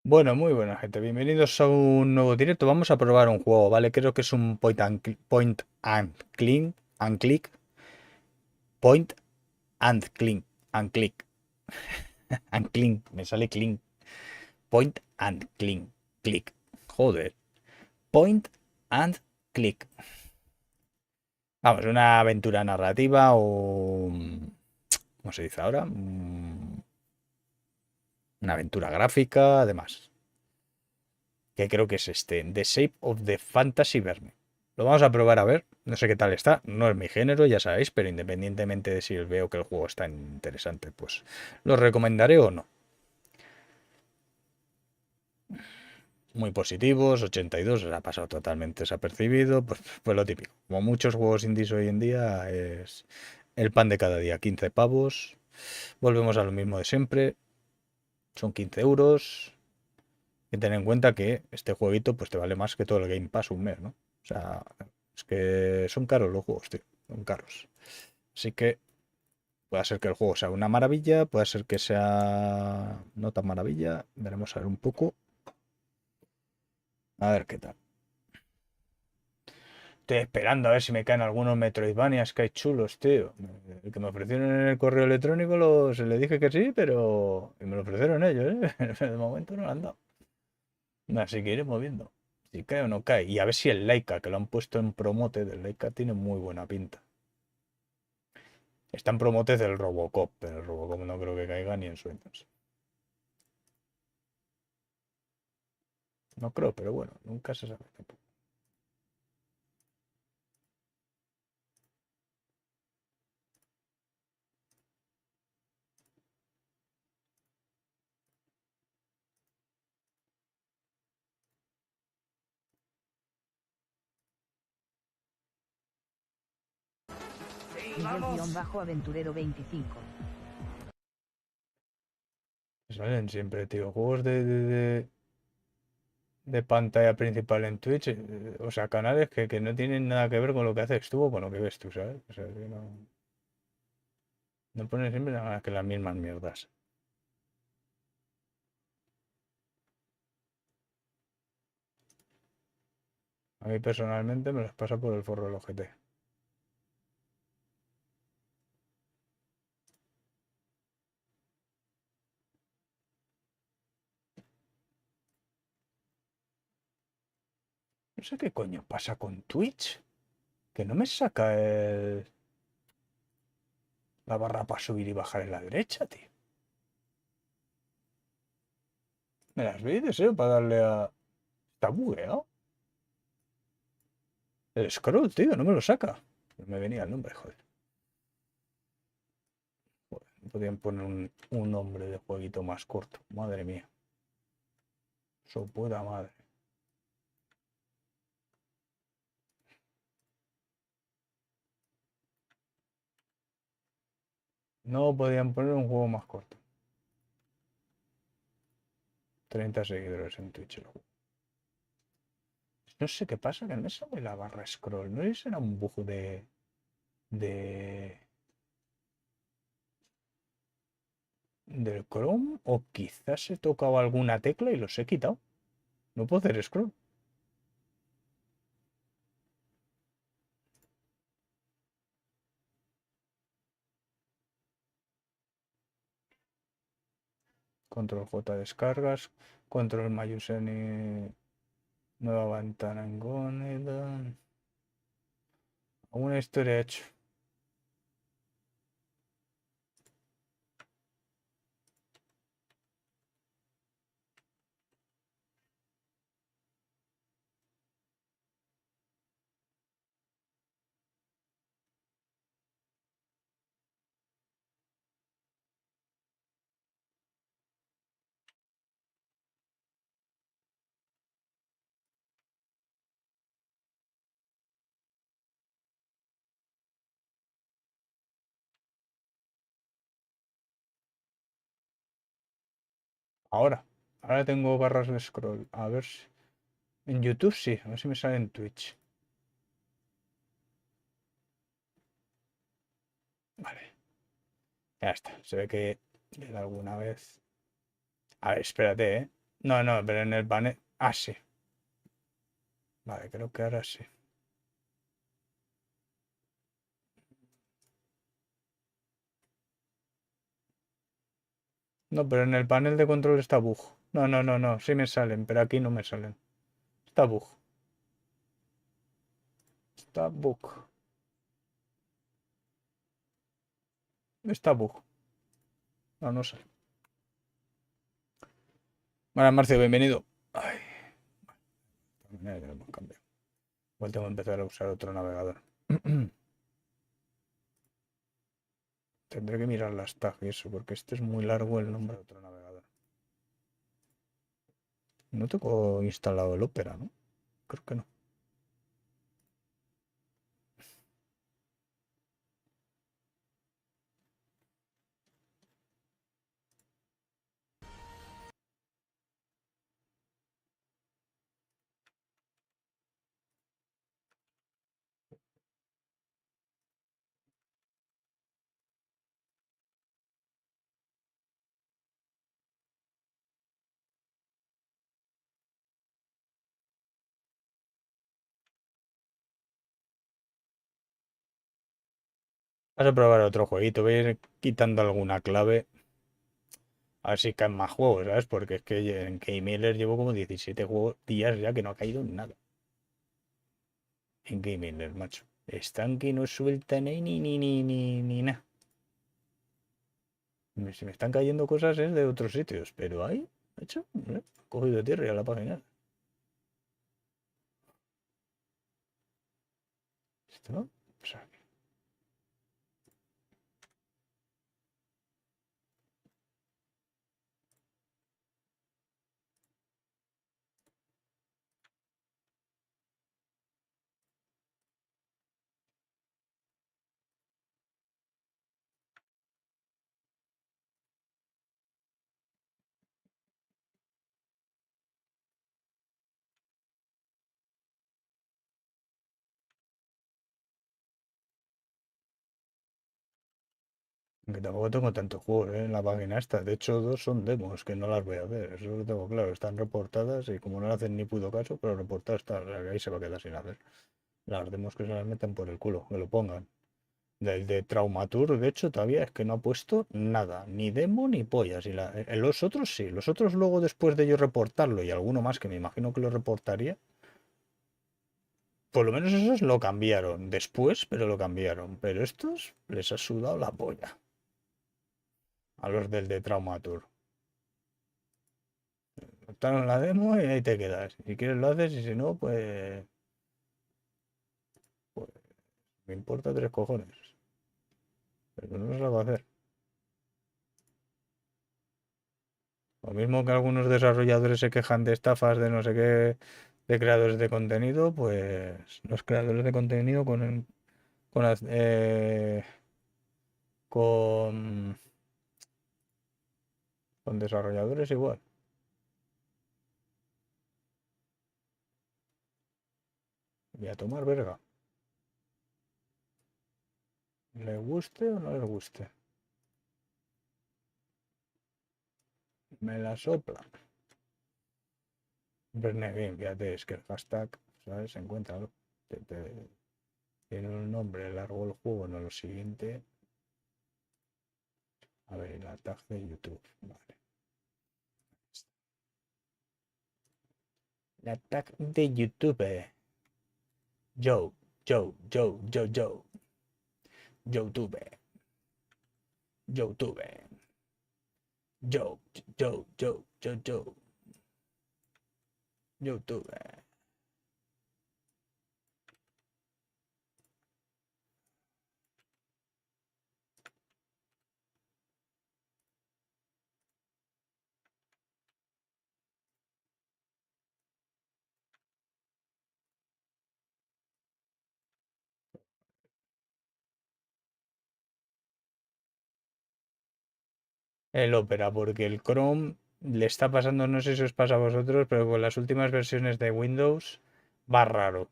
Bueno, muy buena gente, bienvenidos a un nuevo directo. Vamos a probar un juego, ¿vale? Creo que es un point and click, and clean, me sale clean, point and clean, click, joder, point and click. Vamos, una aventura narrativa o, ¿cómo se dice ahora? Una aventura gráfica, además. Que creo que es este, The Shape of the Fantasy Verne. Lo vamos a probar a ver, no sé qué tal está, no es mi género, ya sabéis, pero independientemente de si veo que el juego está interesante, pues lo recomendaré o no. Muy positivos, 82, se ha pasado totalmente desapercibido, pues lo típico. Como muchos juegos indies hoy en día, es el pan de cada día, 15 pavos, volvemos a lo mismo de siempre, son 15 euros, y ten en cuenta que este jueguito pues te vale más que todo el Game Pass un mes, ¿no? O sea, es que son caros los juegos, tío. Son caros. Así que puede ser que el juego sea una maravilla, puede ser que sea no tan maravilla. Veremos a ver un poco. A ver qué tal. Estoy esperando a ver si me caen algunos Metroidvanias que hay chulos, tío. El que me ofrecieron en el correo electrónico se le dije que sí, pero y me lo ofrecieron ellos, ¿eh? De momento no lo han dado. Así que iremos viendo si cae o no cae. Y a ver si el Laika, que lo han puesto en promote del Laika, tiene muy buena pinta. Está en promote del Robocop, pero el Robocop no creo que caiga ni en sueños. No creo, pero bueno, nunca se sabe tampoco. Miguel-Aventurero 25. Salen siempre, tío. Juegos de pantalla principal en Twitch. O sea, canales que no tienen nada que ver con lo que haces tú o con lo que ves tú, ¿sabes? O sea, que no ponen siempre nada más que las mismas mierdas. A mí personalmente me los pasa por el forro del ojete. No sé qué coño pasa con Twitch. Que no me saca la barra para subir y bajar en la derecha, tío. Me las vi, deseo, para darle a... Está bugueado. El scroll, tío, no me lo saca. No me venía el nombre, joder. Podrían poner un nombre de jueguito más corto. Madre mía. Su puta madre. No podían poner un juego más corto. 30 seguidores en Twitch el juego. No sé qué pasa, que no me sale la barra scroll. No sé si será un bug de del Chrome o quizás he tocado alguna tecla y los he quitado. No puedo hacer scroll. Control J descargas. Control Mayuseni. Nueva ventana en Goneda. Alguna historia he hecho. Ahora. Ahora tengo barras de scroll. A ver si... En YouTube sí. A ver si me sale en Twitch. Vale. Ya está. Se ve que alguna vez. A ver, espérate, ¿eh? No, no, pero en el panel. Ah, sí. Vale, creo que ahora sí. No, pero en el panel de control está bug. No, no, no, no. Sí me salen, pero aquí no me salen. Está bug. Está bug. Está bug. No, no sé. Bueno, Marcio, bienvenido. Ay, ya lo hemos cambiado. Igual tengo que empezar a usar otro navegador. Tendré que mirar las tags y eso, porque este es muy largo el nombre de otro navegador. No tengo instalado el Opera, ¿no? Creo que no. Vas a probar otro jueguito. Voy a ir quitando alguna clave. A ver si caen más juegos, ¿sabes? Porque es que en Game llevo como 17 días ya que no ha caído en nada. En Game macho. Están que no sueltan ahí ni nada. Se me están cayendo cosas de otros sitios, pero ahí, macho, cogido tierra y a la página. Esto, ¿no? O sea, que tampoco tengo tantos juegos, en la página esta. De hecho, dos son demos que no las voy a hacer. Eso lo tengo claro. Están reportadas y como no le hacen ni puto caso, pero reportadas está. O sea, que ahí se va a quedar sin hacer. Las demos que se las metan por el culo, que lo pongan. Del de Traumatur, de hecho, todavía es que no ha puesto nada, ni demo ni pollas. Los otros sí, los otros luego después de yo reportarlo y alguno más que me imagino que lo reportaría, por lo menos esos lo cambiaron después, pero lo cambiaron. Pero estos les ha sudado la polla a los del de Traumatur. Botaron la demo y ahí te quedas. Si quieres lo haces y si no, pues me importa tres cojones. Pero no se la va a hacer. Lo mismo que algunos desarrolladores se quejan de estafas de no sé qué, de creadores de contenido, pues los creadores de contenido con, con desarrolladores igual. Y a tomar verga. ¿Les guste o no les guste? Me la sopla. Verne, bien, fíjate, es que el hashtag, ¿sabes? Encuéntralo. Tiene un nombre largo el juego, no lo siguiente. A ver, el tag de YouTube. Vale. El tag de YouTube. Yo, yo. YouTube. YouTube. Yo, yo. YouTube. El Opera, porque el Chrome le está pasando, no sé si os pasa a vosotros, pero con las últimas versiones de Windows va raro.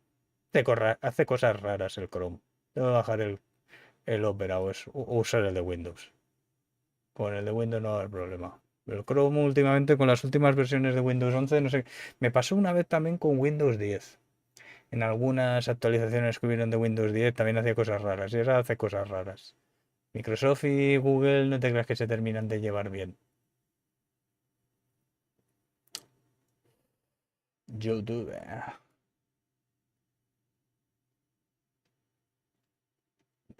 Hace cosas raras el Chrome. Tengo que bajar el Opera o usar el de Windows. Con el de Windows no va a haber problema. El Chrome últimamente con las últimas versiones de Windows 11, no sé, me pasó una vez también con Windows 10. En algunas actualizaciones que hubieron de Windows 10 también hacía cosas raras, y ahora hace cosas raras. Microsoft y Google no te creas que se terminan de llevar bien. YouTube.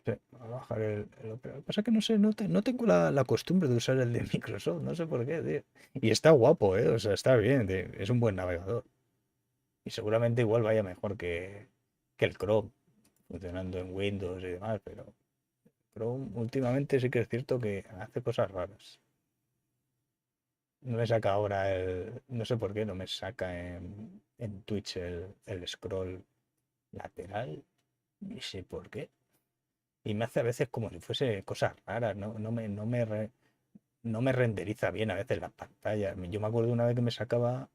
Sí, voy a bajar el Opera. Lo que pasa es que no sé, no tengo la costumbre de usar el de Microsoft, no sé por qué, tío. Y está guapo, ¿eh? O sea, está bien, es un buen navegador. Y seguramente igual vaya mejor que el Chrome, funcionando en Windows y demás, pero Chrome últimamente sí que es cierto que hace cosas raras. No me saca ahora no sé por qué, no me saca en Twitch el scroll lateral, ni sé por qué. Y me hace a veces como si fuese cosas raras, no me renderiza bien a veces las pantallas. Yo me acuerdo una vez que me sacaba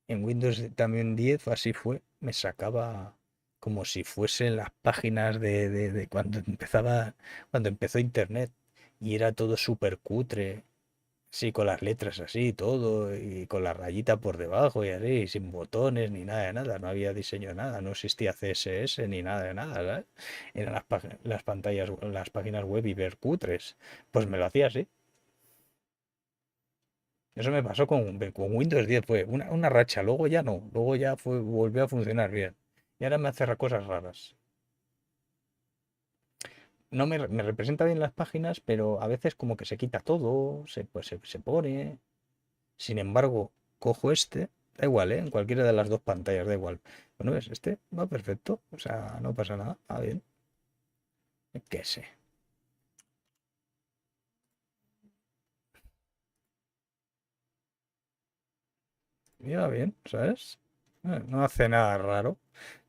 en Windows también 10 o así fue, me sacaba como si fuesen las páginas de cuando empezó Internet y era todo súper cutre. Sí, con las letras así, todo, y con la rayita por debajo y así, sin botones ni nada de nada, no había diseño de nada, no existía CSS ni nada de nada, ¿sabes? Eran las pantallas, las páginas web hipercutres. Pues me lo hacía así. Eso me pasó con Windows 10, fue una racha, luego ya no, luego ya volvió a funcionar bien. Y ahora me hace cosas raras. No me representa bien las páginas, pero a veces como que se quita todo, se pone. Sin embargo, cojo este, da igual, ¿eh? En cualquiera de las dos pantallas, da igual. Bueno, ves, este va perfecto, o sea, no pasa nada, va bien. ¿Qué sé? Y va bien, ¿sabes? No hace nada raro,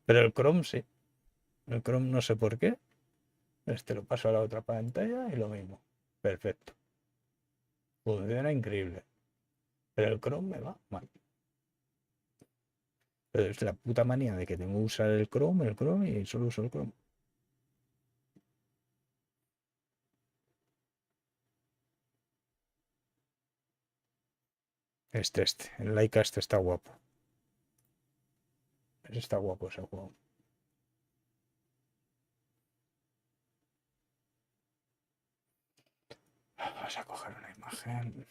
pero el Chrome sí. El Chrome no sé por qué. Este lo paso a la otra pantalla y lo mismo. Perfecto. Funciona increíble. Pero el Chrome me va mal. Pero es la puta manía de que tengo que usar el Chrome y solo uso el Chrome. El Laika este está guapo. Ese está guapo ese juego. Vamos a coger una imagen.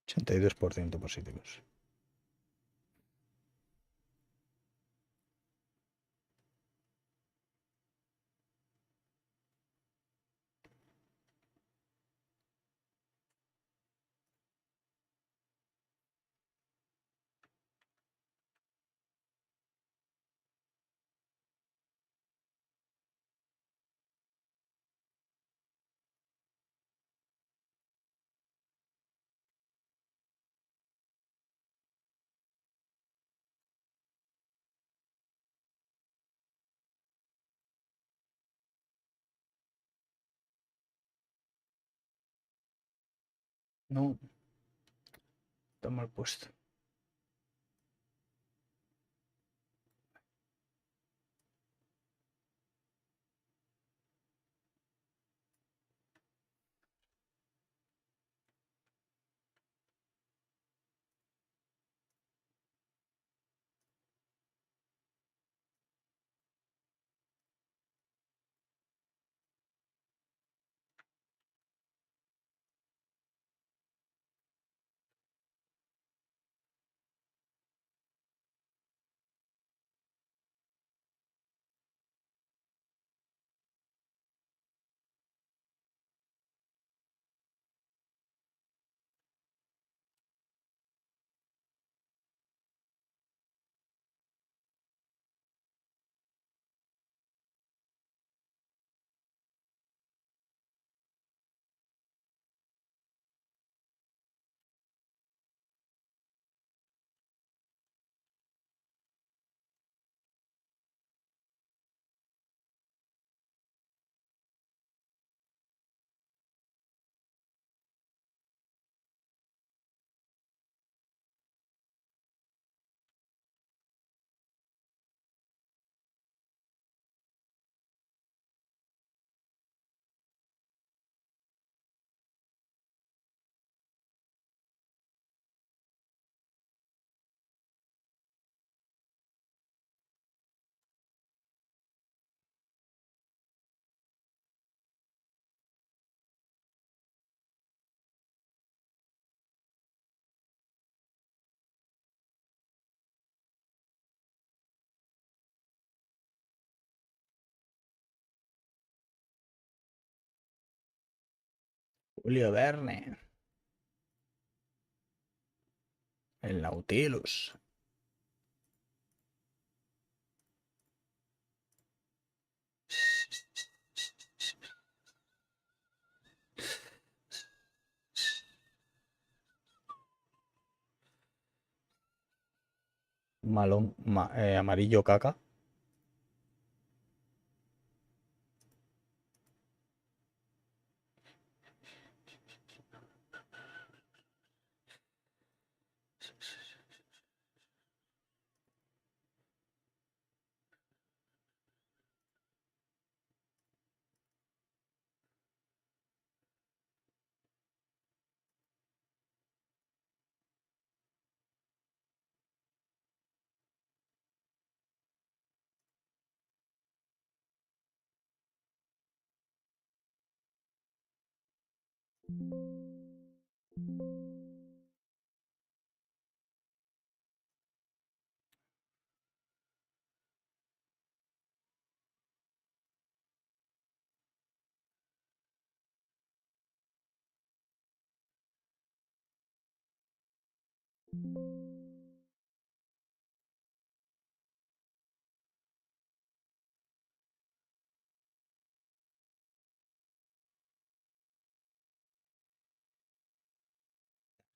82% positivos. No, está mal puesto. Julio Verne. El Nautilus. Amarillo caca.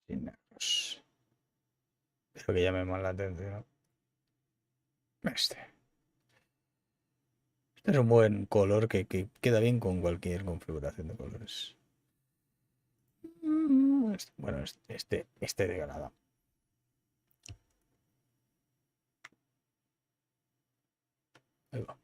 Sin negros. Pero que llame más la atención. Este. Este es un buen color que queda bien con cualquier configuración de colores. Bueno, este de Granada. Ahí va.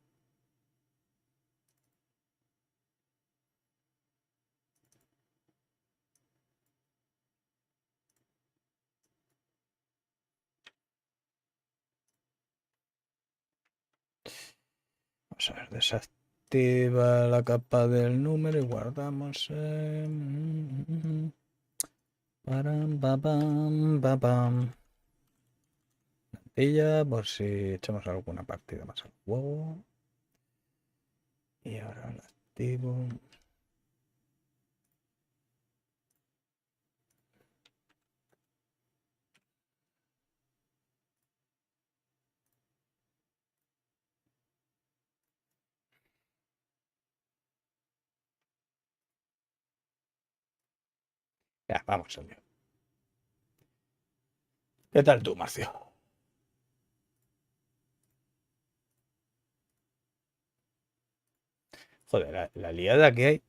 Vamos a ver, desactiva la capa del número y guardamos. Param, pam, pam, pam. Ella, por si echamos alguna partida más al juego. Y ahora la activo. Ya, vamos al lío. ¿Qué tal tú, Marcio? Joder, la liada que hay.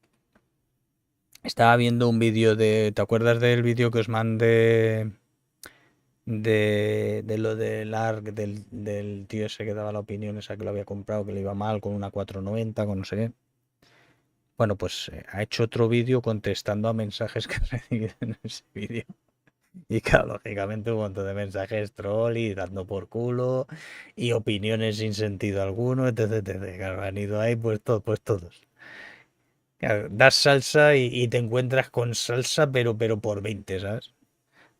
Estaba viendo un vídeo de. ¿Te acuerdas del vídeo que os mandé? De lo del ARC, del tío ese que daba la opinión esa que lo había comprado, que le iba mal con una 490, con no sé qué. Bueno, pues ha hecho otro vídeo contestando a mensajes que recibí en ese vídeo. Y claro, lógicamente un montón de mensajes troll y dando por culo y opiniones sin sentido alguno, etc, etc. Claro, han ido ahí pues todos. Claro, das salsa y te encuentras con salsa, pero por 20, ¿sabes?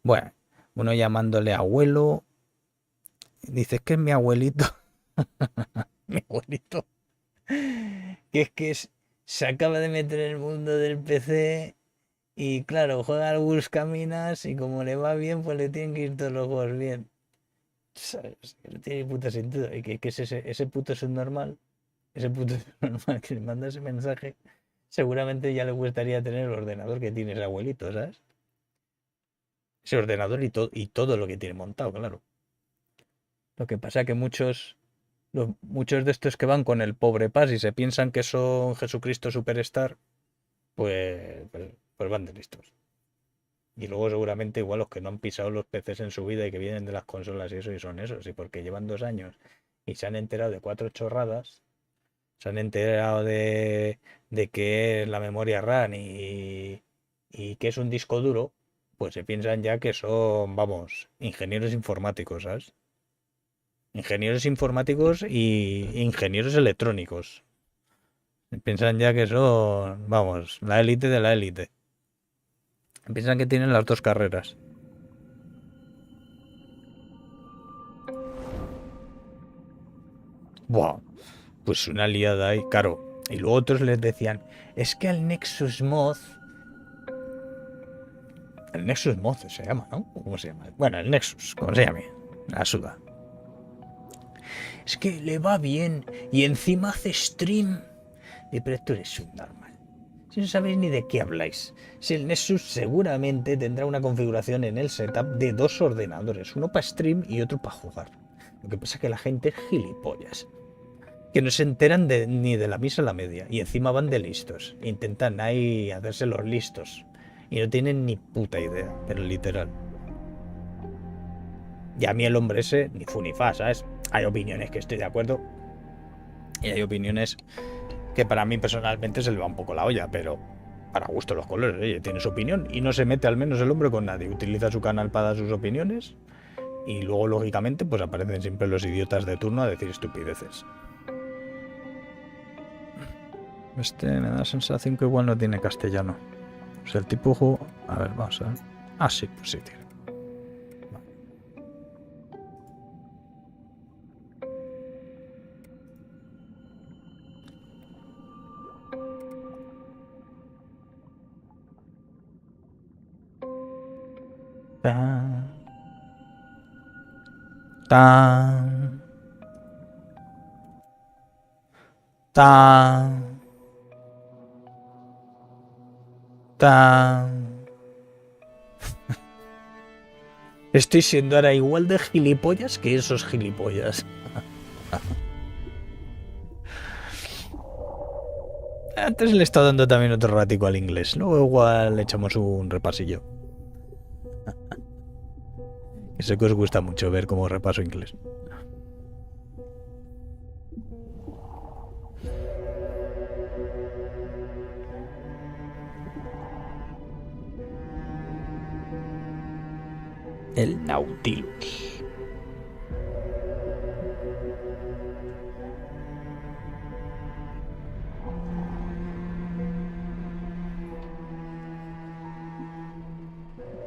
Bueno, uno llamándole abuelo, dices que es mi abuelito, mi abuelito, que se acaba de meter en el mundo del PC y claro, juega al Buscaminas y como le va bien, pues le tienen que ir todos los juegos bien. ¿Sabes? Que no tiene ni puto sentido. Y que es ese puto subnormal, ese puto subnormal que le manda ese mensaje, seguramente ya le gustaría tener el ordenador que tiene ese abuelito, ¿sabes? Ese ordenador y todo lo que tiene montado, claro. Lo que pasa que muchos de estos que van con el pobre pas y se piensan que son Jesucristo Superstar, pues van de listos. Y luego seguramente igual los que no han pisado los PCs en su vida y que vienen de las consolas y eso y son esos. Y porque llevan 2 años y se han enterado de 4 chorradas, se han enterado de qué es la memoria RAM y qué es un disco duro, pues se piensan ya que son, vamos, ingenieros informáticos, ¿sabes? Ingenieros informáticos y ingenieros electrónicos. Piensan ya que son, vamos, la élite de la élite. Piensan que tienen las dos carreras. Buah, pues una liada ahí, claro. Y luego otros les decían, es que al Nexus Mod El Nexus Mod se llama, ¿no? ¿Cómo se llama? Bueno, el Nexus, como se llame. La suda. Es que le va bien y encima hace stream. Pero tú eres un normal. Si no sabéis ni de qué habláis. Si el Nexus seguramente tendrá una configuración en el setup de 2 ordenadores. Uno para stream y otro para jugar. Lo que pasa es que la gente es gilipollas. Que no se enteran ni de la misa a la media. Y encima van de listos. Intentan ahí hacerse los listos. Y no tienen ni puta idea. Pero literal. Y a mí el hombre ese, ni fu ni fa, ¿sabes? Hay opiniones que estoy de acuerdo. Y hay opiniones que para mí personalmente se le va un poco la olla. Pero para gusto los colores. Oye, tiene su opinión. Y no se mete al menos el hombre con nadie. Utiliza su canal para dar sus opiniones. Y luego, lógicamente, pues aparecen siempre los idiotas de turno a decir estupideces. Este me da la sensación que igual no tiene castellano. O sea, el tipo de juego... A ver, vamos a ver. Ah, sí, pues sí tiene. Tan, tan, tan, tan. Estoy siendo ahora igual de gilipollas que esos gilipollas. Antes le he estado dando también otro ratico al inglés. Luego igual le echamos un repasillo. Que sé que os gusta mucho ver cómo repaso inglés. El Nautilus.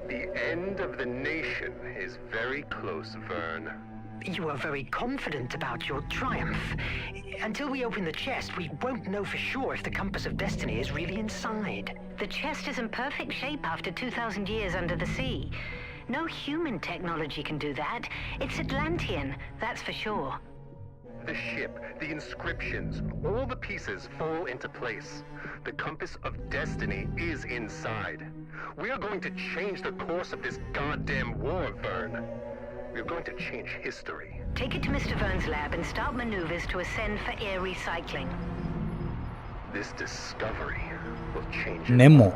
The end of the nation is very close, Verne. You are very confident about your triumph. Until we open the chest, we won't know for sure if the compass of destiny is really inside. The chest is in perfect shape after 2,000 years under the sea. No human technology can do that. It's Atlantean, that's for sure. The ship, the inscriptions, all the pieces fall into place. The compass of destiny is inside. We are going to change the course of this goddamn war, Verne. We are going to change history. Take it to Mr. Verne's lab and start maneuvers to ascend for air recycling. This discovery will change it. Nemo.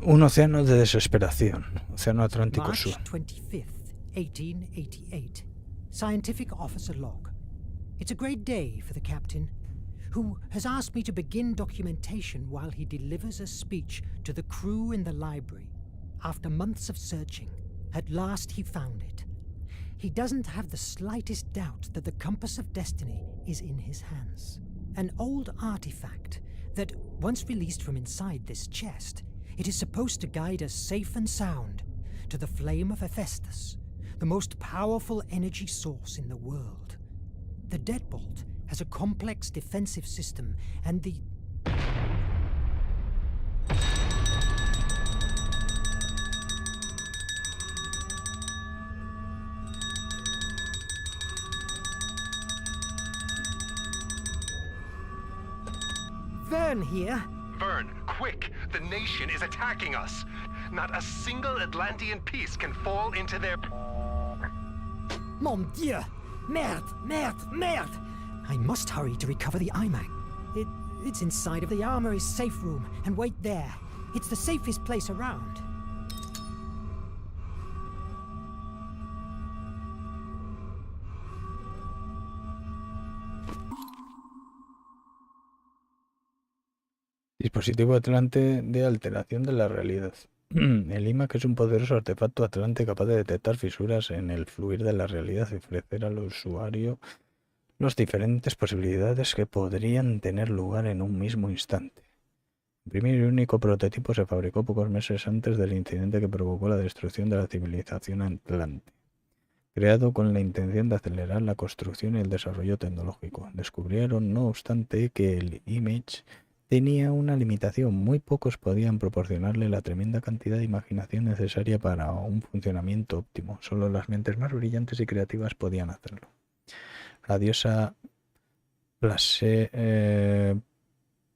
Un océano de desesperación. Océano Atlántico March Sur. 25th, 1888. Scientific Officer Log. It's a great day for the captain, who has asked me to begin documentation while he delivers a speech to the crew in the library. After months of searching, at last he found it. He doesn't have the slightest doubt that the compass of destiny is in his hands. An old artifact that, once released from inside this chest, it is supposed to guide us safe and sound to the flame of Hephaestus, the most powerful energy source in the world. The deadbolt has a complex defensive system, and the... Verne here. Verne, quick! The nation is attacking us! Not a single Atlantean piece can fall into their... Mon Dieu! Merde! Merde! Merde! I must hurry to recover the iMac. It's inside of the armory's safe room, and wait there. It's the safest place around. Dispositivo Atlante de alteración de la realidad. El IMAX es un poderoso artefacto atlante capaz de detectar fisuras en el fluir de la realidad y ofrecer al usuario las diferentes posibilidades que podrían tener lugar en un mismo instante. El primer y único prototipo se fabricó pocos meses antes del incidente que provocó la destrucción de la civilización atlante, creado con la intención de acelerar la construcción y el desarrollo tecnológico. Descubrieron, no obstante, que el Image tenía una limitación. Muy pocos podían proporcionarle la tremenda cantidad de imaginación necesaria para un funcionamiento óptimo. Solo las mentes más brillantes y creativas podían hacerlo. La diosa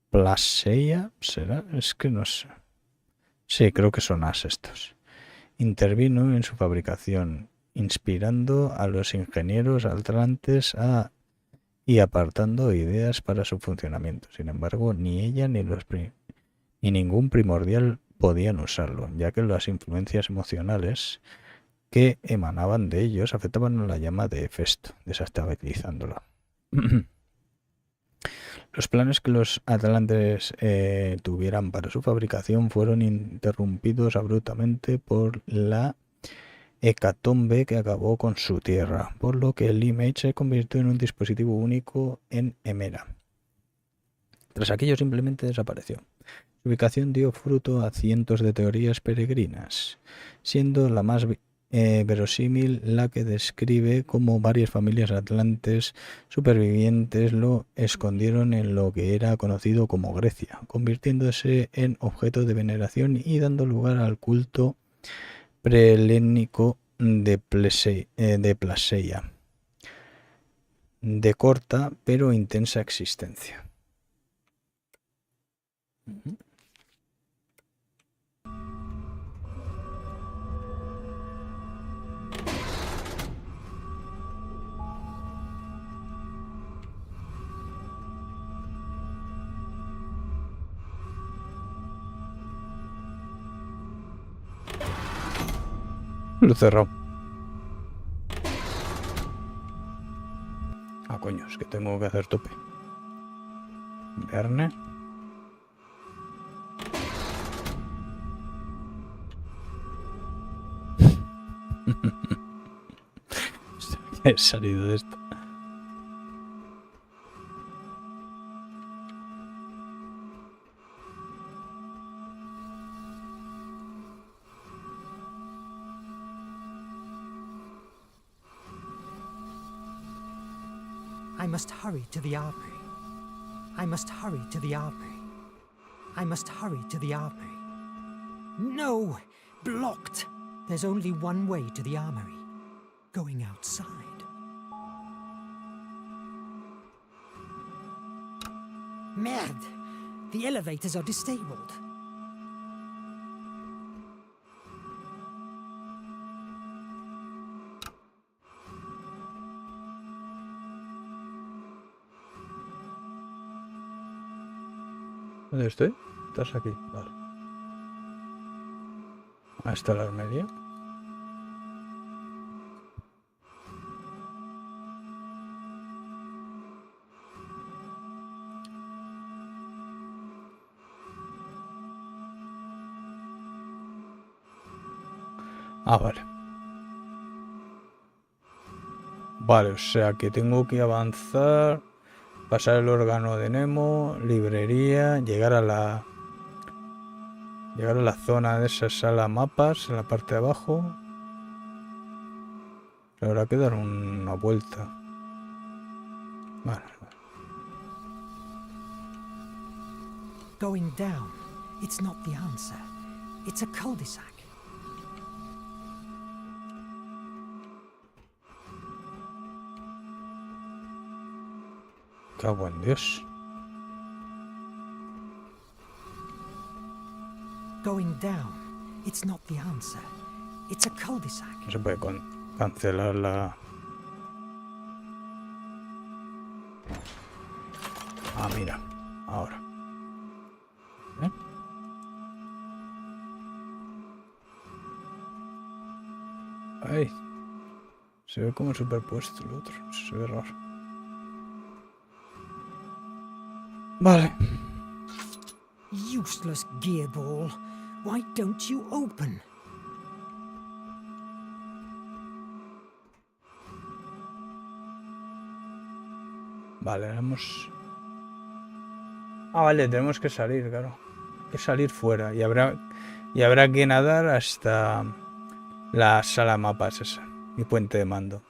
Plaseia, ¿será? Es que no sé. Sí, creo que son as estos. Intervino en su fabricación, inspirando a los ingenieros atlantes y apartando ideas para su funcionamiento. Sin embargo, ni ella ni ningún primordial podían usarlo, ya que las influencias emocionales que emanaban de ellos afectaban a la llama de Hefesto, desestabilizándola. Los planes que los atlantes tuvieran para su fabricación fueron interrumpidos abruptamente por la hecatombe que acabó con su tierra, por lo que el Image se convirtió en un dispositivo único en Emera. Tras aquello simplemente desapareció. Su ubicación dio fruto a cientos de teorías peregrinas, siendo la más verosímil la que describe cómo varias familias atlantes supervivientes lo escondieron en lo que era conocido como Grecia, convirtiéndose en objeto de veneración y dando lugar al culto prehelénico de Plaseia, de corta pero intensa existencia. Lo cerró. Ah, coño, es que tengo que hacer tope. Verne. He salido de esto. I must hurry to the armory. I must hurry to the armory. I must hurry to the armory. No! Blocked! There's only one way to the armory. Going outside. Merde! The elevators are disabled. ¿Dónde estoy? Estás aquí, vale. Ahí está la armería. Ah, vale. Vale, o sea que tengo que avanzar, pasar el órgano de Nemo, librería, llegar a la zona de esa sala mapas, en la parte de abajo. Habrá que dar una vuelta. Vale. Going down. It's not the answer. It's a cul-de-sac. Cago en Dios. Going down. It's not the answer. It's a cul-de-sac. No se puede cancelar la... Ah, mira. Ahora. ¿Eh? Ay. Se ve como superpuesto el otro. Se ve raro. Vale. Useless gearball. Why don't you open? Vale, hemos... Ah, vale, tenemos que salir, claro. Hay que salir fuera y habrá que nadar hasta la sala mapas esa. Mi puente de mando.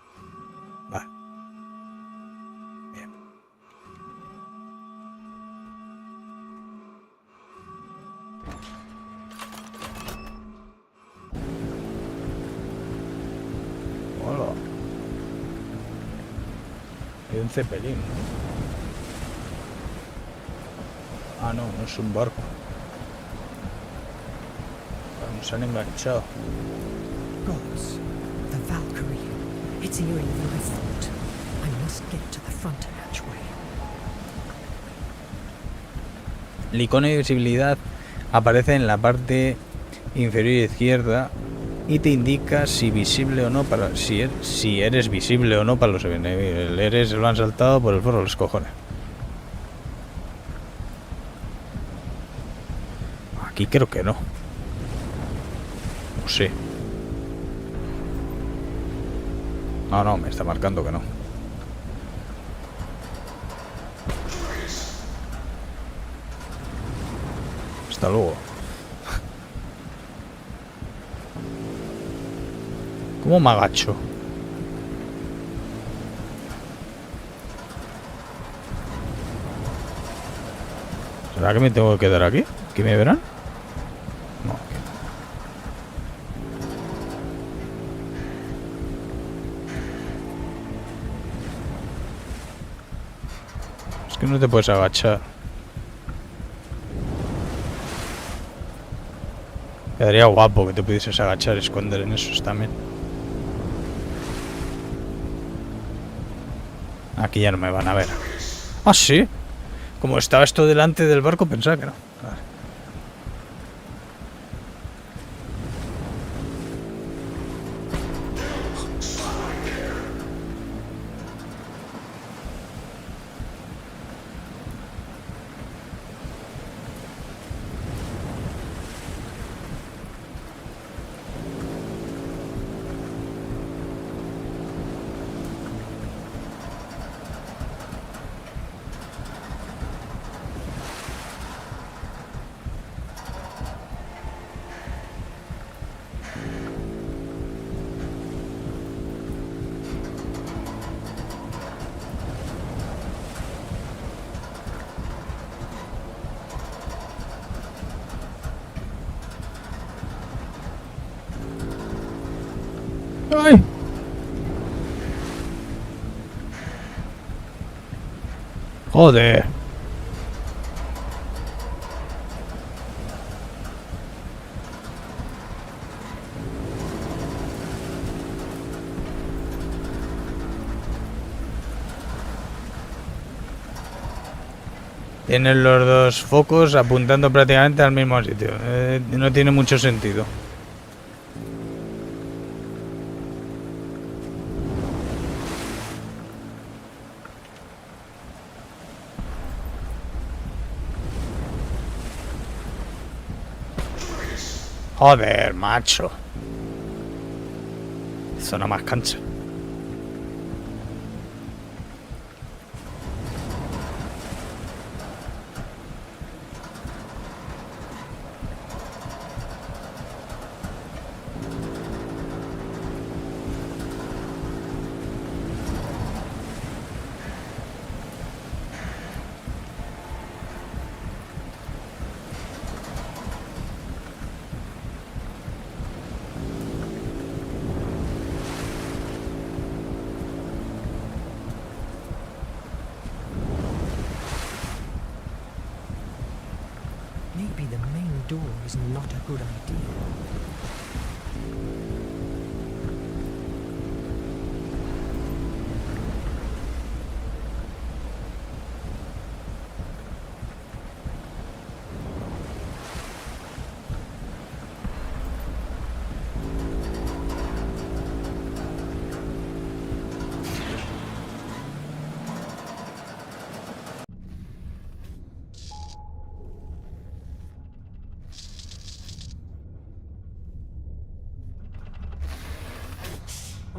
Vale. Bien. Hola. Hay un cepelín, ¿no? Ah, no, no es un barco. Nos han enganchado. Gods, the Valkyrie. It's eerie than I thought. I must get to the front hatchway. El icono de visibilidad aparece en la parte inferior izquierda y te indica si visible o no para si eres visible o no para los enemigos. El eres lo han saltado por el forro de los cojones. Aquí creo que no. O sí. No, me está marcando que no. Hasta luego. ¿Cómo me agacho? ¿Será que me tengo que quedar aquí? ¿Que me verán? No. Es que no te puedes agachar. Quedaría guapo que te pudieses agachar y esconder en esos también. Aquí ya no me van a ver. Ah, sí. Como estaba esto delante del barco, pensaba que no. Vale. ¡Ay! Joder. Tienen los dos focos apuntando prácticamente al mismo sitio. No tiene mucho sentido. Joder, macho. Zona más cancha. Maybe the main door is not a good idea.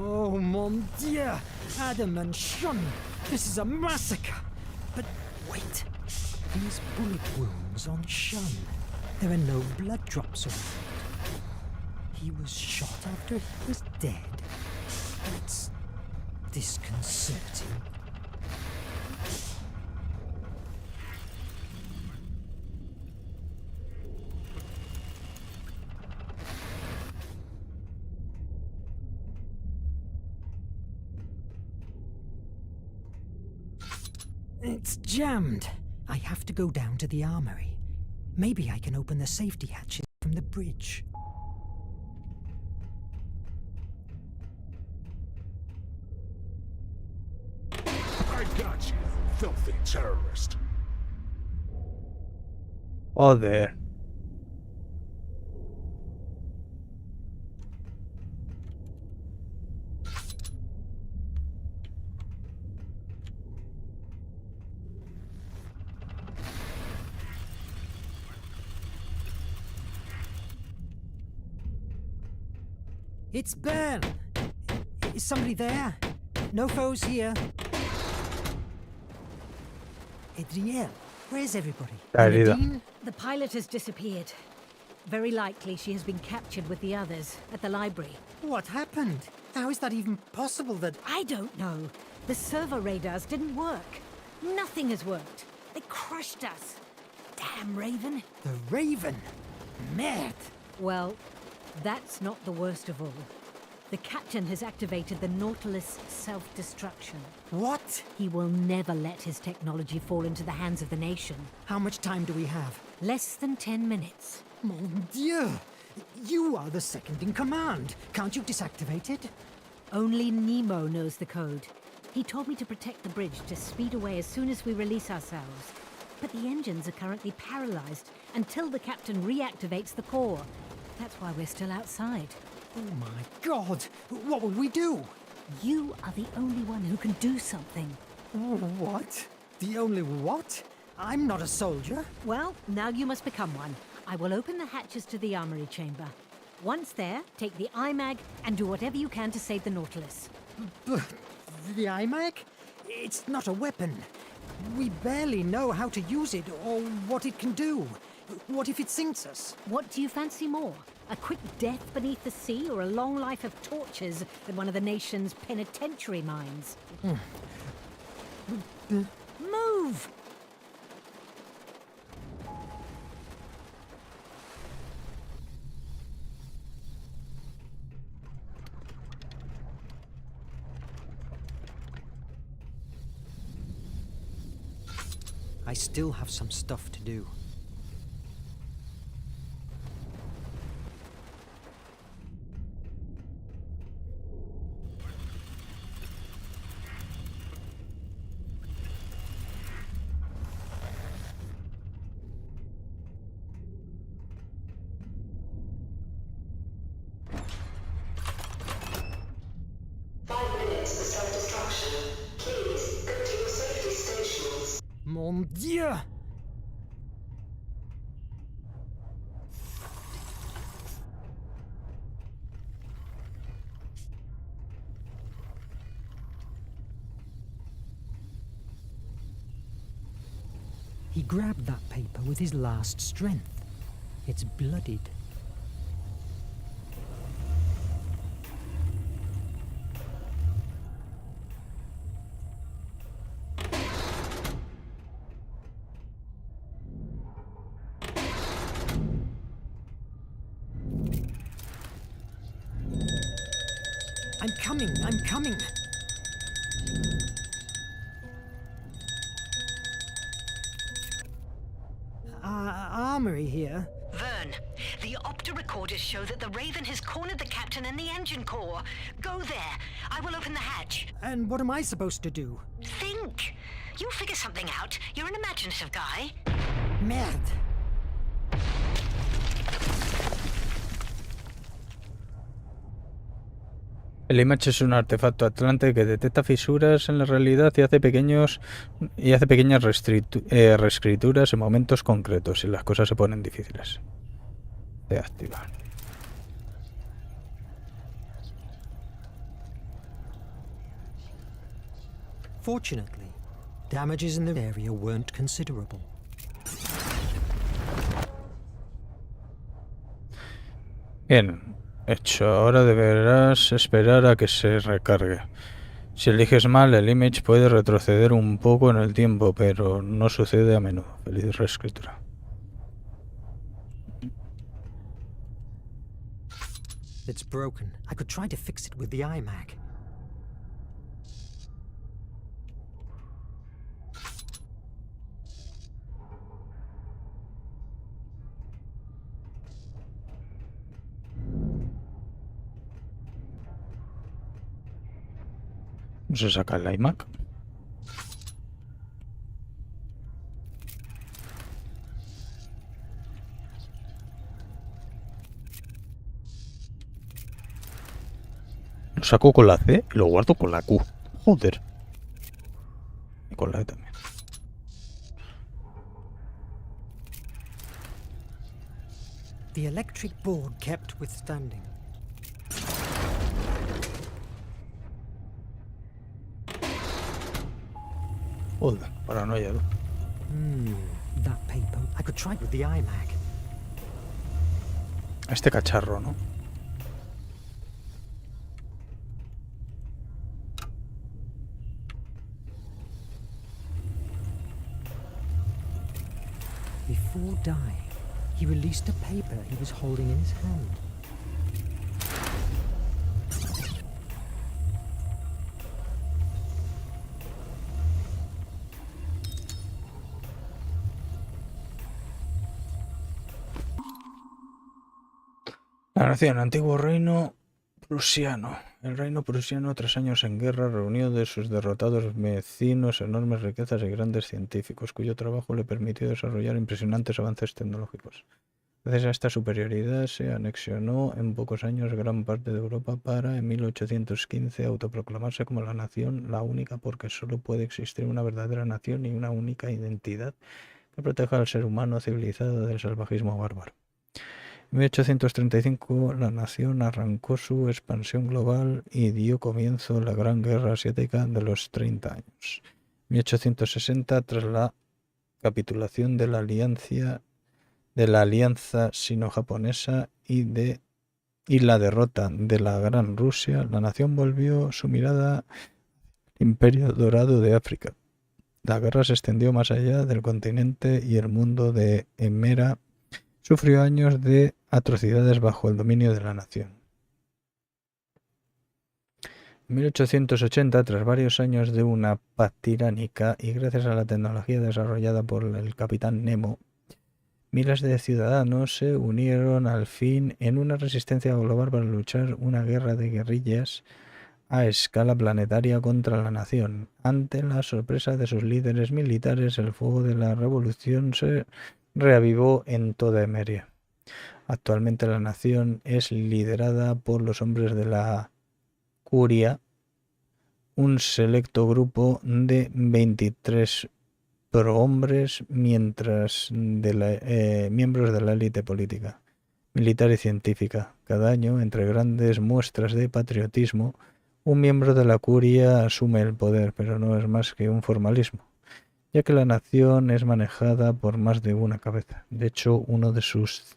Oh, mon Dieu! Adam and Shun! This is a massacre! But wait, these bullet wounds on Shun. There are no blood drops around. He was shot after he was dead. That's disconcerting. It's jammed. I have to go down to the armory. Maybe I can open the safety hatches from the bridge. I got you, filthy terrorist. Joder. It's Verne. Is somebody there? No foes here. Adrienne, where's everybody? Herida. Nadine? The pilot has disappeared. Very likely she has been captured with the others at the library. What happened? How is that even possible that... I don't know. The servo radars didn't work. Nothing has worked. They crushed us. Damn Raven. The Raven? Merde! Well, that's not the worst of all. The captain has activated the Nautilus self-destruction. What? He will never let his technology fall into the hands of the nation. How much time do we have? Less than 10 minutes. Mon Dieu! You are the second in command. Can't you disactivate it? Only Nemo knows the code. He told me to protect the bridge to speed away as soon as we release ourselves. But the engines are currently paralyzed until the captain reactivates the core. That's why we're still outside. Oh my God! What will we do? You are the only one who can do something. What? The only what? I'm not a soldier. Well, now you must become one. I will open the hatches to the armory chamber. Once there, take the IMAG and do whatever you can to save the Nautilus. But the iMac? It's not a weapon. We barely know how to use it or what it can do. What if it sinks us? What do you fancy more? A quick death beneath the sea or a long life of tortures at one of the nation's penitentiary mines? Move! I still have some stuff to do. Mon Dieu! He grabbed that paper with his last strength. It's bloodied. I'm coming. Armory here. Verne, the opto recorders show that the Raven has cornered the captain and the engine core. Go there. I will open the hatch. And what am I supposed to do? Think. You'll figure something out. You're an imaginative guy. Merde. El image es un artefacto atlante que detecta fisuras en la realidad y hace pequeñas reescrituras en momentos concretos si las cosas se ponen difíciles. De activar. Fortunately, damages in the area weren't considerable. Bien, hecho. Ahora deberás esperar a que se recargue. Si eliges mal, el image puede retroceder un poco en el tiempo, pero no sucede a menudo. Feliz reescritura. It's broken. I could try to fix it with the iMac. Se saca el iMac. Lo saco con la C y lo guardo con la Q. Joder. Y con la E también. The electric board kept withstanding. Joder, paranoia. That paper. I could try it with the iMac. Este cacharro, ¿no? Before dying, he released a paper he was holding in his hand. La nación, antiguo reino prusiano. El reino prusiano, 3 años en guerra, reunió de sus derrotados vecinos enormes riquezas y grandes científicos, cuyo trabajo le permitió desarrollar impresionantes avances tecnológicos. Gracias a esta superioridad se anexionó en pocos años gran parte de Europa para, en 1815, autoproclamarse como la nación, la única, porque solo puede existir una verdadera nación y una única identidad que proteja al ser humano civilizado del salvajismo bárbaro. En 1835 la nación arrancó su expansión global y dio comienzo a la Gran Guerra Asiática de los 30 años. En 1860, tras la capitulación de la alianza sino-japonesa y la derrota de la Gran Rusia, la nación volvió su mirada al Imperio Dorado de África. La guerra se extendió más allá del continente y el mundo de Emera sufrió años de atrocidades bajo el dominio de la nación. En 1880, tras varios años de una paz tiránica y gracias a la tecnología desarrollada por el capitán Nemo, miles de ciudadanos se unieron al fin en una resistencia global para luchar una guerra de guerrillas a escala planetaria contra la nación. Ante la sorpresa de sus líderes militares, el fuego de la revolución se reavivó en toda Emeria. Actualmente la nación es liderada por los hombres de la Curia, un selecto grupo de 23 prohombres, miembros de la élite política, militar y científica. Cada año, entre grandes muestras de patriotismo, un miembro de la Curia asume el poder, pero no es más que un formalismo, ya que la nación es manejada por más de una cabeza. De hecho, uno de sus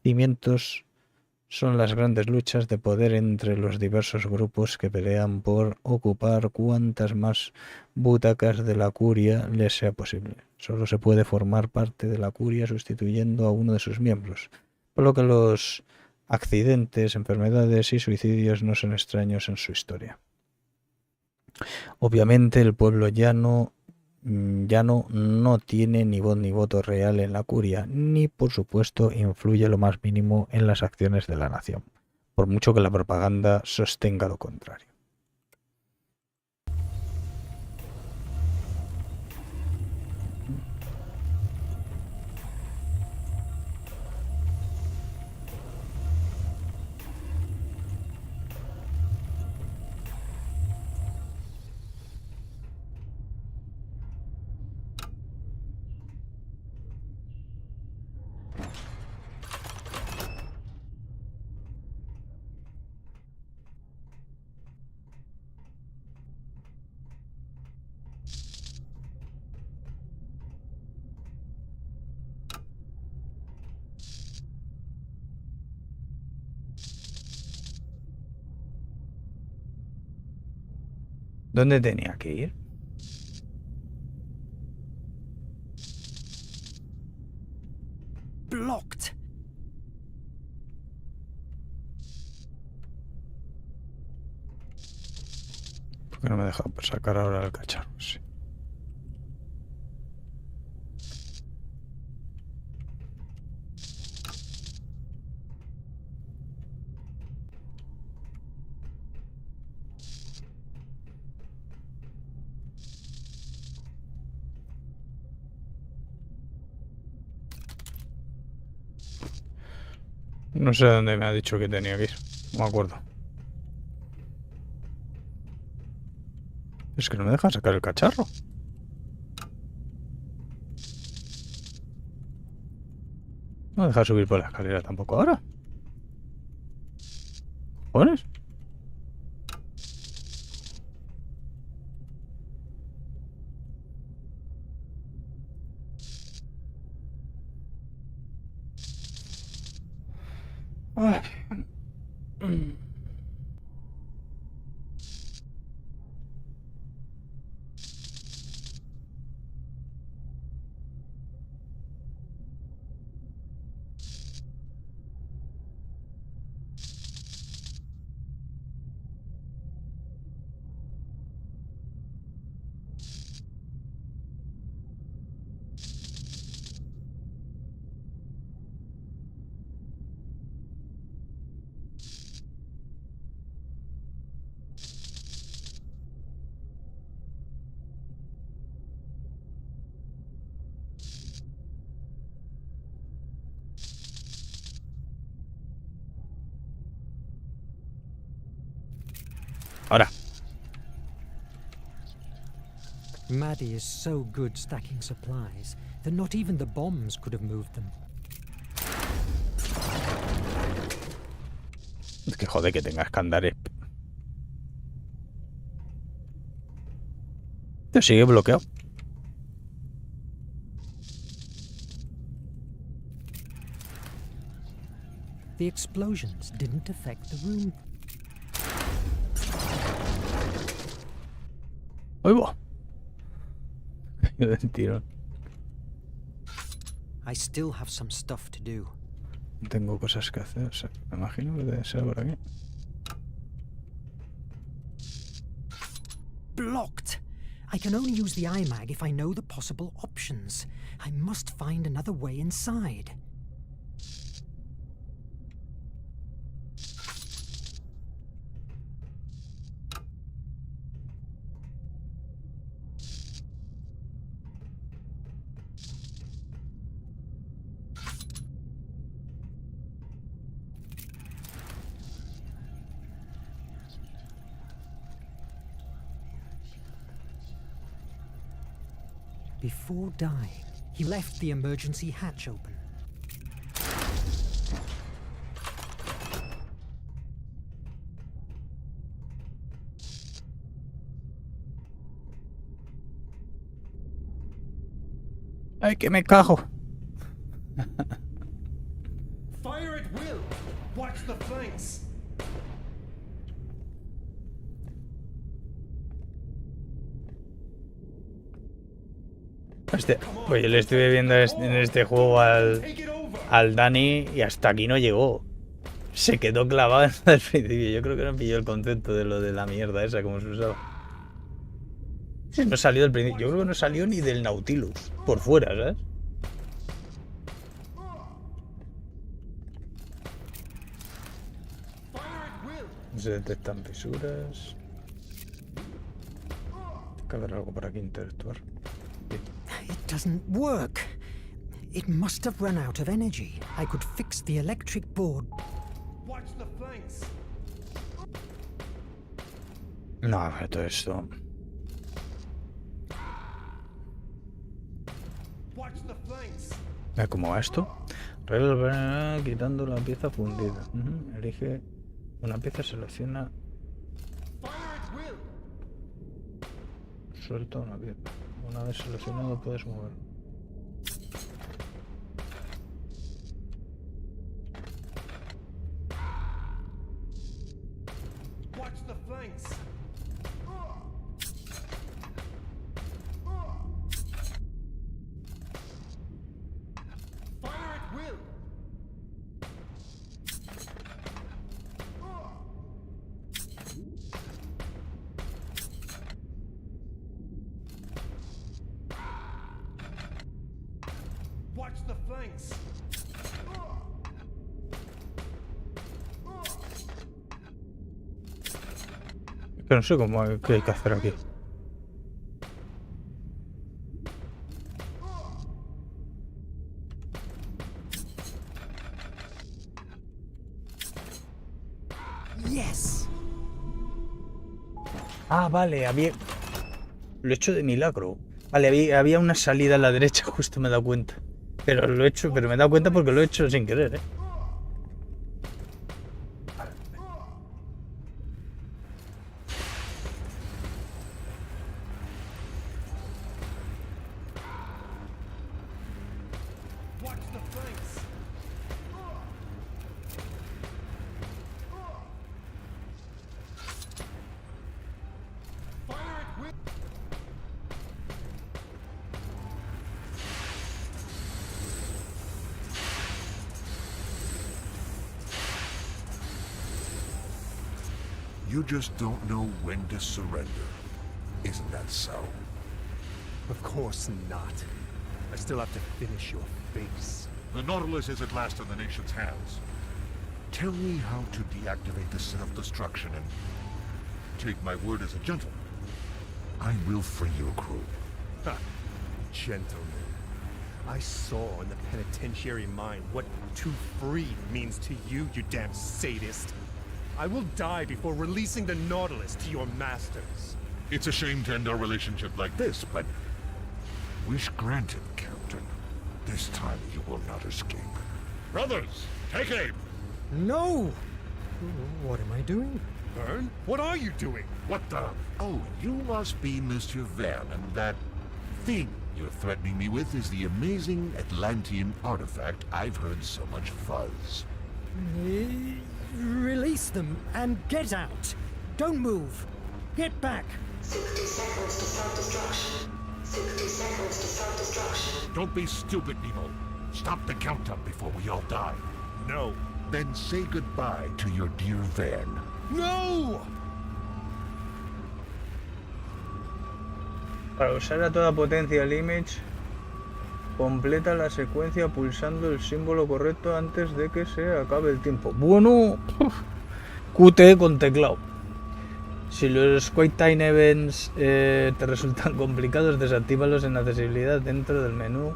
cimientos son las grandes luchas de poder entre los diversos grupos que pelean por ocupar cuantas más butacas de la Curia les sea posible. Solo se puede formar parte de la Curia sustituyendo a uno de sus miembros, por lo que los accidentes, enfermedades y suicidios no son extraños en su historia. Obviamente el pueblo llano no tiene ni voz ni voto real en la Curia, ni por supuesto influye lo más mínimo en las acciones de la nación, por mucho que la propaganda sostenga lo contrario. ¿Dónde tenía que ir? Blocked. ¿Por qué no me deja sacar ahora el cacharro? Sí. No sé dónde me ha dicho que tenía que ir. No me acuerdo. Es que no me deja sacar el cacharro. No me deja subir por la escalera tampoco ahora. ¿Cojones? Ay. Ahora. Maddie is so good stacking supplies that not even the bombs could have moved them. Es que joder que tengas que andar. Te sigue bloqueado. The explosions didn't affect the room. ¡Ahí va! Del tirón. I still have some stuff to do. Tengo cosas que hacer. O sea, me imagino que debe ser por aquí. Blocked. I can only use the iMag if I know the possible options. I must find another way inside. Before dying, he left the emergency hatch open. ¡Ay, que me cago! Fire at will! Watch the flanks! Pues yo le estuve viendo en este juego al Dani y hasta aquí no llegó. Se quedó clavado desde el principio. Yo creo que no pilló el concepto de lo de la mierda esa, como se usaba. No salió del principio. Yo creo que no salió ni del Nautilus. Por fuera, ¿sabes? No se detectan fisuras. Hay que haber algo por aquí interactuar. It doesn't work. It must have run out of energy. I could fix the electric board. Watch the flanks! No, a ver, todo esto. Watch the flanks! Mira cómo va esto. Regla quitando la pieza fundida. Elige una pieza, selecciona. Fire at will! Suelta una pieza. Una vez seleccionado puedes mover. Watch the flanks! Watch the flanks. Es que no sé qué hay que hacer aquí. Yes. Ah, vale, lo he hecho de milagro. Vale, había una salida a la derecha, justo me he dado cuenta. Pero lo he hecho, pero me he dado cuenta porque lo he hecho sin querer, ¿eh? Watch the flanks. Fire at will. You just don't know when to surrender. Isn't that so? Of course not. I still have to finish your face. The Nautilus is at last in the nation's hands. Tell me how to deactivate the self-destruction and take my word as a gentleman. I will free your crew. Ha! Gentlemen. I saw in the penitentiary mine what to free means to you, you damn sadist. I will die before releasing the Nautilus to your masters. It's a shame to end our relationship like this, but wish granted, Captain. This time you will not escape. Brothers, take aim! No! What am I doing? Verne, what are you doing? What the? Oh, you must be Mr. Verne, and that thing you're threatening me with is the amazing Atlantean artifact I've heard so much fuzz. Release them and get out. Don't move. Get back. 60 seconds to self-destruction. 60 seconds to self-destruction. Don't be stupid, Nemo. Stop the countdown before we all die. No. Then say goodbye to your dear Verne. No! Para usar a toda potencia el image, completa la secuencia pulsando el símbolo correcto antes de que se acabe el tiempo. Bueno, QT con teclado. Si los Quick Time Events te resultan complicados, desactívalos en accesibilidad dentro del menú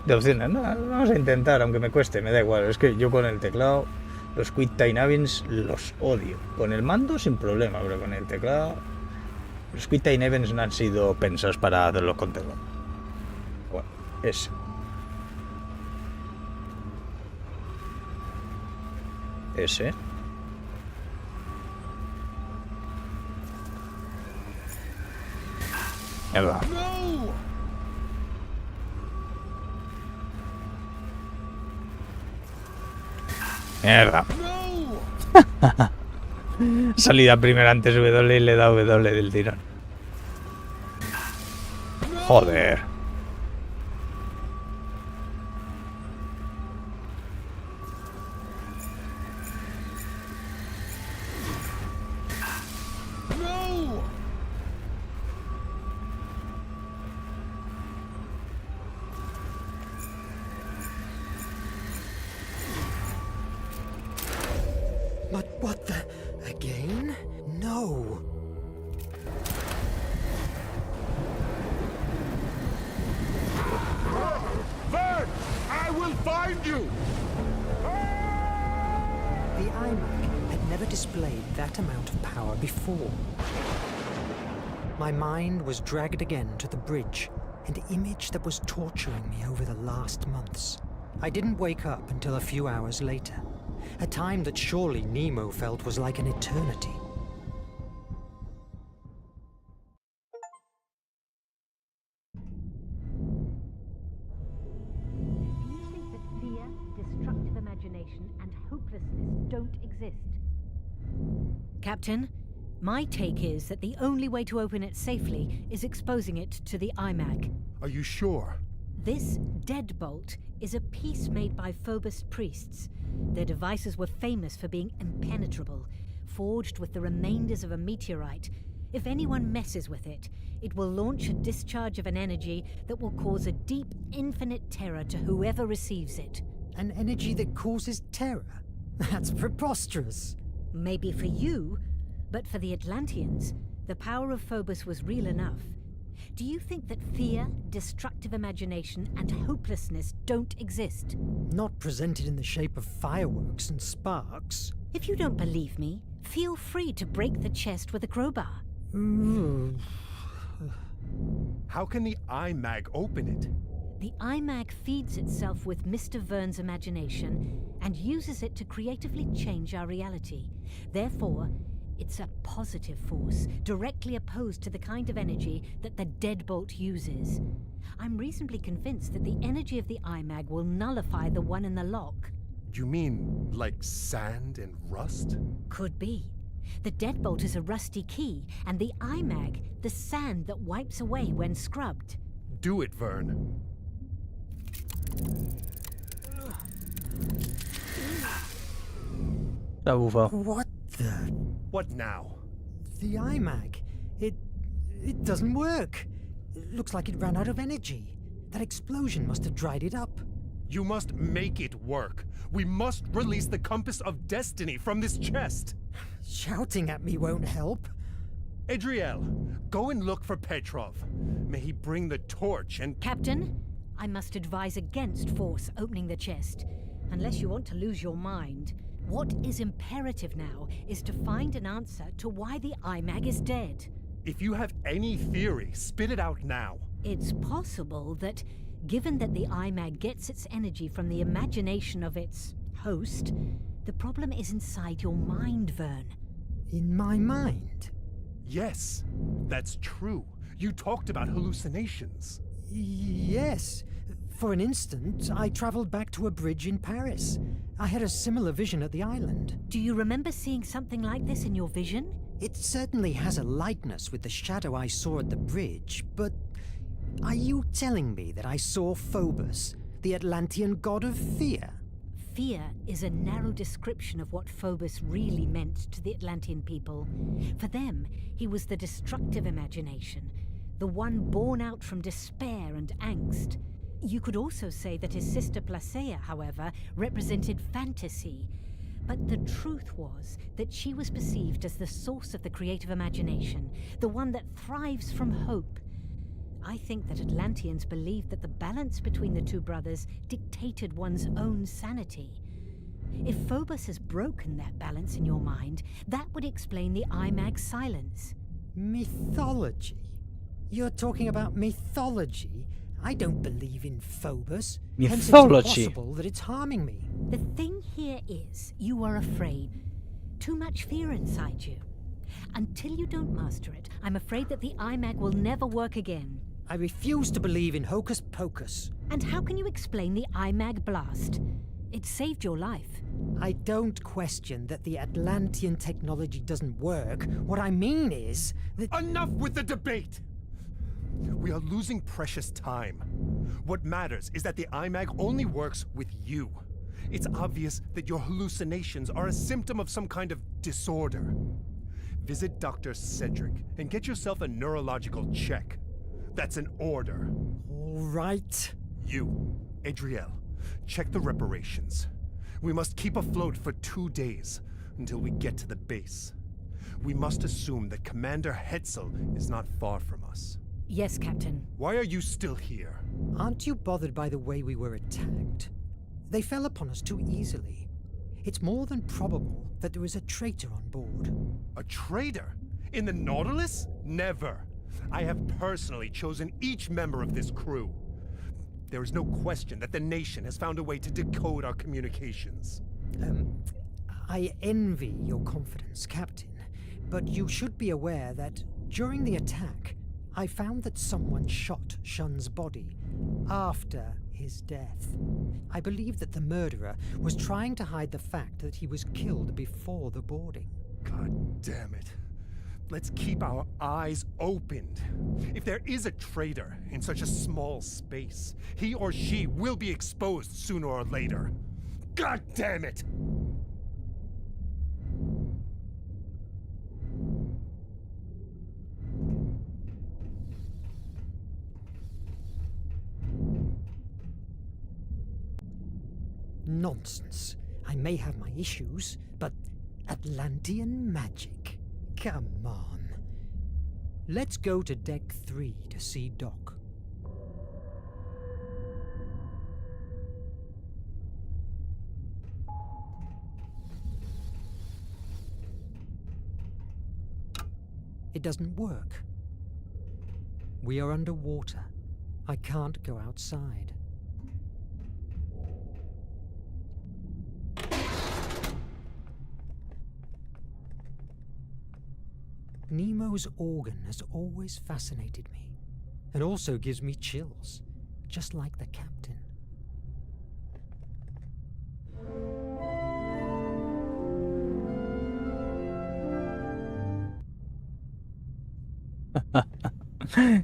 de opciones. No, vamos a intentar, aunque me cueste, me da igual. Es que yo con el teclado, los Quick Time Events los odio. Con el mando sin problema, pero con el teclado... Los Quick Time Events no han sido pensados para hacerlos con teclado. Bueno, ese. Ese. Mierda. No! Mierda. No! Salida primero antes W y le da W del tirón. Joder. No! But what the... Again? No. Verne! I will find you! The iMac had never displayed that amount of power before. My mind was dragged again to the bridge, an image that was torturing me over the last months. I didn't wake up until a few hours later, a time that surely Nemo felt was like an eternity. If you think that fear, destructive imagination, and hopelessness don't exist. Captain, my take is that the only way to open it safely is exposing it to the iMac. Are you sure? This deadbolt is a piece made by Phobos priests. Their devices were famous for being impenetrable, forged with the remainders of a meteorite. If anyone messes with it, it will launch a discharge of an energy that will cause a deep, infinite terror to whoever receives it. An energy that causes terror? That's preposterous. Maybe for you, but for the Atlanteans, the power of Phobos was real enough. Do you think that fear, destructive imagination, and hopelessness don't exist? Not presented in the shape of fireworks and sparks. If you don't believe me, feel free to break the chest with a crowbar. How can the iMag open it? The iMag feeds itself with Mr. Verne's imagination and uses it to creatively change our reality. Therefore, it's a positive force, directly opposed to the kind of energy that the deadbolt uses. I'm reasonably convinced that the energy of the iMag will nullify the one in the lock. You mean like sand and rust? Could be. The deadbolt is a rusty key, and the iMag, the sand that wipes away when scrubbed. Do it, Verne. La bufa. What the? What now? The iMag. It doesn't work. It looks like it ran out of energy. That explosion must have dried it up. You must make it work. We must release the compass of destiny from this chest. Shouting at me won't help. Adriel, go and look for Petrov. May he bring the torch and... Captain, I must advise against force opening the chest. Unless you want to lose your mind. What is imperative now is to find an answer to why the iMag is dead. If you have any theory, spit it out now. It's possible that, given that the iMag gets its energy from the imagination of its host, the problem is inside your mind, Verne. In my mind? Yes, that's true. You talked about hallucinations. Yes. For an instant, I traveled back to a bridge in Paris. I had a similar vision at the island. Do you remember seeing something like this in your vision? It certainly has a likeness with the shadow I saw at the bridge, but are you telling me that I saw Phobos, the Atlantean god of fear? Fear is a narrow description of what Phobos really meant to the Atlantean people. For them, he was the destructive imagination, the one born out from despair and angst. You could also say that his sister Placea, however, represented fantasy. But the truth was that she was perceived as the source of the creative imagination, the one that thrives from hope. I think that Atlanteans believed that the balance between the two brothers dictated one's own sanity. If Phobos has broken that balance in your mind, that would explain the iMag's silence. Mythology? You're talking about mythology? I don't believe in Phobos. Hence Mythology. it's impossible that it's harming me. The thing here is, you are afraid. Too much fear inside you. Until you don't master it, I'm afraid that the iMag will never work again. I refuse to believe in hocus pocus. And how can you explain the iMag blast? It saved your life. I don't question that the Atlantean technology doesn't work. What I mean is that... Enough with the debate! We are losing precious time. What matters is that the iMag only works with you. It's obvious that your hallucinations are a symptom of some kind of disorder. Visit Dr. Cedric and get yourself a neurological check. That's an order. All right. You, Adriel, check the reparations. We must keep afloat for 2 days until we get to the base. We must assume that Commander Hetzel is not far from us. Yes, Captain. Why are you still here? Aren't you bothered by the way we were attacked? They fell upon us too easily. It's more than probable that there is a traitor on board. A traitor? In the Nautilus? Never. I have personally chosen each member of this crew. There is no question that the nation has found a way to decode our communications. I envy your confidence, Captain, but you should be aware that during the attack, I found that someone shot Shun's body after his death. I believe that the murderer was trying to hide the fact that he was killed before the boarding. God damn it. Let's keep our eyes opened. If there is a traitor in such a small space, he or she will be exposed sooner or later. God damn it! Nonsense. I may have my issues, but Atlantean magic? Come on. Let's go to deck 3 to see Doc. It doesn't work. We are underwater. I can't go outside. Nemo's organ has always fascinated me, and also gives me chills, just like the captain.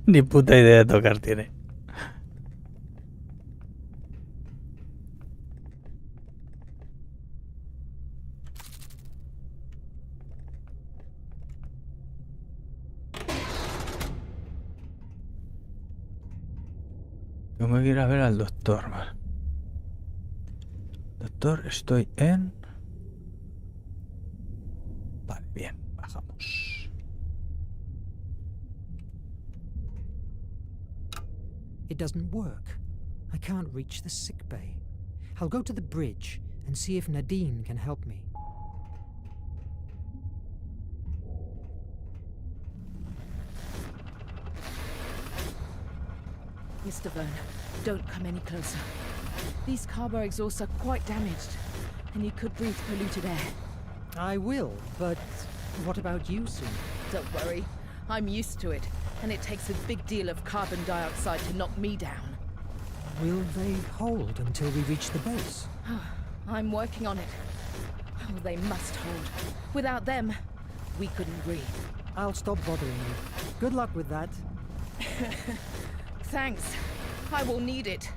Ni puta idea de tocar tiene. Tengo que ir a ver al doctor. Doctor, estoy en... Vale, bien, bajamos. It doesn't work. I can't reach the sick bay. I'll go to the bridge and see if Nadine can help me. Mr. Verne, don't come any closer. These carbo exhausts are quite damaged, and you could breathe polluted air. I will, but what about you, Sue? Don't worry, I'm used to it, and it takes a big deal of carbon dioxide to knock me down. Will they hold until we reach the base? I'm working on it. Oh, they must hold. Without them, we couldn't breathe. I'll stop bothering you. Good luck with that. Thanks. I will need it.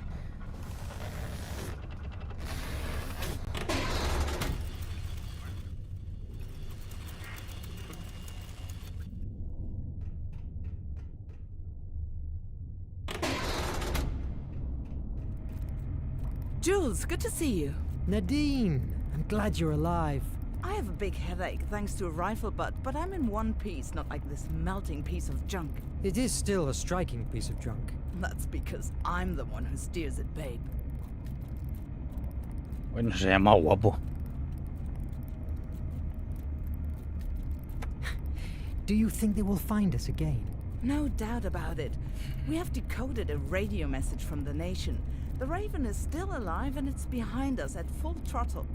Jules, good to see you. Nadine, I'm glad you're alive. I have a big headache thanks to a rifle butt, but I'm in one piece, not like this melting piece of junk. It is still a striking piece of junk. That's because I'm the one who steers it, babe. Bueno, se llama guapo. Do you think they will find us again? No doubt about it. We have decoded a radio message from the nation. The Raven is still alive and it's behind us at full throttle.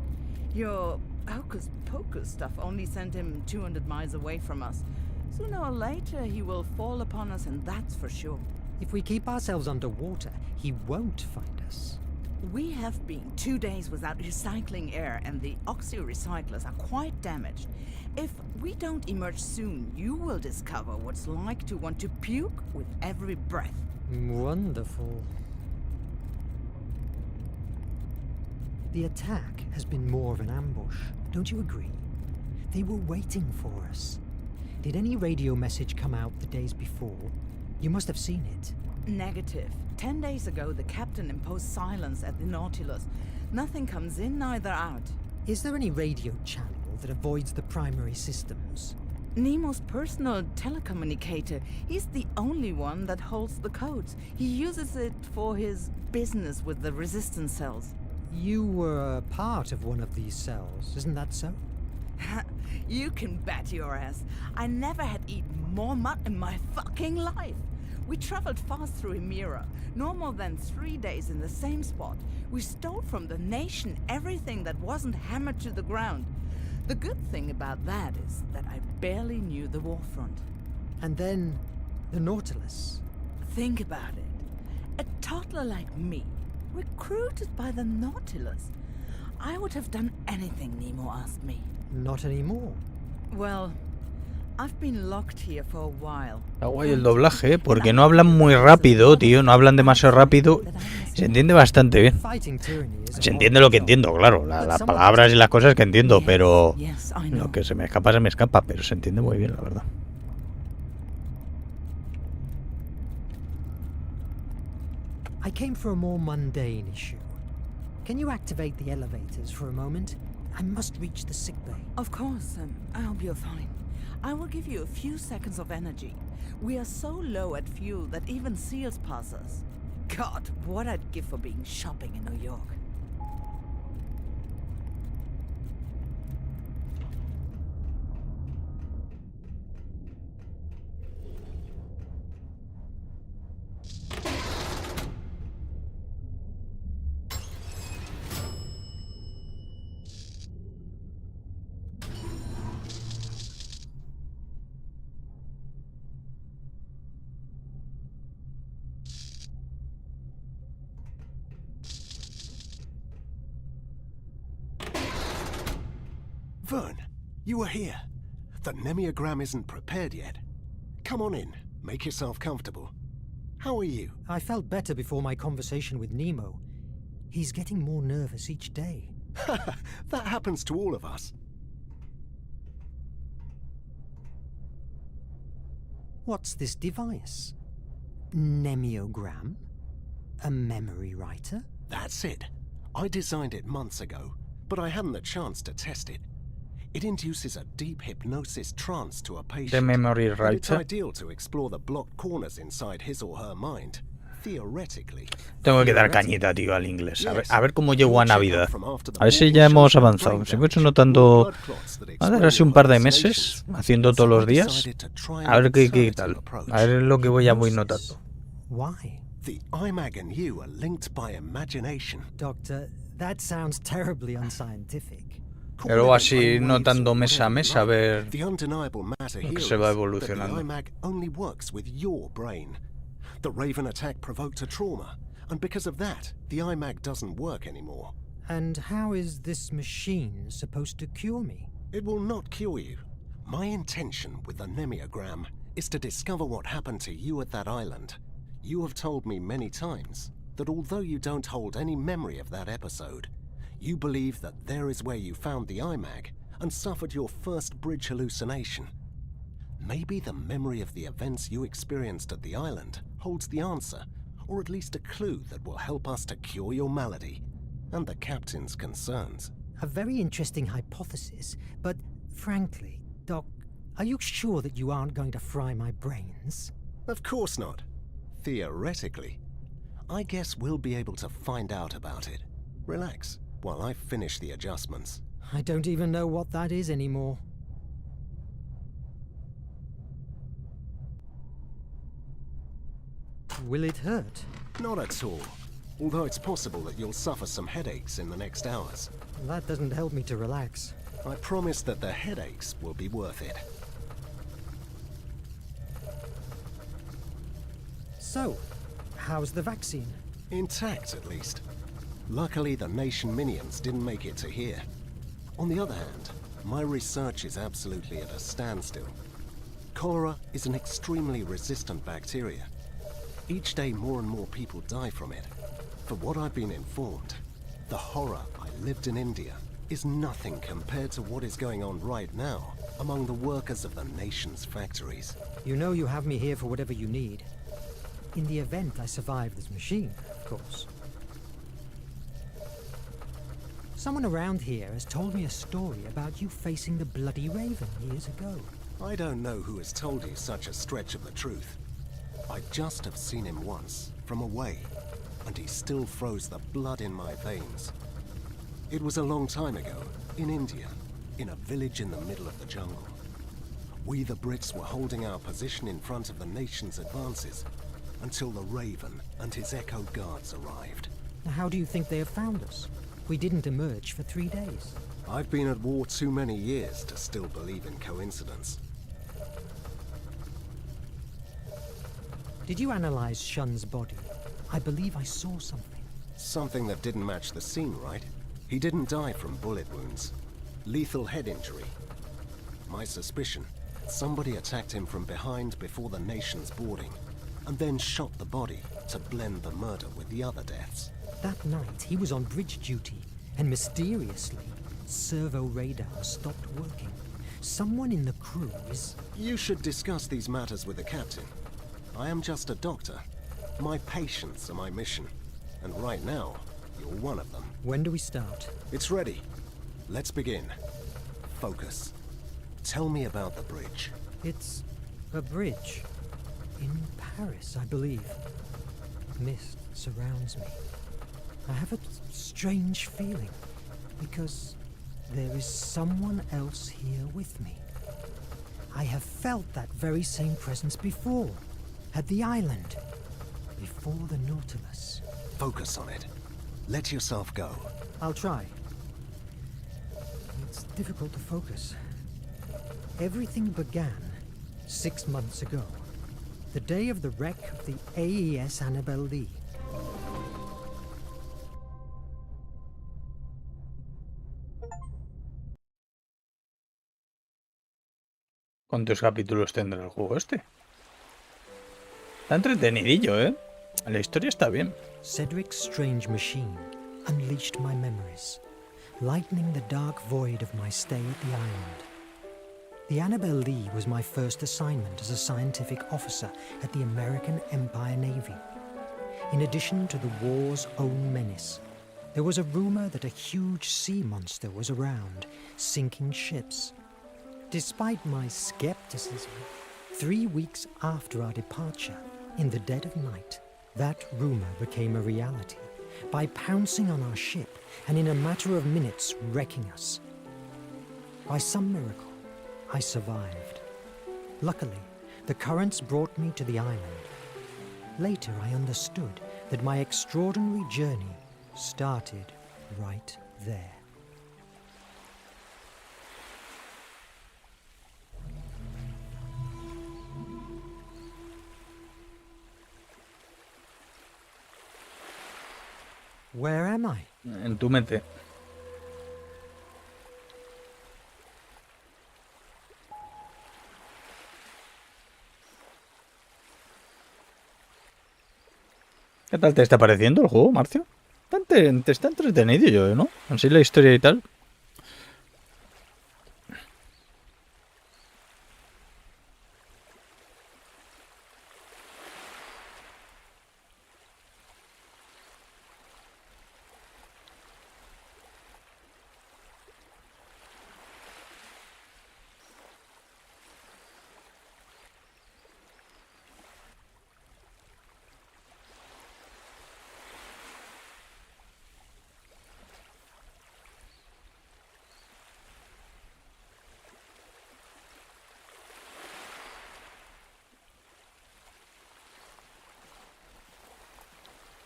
Your hocus pocus stuff only sent him 200 miles away from us. Sooner or later he will fall upon us, and that's for sure. If we keep ourselves underwater, he won't find us. We have been 2 days without recycling air, and the oxy-recyclers are quite damaged. If we don't emerge soon, you will discover what it's like to want to puke with every breath. Wonderful. The attack has been more of an ambush, don't you agree? They were waiting for us. Did any radio message come out the days before? You must have seen it. Negative. 10 days ago, the captain imposed silence at the Nautilus. Nothing comes in, neither out. Is there any radio channel that avoids the primary systems? Nemo's personal telecommunicator. He's the only one that holds the codes. He uses it for his business with the resistance cells. You were a part of one of these cells, isn't that so? You can bet your ass. I never had eaten more mud in my fucking life. We traveled fast through Emira, no more than 3 days in the same spot. We stole from the nation everything that wasn't hammered to the ground. The good thing about that is that I barely knew the war front. And then, the Nautilus. Think about it. A toddler like me, recruited by the Nautilus. I would have done anything Nemo asked me. Not anymore. Well, I've been locked here for a while. Está guay el doblaje, porque no hablan muy rápido, tío, no hablan demasiado rápido. Se entiende bastante bien. Se entiende lo que entiendo, claro, las palabras y las cosas que entiendo, pero lo que se me escapa, pero se entiende muy bien, la verdad. I came for a more mundane issue. Can you activate the elevators for a moment? I must reach the sickbay. Of course, I hope you're fine. I will give you a few seconds of energy. We are so low at fuel that even seals pass us. God, what I'd give for being shopping in New York. Verne, you were here. The Nemiagram isn't prepared yet. Come on in. Make yourself comfortable. How are you? I felt better before my conversation with Nemo. He's getting more nervous each day. That happens to all of us. What's this device? Nemiogram? A memory writer? That's it. I designed it months ago, but I hadn't the chance to test it. It induces a deep hypnosis trance to a patient. The memory And it's writer. ideal to explore the blocked corners inside his or her mind. Theoretically. Tengo que dar cañita, tío, al inglés. A ver cómo llego a Navidad. A ver si ya hemos avanzado. Si me hecho notando... A ver, así un par de meses, haciendo todos los días. A ver qué tal. A ver lo que voy notando. Why? The IMAG and you are linked by imagination. Doctor, that sounds terribly unscientific. Y luego así notando mes a mes a ver The undeniable matter lo here que se va is that evolucionando. the IMAG only works with your brain. The Raven attack provoked a trauma, and because of that, the IMAG doesn't work anymore. And how is this machine supposed to cure me? It will not cure you. My intention with the Nemiogram is to discover what happened to you at that island. You have told me many times that although you don't hold any memory of that episode, you believe that there is where you found the IMAG and suffered your first bridge hallucination. Maybe the memory of the events you experienced at the island holds the answer, or at least a clue that will help us to cure your malady and the captain's concerns. A very interesting hypothesis, but frankly, Doc, are you sure that you aren't going to fry my brains? Of course not. Theoretically. I guess we'll be able to find out about it. Relax while I finish the adjustments. I don't even know what that is anymore. Will it hurt? Not at all. Although it's possible that you'll suffer some headaches in the next hours. That doesn't help me to relax. I promise that the headaches will be worth it. So, how's the vaccine? Intact, at least. Luckily, the nation minions didn't make it to here. On the other hand, my research is absolutely at a standstill. Cholera is an extremely resistant bacteria. Each day more and more people die from it. For what I've been informed, the horror I lived in India is nothing compared to what is going on right now among the workers of the nation's factories. You know you have me here for whatever you need. In the event I survive this machine, of course. Someone around here has told me a story about you facing the Bloody Raven years ago. I don't know who has told you such a stretch of the truth. I just have seen him once, from away, and he still froze the blood in my veins. It was a long time ago, in India, in a village in the middle of the jungle. We the Brits were holding our position in front of the nation's advances until the Raven and his Echo guards arrived. Now, how do you think they have found us? We didn't emerge for 3 days. I've been at war too many years to still believe in coincidence. Did you analyze Shun's body? I believe I saw something. Something that didn't match the scene, right? He didn't die from bullet wounds. Lethal head injury. My suspicion, somebody attacked him from behind before the nation's boarding, and then shot the body to blend the murder with the other deaths. That night, he was on bridge duty, and mysteriously, servo radar stopped working. Someone in the crew is... You should discuss these matters with the captain. I am just a doctor. My patients are my mission. And right now, You're one of them. When do we start? It's ready. Let's begin. Focus. Tell me about the bridge. It's a bridge. In Paris, I believe. Mist surrounds me. I have a strange feeling, because there is someone else here with me. I have felt that very same presence before, at the island, before the Nautilus. Focus on it. Let yourself go. I'll try. It's difficult to focus. Everything began 6 months ago, the day of the wreck of the AES Annabelle Lee. ¿Cuántos capítulos tendrá el juego este? Está entretenidillo, ¿eh? La historia está bien. Cedric's strange machine unleashed my memories, lightening the dark void of my stay at the island. The Annabelle Lee was my first assignment as a scientific officer at the American Empire Navy. In addition to the war's own menace, there was a rumor that a huge sea monster was around, sinking ships. Despite my skepticism, 3 weeks after our departure, in the dead of night, that rumor became a reality by pouncing on our ship and in a matter of minutes wrecking us. By some miracle, I survived. Luckily, the currents brought me to the island. Later, I understood that my extraordinary journey started right there. Where am I? En tu mente. ¿Qué tal te está pareciendo el juego, Marcio? Te está entretenido yo, ¿no? Así la historia y tal.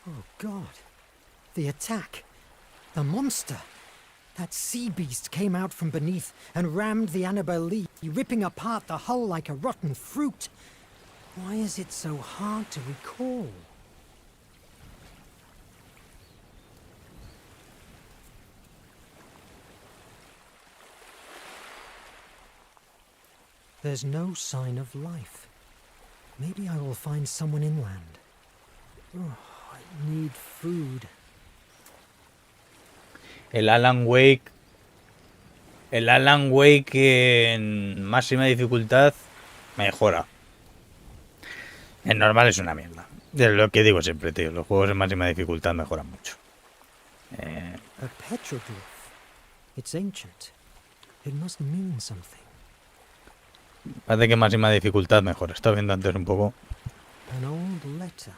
Oh, God. The attack. The monster. That sea beast came out from beneath and rammed the Annabelle Lee, ripping apart the hull like a rotten fruit. Why is it so hard to recall? There's no sign of life. Maybe I will find someone inland. Oh, I need food. El Alan Wake en máxima dificultad mejora. En normal es una mierda. Es lo que digo siempre, tío. Los juegos en máxima dificultad mejoran mucho. A petroglyph. It's ancient. It must mean something. Parece que máxima dificultad mejora. Estaba viendo antes un poco. An old letter.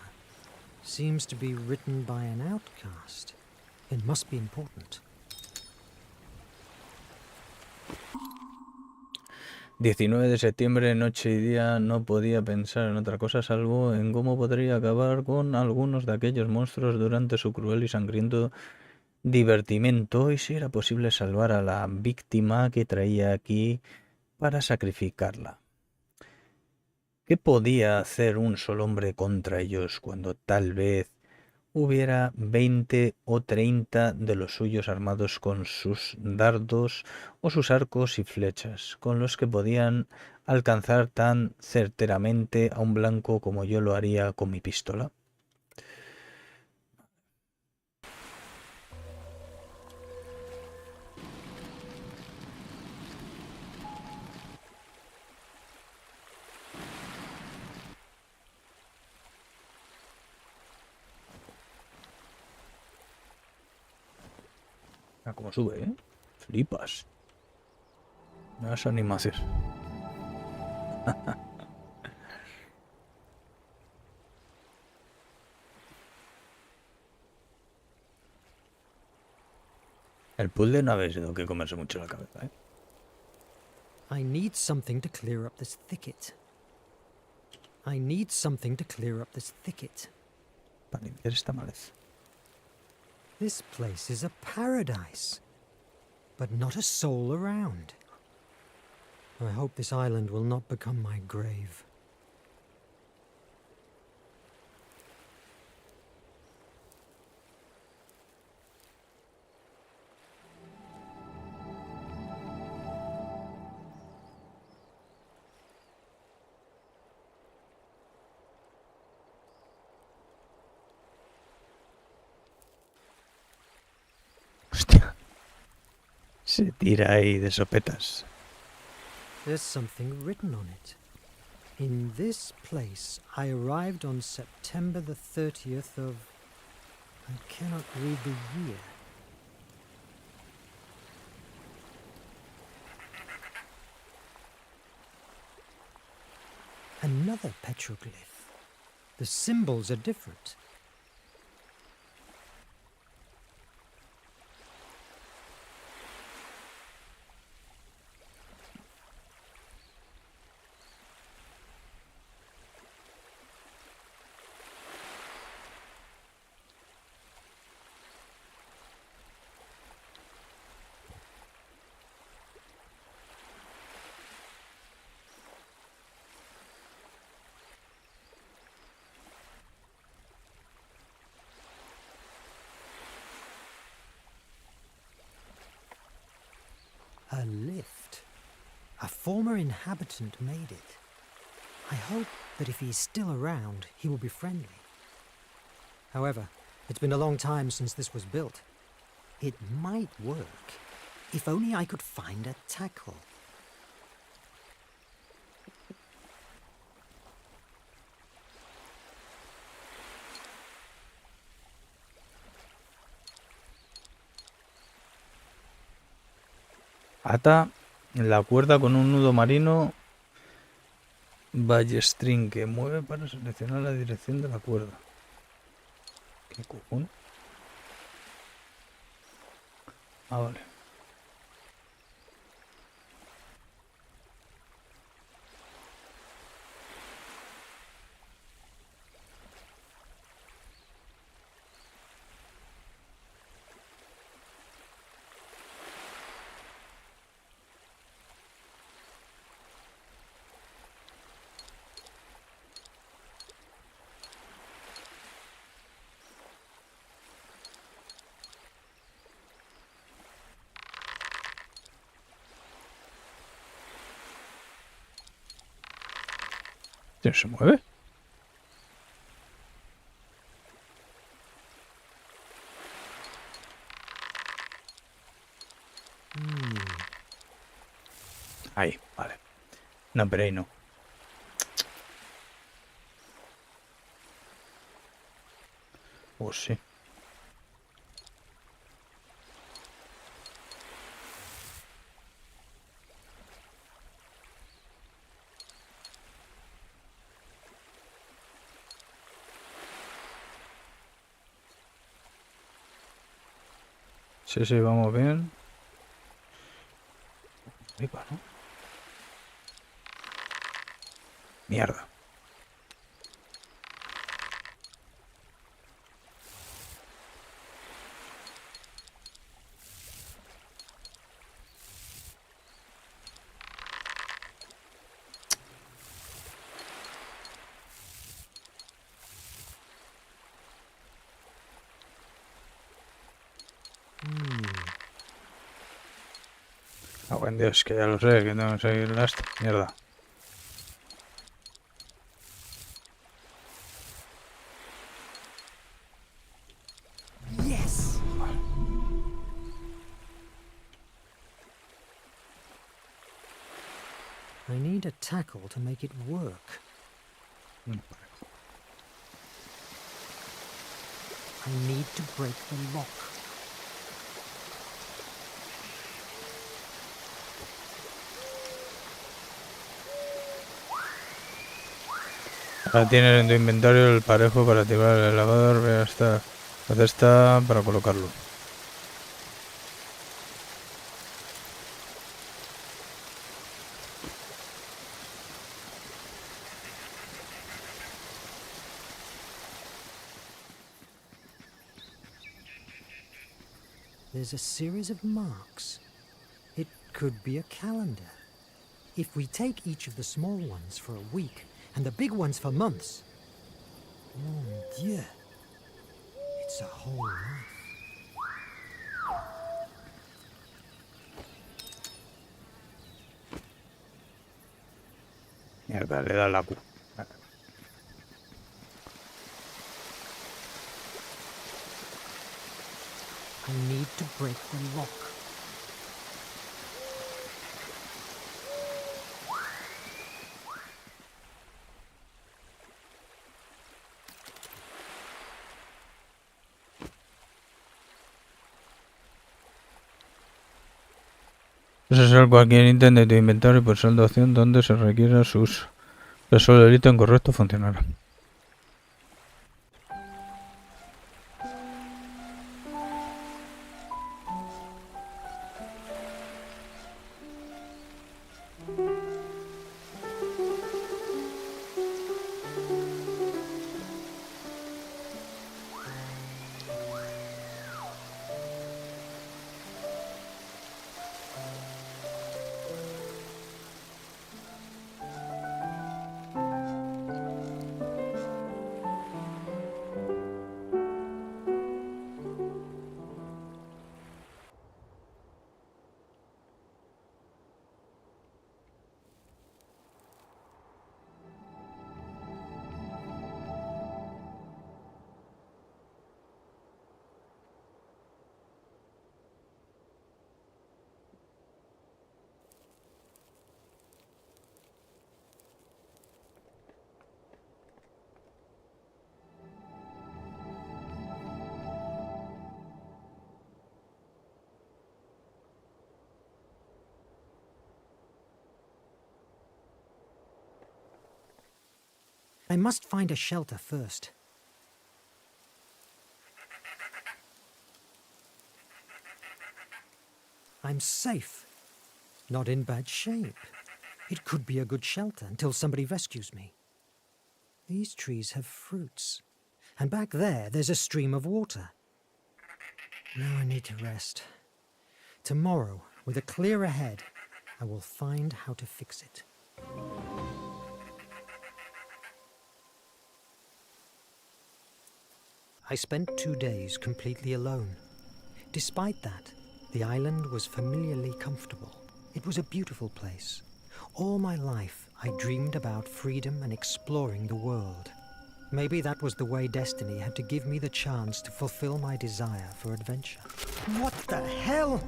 Seems to be written by an outcast. It must be important. 19 de septiembre, noche y día, no podía pensar en otra cosa salvo en cómo podría acabar con algunos de aquellos monstruos durante su cruel y sangriento divertimento y si era posible salvar a la víctima que traía aquí para sacrificarla. ¿Qué podía hacer un solo hombre contra ellos cuando tal vez hubiera 20 o 30 de los suyos armados con sus dardos o sus arcos y flechas, con los que podían alcanzar tan certeramente a un blanco como yo lo haría con mi pistola? Ah, cómo sube, ¿eh? Flipas. Las animaciones. El puzzle no habéis tenido que comerse mucho la cabeza, ¿eh? I need something to clear up this thicket. I need something to clear up this thicket. Para limpiar esta maleza. This place is a paradise, but not a soul around. I hope this island will not become my grave. Hostia. Se tira ahí de sopetas. There's something written on it. In this place, I arrived on September the 30th of... I cannot read the year. Another petroglyph. The symbols are different. A lift. A former inhabitant made it. I hope that if he is still around, he will be friendly. However, it's been a long time since this was built. It might work, if only I could find a tackle. Ata la cuerda con un nudo marino ballestrín que mueve para seleccionar la dirección de la cuerda. ¿Qué cojones? Ah, vale. ¿Se mueve? Ahí, vale. No, pero ahí no. Oh, sí. Sí, sí, vamos bien. Arriba, ¿no? Mierda. Ah, buen Dios, que ya lo sé, que tengo que seguir la esta. Mierda. Yes. I need a tackle to make it work. I need to break the lock. Ahora tienes en tu inventario el parejo para activar el elevador. Ve esta, haz esta para colocarlo. There's a series of marks. It could be a calendar. If we take each of the small ones for a week and the big ones for months, mon Dieu, it's a whole life. Mierda, le da la Q. I need to break the lock. Usar cualquier ítem de tu inventario por saldo de acción donde se requiera su uso. Pero solo el ítem correcto funcionará. I must find a shelter first. I'm safe. Not in bad shape. It could be a good shelter until somebody rescues me. These trees have fruits. And back there's a stream of water. Now I need to rest. Tomorrow, with a clearer head, I will find how to fix it. I spent 2 days completely alone. Despite that, the island was familiarly comfortable. It was a beautiful place. All my life, I dreamed about freedom and exploring the world. Maybe that was the way destiny had to give me the chance to fulfill my desire for adventure. What the hell?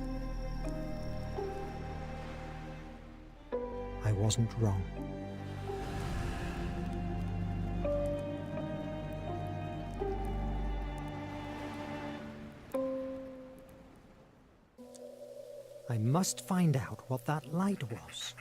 I wasn't wrong. I must find out what that light was.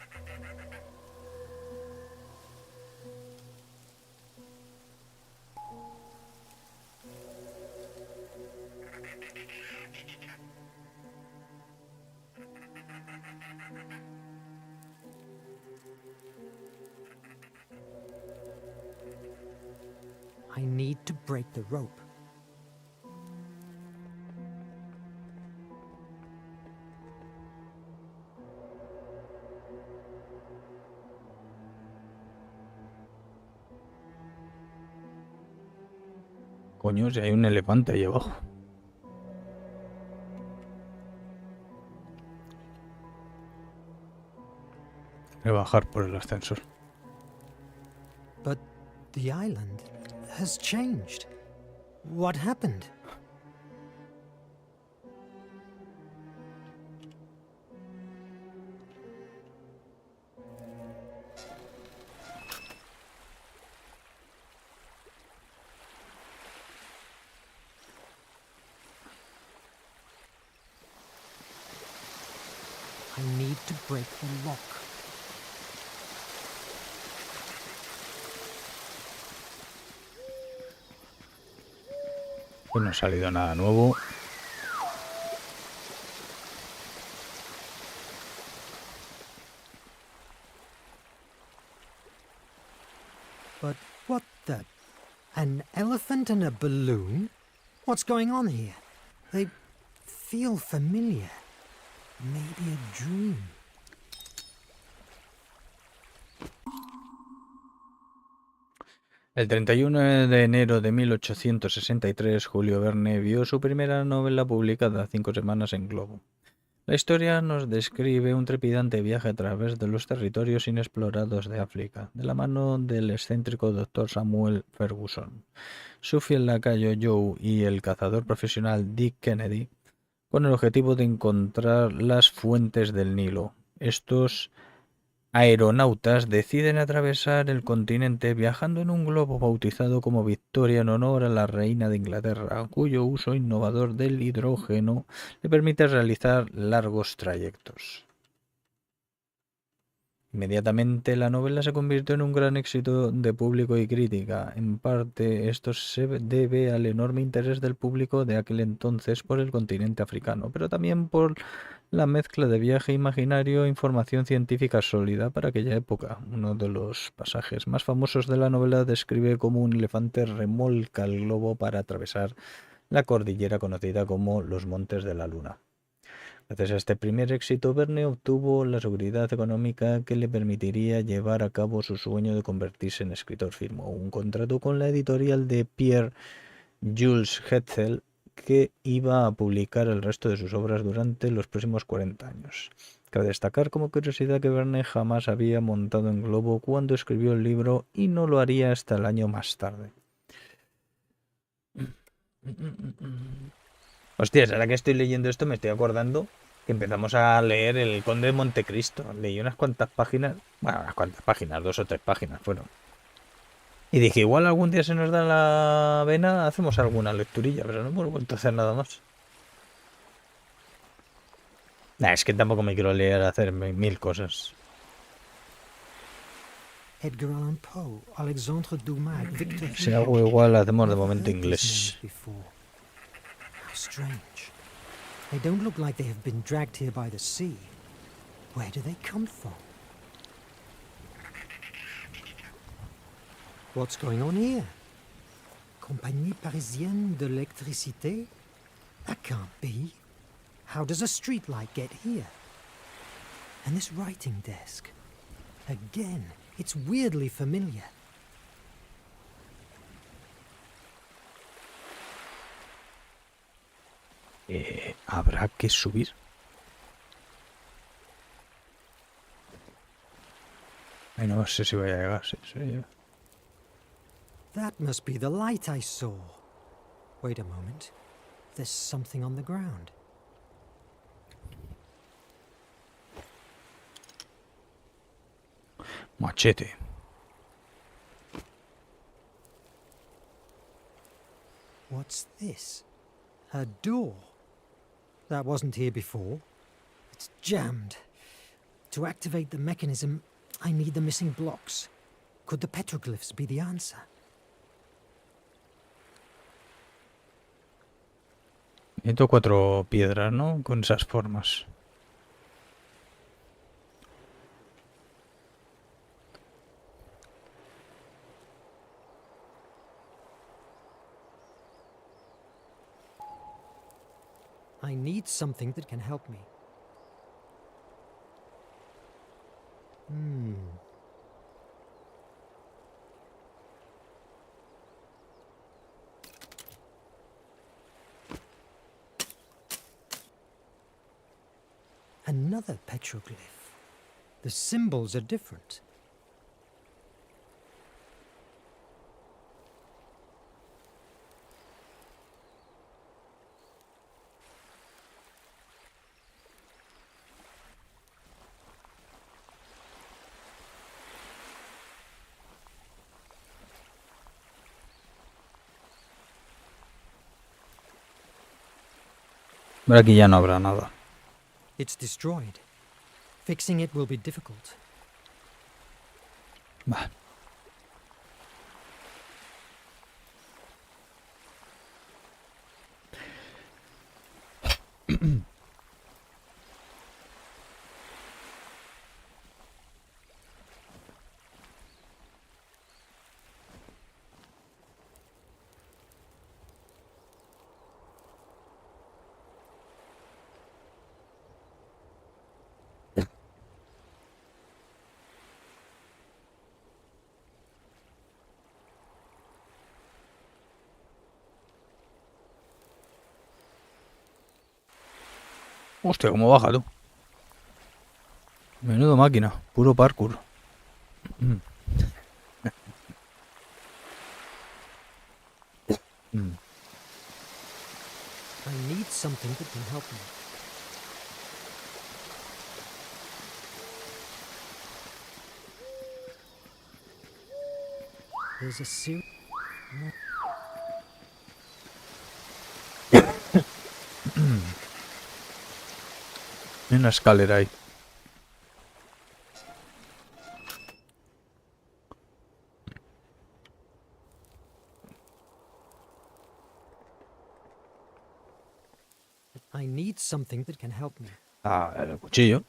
I need to break the rope. Coño, si hay un elefante ahí abajo. Voy a bajar por el ascensor. But the island has changed. What happened? I need to break the lock. Y no ha salido nada nuevo. But what the... An elephant and a balloon? What's going on here? They feel familiar. Maybe a dream. El 31 de enero de 1863, Julio Verne vio su primera novela publicada 5 semanas en Globo. La historia nos describe un trepidante viaje a través de los territorios inexplorados de África, de la mano del excéntrico Dr. Samuel Ferguson, su fiel lacayo Joe y el cazador profesional Dick Kennedy, con el objetivo de encontrar las fuentes del Nilo. Estos aeronautas deciden atravesar el continente viajando en un globo bautizado como Victoria en honor a la reina de Inglaterra, cuyo uso innovador del hidrógeno le permite realizar largos trayectos. Inmediatamente la novela se convirtió en un gran éxito de público y crítica. En parte esto se debe al enorme interés del público de aquel entonces por el continente africano, pero también por la mezcla de viaje imaginario e información científica sólida para aquella época. Uno de los pasajes más famosos de la novela describe cómo un elefante remolca el globo para atravesar la cordillera conocida como los Montes de la Luna. Gracias a este primer éxito, Verne obtuvo la seguridad económica que le permitiría llevar a cabo su sueño de convertirse en escritor. Firmó un contrato con la editorial de Pierre Jules Hetzel, que iba a publicar el resto de sus obras durante los próximos 40 años. Cabe destacar como curiosidad que Verne jamás había montado en globo cuando escribió el libro y no lo haría hasta el año más tarde. Hostias, ahora que estoy leyendo esto me estoy acordando que empezamos a leer El Conde de Montecristo. Leí unas cuantas páginas, bueno, unas cuantas páginas, 2 o 3 páginas fueron. Y dije, igual algún día se nos da la vena, hacemos alguna lecturilla, pero no hemos vuelto a hacer nada más. Nah, es que tampoco me quiero leer a hacer 1000 cosas. Edgar Allan Poe, Alexandre Dumas, Victor Si algo igual hacemos de momento inglés. How strange. They don't look like they have been dragged here by the sea. Where do they come from? What's going on here? Compagnie Parisienne de l'Électricité? That can't be. How does a streetlight get here? And this writing desk? Again, it's weirdly familiar. ¿Habrá que subir? Ay, no sé si voy a llegar, sí. That must be the light I saw. Wait a moment. There's something on the ground. Machete. What's this? A door. That wasn't here before. It's jammed. To activate the mechanism, I need the missing blocks. Could the petroglyphs be the answer? 104 piedras, ¿no? Con esas formas. I need something that can help me. Another petroglyph. The symbols are different. Pero aquí ya no habrá nada. It's destroyed. Fixing it will be difficult. Vale. Hostia, cómo baja tú. Menudo máquina, puro parkour. I need something that can help me. There's a series. Hay una escalera ahí. I need something that can help me. Ah, el cuchillo.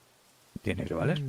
Tiene que valer.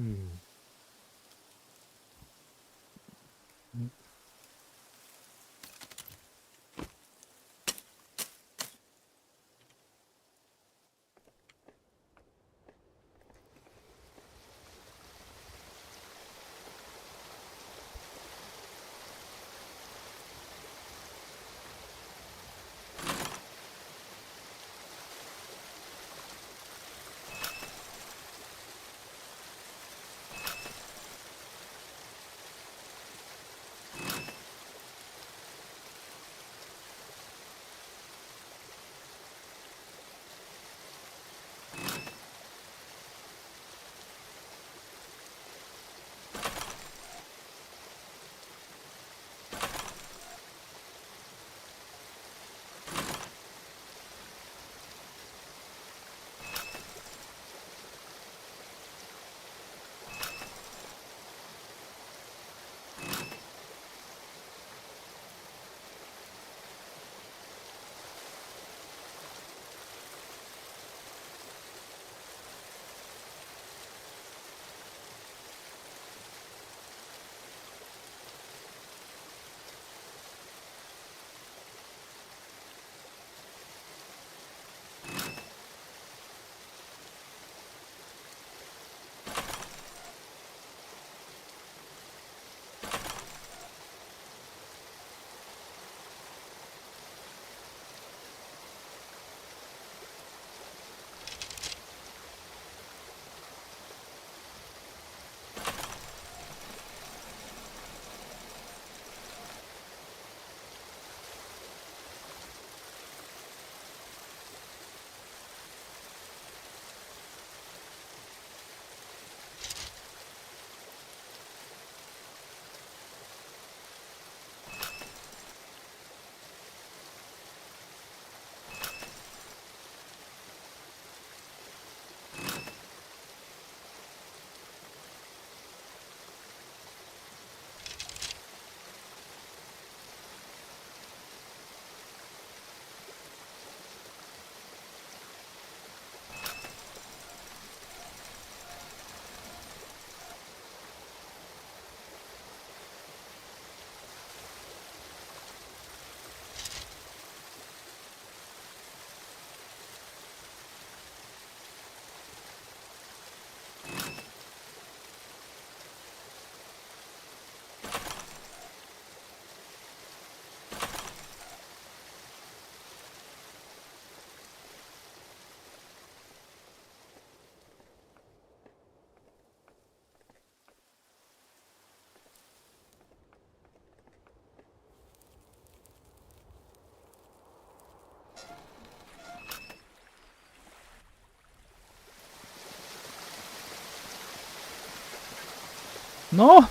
¡No!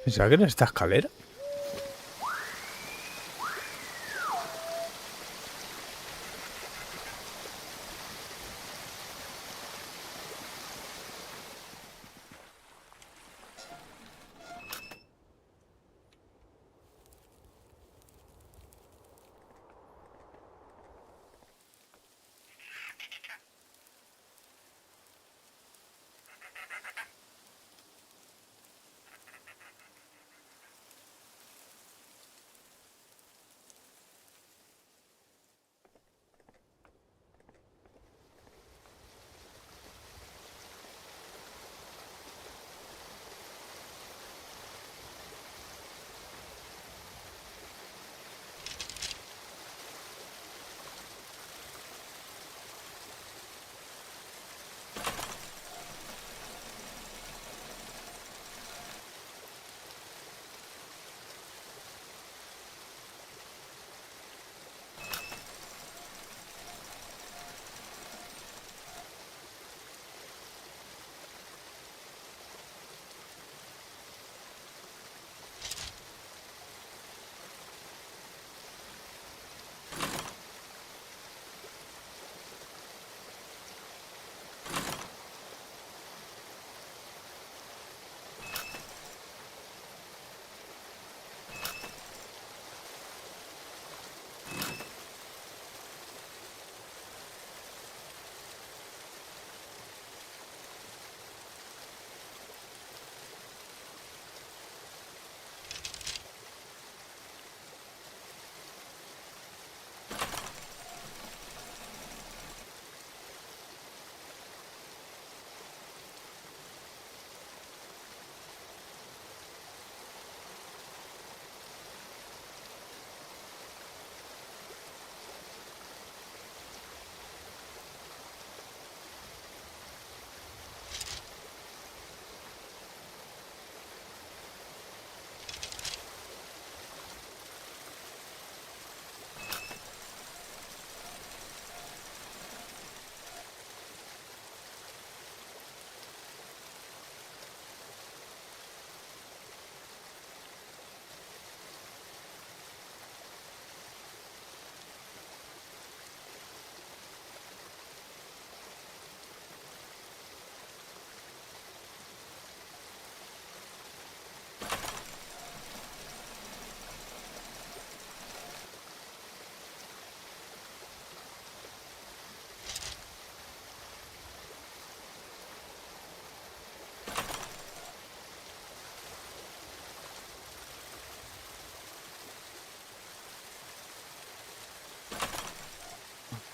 Pensaba que era esta escalera.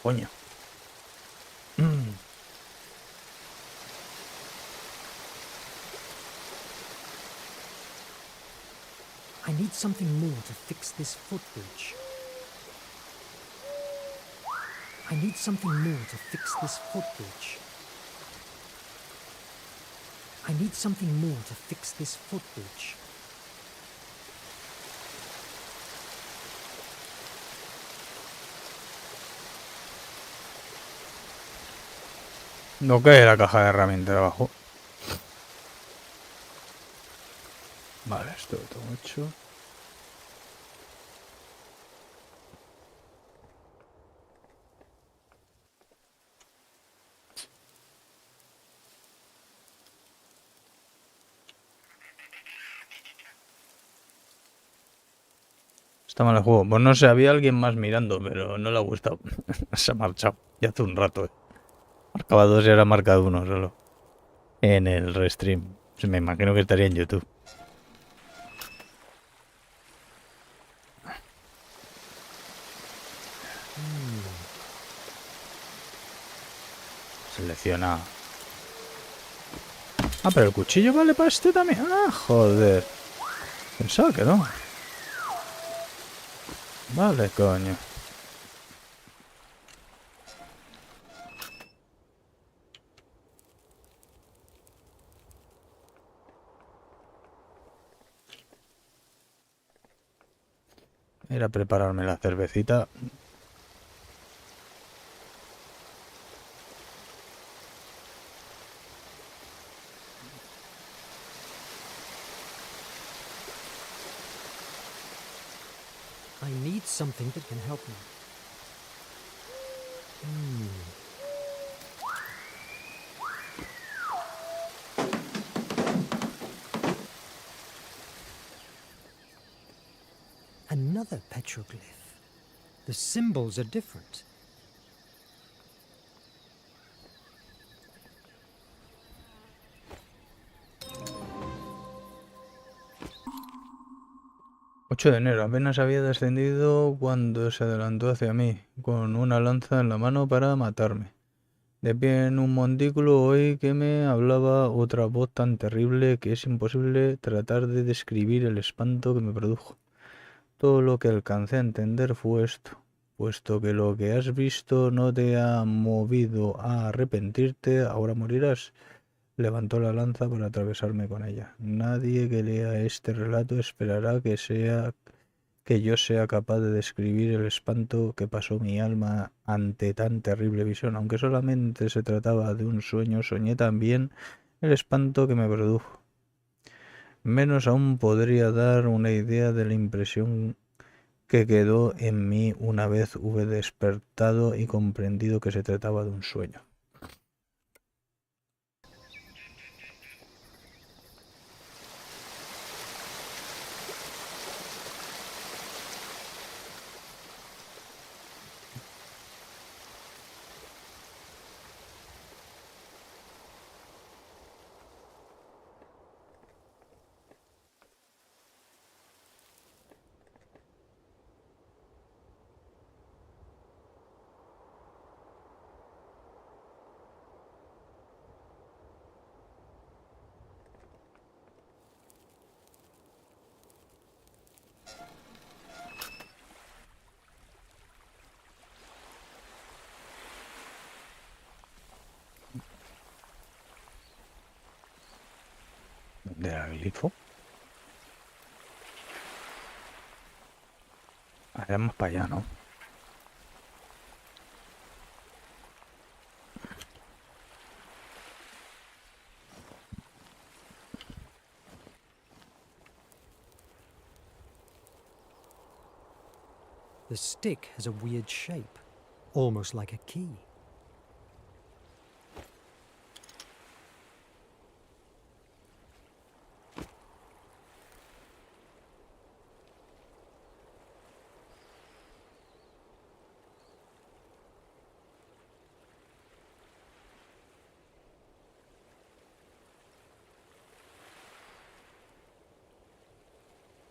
Coño. I need something more to fix this footbridge. I need something more to fix this footbridge. I need something more to fix this footbridge. No cae la caja de herramientas de abajo. Vale, esto lo tengo hecho. Está mal el juego. Pues no sé, había alguien más mirando, pero no le ha gustado. Se ha marchado. Ya hace un rato. Marcaba 2 y ahora marca 1 solo. En el restream. Me imagino que estaría en YouTube. Selecciona. Ah, pero el cuchillo vale para este también. Ah, joder. Pensaba que no. Vale, coño. Ir a prepararme la cervecita. I need something that can help me. Another petroglyph. The symbols are different. ...8 de enero, apenas había descendido cuando se adelantó hacia mí, con una lanza en la mano para matarme. De pie en un montículo oí que me hablaba otra voz tan terrible que es imposible tratar de describir el espanto que me produjo. Todo lo que alcancé a entender fue esto: puesto que lo que has visto no te ha movido a arrepentirte, ahora morirás. Levantó la lanza para atravesarme con ella. Nadie que lea este relato esperará que yo sea capaz de describir el espanto que pasó mi alma ante tan terrible visión. Aunque solamente se trataba de un sueño, soñé también el espanto que me produjo. Menos aún podría dar una idea de la impresión que quedó en mí una vez hube despertado y comprendido que se trataba de un sueño. ¿De la glifo? Allá más para allá, ¿no? The stick has a weird shape, almost like a key.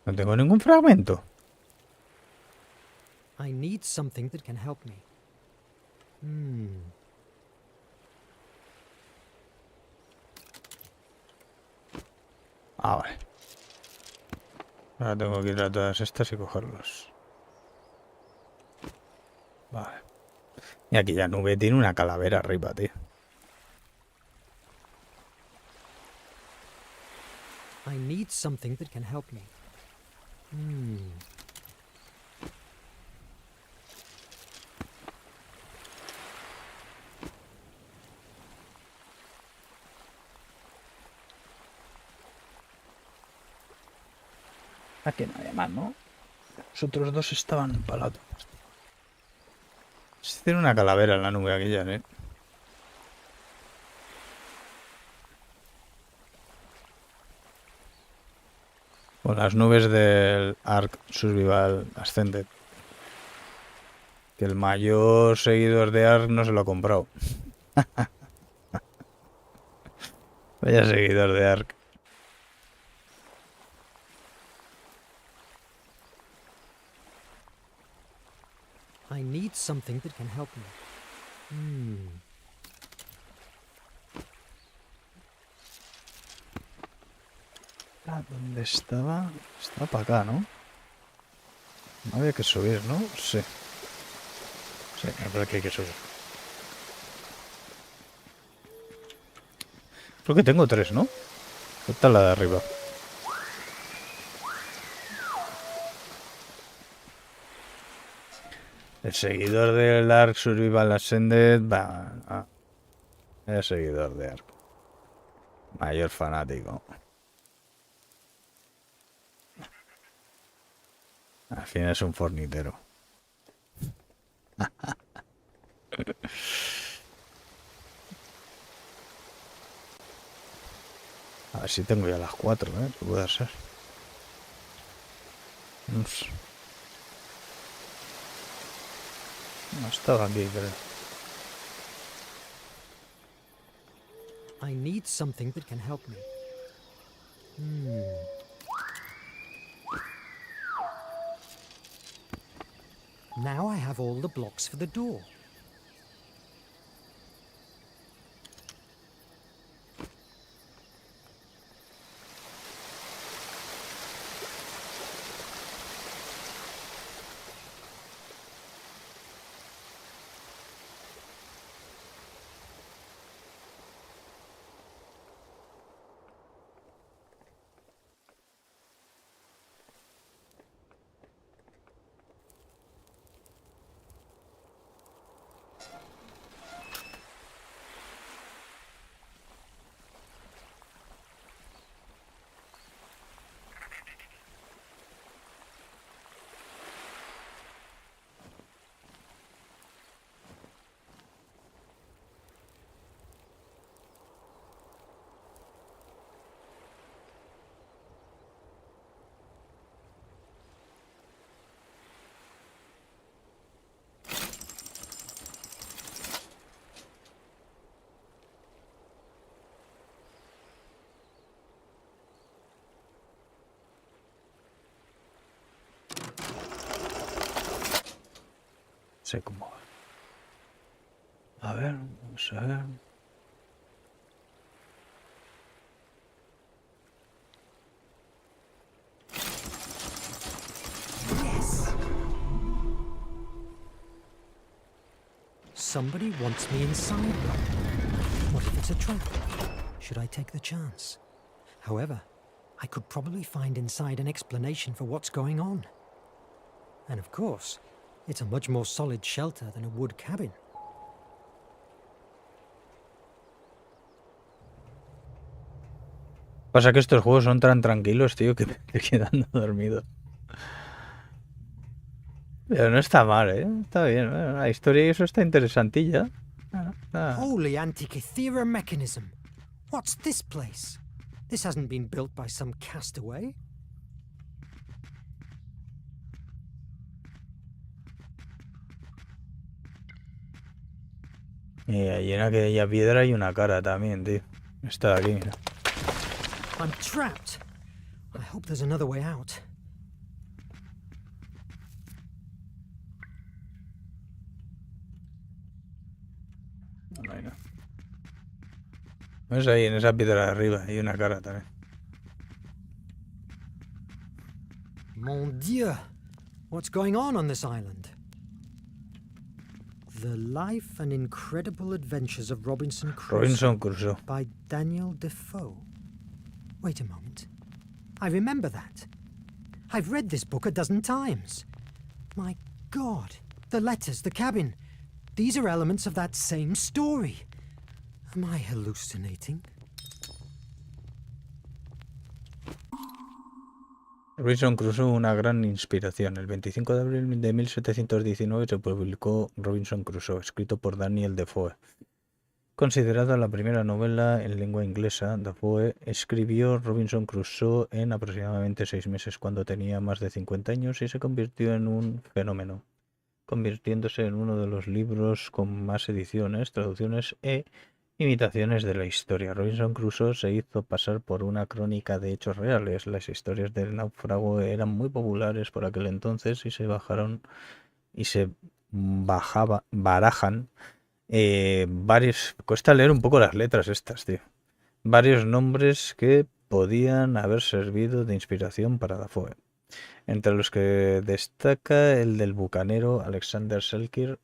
No tengo ningún fragmento. I need something that can help me. Ah, vale. Ahora tengo que ir a todas estas y cogerlos. Vale. Y aquí ya nube tiene una calavera arriba, tío. I need something that can help me. Aquí no había más, ¿no? Los otros dos estaban empalados. Se tiene una calavera en la nube aquella, ¿eh? Con las nubes del Ark Survival Ascended. Que el mayor seguidor de Ark no se lo ha comprado. Vaya seguidor de Ark. I need something that can help me. ¿Dónde estaba? Estaba para acá, ¿no? No había que subir, ¿no? Sí. Sí, me parece que hay que subir. Creo que tengo 3, ¿no? Esta es la de arriba. El seguidor del Ark Survival Ascended va. El seguidor de Ark. Mayor fanático. Al fin es un fornitero. A ver si tengo ya las 4, ¿eh? ¿Qué puede ser? No estaba aquí, creo. I need something that can help me. Now I have all the blocks for the door. Sé cómo va. A ver, vamos a ver. Yes. Somebody wants me inside. What if it's a trap? Should I take the chance? However, I could probably find inside an explanation for what's going on. And of course, it's a much more solid shelter than a wood cabin. Pasa que estos juegos son tan tranquilos, tío, que me estoy quedando dormido. Pero no está mal, ¿eh? Está bien. La historia y eso está interesantilla. Holy Antikythera mechanism! What's this place? This hasn't been built by some castaway. Y allí en aquella piedra hay una cara también, tío. Está aquí, mira. I'm trapped. I hope there's another way out. No hay nada. ¿Ves ahí en esa piedra de arriba? Hay una cara también. Mon Dieu! What's going on this island? The Life and Incredible Adventures of Robinson Robinson Crusoe Crusoe. by Daniel Defoe. Wait a moment. I remember that. I've read this book a dozen times. My God, the letters, the cabin. These are elements of that same story. Am I hallucinating? Robinson Crusoe, una gran inspiración. El 25 de abril de 1719 se publicó Robinson Crusoe, escrito por Daniel Defoe. Considerada la primera novela en lengua inglesa, Defoe escribió Robinson Crusoe en aproximadamente 6 meses cuando tenía más de 50 años y se convirtió en un fenómeno, convirtiéndose en uno de los libros con más ediciones, traducciones e imitaciones de la historia. Robinson Crusoe se hizo pasar por una crónica de hechos reales. Las historias del náufrago eran muy populares por aquel entonces y se barajan varios. Cuesta leer un poco las letras estas, tío. Varios nombres que podían haber servido de inspiración para Defoe, entre los que destaca el del bucanero Alexander Selkirk,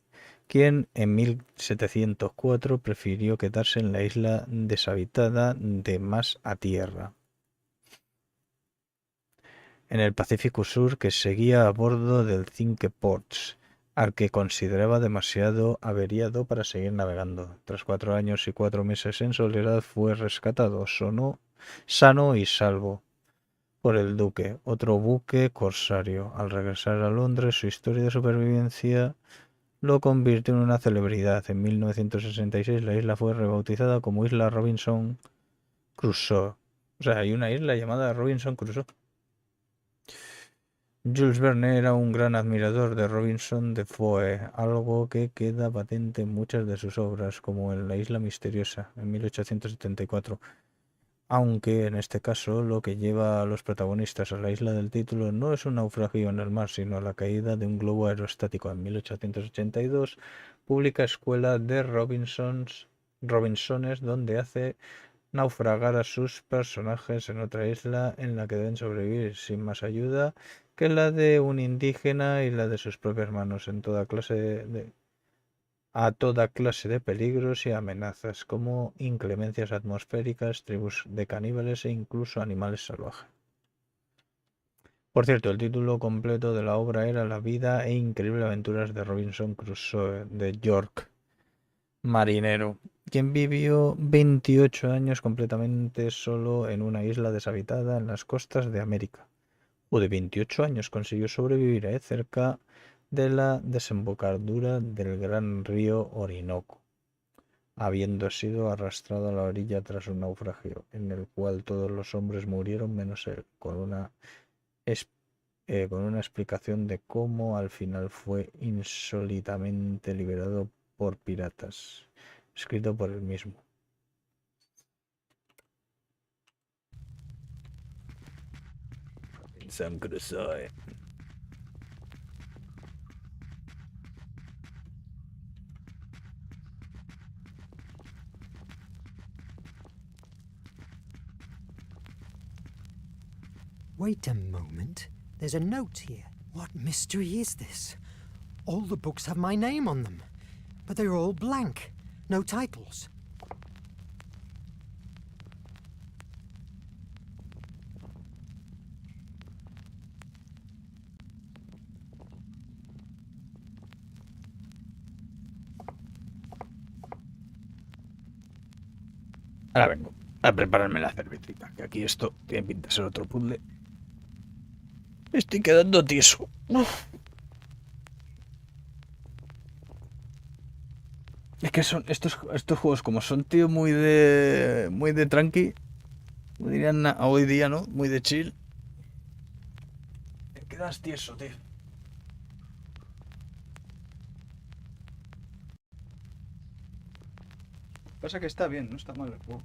quien en 1704 prefirió quedarse en la isla deshabitada de más a tierra, en el Pacífico Sur, que seguía a bordo del Cinque Ports, al que consideraba demasiado averiado para seguir navegando. Tras 4 años y 4 meses en soledad fue rescatado, sano y salvo, por el Duque, otro buque corsario. Al regresar a Londres, su historia de supervivencia lo convirtió en una celebridad. En 1966 la isla fue rebautizada como Isla Robinson Crusoe. O sea, hay una isla llamada Robinson Crusoe. Jules Verne era un gran admirador de Robinson Defoe, algo que queda patente en muchas de sus obras, como en La isla misteriosa, en 1874. Aunque en este caso lo que lleva a los protagonistas a la isla del título no es un naufragio en el mar, sino la caída de un globo aerostático. En 1882 publica Escuela de Robinsones, donde hace naufragar a sus personajes en otra isla en la que deben sobrevivir sin más ayuda que la de un indígena y la de sus propias manos a toda clase de peligros y amenazas, como inclemencias atmosféricas, tribus de caníbales e incluso animales salvajes. Por cierto, el título completo de la obra era La vida e increíble aventuras de Robinson Crusoe, de York, marinero, quien vivió 28 años completamente solo en una isla deshabitada en las costas de América. De 28 años consiguió sobrevivir cerca de la desembocadura del gran río Orinoco, habiendo sido arrastrado a la orilla tras un naufragio, en el cual todos los hombres murieron menos él, con una explicación de cómo al final fue insólitamente liberado por piratas, escrito por él mismo. Robinson Crusoe. Wait a moment. There's a note here. What mystery is this? All the books have my name on them, but they're all blank. No titles. Ahora vengo a prepararme la cervecita, que aquí esto tiene pinta de ser otro puzzle. Me estoy quedando tieso. Es que son estos juegos, como son, tío, muy de tranqui, como dirían hoy día, ¿no? Muy de chill. Te quedas tieso, tío. Pasa que está bien, no está mal el juego.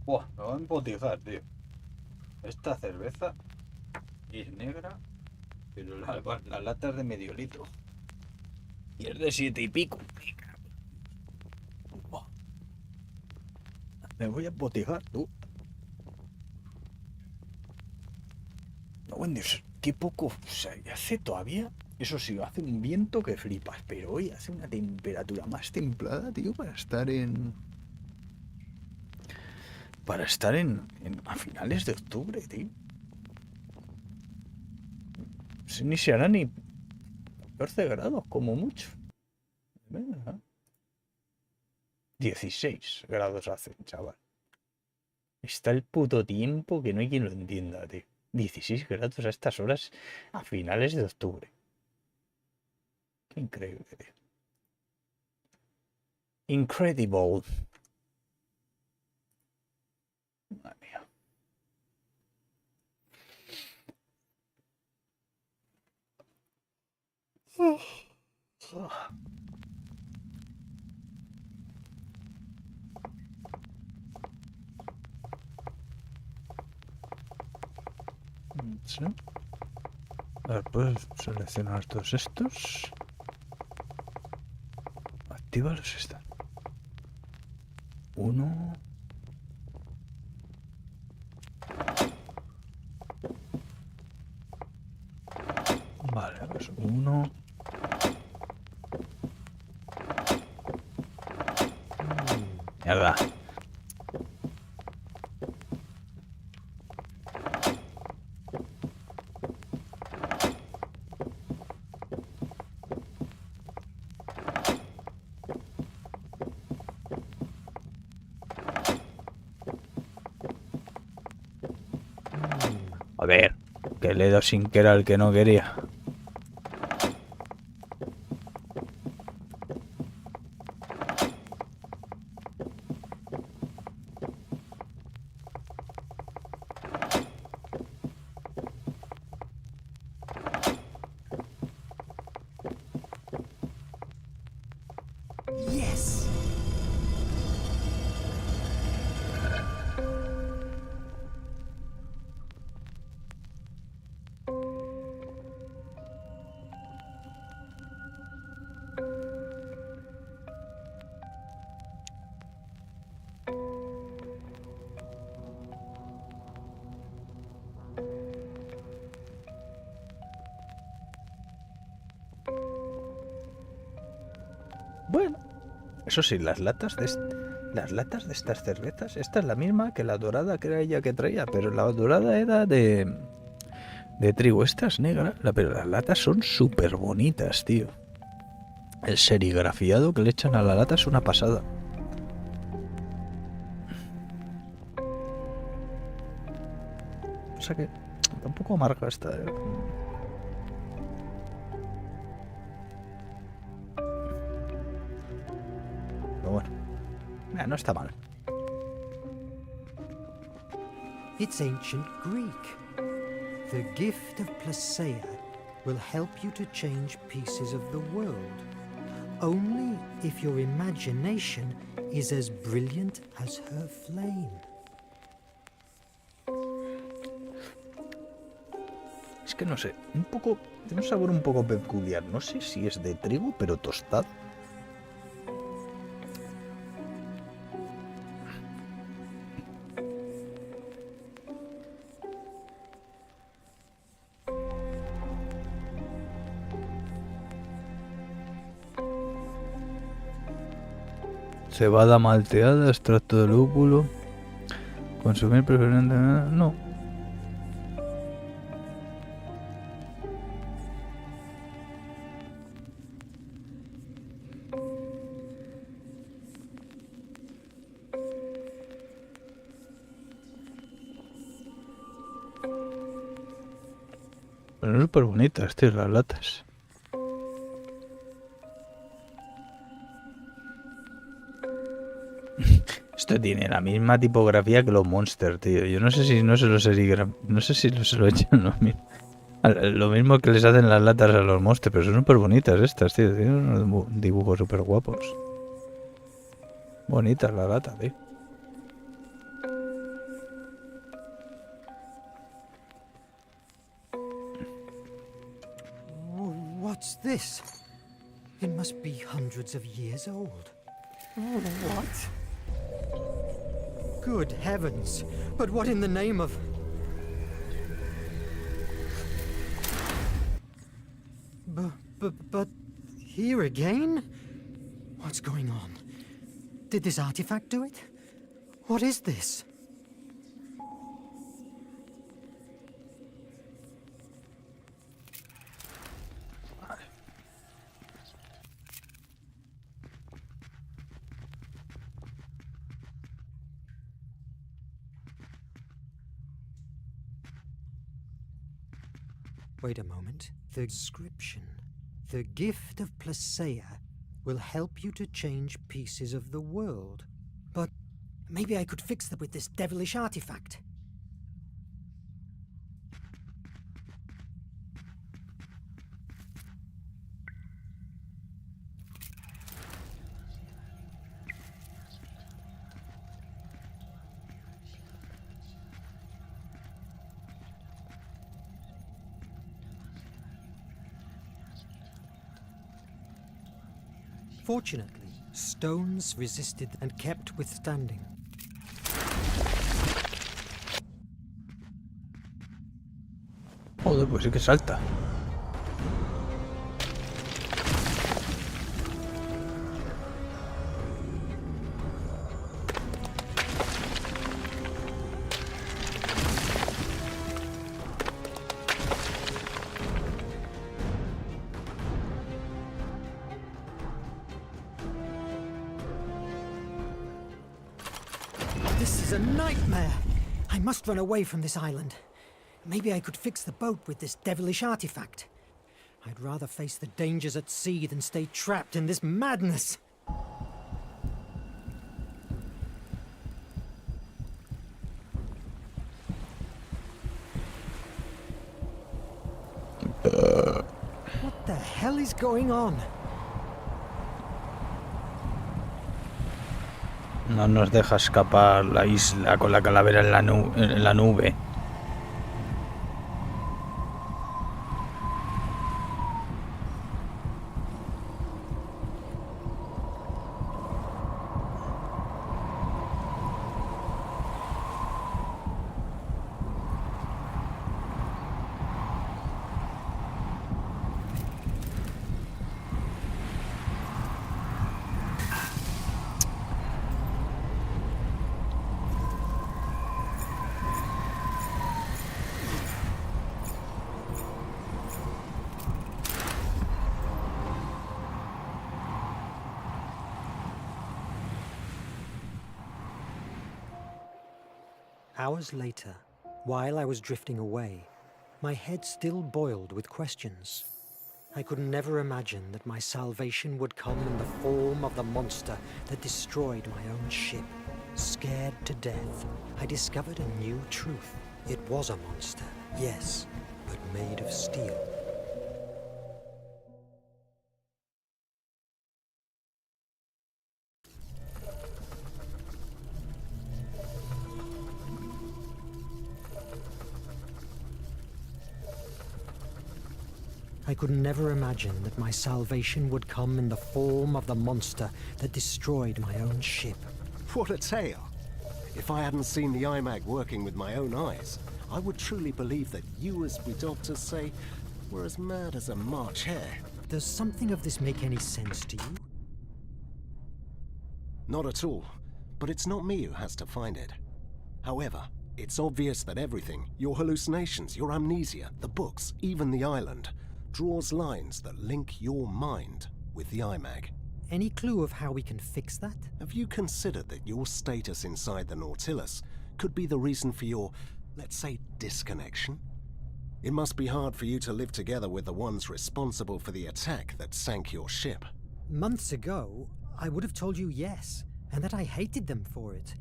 Buah, me va a embotijar, tío. Esta cerveza es negra, pero la lata es de medio litro. Y es de 7 y pico. Buah. Me voy a embotijar, tú. No, buen Dios, qué poco. O sea, hace todavía. Eso sí, hace un viento que flipas. Pero hoy hace una temperatura más templada, tío, para estar en. Para estar a finales de octubre, tío. Ni se hará ni 14 grados, como mucho. Venga. 16 grados hace, chaval. Está el puto tiempo que no hay quien lo entienda, tío. 16 grados a estas horas a finales de octubre. Qué increíble, tío. Incredible. Madre mía. ¿Sí? A ver, puedes seleccionar todos estos. Actívalos esta. Uno. Vale, pues uno. Mierda. A ver, que le he dado sin querer al que no quería. Yes! Bueno, eso sí, las latas de estas cervezas, esta es la misma que la dorada que era ella que traía, pero la dorada era de trigo, esta es negra, pero las latas son súper bonitas, tío. El serigrafiado que le echan a la lata es una pasada. O sea que está un poco amarga esta, ¿eh? Pero bueno, no está mal. It's ancient Greek. The gift of Placeia will help you to change pieces of the world. Only if your imagination is as brilliant as her flame. Es que no sé, tiene un sabor un poco peculiar. No sé si es de trigo, pero tostado. Cebada malteada, extracto de lúpulo. Consumir preferentemente. No. Pero son súper bonitas, tío, las latas. Esto tiene la misma tipografía que los Monster, tío. Yo no sé si no se lo echan lo mismo que les hacen las latas a los Monster, pero son súper bonitas estas, tío. Tienen unos dibujos súper guapos. Bonitas la lata, tío. What's this? It must be hundreds of years old. What? Good heavens! But what in the name of... But here again? What's going on? Did this artifact do it? What is this? Wait a moment. The inscription. The gift of Placeia will help you to change pieces of the world. But maybe I could fix that with this devilish artifact. Fortunately, stones resisted and kept withstanding. Joder, pues sí que salta. This is a nightmare! I must run away from this island. Maybe I could fix the boat with this devilish artifact. I'd rather face the dangers at sea than stay trapped in this madness. What the hell is going on? No nos deja escapar la isla con la calavera en la nube. Hours later, while I was drifting away, my head still boiled with questions. I could never imagine that my salvation would come in the form of the monster that destroyed my own ship. Scared to death, I discovered a new truth. It was a monster, yes, but made of steel. I could never imagine that my salvation would come in the form of the monster that destroyed my own ship. What a tale! If I hadn't seen the iMac working with my own eyes, I would truly believe that you, as we doctors say, were as mad as a March hare. Does something of this make any sense to you? Not at all, but it's not me who has to find it. However, it's obvious that everything, your hallucinations, your amnesia, the books, even the island, draws lines that link your mind with the iMac. Any clue of how we can fix that? Have you considered that your status inside the Nautilus could be the reason for your, let's say, disconnection? It must be hard for you to live together with the ones responsible for the attack that sank your ship. Months ago, I would have told you yes, and that I hated them for it.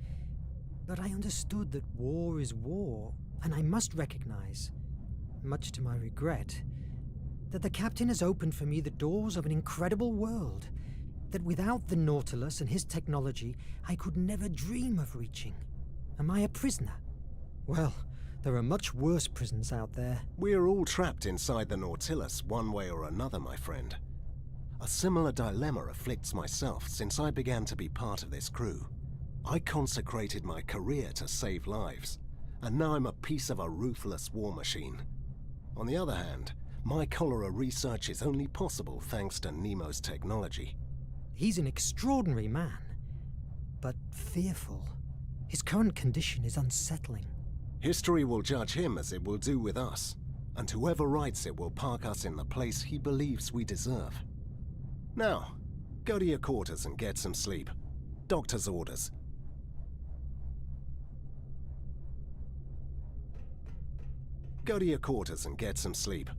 But I understood that war is war, and I must recognize, much to my regret, that the captain has opened for me the doors of an incredible world that without the Nautilus and his technology, I could never dream of reaching. Am I a prisoner? Well, There are much worse prisons out there. We're all trapped inside the Nautilus one way or another, my friend. A similar dilemma afflicts myself since I began to be part of this crew. I consecrated my career to save lives, and now I'm a piece of a ruthless war machine. On the other hand, my cholera research is only possible thanks to Nemo's technology. He's an extraordinary man, but fearful. His current condition is unsettling. History will judge him as it will do with us, and whoever writes it will park us in the place he believes we deserve. Now, go to your quarters and get some sleep. Doctor's orders. Go to your quarters and get some sleep.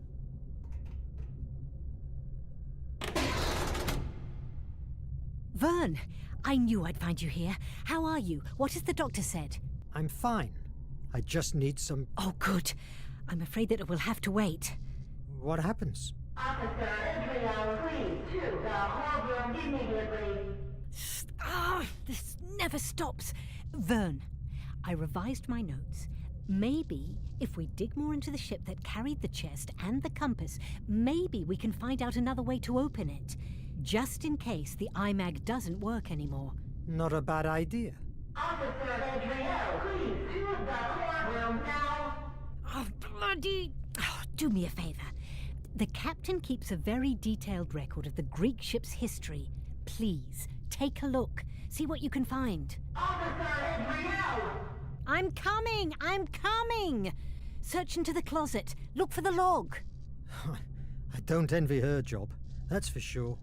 Verne, I knew I'd find you here. How are you? What has the doctor said? I'm fine. I just need some... Oh, good. I'm afraid that it will have to wait. What happens? Officer Israel, please, to the whole room immediately. This never stops. Verne, I revised my notes. Maybe if we dig more into the ship that carried the chest and the compass, maybe we can find out another way to open it. Just in case the IMAG doesn't work anymore. Not a bad idea. Officer Israel, please, to the courtroom now. Oh, bloody... Oh, do me a favor. The captain keeps a very detailed record of the Greek ship's history. Please, take a look. See what you can find. Officer Israel! I'm coming! I'm coming! Search into the closet. Look for the log. I don't envy her job, that's for sure.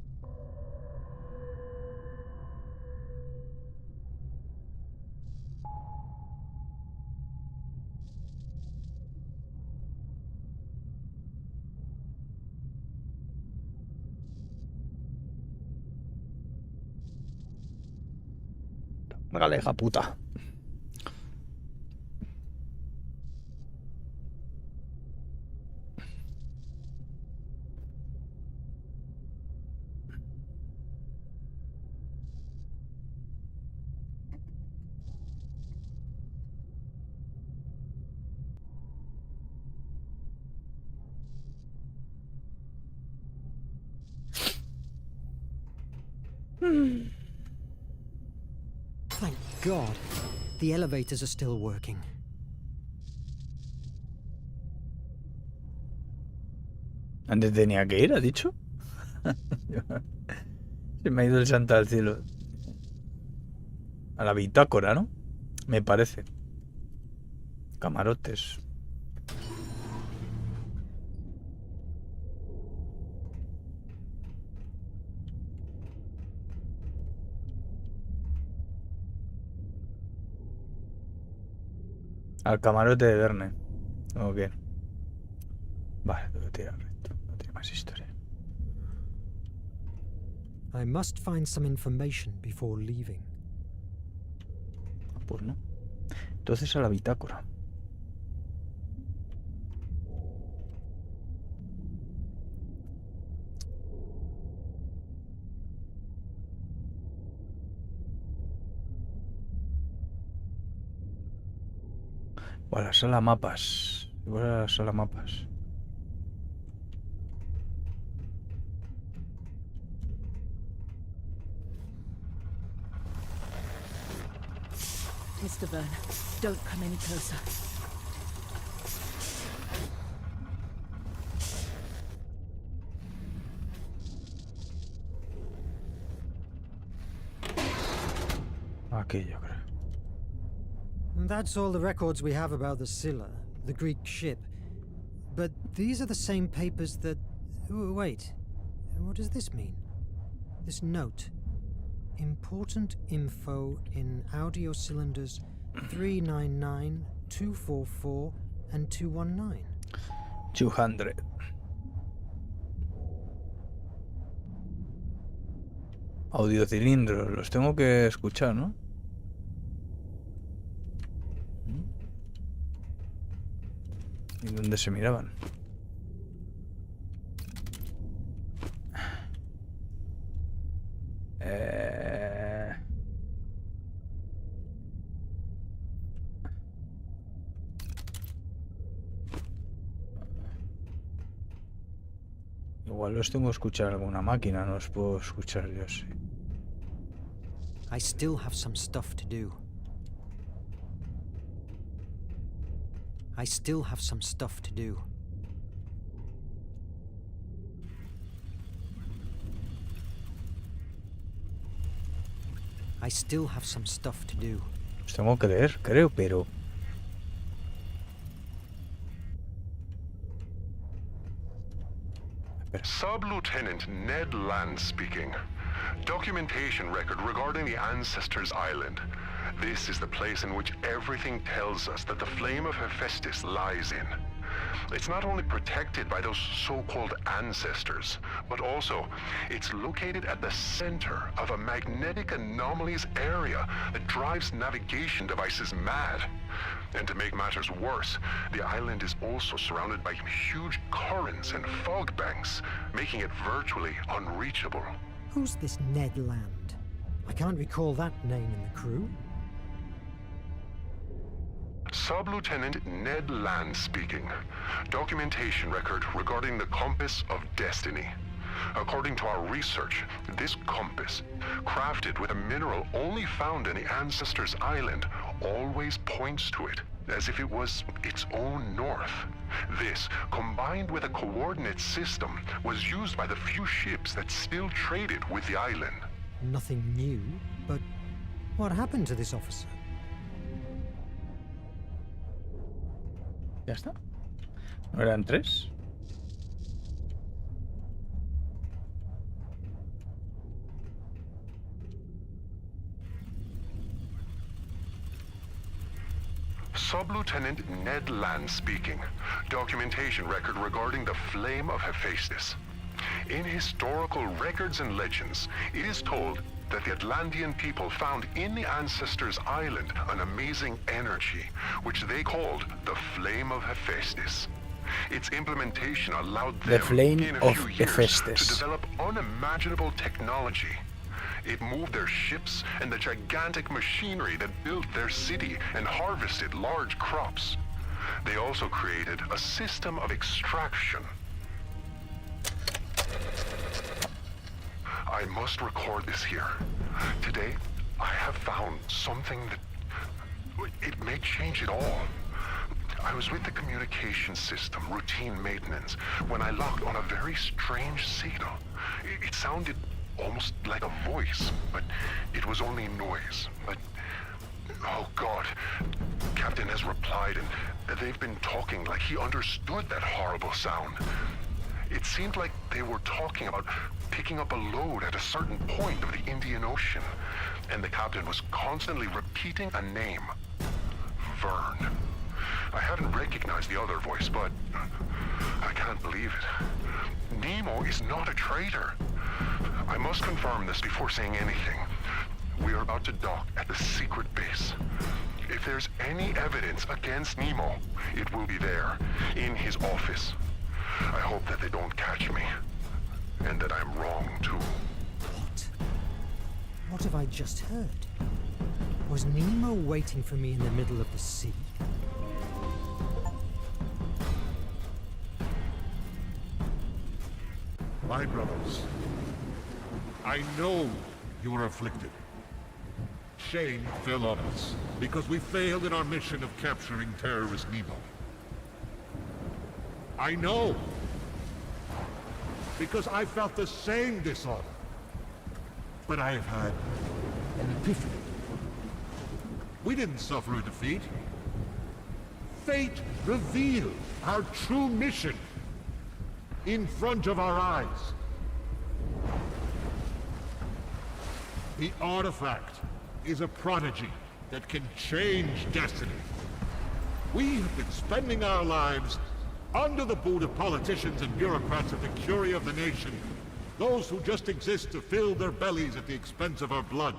Galega puta. Thank God. The elevators are still working. ¿Dónde tenía que ir, ha dicho? Se me ha ido el santo al cielo. A la bitácora, ¿no? Me parece. Camarotes. Al camarote de Verne. ¿O qué? Vale, tengo que tirar recto. No tiene más historia. I must find some information before leaving. Pues no. Entonces a la bitácora. O a la sala mapas. Igual a la sala mapas. Mr. Verne, don't come any closer. Aquí yo creo. That's all the records we have about the Scylla, the Greek ship. But these are the same papers that... Wait, what does this mean? This note. Important info in audio cylinders 399, 244, and 219. 200. Audiocilindros, los tengo que escuchar, ¿no? ¿Y dónde se miraban? Igual los tengo que escuchar alguna máquina, no los puedo escuchar yo, sí. I still have some stuff to do. I still have some stuff to do. I still have some stuff to do. Los tengo que leer, creo, pero... Sub-Lieutenant Ned Land speaking. Documentation record regarding the Ancestors Island. This is the place in which everything tells us that the flame of Hephaestus lies in. It's not only protected by those so-called ancestors, but also it's located at the center of a magnetic anomalies area that drives navigation devices mad. And to make matters worse, the island is also surrounded by huge currents and fog banks, making it virtually unreachable. Who's this Ned Land? I can't recall that name in the crew. Sub-Lieutenant Ned Land speaking. Documentation record regarding the compass of destiny. According to our research, this compass, crafted with a mineral only found in the Ancestors Island, always points to it, as if it was its own north. This, combined with a coordinate system, was used by the few ships that still traded with the island. Nothing new, but what happened to this officer? ¿Ya está? ¿No eran 3? Sub-Lieutenant Ned Land speaking. Documentation record regarding the flame of Hephaestus. In historical records and legends, it is told that the Atlantean people found in the Ancestors Island an amazing energy, which they called the Flame of Hephaestus. Its implementation allowed them, The Flame in a of few years, Hephaestus. to develop unimaginable technology. It moved their ships and the gigantic machinery that built their city and harvested large crops. They also created a system of extraction. I must record this here. Today, I have found something that... it may change it all. I was with the communication system, routine maintenance, when I locked on a very strange signal. It sounded almost like a voice, but it was only noise. But, oh God, Captain has replied, and they've been talking like he understood that horrible sound. It seemed like they were talking about picking up a load at a certain point of the Indian Ocean, and the captain was constantly repeating a name. Verne. I haven't recognized the other voice, but I can't believe it. Nemo is not a traitor. I must confirm this before saying anything. We are about to dock at the secret base. If there's any evidence against Nemo, it will be there, in his office. I hope that they don't catch me, and that I'm wrong too. What? What have I just heard? Was Nemo waiting for me in the middle of the sea? My brothers, I know you are afflicted. Shame fell on us because we failed in our mission of capturing terrorist Nemo. I know, because I felt the same dishonor. But I have had an epiphany. We didn't suffer a defeat. Fate revealed our true mission in front of our eyes. The artifact is a prodigy that can change destiny. We have been spending our lives under the boot of politicians and bureaucrats of the curie of the nation, those who just exist to fill their bellies at the expense of our blood.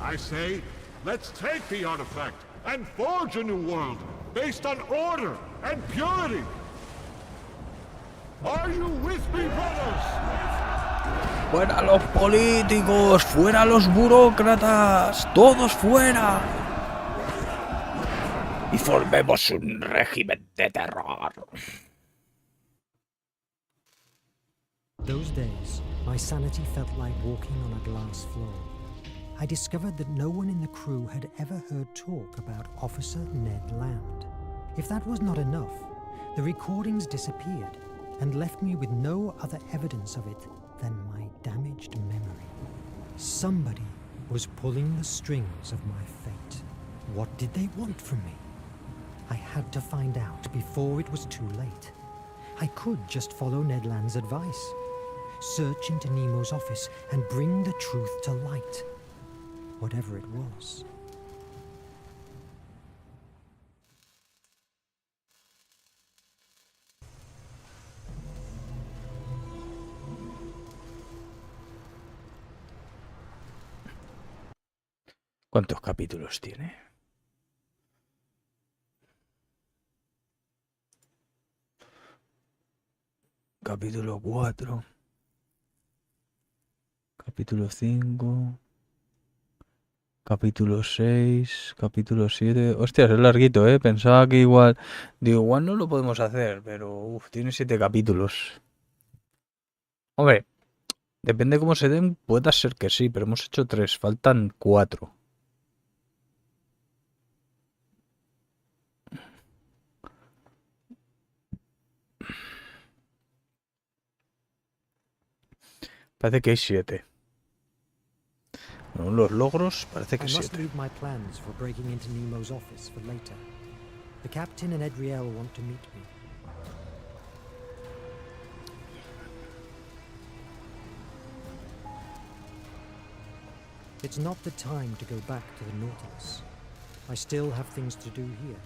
I say, let's take the artifact and forge a new world based on order and purity. Are you with me, brothers? ¡Fuera los políticos! ¡Fuera los burócratas! ¡Todos fuera! Y formemos un régimen de terror. Those days, my sanity felt like walking on a glass floor. I discovered that no one in the crew had ever heard talk about Officer Ned Land. If that was not enough, the recordings disappeared and left me with no other evidence of it than my damaged memory. Somebody was pulling the strings of my fate. What did they want from me? I had to find out before it was too late. I could just follow Ned Land's advice. Search into Nemo's office and bring the truth to light. Whatever it was. ¿Cuántos capítulos tiene? Capítulo 4. Capítulo 5. Capítulo 6. Capítulo 7. Hostias, es larguito, ¿eh? Pensaba que igual... Digo, igual no lo podemos hacer, pero... tiene 7 capítulos. Hombre, depende cómo se den, puede ser que sí, pero hemos hecho 3. Faltan 4. Parece que hay 7. Bueno, los logros parece que I must 7. leave my plans for breaking into Nemo's office for later. The captain and Edriel want to meet me. It's not the time to go back to the Nautilus. I still have things to do here.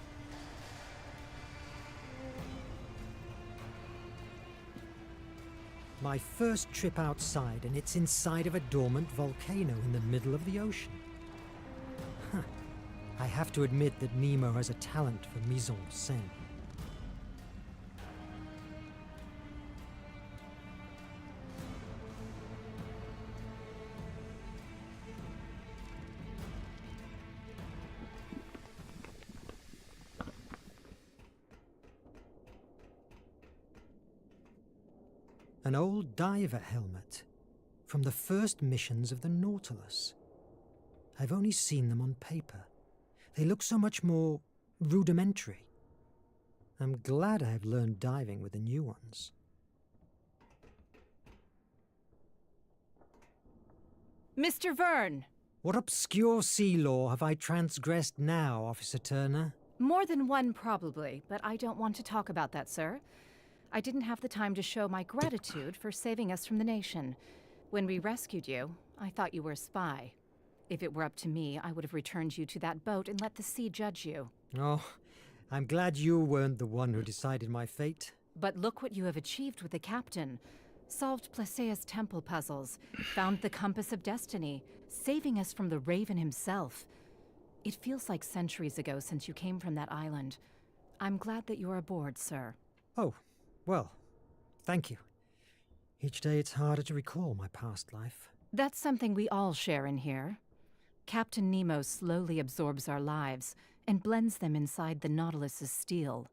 My first trip outside, and it's inside of a dormant volcano in the middle of the ocean. Huh. I have to admit that Nemo has a talent for mise-en-scène. An old diver helmet from the first missions of the Nautilus. I've only seen them on paper. They look so much more rudimentary. I'm glad I've learned diving with the new ones. Mr. Verne! What obscure sea law have I transgressed now, Officer Turner? More than one, probably, but I don't want to talk about that, sir. I didn't have the time to show my gratitude for saving us from the nation. When we rescued you, I thought you were a spy. If it were up to me, I would have returned you to that boat and let the sea judge you. Oh, I'm glad you weren't the one who decided my fate. But look what you have achieved with the captain. Solved Placea's temple puzzles, found the compass of destiny, saving us from the Raven himself. It feels like centuries ago since you came from that island. I'm glad that you're aboard, sir. Oh, well, thank you. Each day it's harder to recall my past life. That's something we all share in here. Captain Nemo slowly absorbs our lives and blends them inside the Nautilus's steel.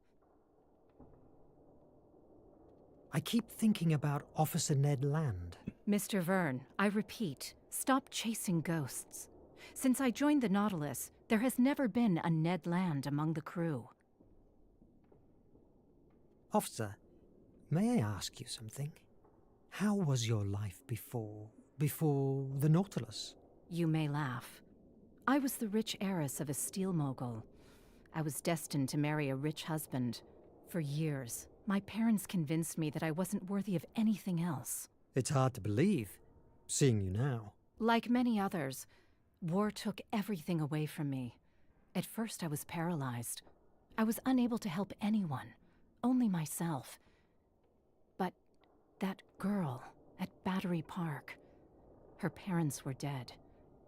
I keep thinking about Officer Ned Land. Mr. Verne, I repeat, stop chasing ghosts. Since I joined the Nautilus, there has never been a Ned Land among the crew. Officer, may I ask you something? How was your life before the Nautilus? You may laugh. I was the rich heiress of a steel mogul. I was destined to marry a rich husband. For years, my parents convinced me that I wasn't worthy of anything else. It's hard to believe, seeing you now. Like many others, war took everything away from me. At first, I was paralyzed. I was unable to help anyone, only myself. But that girl at Battery Park, her parents were dead.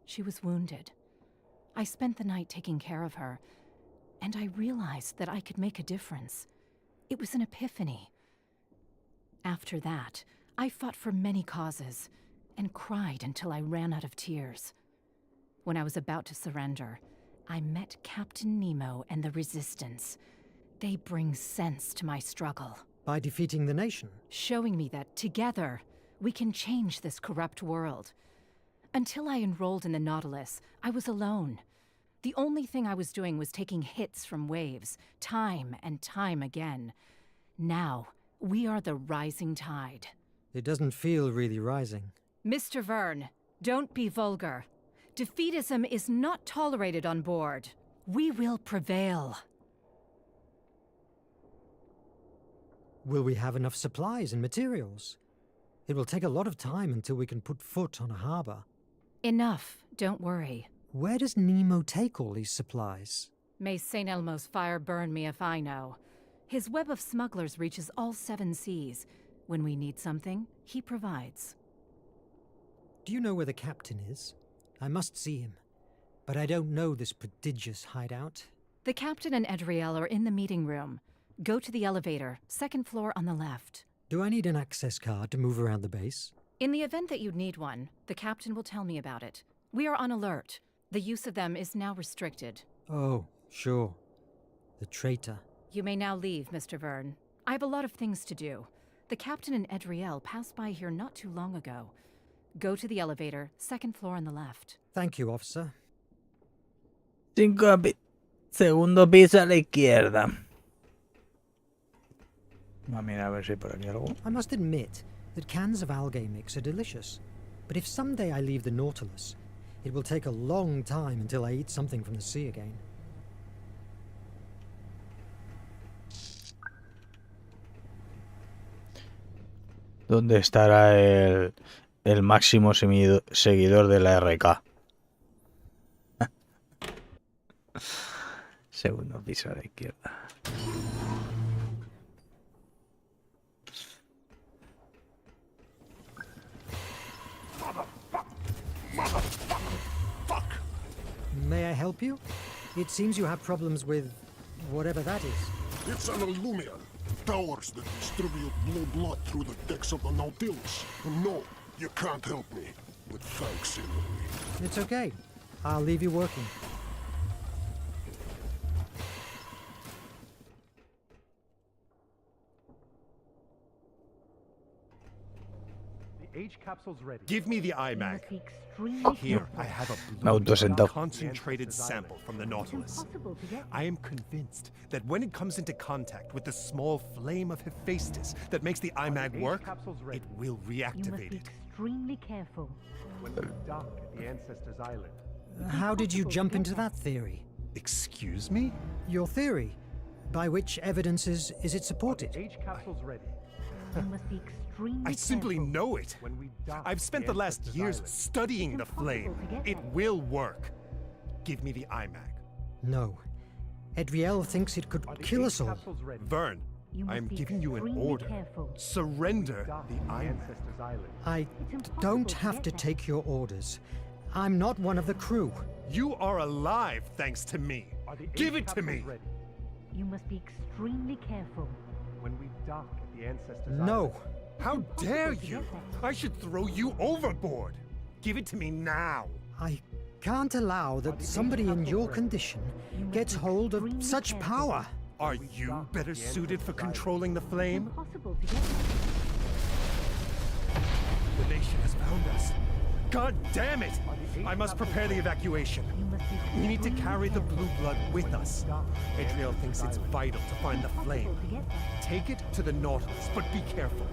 She was wounded. I spent the night taking care of her, and I realized that I could make a difference. It was an epiphany. After that, I fought for many causes and cried until I ran out of tears. When I was about to surrender, I met Captain Nemo and the Resistance. They bring sense to my struggle. By defeating the nation? Showing me that, together, We can change this corrupt world. Until I enrolled in the Nautilus, I was alone. The only thing I was doing was taking hits from waves, time and time again. Now, we are the rising tide. It doesn't feel really rising. Mr. Verne, don't be vulgar. Defeatism is not tolerated on board. We will prevail. Will we have enough supplies and materials? It will take a lot of time until we can put foot on a harbor. Enough, don't worry. Where does Nemo take all these supplies? May St. Elmo's fire burn me if I know. His web of smugglers reaches all 7 seas. When we need something, he provides. Do you know where the captain is? I must see him. But I don't know this prodigious hideout. The captain and Edriel are in the meeting room. Go to the elevator, 2nd floor on the left. Do I need an access card to move around the base? In the event that you'd need one, the captain will tell me about it. We are on alert. The use of them is now restricted. Oh, sure. The traitor. You may now leave, Mr. Verne. I have a lot of things to do. The captain and Edriel passed by here not too long ago. Go to the elevator, 2nd floor on the left. Thank you, officer. Segundo piso a la izquierda. A mirar a ver si hay por aquí algo. I must admit that cans of algae mix are delicious. But if someday I leave the Nautilus, it will take a long time until I eat something from the sea again. ¿Dónde estará el máximo seguidor de la RK? Segundo piso a la izquierda. May I help you? It seems you have problems with whatever that is. It's an Illumian. Powers that distribute blue blood through the decks of the Nautilus. No, you can't help me. With thanks in the way. It's okay. I'll leave you working. H capsule's ready. Give me the iMac. Here, I have a concentrated sample from the Nautilus. I am convinced that when it comes into contact with the small flame of Hephaestus that makes the iMac work, it will reactivate it. Extremely careful. When we dock at the Ancestors' Island. How did you jump into that theory? Excuse me? Your theory. By which evidences is it supported? H capsule's ready. You must be extremely I simply careful. know it. I've spent the last years studying the flame. It will work. Give me the iMac. No. Edriel thinks it could kill us all. Verne, I am giving you an order. Careful. Surrender the iMac. I don't have to take your orders. I'm not one of the crew. You are alive thanks to me. Give it to me. You must be extremely careful. When we dock at the Ancestors' No. How dare you? I should throw you overboard. Give it to me now. I can't allow that somebody in your condition gets hold of such power. Are you better suited for controlling the flame? Impossible to get. The nation has found us. God damn it! I must prepare the evacuation. We need to carry the blue blood with us. Adriel thinks it's vital to find the flame. Take it to the Nautilus, but be careful.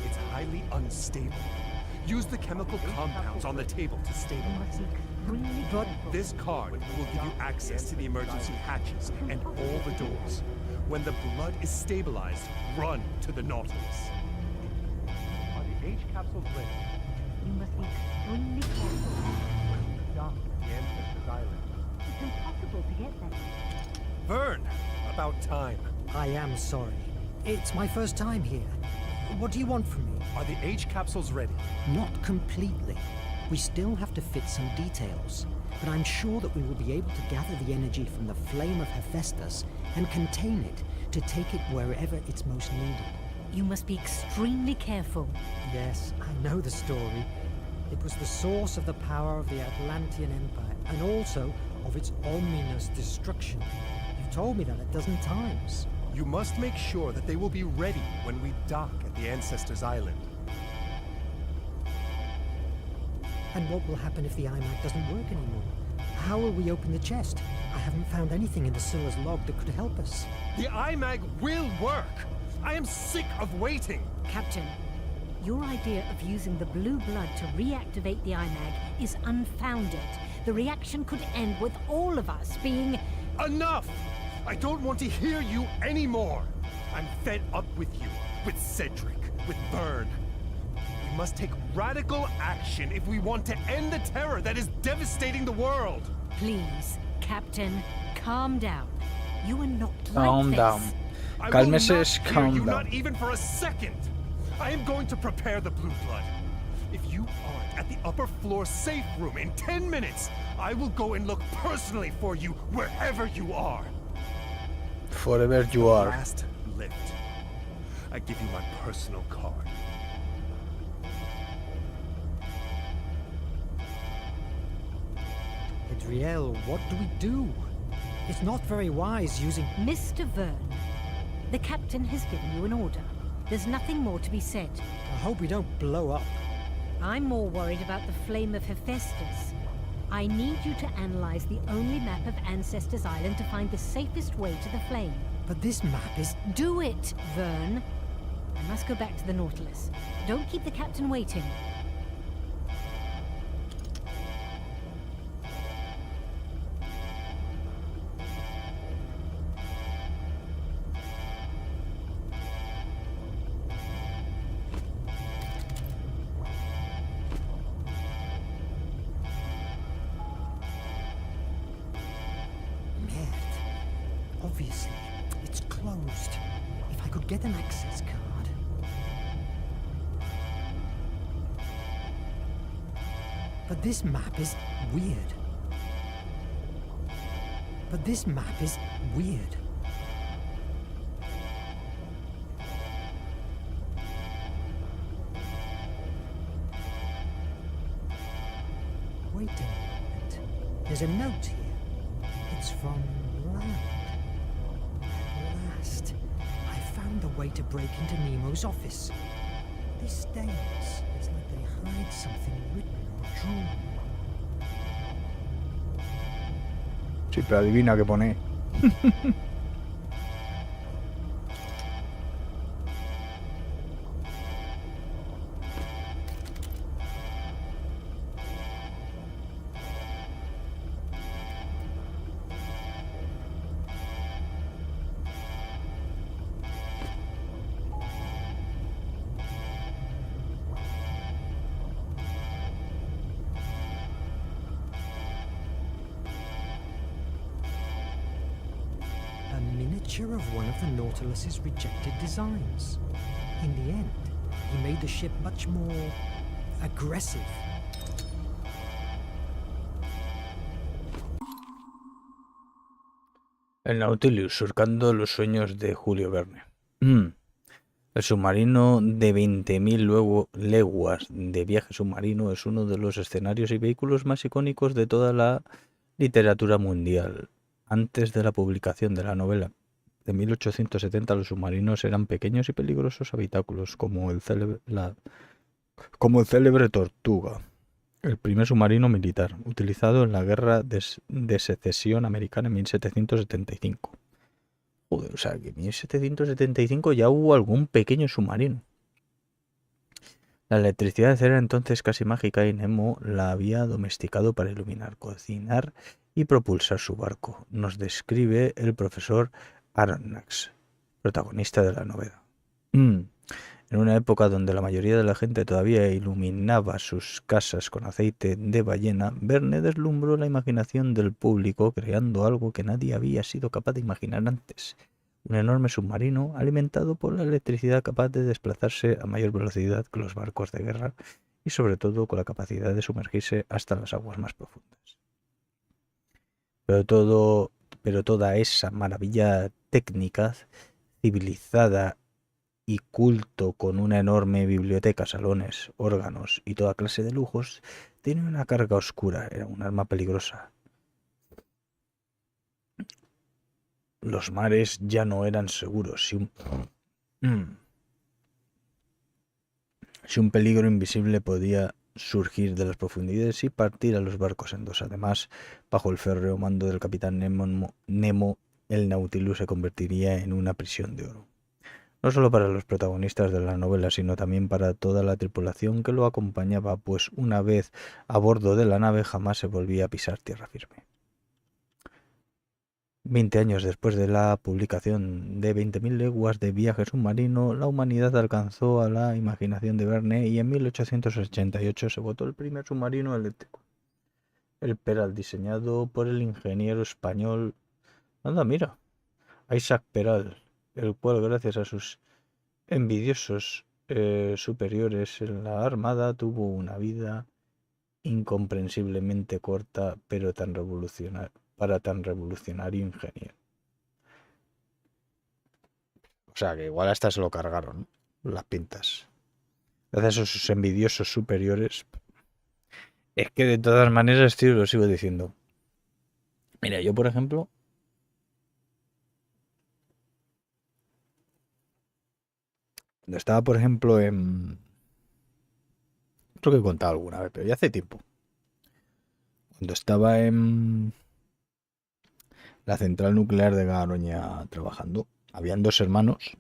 It's highly unstable. Use the chemical compounds on the table to stabilize it. But this card will give you access to the emergency hatches and all the doors. When the blood is stabilized, run to the Nautilus. Are the H capsules ready? You must be extremely careful. When we dock at the Ancestors' Island. It's impossible to get there. Verne, about time. I am sorry. It's my first time here. What do you want from me? Are the H capsules ready? Not completely. We still have to fit some details. But I'm sure that we will be able to gather the energy from the flame of Hephaestus and contain it to take it wherever it's most needed. You must be extremely careful. Yes, I know the story. It was the source of the power of the Atlantean Empire, and also of its ominous destruction. You've told me that a dozen times. You must make sure that they will be ready when we dock at the Ancestors' Island. And what will happen if the iMac doesn't work anymore? How will we open the chest? I haven't found anything in the Scylla's log that could help us. The iMac will work! I am sick of waiting! Captain, your idea of using the blue blood to reactivate the iMac is unfounded. The reaction could end with all of us being... Enough! I don't want to hear you anymore! I'm fed up with you, with Cedric, with Verne. We must take radical action if we want to end the terror that is devastating the world! Please, Captain, calm down. You are not Calm like down. this. I Cálmese, will not hear calm you, down. not even for a second! I am going to prepare the blue blood. If you aren't at the upper floor safe room in 10 minutes, I will go and look personally for you wherever you are. Forever you are. Last lift. I give you my personal card. Adriel, what do we do? It's not very wise using... Mr. Verne, the captain has given you an order. There's nothing more to be said. I hope we don't blow up. I'm more worried about the flame of Hephaestus. I need you to analyze the only map of Ancestors Island to find the safest way to the flame. But this map is... Do it, Verne. I must go back to the Nautilus. Don't keep the captain waiting. Obviously, it's closed. If I could get an access card... But this map is weird. But this map is weird. Wait a minute. There's a note here. It's from Land. At last, I found a way to break into Nemo's office. These stains, it's like they hide something written or drawn. Sí, pero adivina qué pone. A miniature of one of the Nautilus's rejected designs. In the end, he made the ship much more aggressive. El Nautilus, surcando los sueños de Julio Verne. El submarino de 20.000 leguas de viaje submarino es uno de los escenarios y vehículos más icónicos de toda la literatura mundial. Antes de la publicación de la novela de 1870, los submarinos eran pequeños y peligrosos habitáculos, como el célebre Tortuga, el primer submarino militar, utilizado en la Guerra de Secesión Americana en 1775. Joder, o sea, que en 1775 ya hubo algún pequeño submarino. La electricidad era entonces casi mágica y Nemo la había domesticado para iluminar, cocinar y propulsar su barco. Nos describe el profesor Aronnax, protagonista de la novela. En una época donde la mayoría de la gente todavía iluminaba sus casas con aceite de ballena, Verne deslumbró la imaginación del público creando algo que nadie había sido capaz de imaginar antes. Un enorme submarino alimentado por la electricidad capaz de desplazarse a mayor velocidad que los barcos de guerra y sobre todo con la capacidad de sumergirse hasta las aguas más profundas. Pero toda esa maravilla técnica, civilizada y culto, con una enorme biblioteca, salones, órganos y toda clase de lujos, tiene una carga oscura, era un arma peligrosa. Los mares ya no eran seguros. Si un peligro invisible podía surgir de las profundidades y partir a los barcos en dos. Además, bajo el férreo mando del capitán Nemo, el Nautilus se convertiría en una prisión de oro. No solo para los protagonistas de la novela, sino también para toda la tripulación que lo acompañaba, pues una vez a bordo de la nave jamás se volvía a pisar tierra firme. 20 años después de la publicación de 20.000 leguas de viaje submarino, la humanidad alcanzó a la imaginación de Verne y en 1888 se votó el primer submarino eléctrico. El Peral, diseñado por el ingeniero español, anda mira, Isaac Peral, el cual gracias a sus envidiosos superiores en la Armada tuvo una vida incomprensiblemente corta, pero tan revolucionaria para tan revolucionario ingeniero. O sea, que igual hasta se lo cargaron, ¿no? Las pintas. Gracias a sus envidiosos superiores. Es que de todas maneras, tío, lo sigo diciendo. Mira, yo por ejemplo, cuando estaba, por ejemplo, en... Creo que he contado alguna vez, pero ya hace tiempo. Cuando estaba en la central nuclear de Garoña trabajando, habían dos hermanos,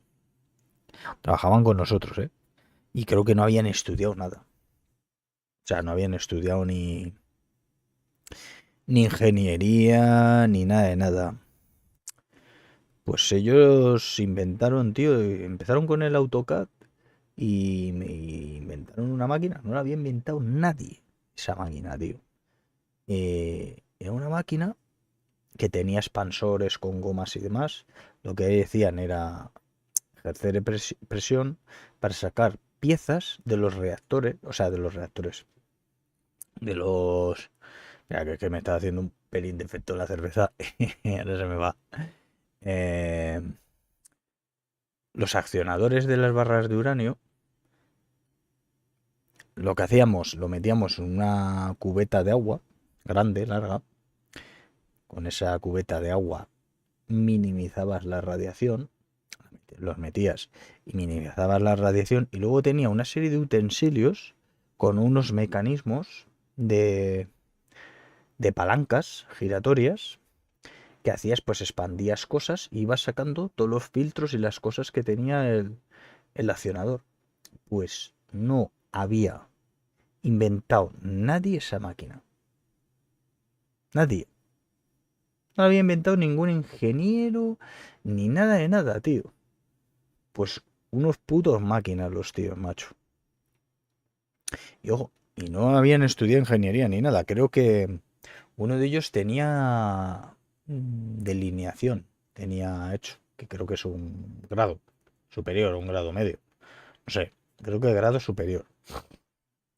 trabajaban con nosotros, ¿eh? Y creo que no habían estudiado nada. O sea, no habían estudiado ni ingeniería, ni nada de nada. Pues ellos inventaron, tío, empezaron con el AutoCAD y me inventaron una máquina. No la había inventado nadie, esa máquina, tío. Era una máquina que tenía expansores con gomas y demás. Lo que decían era ejercer presión para sacar piezas de los reactores, o sea, de los reactores, de los... Mira, que me está haciendo un pelín de efecto la cerveza. Ahora se me va. Los accionadores de las barras de uranio, lo que hacíamos, lo metíamos en una cubeta de agua, grande, larga. Con esa cubeta de agua minimizabas la radiación, los metías y minimizabas la radiación, y luego tenía una serie de utensilios con unos mecanismos de palancas giratorias que hacías, pues expandías cosas y ibas sacando todos los filtros y las cosas que tenía el accionador. Pues no había inventado nadie esa máquina. Nadie. No la había inventado ningún ingeniero ni nada de nada, tío. Pues unos putos máquinas los tíos, macho. Y ojo, y no habían estudiado ingeniería ni nada. Creo que uno de ellos tenía delineación, tenía hecho, que creo que es un grado superior, un grado medio. No sé, creo que grado superior.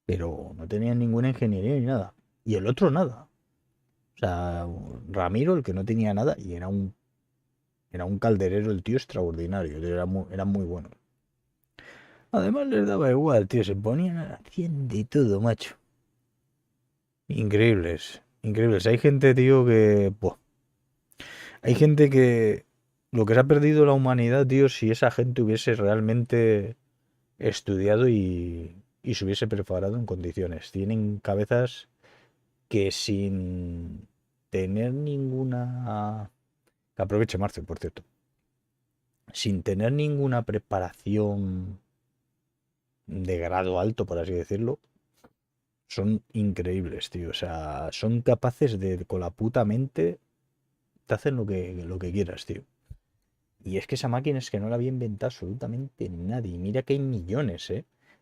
Pero no tenía ninguna ingeniería ni nada. Y el otro nada. O sea, Ramiro, el que no tenía nada, y era un calderero, el tío extraordinario, era muy bueno. Además les daba igual, tío, se ponían haciendo de todo, macho. Increíbles, increíbles. Hay gente, tío, que... Buah. Hay gente que... Lo que se ha perdido la humanidad, tío, si esa gente hubiese realmente estudiado y se hubiese preparado en condiciones. Tienen cabezas que sin tener ninguna... Que aproveche Marce, por cierto. Sin tener ninguna preparación de grado alto, por así decirlo, son increíbles, tío. O sea, son capaces de, con la puta mente, te hacen lo que quieras, tío. Y es que esa máquina es que no la había inventado absolutamente nadie. Mira que hay millones,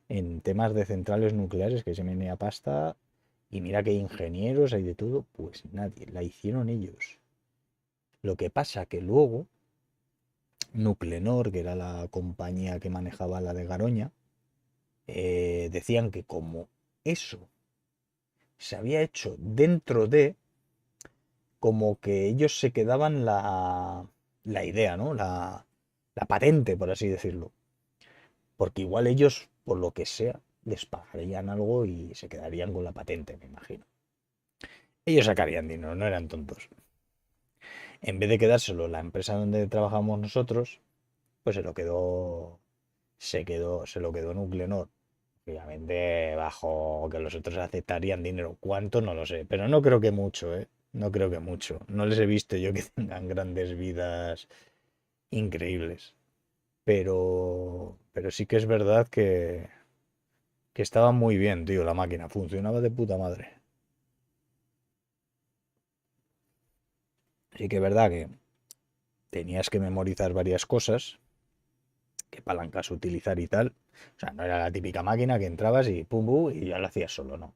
en temas de centrales nucleares que se menea pasta. Y mira que hay ingenieros, hay de todo. Pues nadie, la hicieron ellos. Lo que pasa que luego Nuclenor, que era la compañía que manejaba la de Garoña, decían que como eso se había hecho dentro de, como que ellos se quedaban la idea, ¿no? La patente, por así decirlo. Porque igual ellos, por lo que sea, les pagarían algo y se quedarían con la patente, me imagino. Ellos sacarían dinero, no eran tontos. En vez de quedárselo la empresa donde trabajamos nosotros, pues se lo quedó Nuclenor, Obviamente, bajo que los otros aceptarían dinero. ¿Cuánto? No lo sé. Pero no creo que mucho, ¿eh? No creo que mucho. No les he visto yo que tengan grandes vidas increíbles. Pero sí que es verdad que estaba muy bien, tío, la máquina. Funcionaba de puta madre. Sí que es verdad que tenías que memorizar varias cosas, qué palancas utilizar y tal. O sea, no era la típica máquina que entrabas y pum, pum, y ya lo hacías solo, no.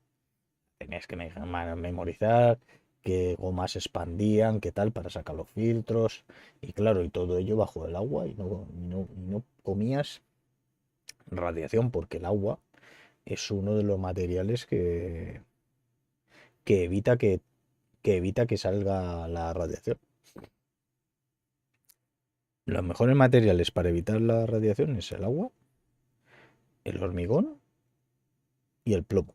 Tenías que memorizar qué gomas expandían, qué tal, para sacar los filtros. Y claro, y todo ello bajo el agua y no comías radiación, porque el agua es uno de los materiales que evita que evita que salga la radiación. Los mejores materiales para evitar la radiación es el agua, el hormigón y el plomo.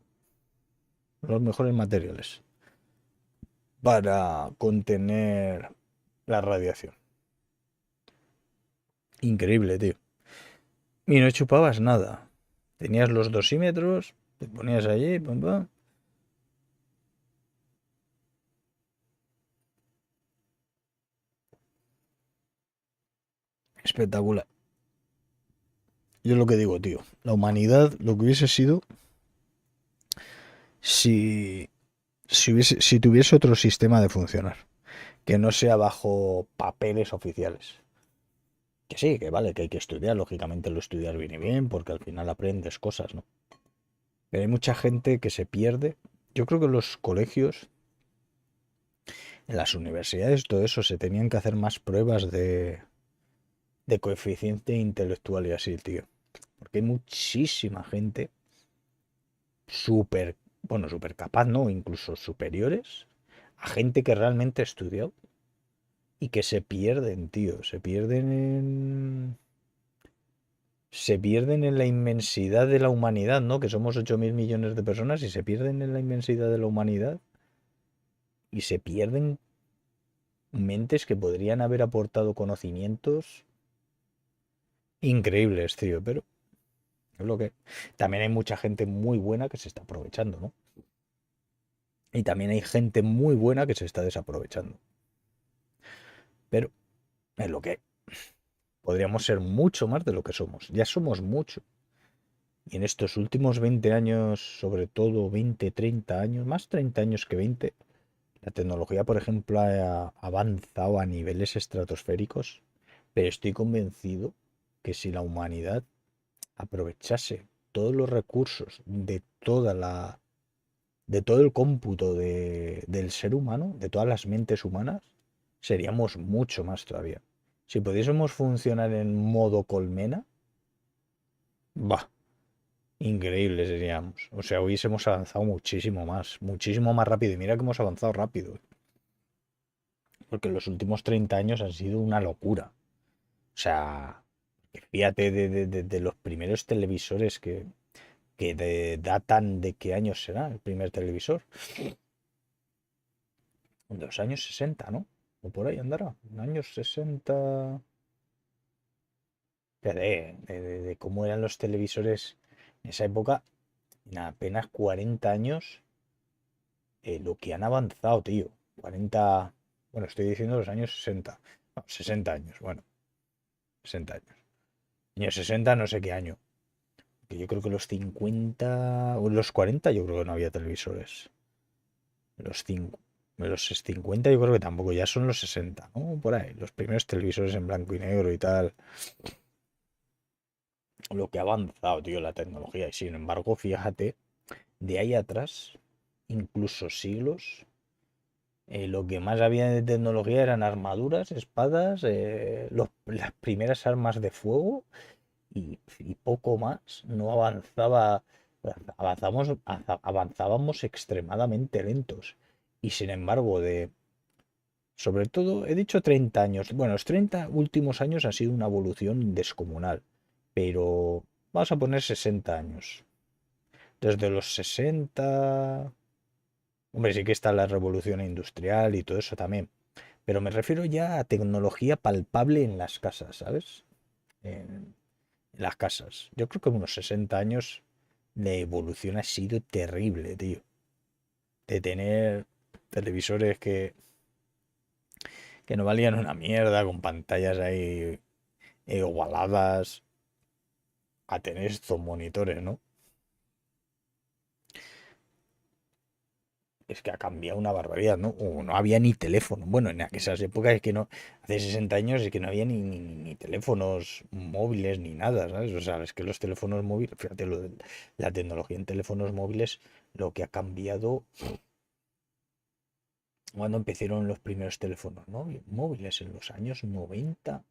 Los mejores materiales para contener la radiación. Increíble, tío. Y no chupabas nada. Tenías los dosímetros, te ponías allí, pam, pam. Espectacular. Yo lo que digo, tío, la humanidad, lo que hubiese sido si, si tuviese otro sistema de funcionar, que no sea bajo papeles oficiales. Que sí, que vale, que hay que estudiar, lógicamente lo estudiar viene bien, porque al final aprendes cosas, ¿no? Pero hay mucha gente que se pierde. Yo creo que en los colegios, en las universidades, todo eso, se tenían que hacer más pruebas de coeficiente intelectual y así, tío. Porque hay muchísima gente súper, bueno, súper capaz, ¿no? Incluso superiores a gente que realmente ha estudiado y que se pierden, tío. Se pierden en la inmensidad de la humanidad, ¿no? Que somos 8.000 millones de personas y se pierden en la inmensidad de la humanidad y se pierden mentes que podrían haber aportado conocimientos increíbles, tío, pero es lo que... También hay mucha gente muy buena que se está aprovechando, ¿no? Y también hay gente muy buena que se está desaprovechando. Pero es lo que hay. Podríamos ser mucho más de lo que somos. Ya somos mucho. Y en estos últimos 20 años, sobre todo 20, 30 años, más 30 años que 20, la tecnología, por ejemplo, ha avanzado a niveles estratosféricos. Pero estoy convencido que si la humanidad aprovechase todos los recursos de todo el cómputo del ser humano, de todas las mentes humanas, seríamos mucho más todavía. Si pudiésemos funcionar en modo colmena, bah, increíble seríamos. O sea, hubiésemos avanzado muchísimo más rápido. Y mira que hemos avanzado rápido. Porque los últimos 30 años han sido una locura. O sea, fíjate de los primeros televisores que datan de qué años será el primer televisor. De los años 60, ¿no? O por ahí andará. Años 60. De cómo eran los televisores en esa época, en apenas 40 años, lo que han avanzado, tío. 40, bueno, estoy diciendo los años 60. No, 60 años, bueno, 60 años. Años 60, no sé qué año. Que yo creo que los 50 o los 40 yo creo que no había televisores. Los 5, los 50 yo creo que tampoco, ya son los 60, ¿no? Por ahí, los primeros televisores en blanco y negro y tal. Lo que ha avanzado, tío, la tecnología. Y sin embargo, fíjate, de ahí atrás, incluso siglos, lo que más había de tecnología eran armaduras, espadas, las primeras armas de fuego y poco más. No avanzaba, avanzábamos extremadamente lentos. Y sin embargo, sobre todo, he dicho 30 años. Bueno, los 30 últimos años ha sido una evolución descomunal. Pero vamos a poner 60 años. Desde los 60... Hombre, sí que está la revolución industrial y todo eso también. Pero me refiero ya a tecnología palpable en las casas, ¿sabes? En las casas. Yo creo que unos 60 años la evolución ha sido terrible, tío. De tener televisores que no valían una mierda, con pantallas ahí igualadas, a tener estos monitores, ¿no? Es que ha cambiado una barbaridad, ¿no? O no había ni teléfono. Bueno, en esas épocas es que no, hace 60 años es que no había ni teléfonos móviles ni nada, ¿sabes? O sea, es que los teléfonos móviles, fíjate, la tecnología en teléfonos móviles, lo que ha cambiado cuando empezaron los primeros teléfonos móviles, en los años 90.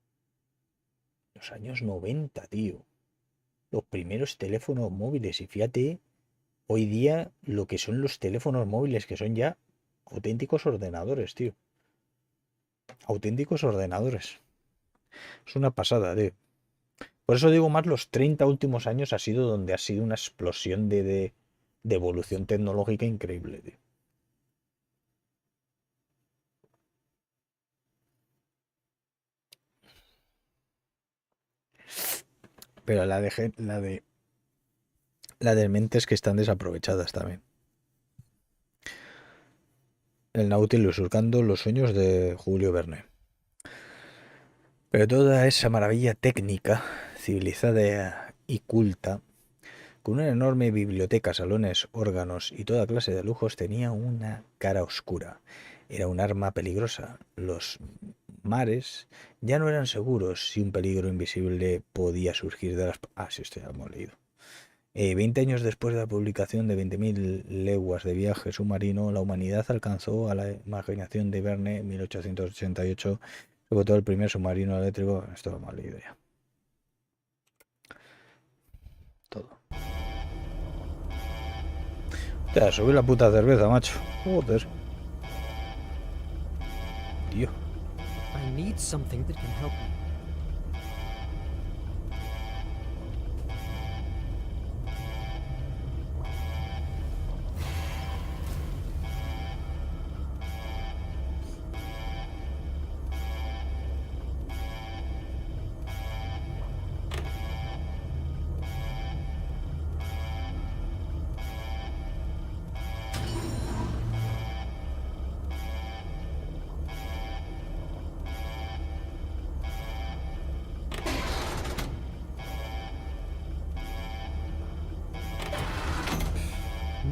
Los años 90, tío. Los primeros teléfonos móviles. Y fíjate, hoy día lo que son los teléfonos móviles, que son ya auténticos ordenadores, tío. Auténticos ordenadores. Es una pasada, tío. Por eso digo más, los 30 últimos años ha sido donde ha sido una explosión de evolución tecnológica increíble, tío. Pero la de mentes que están desaprovechadas también. El Nautilus surcando los sueños de Julio Verne. Pero toda esa maravilla técnica, civilizada y culta, con una enorme biblioteca, salones, órganos y toda clase de lujos, tenía una cara oscura. Era un arma peligrosa. Los mares ya no eran seguros si un peligro invisible podía surgir de las... Ah, sí, esto ya lo hemos leído. 20 años después de la publicación de 20.000 leguas de viaje submarino, la humanidad alcanzó a la imaginación de Verne en 1888, sobre todo el primer submarino eléctrico. Esto lo hemos leído ya. Todo. Te subí la puta cerveza, macho. Joder. Tío. I need something that can help me.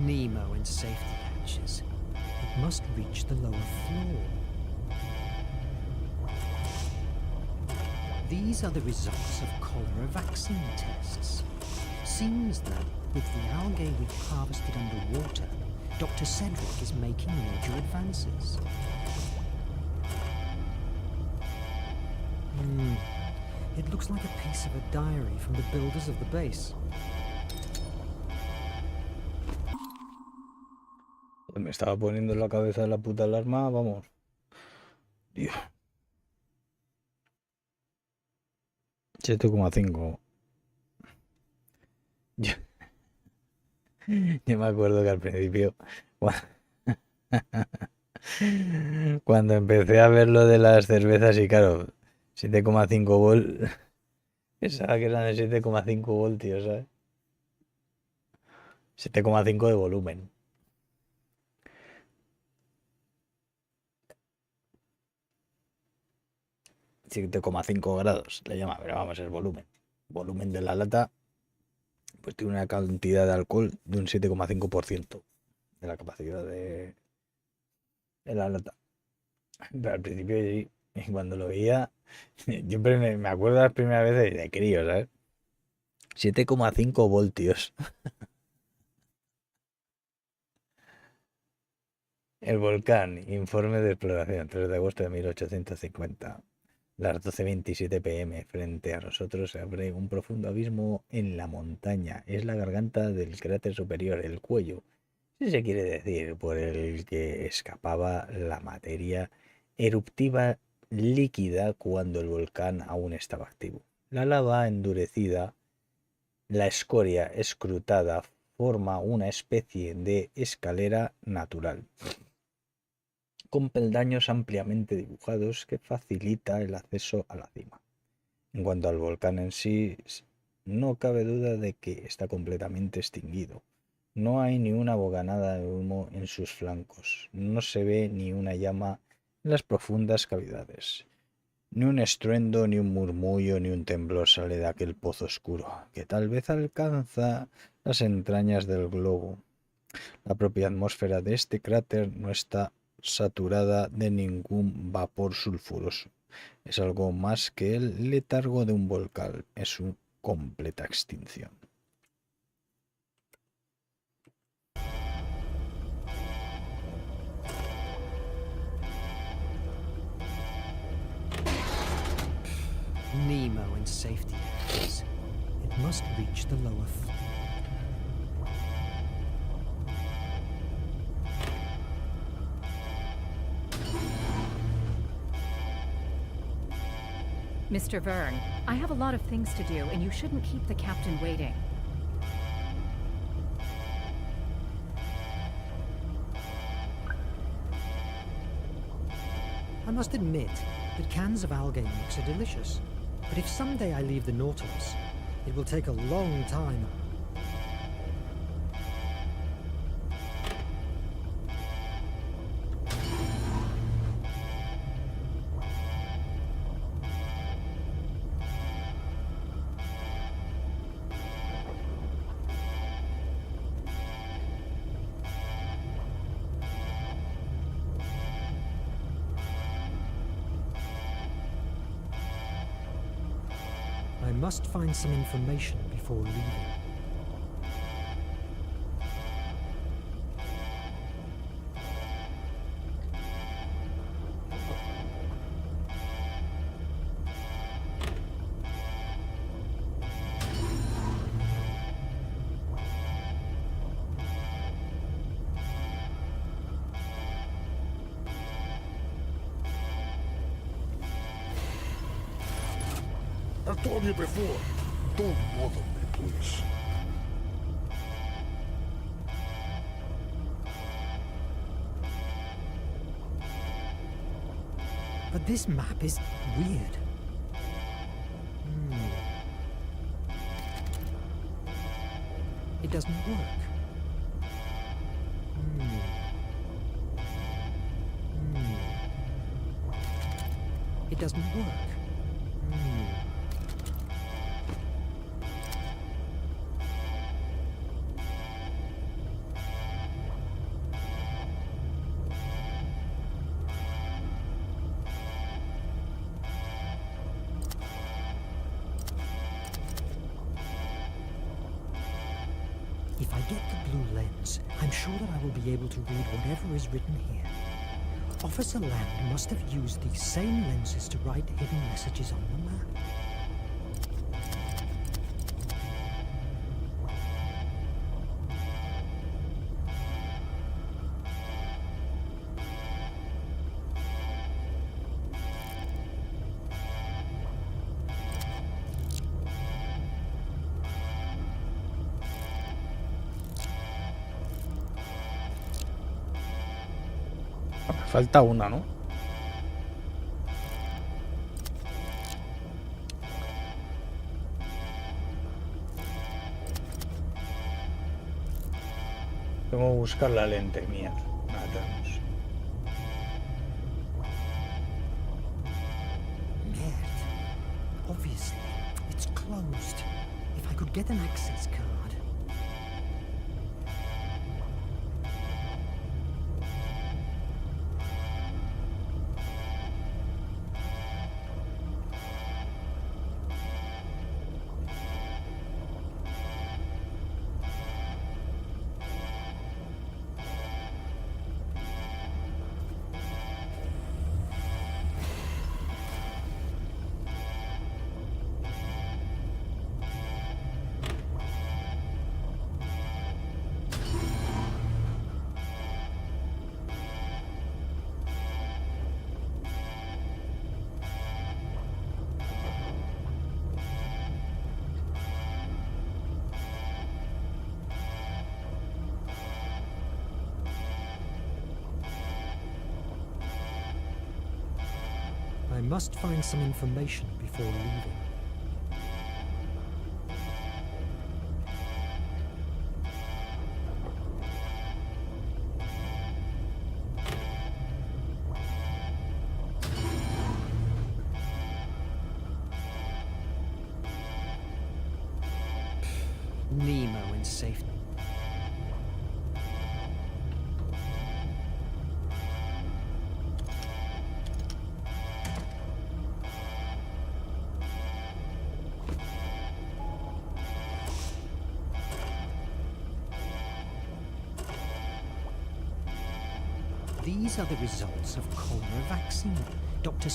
Nemo in safety hatches. It must reach the lower floor. These are the results of cholera vaccine tests. Seems that with the algae we've harvested underwater, Dr. Cedric is making major advances. It looks like a piece of a diary from the builders of the base. Me estaba poniendo en la cabeza la puta alarma, vamos. Dios. 7,5. Yo me acuerdo que al principio, cuando empecé a ver lo de las cervezas, y claro, 7,5 volt, pensaba que eran de 7,5 voltios, ¿sabes? 7,5 de volumen. 7,5 grados, le llama, pero vamos, es volumen. Volumen de la lata, pues tiene una cantidad de alcohol de un 7,5% de la capacidad de la lata. Pero al principio, sí, cuando lo veía, yo me acuerdo las primeras veces de crío, ¿sabes? 7,5 voltios. El volcán, informe de exploración, 3 de agosto de 1850. Las 12:27 pm, frente a nosotros se abre un profundo abismo en la montaña. Es la garganta del cráter superior, el cuello, si se quiere decir, por el que escapaba la materia eruptiva líquida cuando el volcán aún estaba activo. La lava endurecida, la escoria escrutada, forma una especie de escalera natural, con peldaños ampliamente dibujados que facilita el acceso a la cima. En cuanto al volcán en sí, No cabe duda de que está completamente extinguido. No hay ni una bocanada de humo en sus flancos. No se ve ni una llama en las profundas cavidades. Ni un estruendo, ni un murmullo, ni un temblor sale de aquel pozo oscuro, que tal vez alcanza las entrañas del globo. La propia atmósfera de este cráter no está saturada de ningún vapor sulfuroso. Es algo más que el letargo de un volcán. Es su completa extinción. Nemo in safety. It must reach the lower floor. Mr. Verne, I have a lot of things to do, and you shouldn't keep the captain waiting. I must admit that cans of algae mix are delicious. But if someday I leave the Nautilus, it will take a long time. I must find some information before leaving. I've told you before, don't bother me, please. But this map is weird. It doesn't work. It doesn't work. If I get the blue lens, I'm sure that I will be able to read whatever is written here. Officer Land must have used these same lenses to write hidden messages on the map. Falta una, ¿no? Tengo que buscar la lente, mierda. Nada, tenemos. Merde. Obviously, it's closed. If I could get an access card. I must find some information before leaving. safety. These are the results of cholera vaccine, Dr.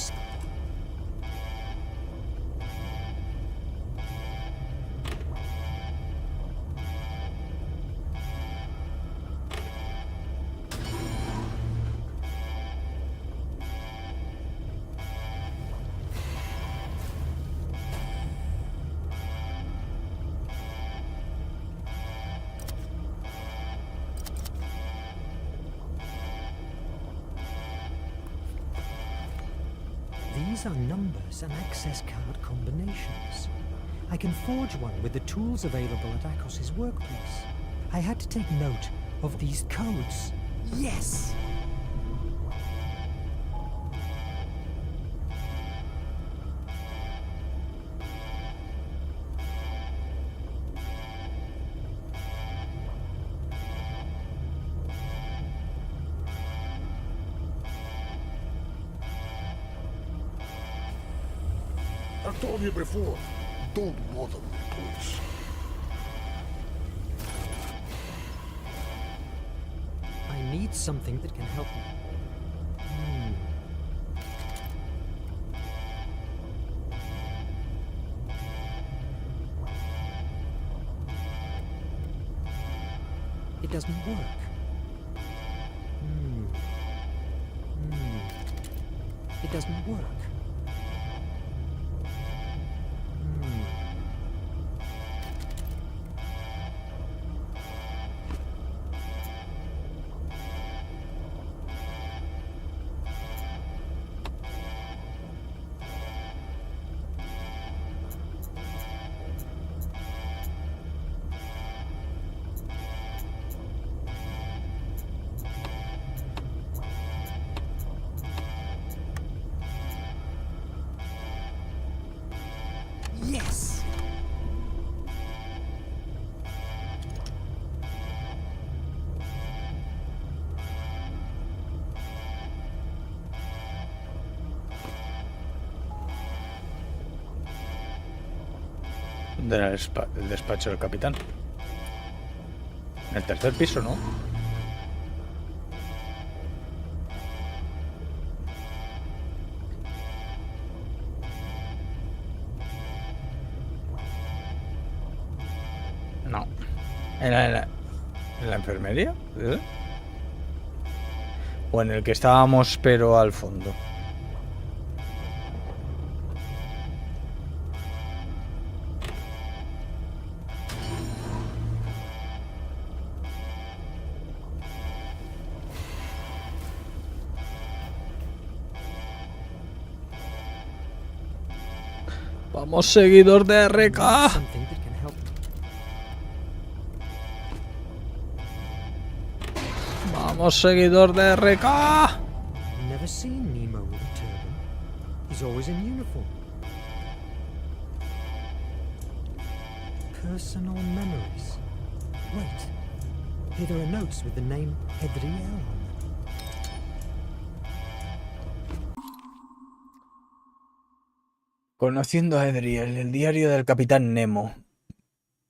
These are numbers and access card combinations. I can forge one with the tools available at Akos's workplace. I had to take note of these codes. Yes! I've told you before, don't bother me, please. I need something that can help me. It doesn't work. It doesn't work. Yes! ¿Dónde era el despacho del capitán? En el tercer piso, ¿no? No. ¿Era en la enfermería? ¿Eh? ¿O en el que estábamos pero al fondo? Vamos, seguidor de RK. Vamos, seguidor de RK. Never seen Nemo with a turban. He's always in uniform. Personal memories. Wait. Here there are notes with the name Edriel on them. Conociendo a Edriel, el diario del capitán Nemo.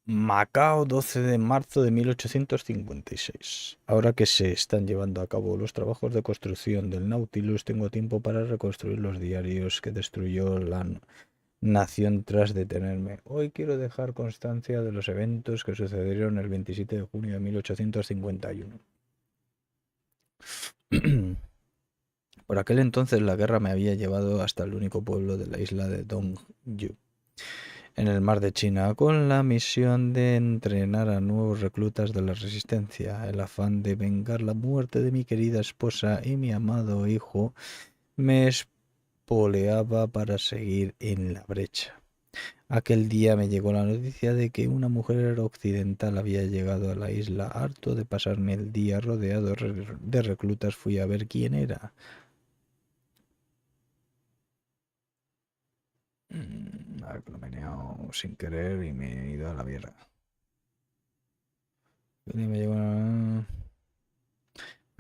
Macao, 12 de marzo de 1856. Ahora que se están llevando a cabo los trabajos de construcción del Nautilus, tengo tiempo para reconstruir los diarios que destruyó la nación tras detenerme. Hoy quiero dejar constancia de los eventos que sucedieron el 27 de junio de 1851. Por aquel entonces la guerra me había llevado hasta el único pueblo de la isla de Dongyu, en el mar de China, con la misión de entrenar a nuevos reclutas de la resistencia. El afán de vengar la muerte de mi querida esposa y mi amado hijo me espoleaba para seguir en la brecha. Aquel día me llegó la noticia de que una mujer occidental había llegado a la isla. Harto de pasarme el día rodeado de reclutas, fui a ver quién era. A ver, lo he meneado sin querer y me he ido a la mierda. Me llegó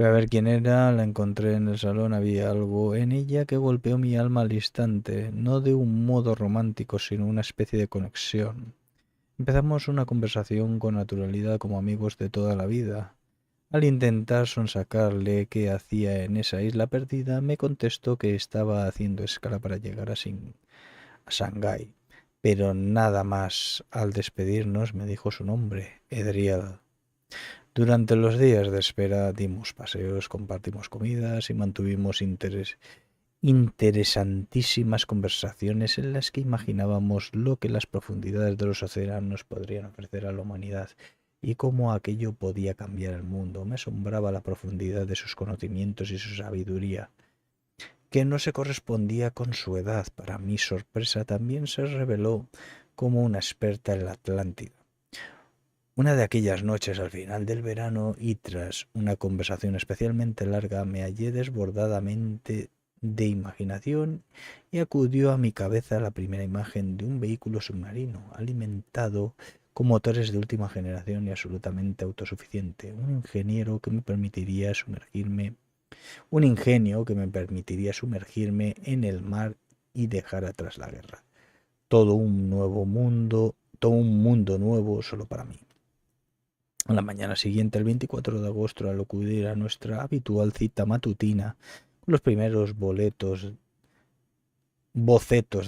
Fui a ver quién era, la encontré en el salón, había algo en ella que golpeó mi alma al instante, no de un modo romántico, sino una especie de conexión. Empezamos una conversación con naturalidad como amigos de toda la vida. Al intentar sonsacarle qué hacía en esa isla perdida, me contestó que estaba haciendo escala para llegar a Shanghái. Pero nada más. Al despedirnos me dijo su nombre, Edriel. Durante los días de espera dimos paseos, compartimos comidas y mantuvimos interesantísimas conversaciones en las que imaginábamos lo que las profundidades de los océanos podrían ofrecer a la humanidad y cómo aquello podía cambiar el mundo. Me asombraba la profundidad de sus conocimientos y su sabiduría, que no se correspondía con su edad. Para mi sorpresa, también se reveló como una experta en la Atlántida. Una de aquellas noches al final del verano y tras una conversación especialmente larga me hallé desbordadamente de imaginación y acudió a mi cabeza la primera imagen de un vehículo submarino alimentado con motores de última generación y absolutamente autosuficiente, un ingenio que me permitiría sumergirme en el mar y dejar atrás la guerra. Todo un mundo nuevo solo para mí. A la mañana siguiente, el 24 de agosto, al acudir a nuestra habitual cita matutina, con los primeros bocetos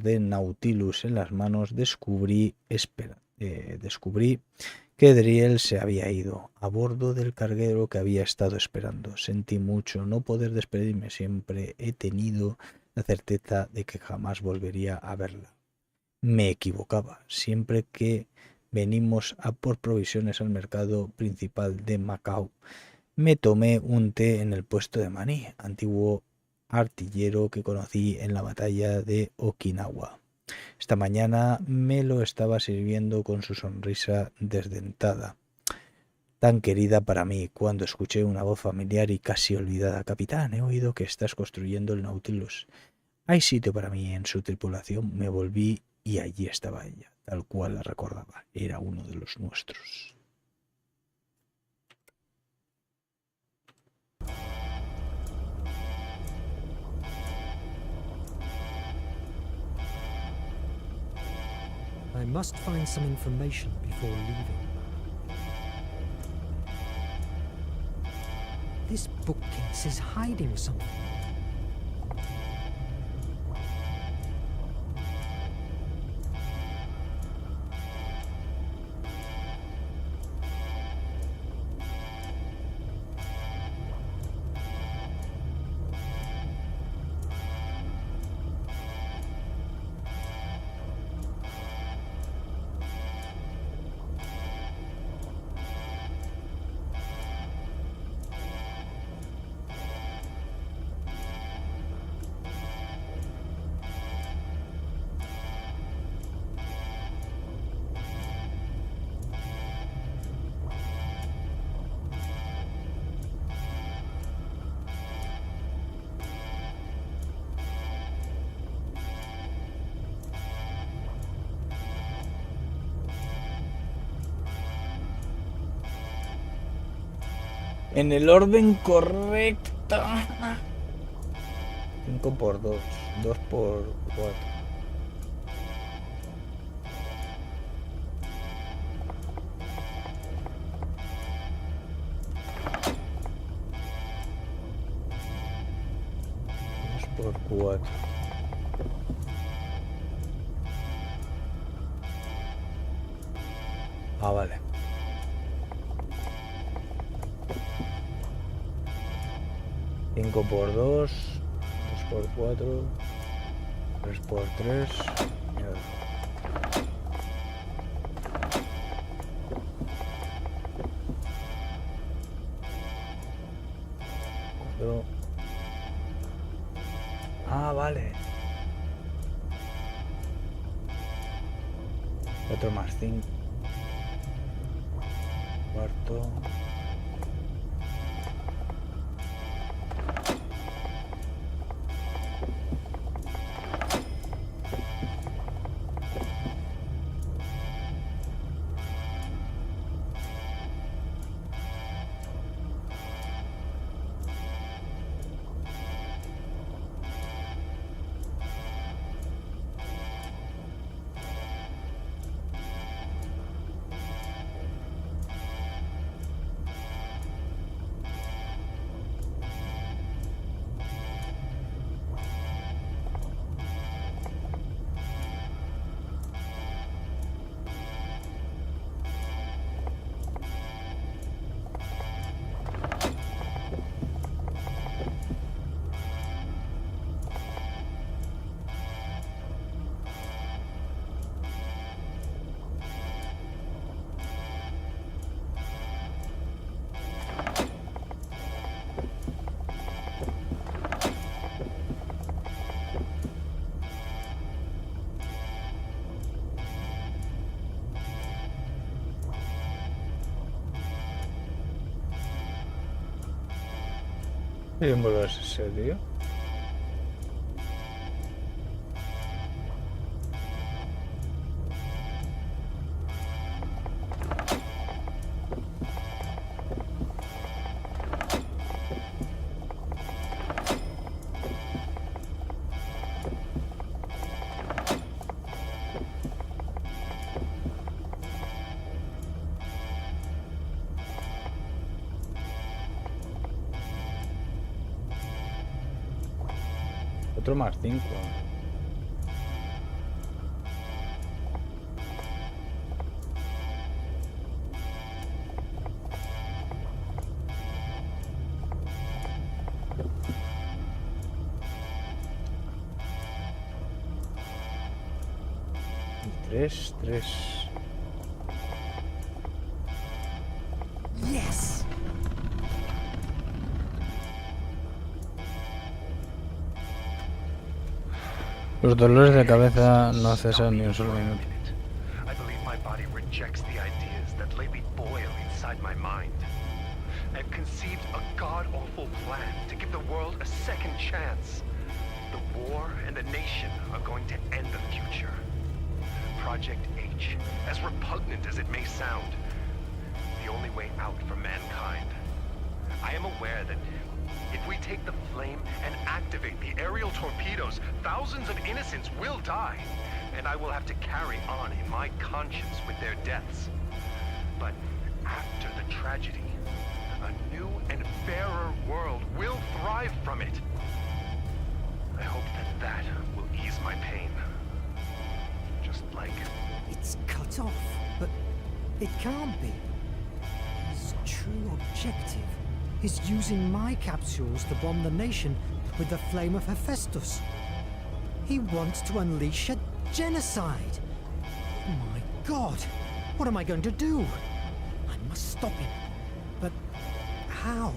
de Nautilus en las manos, descubrí que Edriel se había ido a bordo del carguero que había estado esperando. Sentí mucho no poder despedirme. Siempre he tenido la certeza de que jamás volvería a verla. Me equivocaba. Siempre que venimos a por provisiones al mercado principal de Macao, me tomé un té en el puesto de maní, antiguo artillero que conocí en la batalla de Okinawa. Esta mañana me lo estaba sirviendo con su sonrisa desdentada, tan querida para mí. Cuando escuché una voz familiar y casi olvidada: «Capitán, he oído que estás construyendo el Nautilus. ¿Hay sitio para mí en su tripulación?» Me volví y allí estaba ella, tal cual la recordaba. Era uno de los nuestros. I must find some information before leaving. This bookcase is hiding something. En el orden correcto. 5 por 2, 2 por 4. Por 4. Ah, vale. 5 por 2, 2 por 4, 3 por 3. Mierda. Cuatro. Ah, vale. 4 más 5. Cuarto. ¿Qué símbolo es ese, tío? Otro más 5. Tres. Yes. Los dolores de cabeza no cesan ni un solo minuto. I believe my body rejects the ideas that lately boil inside my mind. I've conceived a god-awful plan to give the world a second chance. The war and the nation are going to end the future. Project H, as repugnant as it may sound, the only way out for mankind. I am aware that if we take the flame and activate the aerial torpedoes, thousands of innocents will die, and I will have to carry on in my conscience with their deaths. But after the tragedy, a new and fairer world will thrive from it. I hope that will ease my pain. Just like... It's cut off, but it can't be. His true objective is using my capsules to bomb the nation with the flame of Hephaestus. He wants to unleash a genocide. Oh my God, what am I going to do? I must stop him. But how?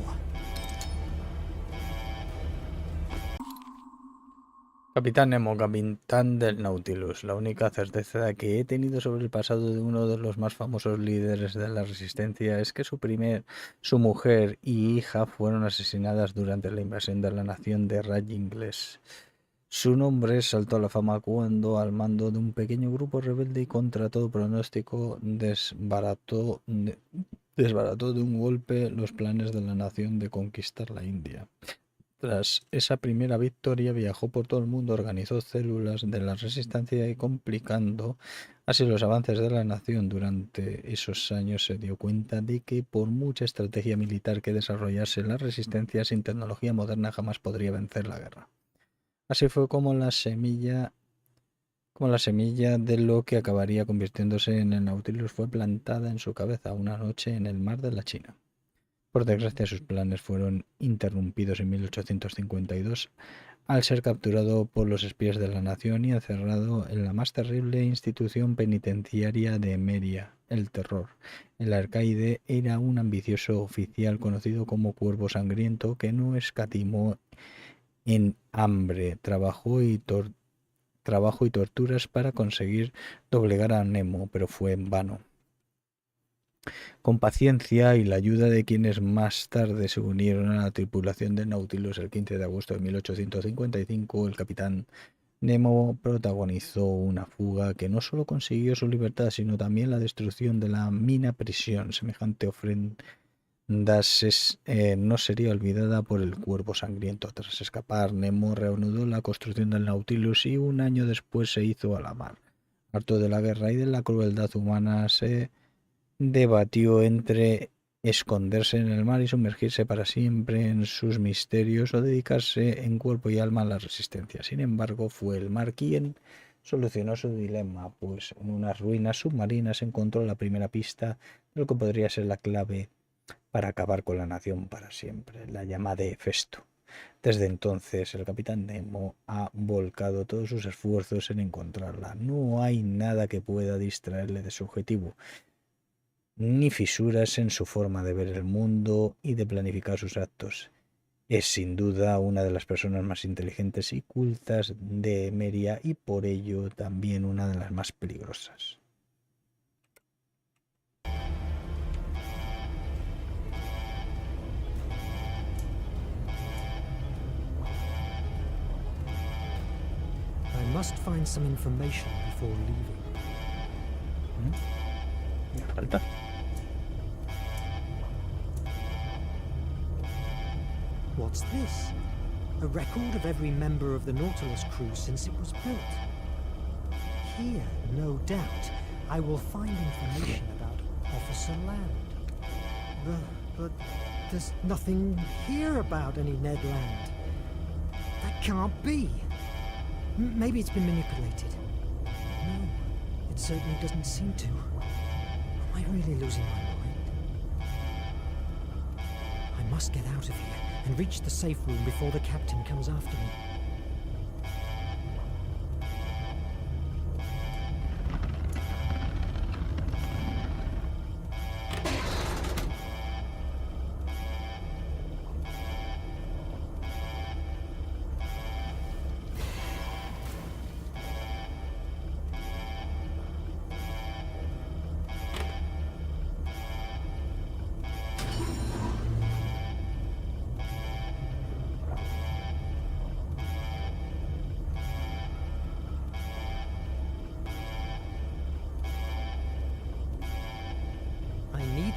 Capitán Nemo, capitán del Nautilus. La única certeza que he tenido sobre el pasado de uno de los más famosos líderes de la resistencia es que su mujer y hija fueron asesinadas durante la invasión de la nación de Raj inglés. Su nombre saltó a la fama cuando, al mando de un pequeño grupo rebelde y contra todo pronóstico, desbarató de un golpe los planes de la nación de conquistar la India. Tras esa primera victoria viajó por todo el mundo, organizó células de la resistencia y, complicando así los avances de la nación durante esos años, se dio cuenta de que por mucha estrategia militar que desarrollase la resistencia, sin tecnología moderna jamás podría vencer la guerra. Así fue como la semilla de lo que acabaría convirtiéndose en el Nautilus fue plantada en su cabeza una noche en el mar de la China. Por desgracia, sus planes fueron interrumpidos en 1852 al ser capturado por los espías de la nación y encerrado en la más terrible institución penitenciaria de Meria, el terror. El alcaide era un ambicioso oficial conocido como Cuervo Sangriento que no escatimó en hambre, trabajo y torturas para conseguir doblegar a Nemo, pero fue en vano. Con paciencia y la ayuda de quienes más tarde se unieron a la tripulación del Nautilus el 15 de agosto de 1855, el capitán Nemo protagonizó una fuga que no solo consiguió su libertad, sino también la destrucción de la mina prisión. Semejante ofrenda no sería olvidada por el Cuervo Sangriento. Tras escapar, Nemo reanudó la construcción del Nautilus y un año después se hizo a la mar. Harto de la guerra y de la crueldad humana, se debatió entre esconderse en el mar y sumergirse para siempre en sus misterios o dedicarse en cuerpo y alma a la resistencia. Sin embargo, fue el mar quien solucionó su dilema, pues en unas ruinas submarinas encontró la primera pista de lo que podría ser la clave para acabar con la nación para siempre, la llama de Hefesto. Desde entonces, el capitán Nemo ha volcado todos sus esfuerzos en encontrarla. No hay nada que pueda distraerle de su objetivo, ni fisuras en su forma de ver el mundo y de planificar sus actos. Es sin duda una de las personas más inteligentes y cultas de Meria y por ello también una de las más peligrosas. must find some information before leaving. Falta. What's this? A record of every member of the Nautilus crew since it was built. Here, no doubt, I will find information about Officer Land. But there's nothing here about any Ned Land. That can't be. Maybe it's been manipulated. No, it certainly doesn't seem to. Am I really losing my mind? I must get out of here and reach the safe room before the captain comes after me.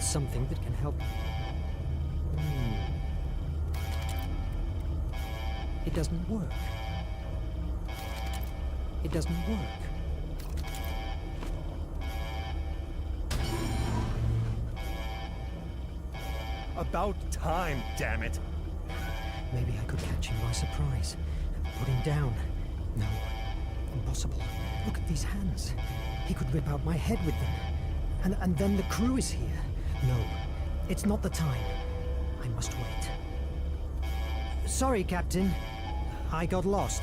Something that can help. It doesn't work. It doesn't work. About time, damn it! Maybe I could catch him by surprise. Put him down. No. Impossible. Look at these hands. He could rip out my head with them. And then the crew is here. No, it's not the time. I must wait. Sorry, Captain. I got lost.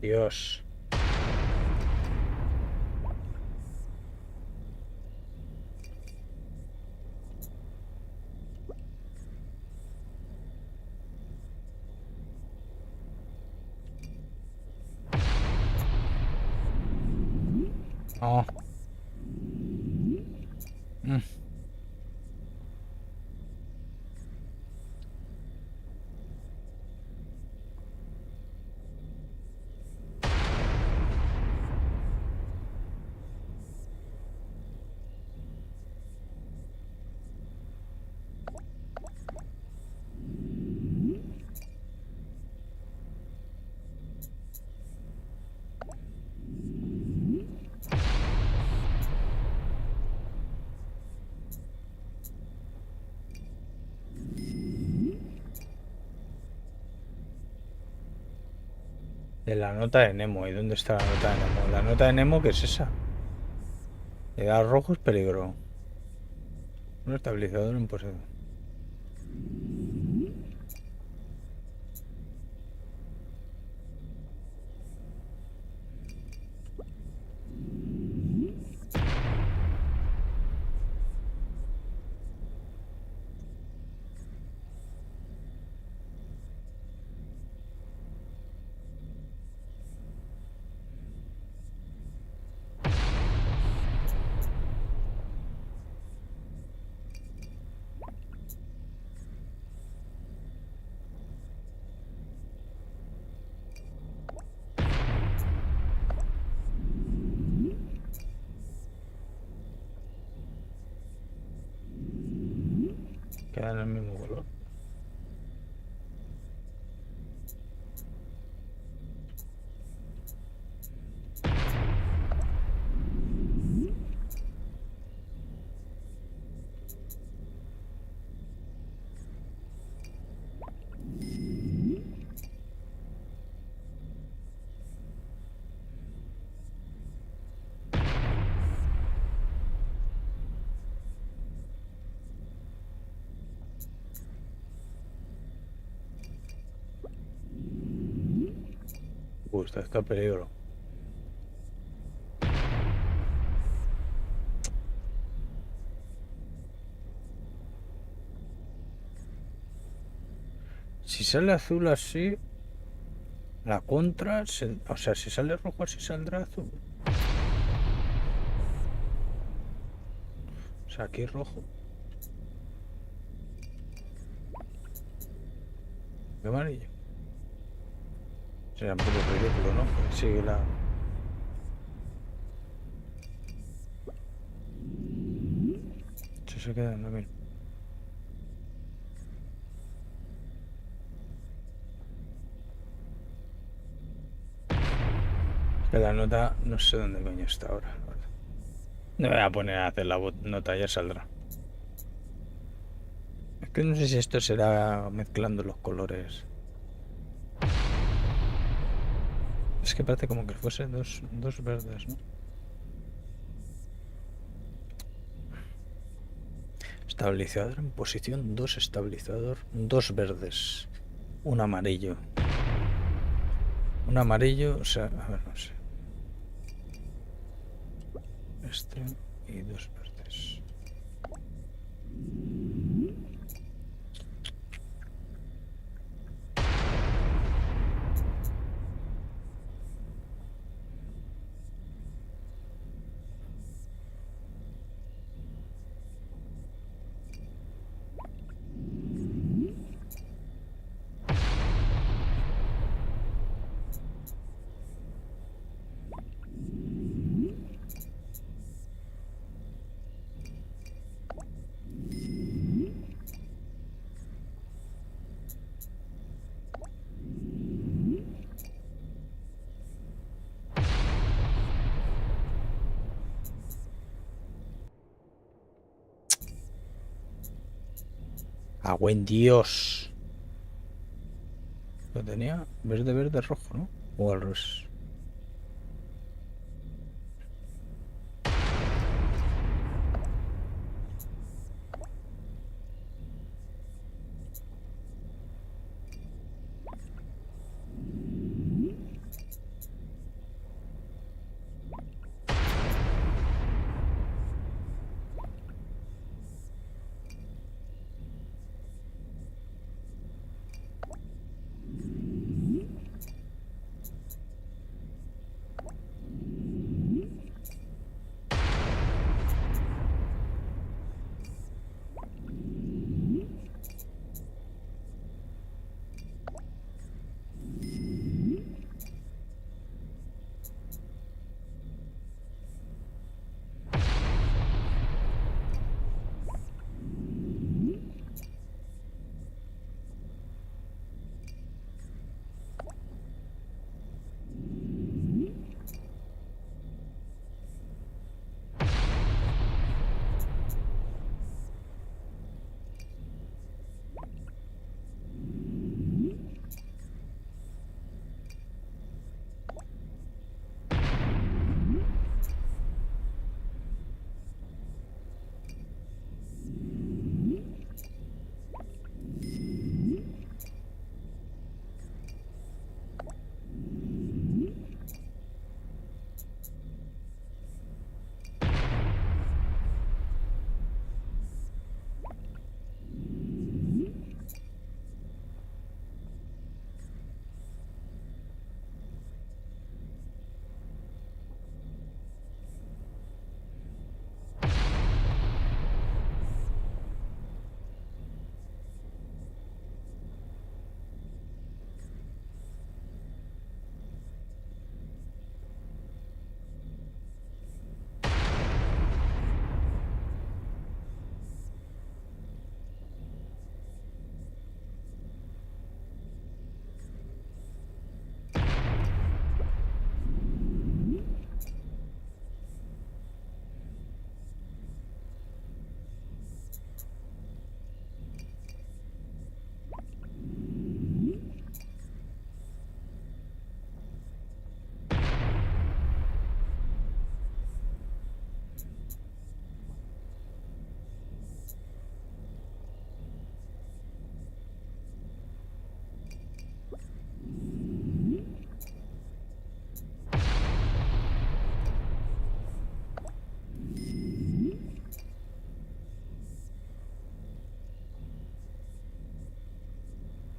Dios. Oh. De la nota de Nemo. ¿Y dónde está la nota de Nemo? La nota de Nemo, ¿qué es esa? Llegar rojo es peligro. Un estabilizador en posesión. Quedan el mismo color. Está peligro. Si sale azul así, la contra, o sea, si sale rojo así saldrá azul. O sea, aquí rojo. ¿Qué amarillo? Sería un poco ridículo, ¿no? Porque sigue la... Se queda en lo mismo. Que la nota no sé dónde coño está ahora. No me voy a poner a hacer la nota, ya saldrá. Es que no sé si esto será mezclando los colores. Es que parece como que fuesen dos verdes, ¿no? Estabilizador en posición 2, estabilizador, 2 verdes, un amarillo. Un amarillo, o sea, a ver, no sé. Este y 2 verdes. ¡Ah, buen Dios! Lo tenía verde, verde, rojo, ¿no? O al revés.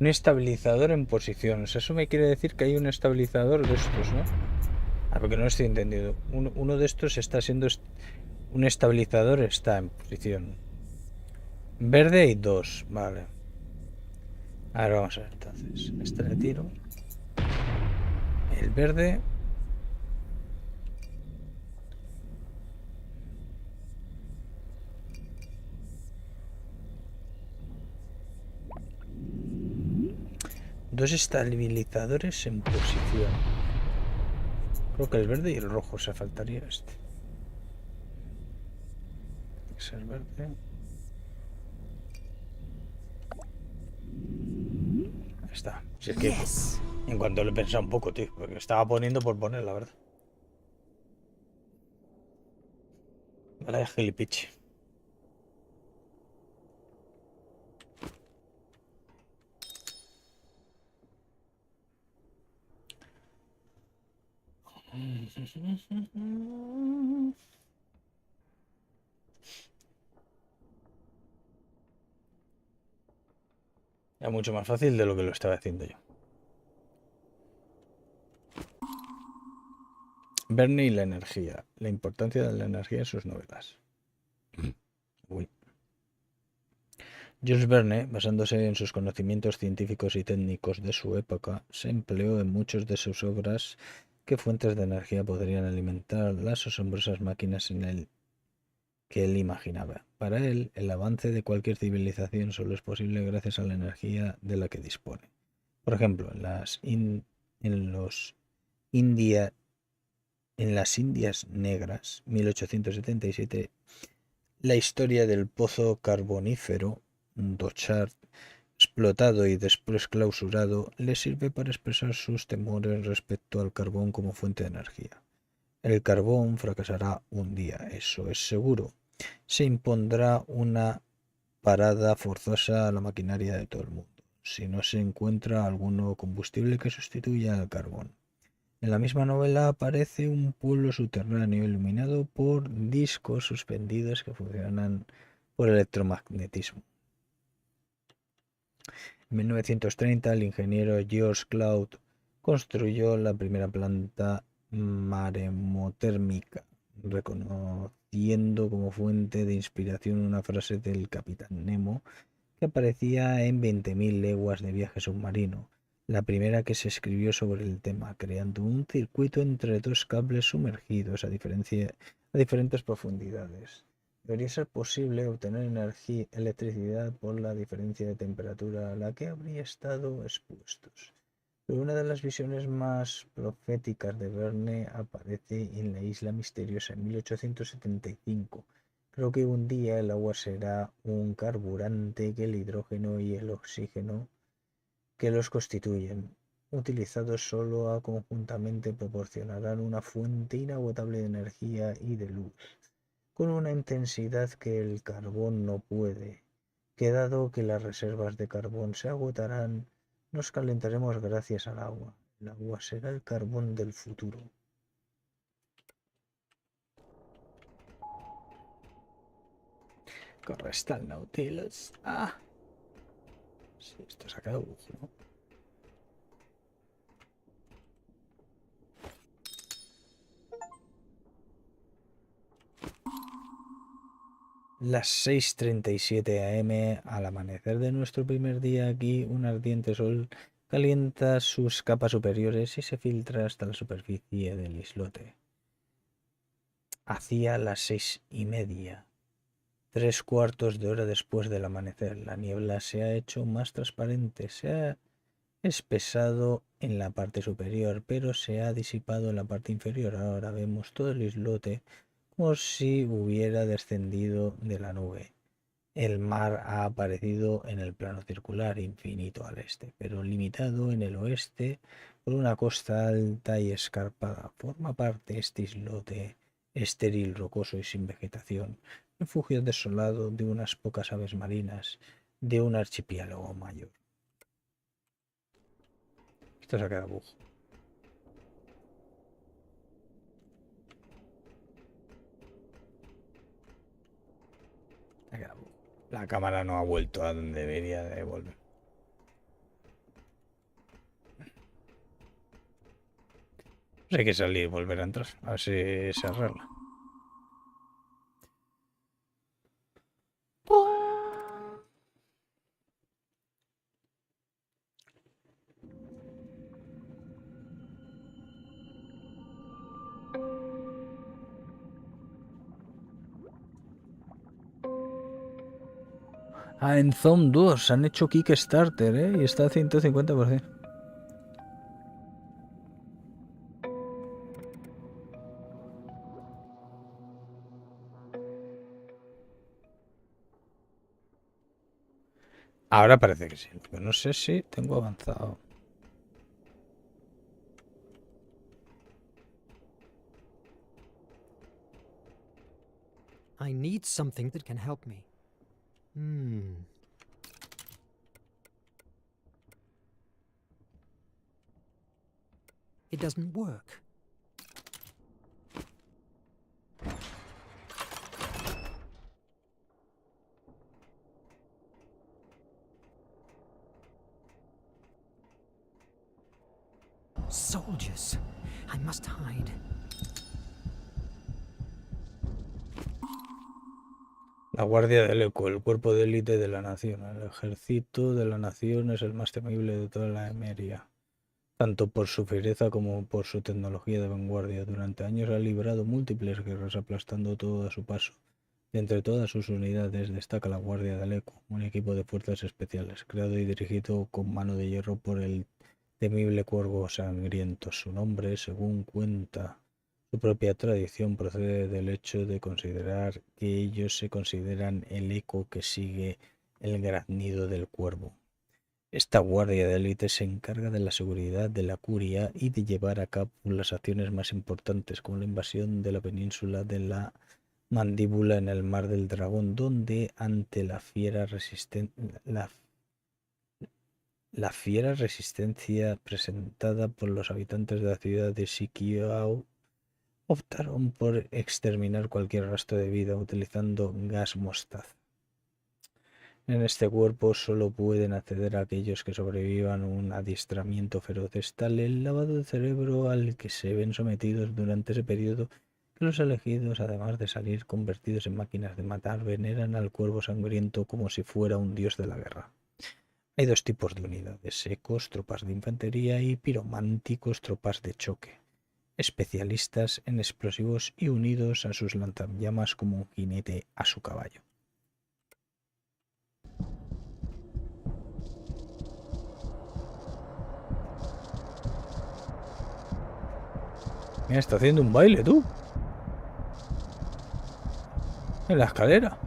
Un estabilizador en posiciones. Eso me quiere decir que hay un estabilizador de estos, ¿no? Ah, porque no estoy entendido. Uno de estos está siendo... Un estabilizador está en posición verde y 2. Vale. Ahora vamos a ver entonces. Este le tiro. El verde. Dos estabilizadores en posición. Creo que el verde y el rojo. O sea, faltaría este. Tiene que ser verde. Ahí está. Si es que en cuanto lo he pensado un poco, tío. Porque estaba poniendo por poner, la verdad. Vale, gilipiche. Era mucho más fácil de lo que lo estaba haciendo yo. Verne y la energía. La importancia de la energía en sus novelas. Uy. Jules Verne, basándose en sus conocimientos científicos y técnicos de su época, se empleó en muchas de sus obras qué fuentes de energía podrían alimentar las asombrosas máquinas que él imaginaba. Para él, el avance de cualquier civilización solo es posible gracias a la energía de la que dispone. Por ejemplo, en las Indias Negras, 1877, la historia del pozo carbonífero, un Dochart, explotado y después clausurado, le sirve para expresar sus temores respecto al carbón como fuente de energía. El carbón fracasará un día, eso es seguro. Se impondrá una parada forzosa a la maquinaria de todo el mundo, si no se encuentra alguno combustible que sustituya al carbón. En la misma novela aparece un pueblo subterráneo iluminado por discos suspendidos que funcionan por electromagnetismo. En 1930, el ingeniero George Cloud construyó la primera planta maremotérmica, reconociendo como fuente de inspiración una frase del capitán Nemo que aparecía en 20.000 leguas de viaje submarino, la primera que se escribió sobre el tema, creando un circuito entre dos cables sumergidos a diferentes profundidades. Debería ser posible obtener electricidad por la diferencia de temperatura a la que habría estado expuestos. Pero una de las visiones más proféticas de Verne aparece en la isla misteriosa en 1875. Creo que un día el agua será un carburante que el hidrógeno y el oxígeno que los constituyen, utilizados solo conjuntamente, proporcionarán una fuente inagotable de energía y de luz, con una intensidad que el carbón no puede, que dado que las reservas de carbón se agotarán, nos calentaremos gracias al agua. El agua será el carbón del futuro. Corre hasta el Nautilus. Ah. Sí, esto se ha quedado, ¿no? Las 6:37 am, al amanecer de nuestro primer día aquí, un ardiente sol calienta sus capas superiores y se filtra hasta la superficie del islote. Hacía las 6:30, 3/4 de hora después del amanecer. La niebla se ha hecho más transparente, se ha espesado en la parte superior, pero se ha disipado en la parte inferior. Ahora vemos todo el islote como si hubiera descendido de la nube. El mar ha aparecido en el plano circular, infinito al este, pero limitado en el oeste por una costa alta y escarpada. Forma parte este islote estéril, rocoso y sin vegetación, refugio desolado de unas pocas aves marinas, de un archipiélago mayor. Esto se ha quedado bujo. La cámara no ha vuelto a donde debería de volver. Pues hay que salir y volver a entrar. A ver si se arregla. Ah, en Zone 2 han hecho Kickstarter, ¿eh? Y está a 150%. Ahora parece que sí. Pero no sé si tengo avanzado. I need something that can help me. It doesn't work. Soldiers. I must hide. La Guardia del Eco, el cuerpo de élite de la nación. El ejército de la nación es el más temible de toda la Emeria, tanto por su fiereza como por su tecnología de vanguardia. Durante años ha librado múltiples guerras, aplastando todo a su paso. De entre todas sus unidades destaca la Guardia del Eco, un equipo de fuerzas especiales, creado y dirigido con mano de hierro por el temible cuervo sangriento. Su nombre, según cuenta su propia tradición, procede del hecho de considerar que ellos se consideran el eco que sigue el graznido del cuervo. Esta guardia de élite se encarga de la seguridad de la curia y de llevar a cabo las acciones más importantes, como la invasión de la península de la Mandíbula en el Mar del Dragón, donde ante la fiera resistencia presentada por los habitantes de la ciudad de Sikiao, optaron por exterminar cualquier rastro de vida utilizando gas mostaza. En este cuerpo solo pueden acceder a aquellos que sobrevivan a un adiestramiento feroz. Es tal el lavado de cerebro al que se ven sometidos durante ese periodo que los elegidos, además de salir convertidos en máquinas de matar, veneran al cuervo sangriento como si fuera un dios de la guerra. Hay dos tipos de unidades: secos, tropas de infantería, y pirománticos, tropas de choque, especialistas en explosivos y unidos a sus lanzallamas como un jinete a su caballo. Mira, está haciendo un baile, tú. En la escalera.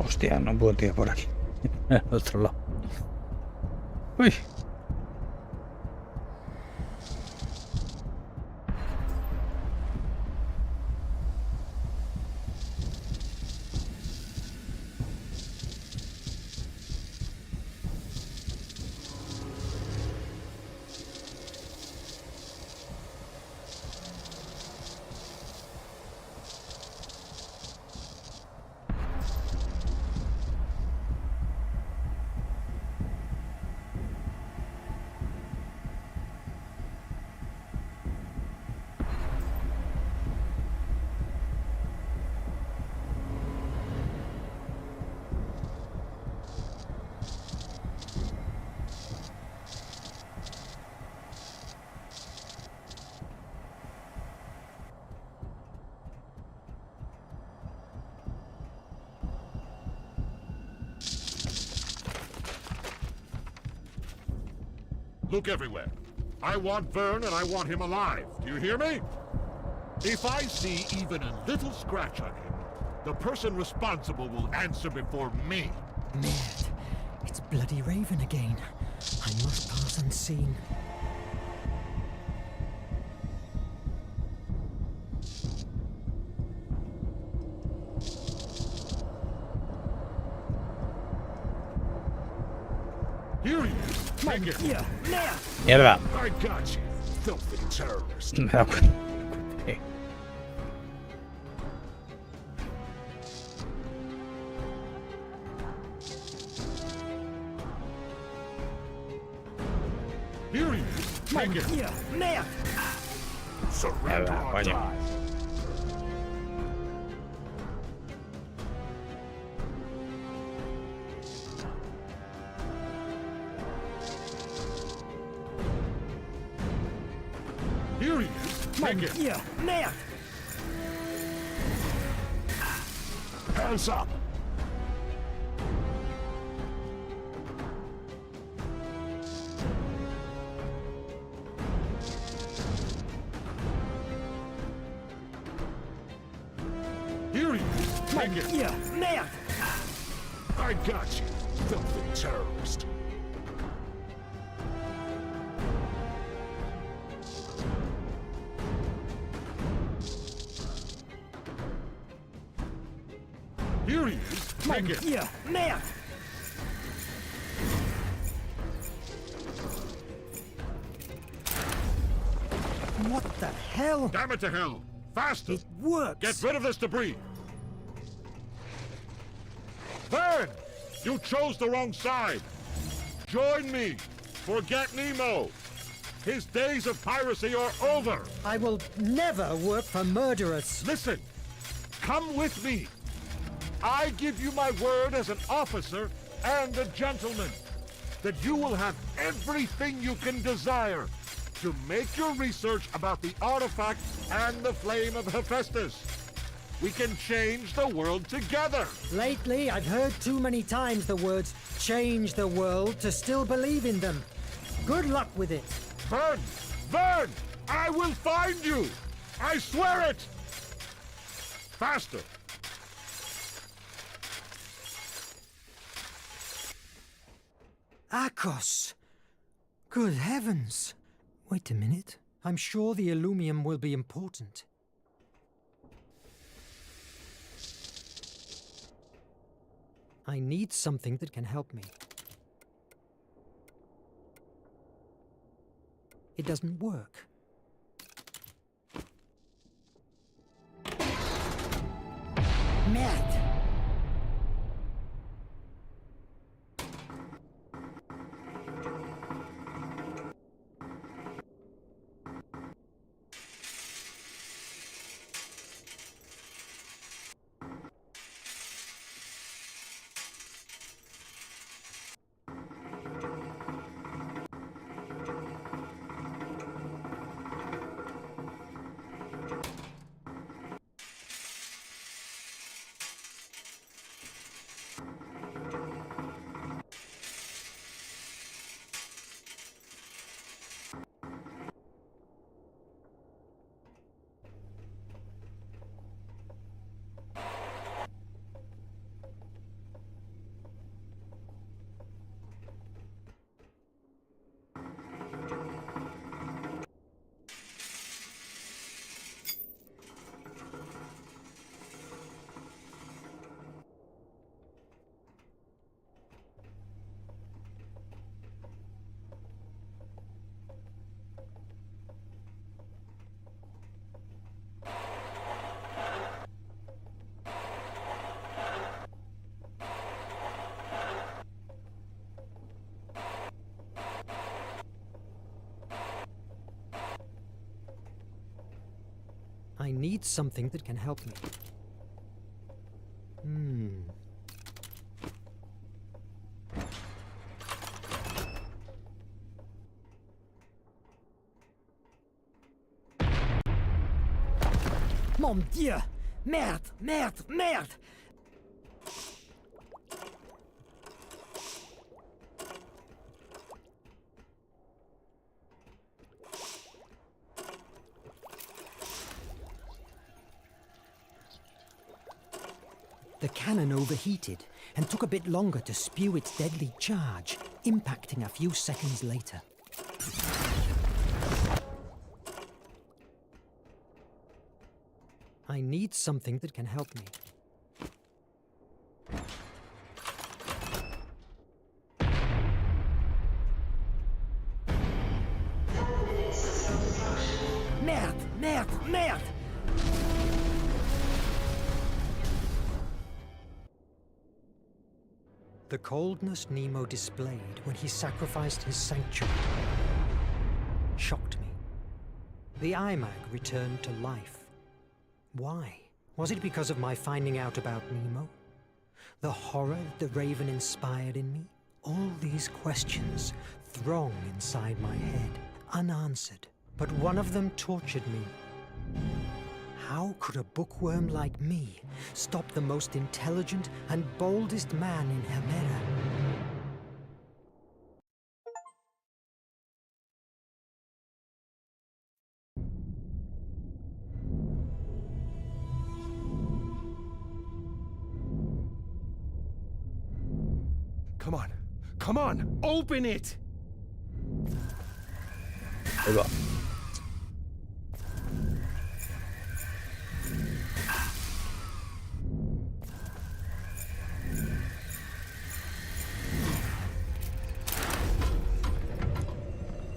Hostia, no puedo tirar por aquí. Al otro lado. Uy. Look everywhere. I want Verne and I want him alive. Do you hear me? If I see even a little scratch on him, the person responsible will answer before me. Mad. It's bloody Raven again. I must pass unseen. Take it. Mierda. I got you, filthy terrorist. Me he dado cuenta. Here he is. Take it. Surrender Mierda, or coño. die. Here he is. Take it. Hands up. Here he is. Take it. I got you, filthy terrorist. Here he is. Take it. What the hell? Damn it to hell. Faster. It works. Get rid of this debris. Verne, you chose the wrong side. Join me. Forget Nemo. His days of piracy are over. I will never work for murderers. Listen, come with me. I give you my word as an officer and a gentleman that you will have everything you can desire to make your research about the artifact and the flame of Hephaestus. We can change the world together. Lately, I've heard too many times the words change the world to still believe in them. Good luck with it. Verne! Verne! I will find you! I swear it! Faster! Akos! Good heavens! Wait a minute. I'm sure the Illumium will be important. I need something that can help me. It doesn't work. Merde! I need something that can help me. Mon Dieu! Merde! Merde! Merde! The cannon overheated and took a bit longer to spew its deadly charge, impacting a few seconds later. I need something that can help me. Merde, merde, merde! The coldness Nemo displayed when he sacrificed his sanctuary shocked me. The iMac returned to life. Why? Was it because of my finding out about Nemo? The horror the Raven inspired in me? All these questions throng inside my head, unanswered. But one of them tortured me. How could a bookworm like me stop the most intelligent and boldest man in Hemera? Come on. Come on! Open it! Ahí va.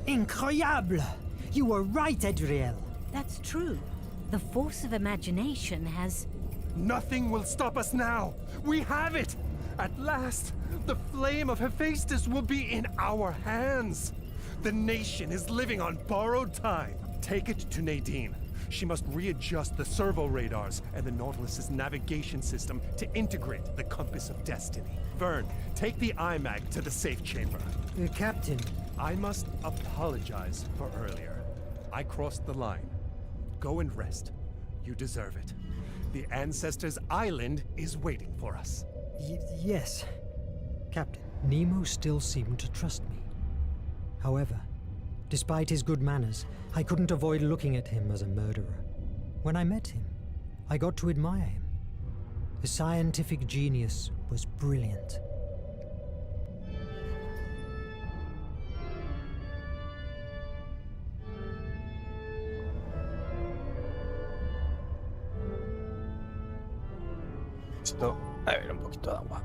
Incroyable! You were right, Adriel. That's true. The force of imagination has... Nothing will stop us now! We have it! At last, the flame of Hephaestus will be in our hands! The nation is living on borrowed time. Take it to Nadine. She must readjust the servo radars and the Nautilus's navigation system to integrate the compass of destiny. Verne, take the iMac to the safe chamber. Captain. I must apologize for earlier. I crossed the line. Go and rest. You deserve it. The Ancestors' Island is waiting for us. Yes. Captain, Nemo still seemed to trust me. However, despite his good manners, I couldn't avoid looking at him as a murderer. When I met him, I got to admire him. His scientific genius was brilliant. Esto, a ver, un poquito de agua.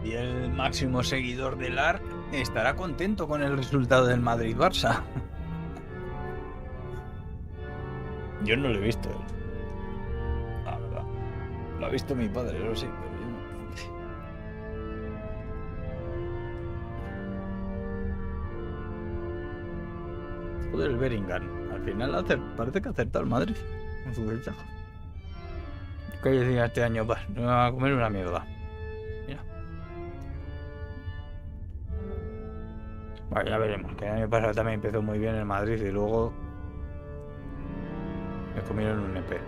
Y el máximo seguidor del ARC estará contento con el resultado del Madrid-Barça. Yo no lo he visto, la verdad. Lo ha visto mi padre, lo sé, pero yo no. Joder, el Bellingham. Al final parece que ha acertado el Madrid con su fecha. ¿Qué decía este año? Va a comer una mierda. Mira. Bueno, ya veremos. Que el año pasado también empezó muy bien el Madrid y luego me comieron un EP.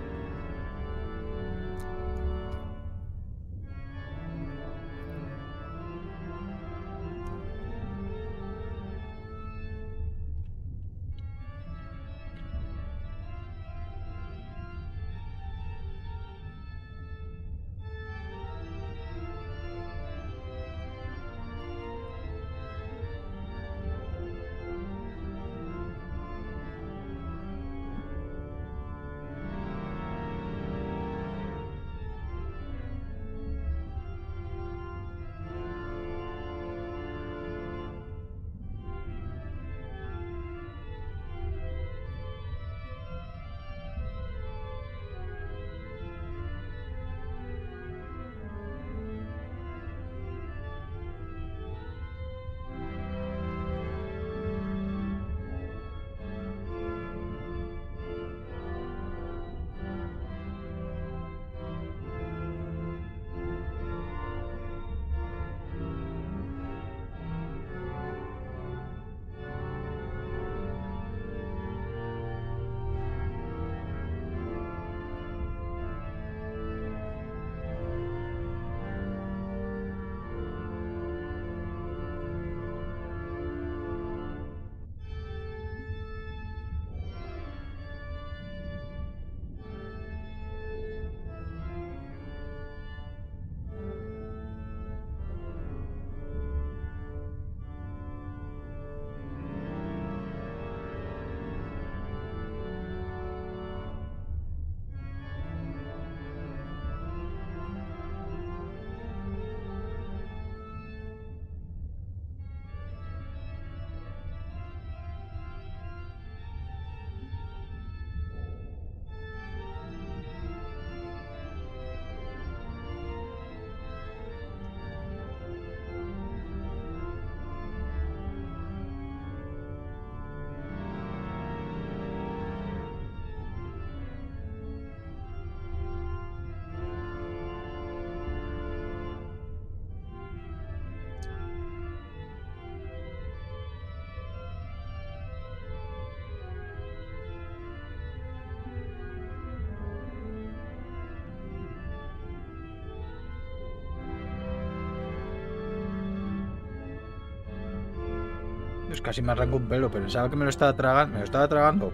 Pues casi me arranco un pelo, pensaba que me lo estaba tragando,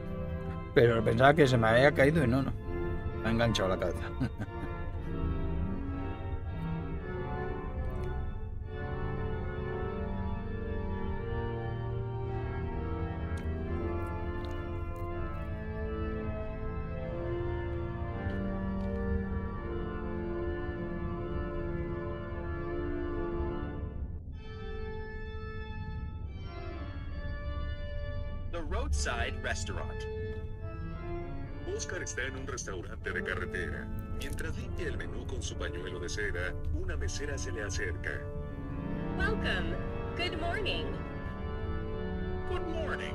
pero pensaba que se me había caído y no. Me ha enganchado la cabeza. The roadside restaurant. Oscar está en un restaurante de carretera. Mientras limpia el menú con su pañuelo de seda, una mesera se le acerca. Welcome. Good morning. Good morning.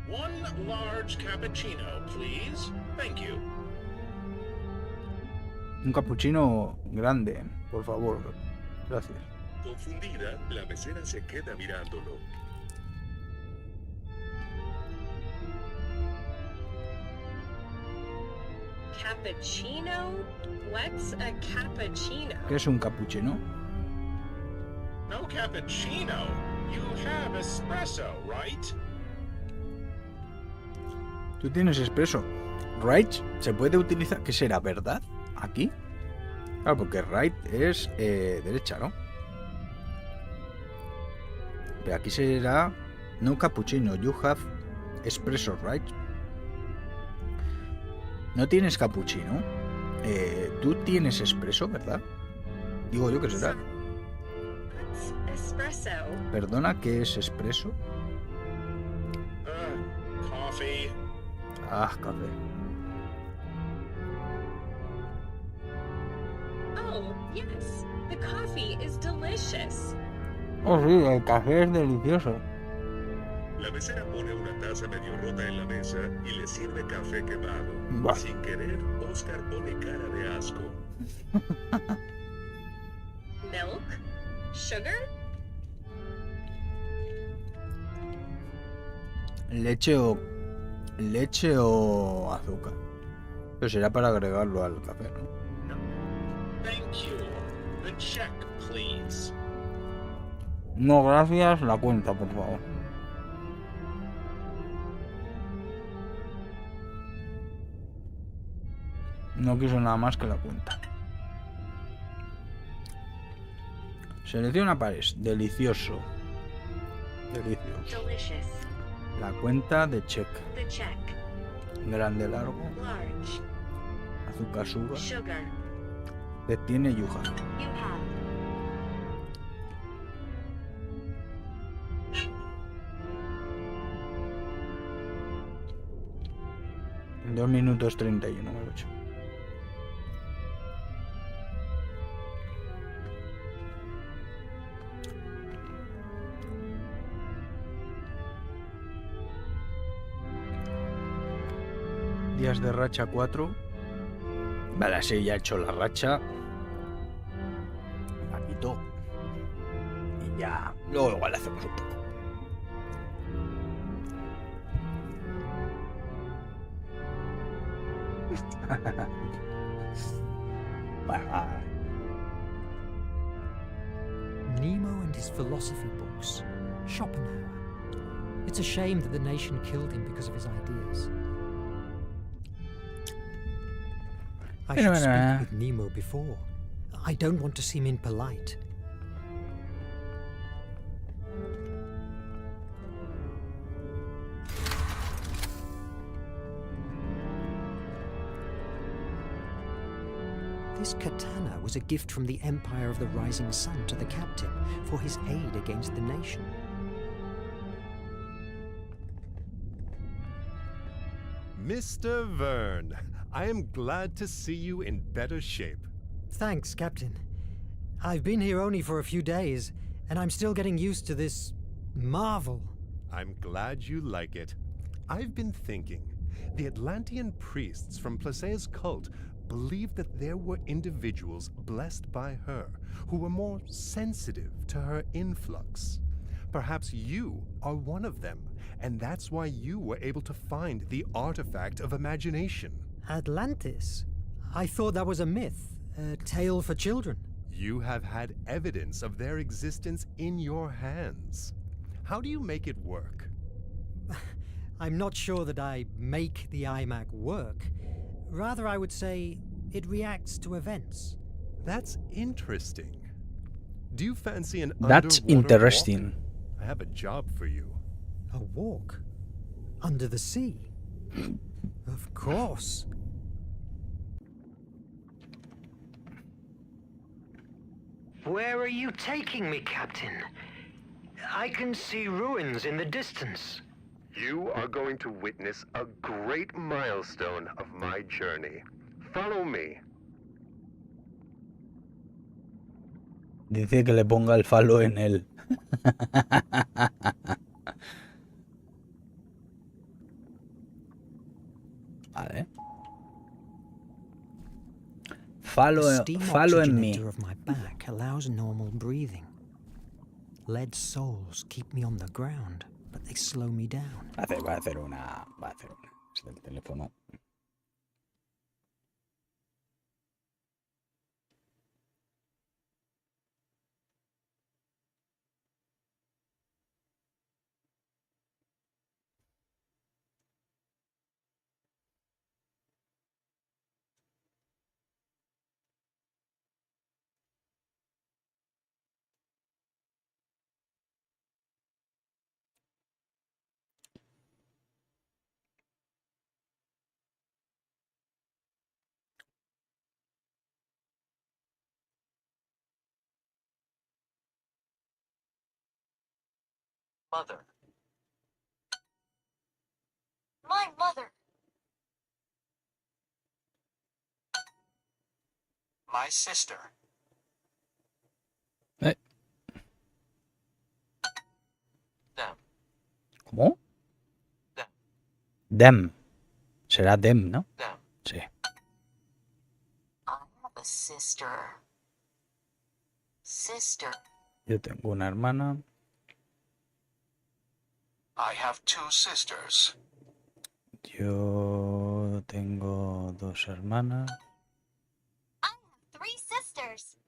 One large cappuccino, please. Thank you. Un cappuccino grande, por favor. Gracias. Confundida, la mesera se queda mirándolo. Cappuccino? What's a cappuccino? ¿Qué es un cappuccino? No cappuccino. You have espresso, right? Tú tienes espresso. Right se puede utilizar. ¿Qué será, verdad? ¿Aquí? Claro, porque right es derecha, ¿no? Pero aquí será no cappuccino. You have espresso, right? ¿No tienes cappuccino? Tú tienes espresso, ¿verdad? Digo yo que será. Espresso. Perdona, ¿qué es expreso? Coffee. Ah, café. Oh, yes. The coffee is delicious. Oh, sí, el café es delicioso. La mesera pone una taza medio rota en la mesa y le sirve café quemado. Bah. Sin querer, Oscar pone cara de asco. Milk? Sugar? Leche o azúcar. Pero será para agregarlo al café, ¿no? Thank you. The check, please. No, gracias. La cuenta, por favor. No quiso nada más que la cuenta. Selecciona pares. Delicioso. Delicioso. Delicious. La cuenta de check. The check. Grande, largo. Large. Azúcar, sugar. Sugar. Tiene yuja. You have. En 2 minutos 31 me lo he hecho. Días de racha 4. Vale, así ya he hecho la racha. La quito. Y ya. Luego igual hacemos un poco. Nemo and his philosophy books. Schopenhauer. It's a shame that the nation killed him because of his ideas. I should speak with Nemo before. I don't want to seem impolite. This katana was a gift from the Empire of the Rising Sun to the captain for his aid against the nation. Mr. Verne, I am glad to see you in better shape. Thanks, Captain. I've been here only for a few days, and I'm still getting used to this marvel. I'm glad you like it. I've been thinking. The Atlantean priests from Placea's cult believed that there were individuals blessed by her who were more sensitive to her influx. Perhaps you are one of them, and that's why you were able to find the artifact of imagination. Atlantis? I thought that was a myth, a tale for children. You have had evidence of their existence in your hands. How do you make it work? I'm not sure that I make the iMac work. Rather, I would say it reacts to events. That's interesting. Do you fancy an That's underwater interesting. walk? I have a job for you. A walk? Under the sea? Of course. Where are you taking me, Captain? I can see ruins in the distance. You are going to witness a great milestone of my journey. Follow me. Dice que le ponga el falo en él. Vale. Falo en mí. Of my back allows normal breathing. Lead soles keep me on the ground, but they slow me down. Va a hacer una. Es del teléfono. Mother. My mother. My sister. Eh, Them. ¿Cómo? Them. Them. Será them, ¿no? Them. Sí. I have a sister. Sister. Yo tengo una hermana. I have 2 sisters. Yo tengo 2 hermanas. 3 sisters.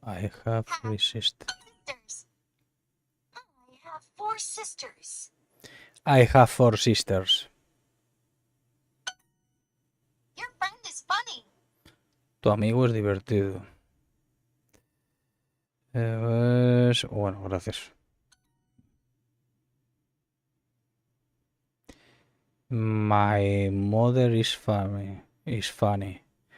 I have 3 sisters. Sisters. I have 4 sisters. I have 4 sisters. Your friend is funny. Tu amigo es divertido. Bueno, gracias. My mother is funny.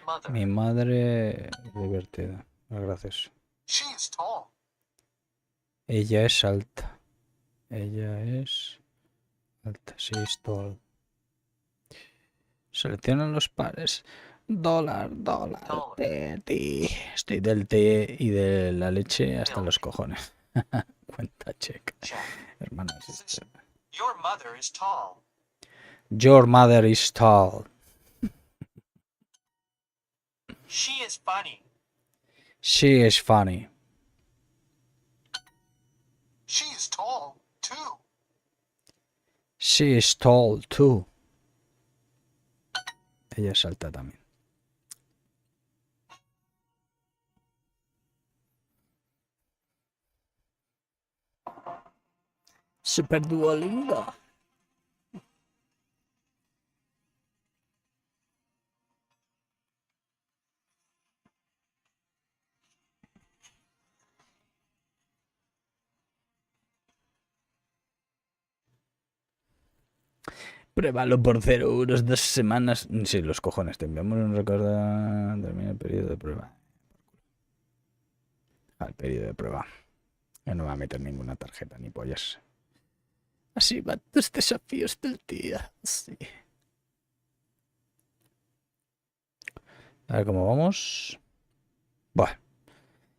Mother. Mi madre es divertida. Gracias. She is tall. Ella es alta. Ella es alta. Sí, es tall. Seleccionan los pares. Dólar, té. Estoy del té y de la leche hasta los cojones. Cuenta check. Hermana. Your mother is tall. Your mother is tall. She is funny. She is funny. She is tall, too. She is tall too. Ella es alta también. Super Duolingo. Pruébalo por 0 euros, 2 semanas. Sí, los cojones. Te enviamos un recuerdo. Termina el periodo de prueba. Al periodo de prueba. Yo no voy a meter ninguna tarjeta ni pollas. Así van tus desafíos del día. Sí. A ver cómo vamos. Buah.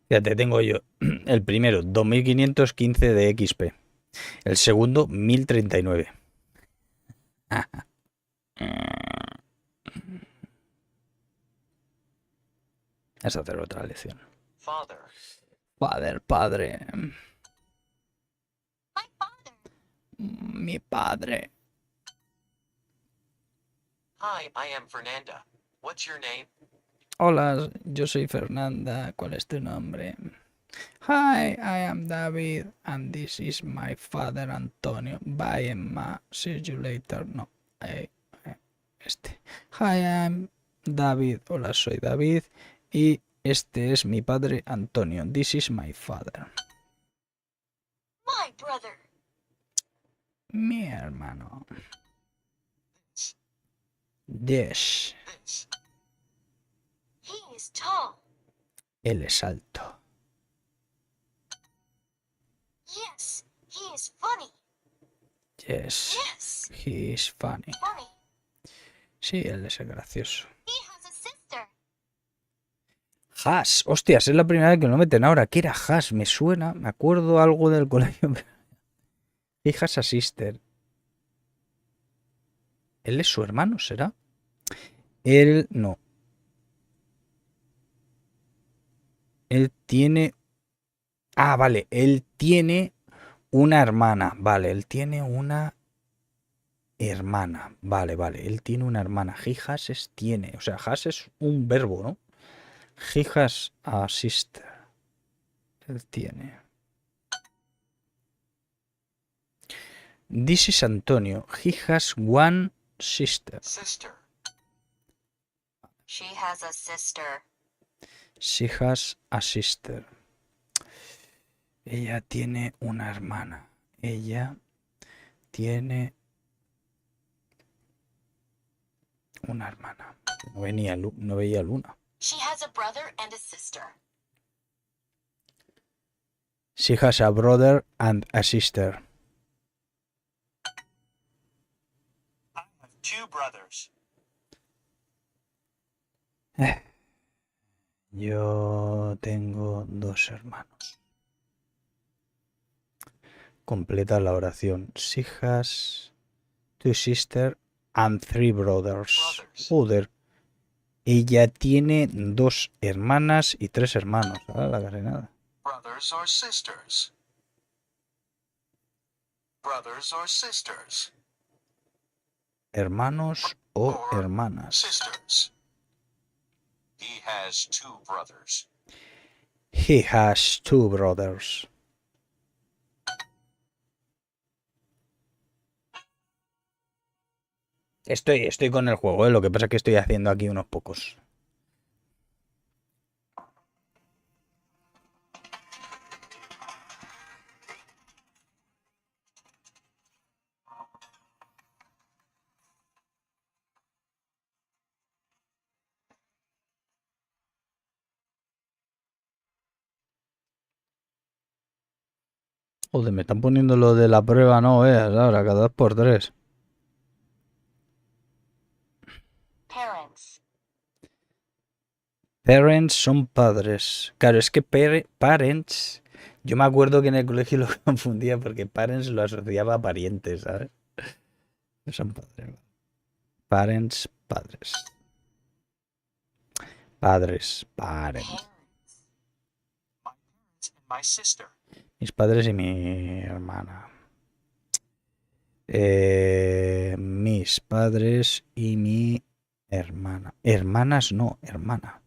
Fíjate, tengo yo el primero 2515 de XP. El segundo 1039. Es hacer otra lección. Father. Padre. Mi padre. Hi, I am Fernanda. What's your name? Hola, yo soy Fernanda. ¿Cuál es tu nombre? Hi, I am David, and this is my father Antonio. Bye, Emma. See you later. No, este. Hi, I am David. Hola, soy David. Y este es mi padre Antonio. This is my father. My brother. Mi hermano. Yes. He is tall. Él es alto. Yes, he is funny. Yes. Yes. He is funny. Funny. Sí, él es gracioso. He has a sister. Hash. Hostias, es la primera vez que lo meten ahora. ¿Qué era Hash? Me suena. Me acuerdo algo del colegio. He has a sister. ¿Él es su hermano, será? Él no. Él tiene... Ah, vale. Él tiene una hermana. Vale, él tiene una hermana. Vale. Él tiene una hermana. He has es tiene. O sea, has es un verbo, ¿no? He has a sister. Él tiene. This is Antonio. He has one sister. Sister. She has a sister. She has a sister. Ella tiene una hermana. Ella tiene una hermana. No veía luna. She has a brother and a sister. She has a brother and a sister. 2 brothers. Yo tengo 2 hermanos. Completa la oración. She has 2 sisters and 3 brothers. Joder. Ella tiene 2 hermanas y 3 hermanos. Ah, la casi nada. Brothers or sisters? Brothers or sisters? Hermanos o hermanas. Sisters. He has 2 brothers. He has 2 brothers. Estoy con el juego, ¿eh? Lo que pasa es que estoy haciendo aquí unos pocos. Joder, me están poniendo lo de la prueba, no veas, ahora, cada 2x3. Parents. Parents son padres. Claro, es que parents... Yo me acuerdo que en el colegio lo confundía porque parents lo asociaba a parientes, ¿sabes? Son padres. Parents, padres. Padres, parents. My sister. Mis padres y mi hermana. Mis padres y mi hermana. Hermanas no, hermana.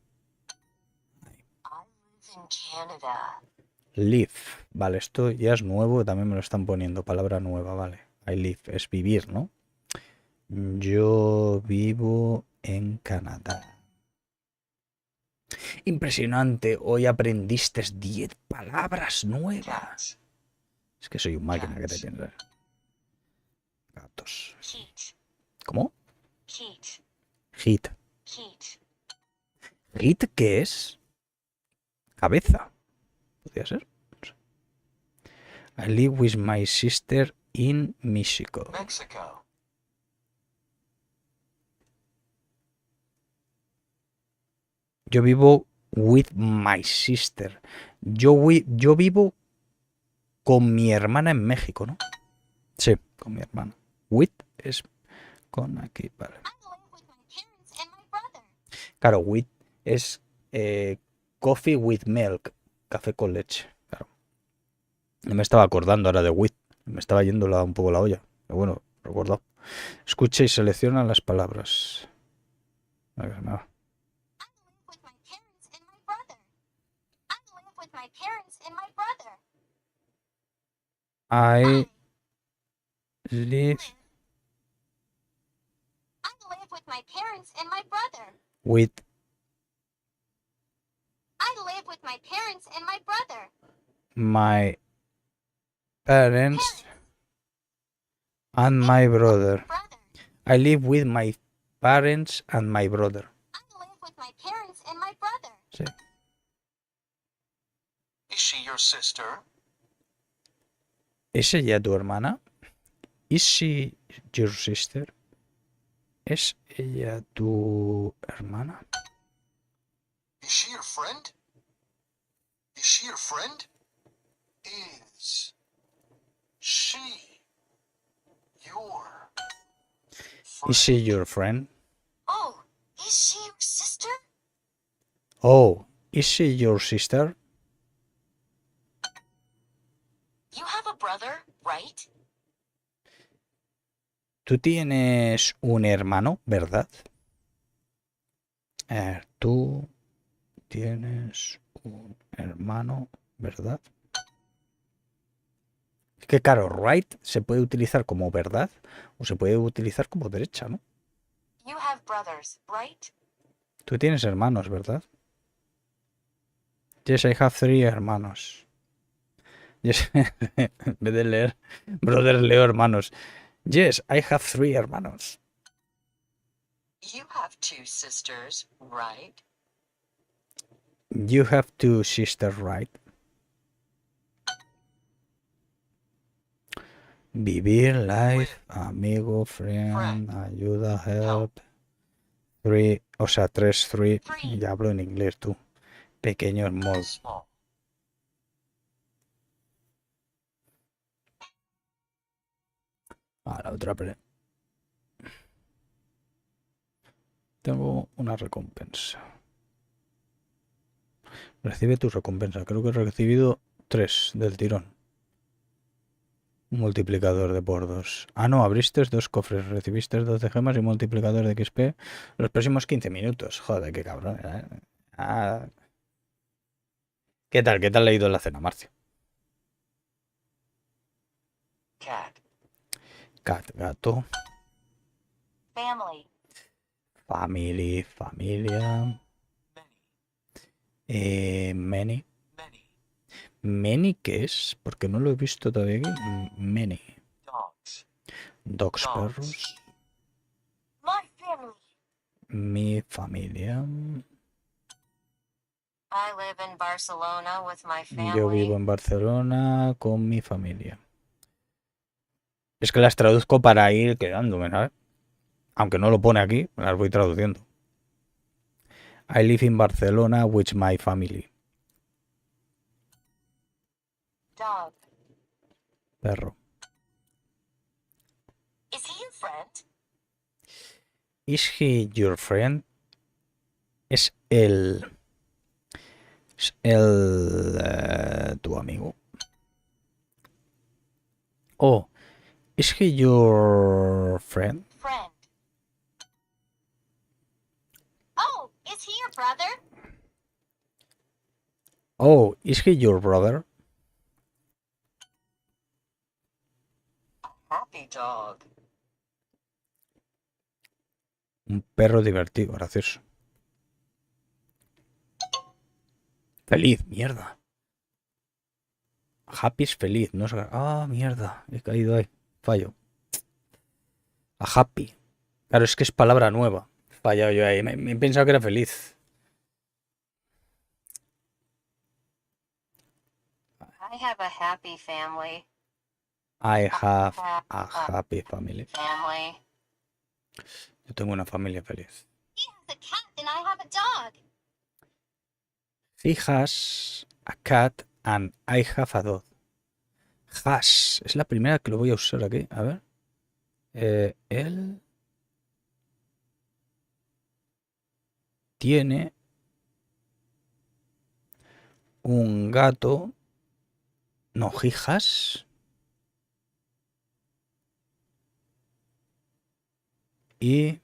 Live. Vale, esto ya es nuevo, también me lo están poniendo. Palabra nueva, vale. I live, es vivir, ¿no? Yo vivo en Canadá. Impresionante, hoy aprendiste 10 palabras nuevas. Es que soy un máquina que te piensas. Gatos. ¿Cómo? Hit. ¿Hit qué es? Cabeza. ¿Podría ser? No sé. I live with my sister in Mexico. Yo vivo with my sister. Yo vivo con mi hermana en México, ¿no? Sí, con mi hermana. With es con aquí, vale. Claro, with es coffee with milk. Café con leche, claro. No me estaba acordando ahora de with. Me estaba yendo un poco la olla. Pero bueno, recordado. Escucha y selecciona las palabras. A ver, nada. I live with my parents and my brother. with I live with my parents and my brother. my parents and my brother. I live with my parents and my brother. I live with my parents and my brother. Sí. Is she your sister? ¿Es ella tu hermana? Is she your sister? ¿Es ella tu hermana? Is she your friend? Is she your friend? Is she your friend? Is she your friend? Oh, is she your sister? Oh, is she your sister? You have a brother, right? Tú tienes un hermano, ¿verdad? Tú tienes un hermano, ¿verdad? Es que claro, right se puede utilizar como verdad o se puede utilizar como derecha, ¿no? You have brothers, right? Tú tienes hermanos, ¿verdad? Yes, I have 3 hermanos. Yes. En vez de leer brothers, leo hermanos. Yes, I have 3 hermanos. You have 2 sisters, right? You have 2 sisters, right? Vivir, life, amigo, friend, ayuda, help. Three, o sea, 3, 3. Ya hablo en inglés tú. Pequeño, small. La otra. Tengo una recompensa. Recibe tu recompensa. Creo que he recibido 3 del tirón. Un multiplicador de por 2. Ah, no, abriste 2 cofres. Recibiste 12 gemas y multiplicador de XP los próximos 15 minutos. Joder, qué cabrón. ¿Qué tal? ¿Qué tal le ha ido en la cena, Marcio? Cat. Cat, gato. Family. Family, familia. Many. Many, ¿qué es? Porque no lo he visto todavía aquí. Many. Dogs, perros. My family. Mi familia. I live in Barcelona with my family. Yo vivo en Barcelona con mi familia. Es que las traduzco para ir quedándome, ¿sabes? Aunque no lo pone aquí, las voy traduciendo. I live in Barcelona with my family. Dog. Perro. Is he your friend? Is he your friend? Es el... tu amigo. Oh, is he your friend? Friend. Oh, is he your brother? Oh, is he your brother? Happy dog. Un perro divertido, gracioso. Feliz, mierda. Happy es feliz, no es... Ah, mierda, he caído ahí. Fallo. A happy. Claro, es que es palabra nueva. Fallado yo ahí. Me he pensado que era feliz. I have a happy family. I have a happy family. Family. Yo tengo una familia feliz. He has a cat and I have a dog. He has a cat and I have a dog. Has. Es la primera que lo voy a usar aquí. A ver. Él tiene un gato. No, he has. Y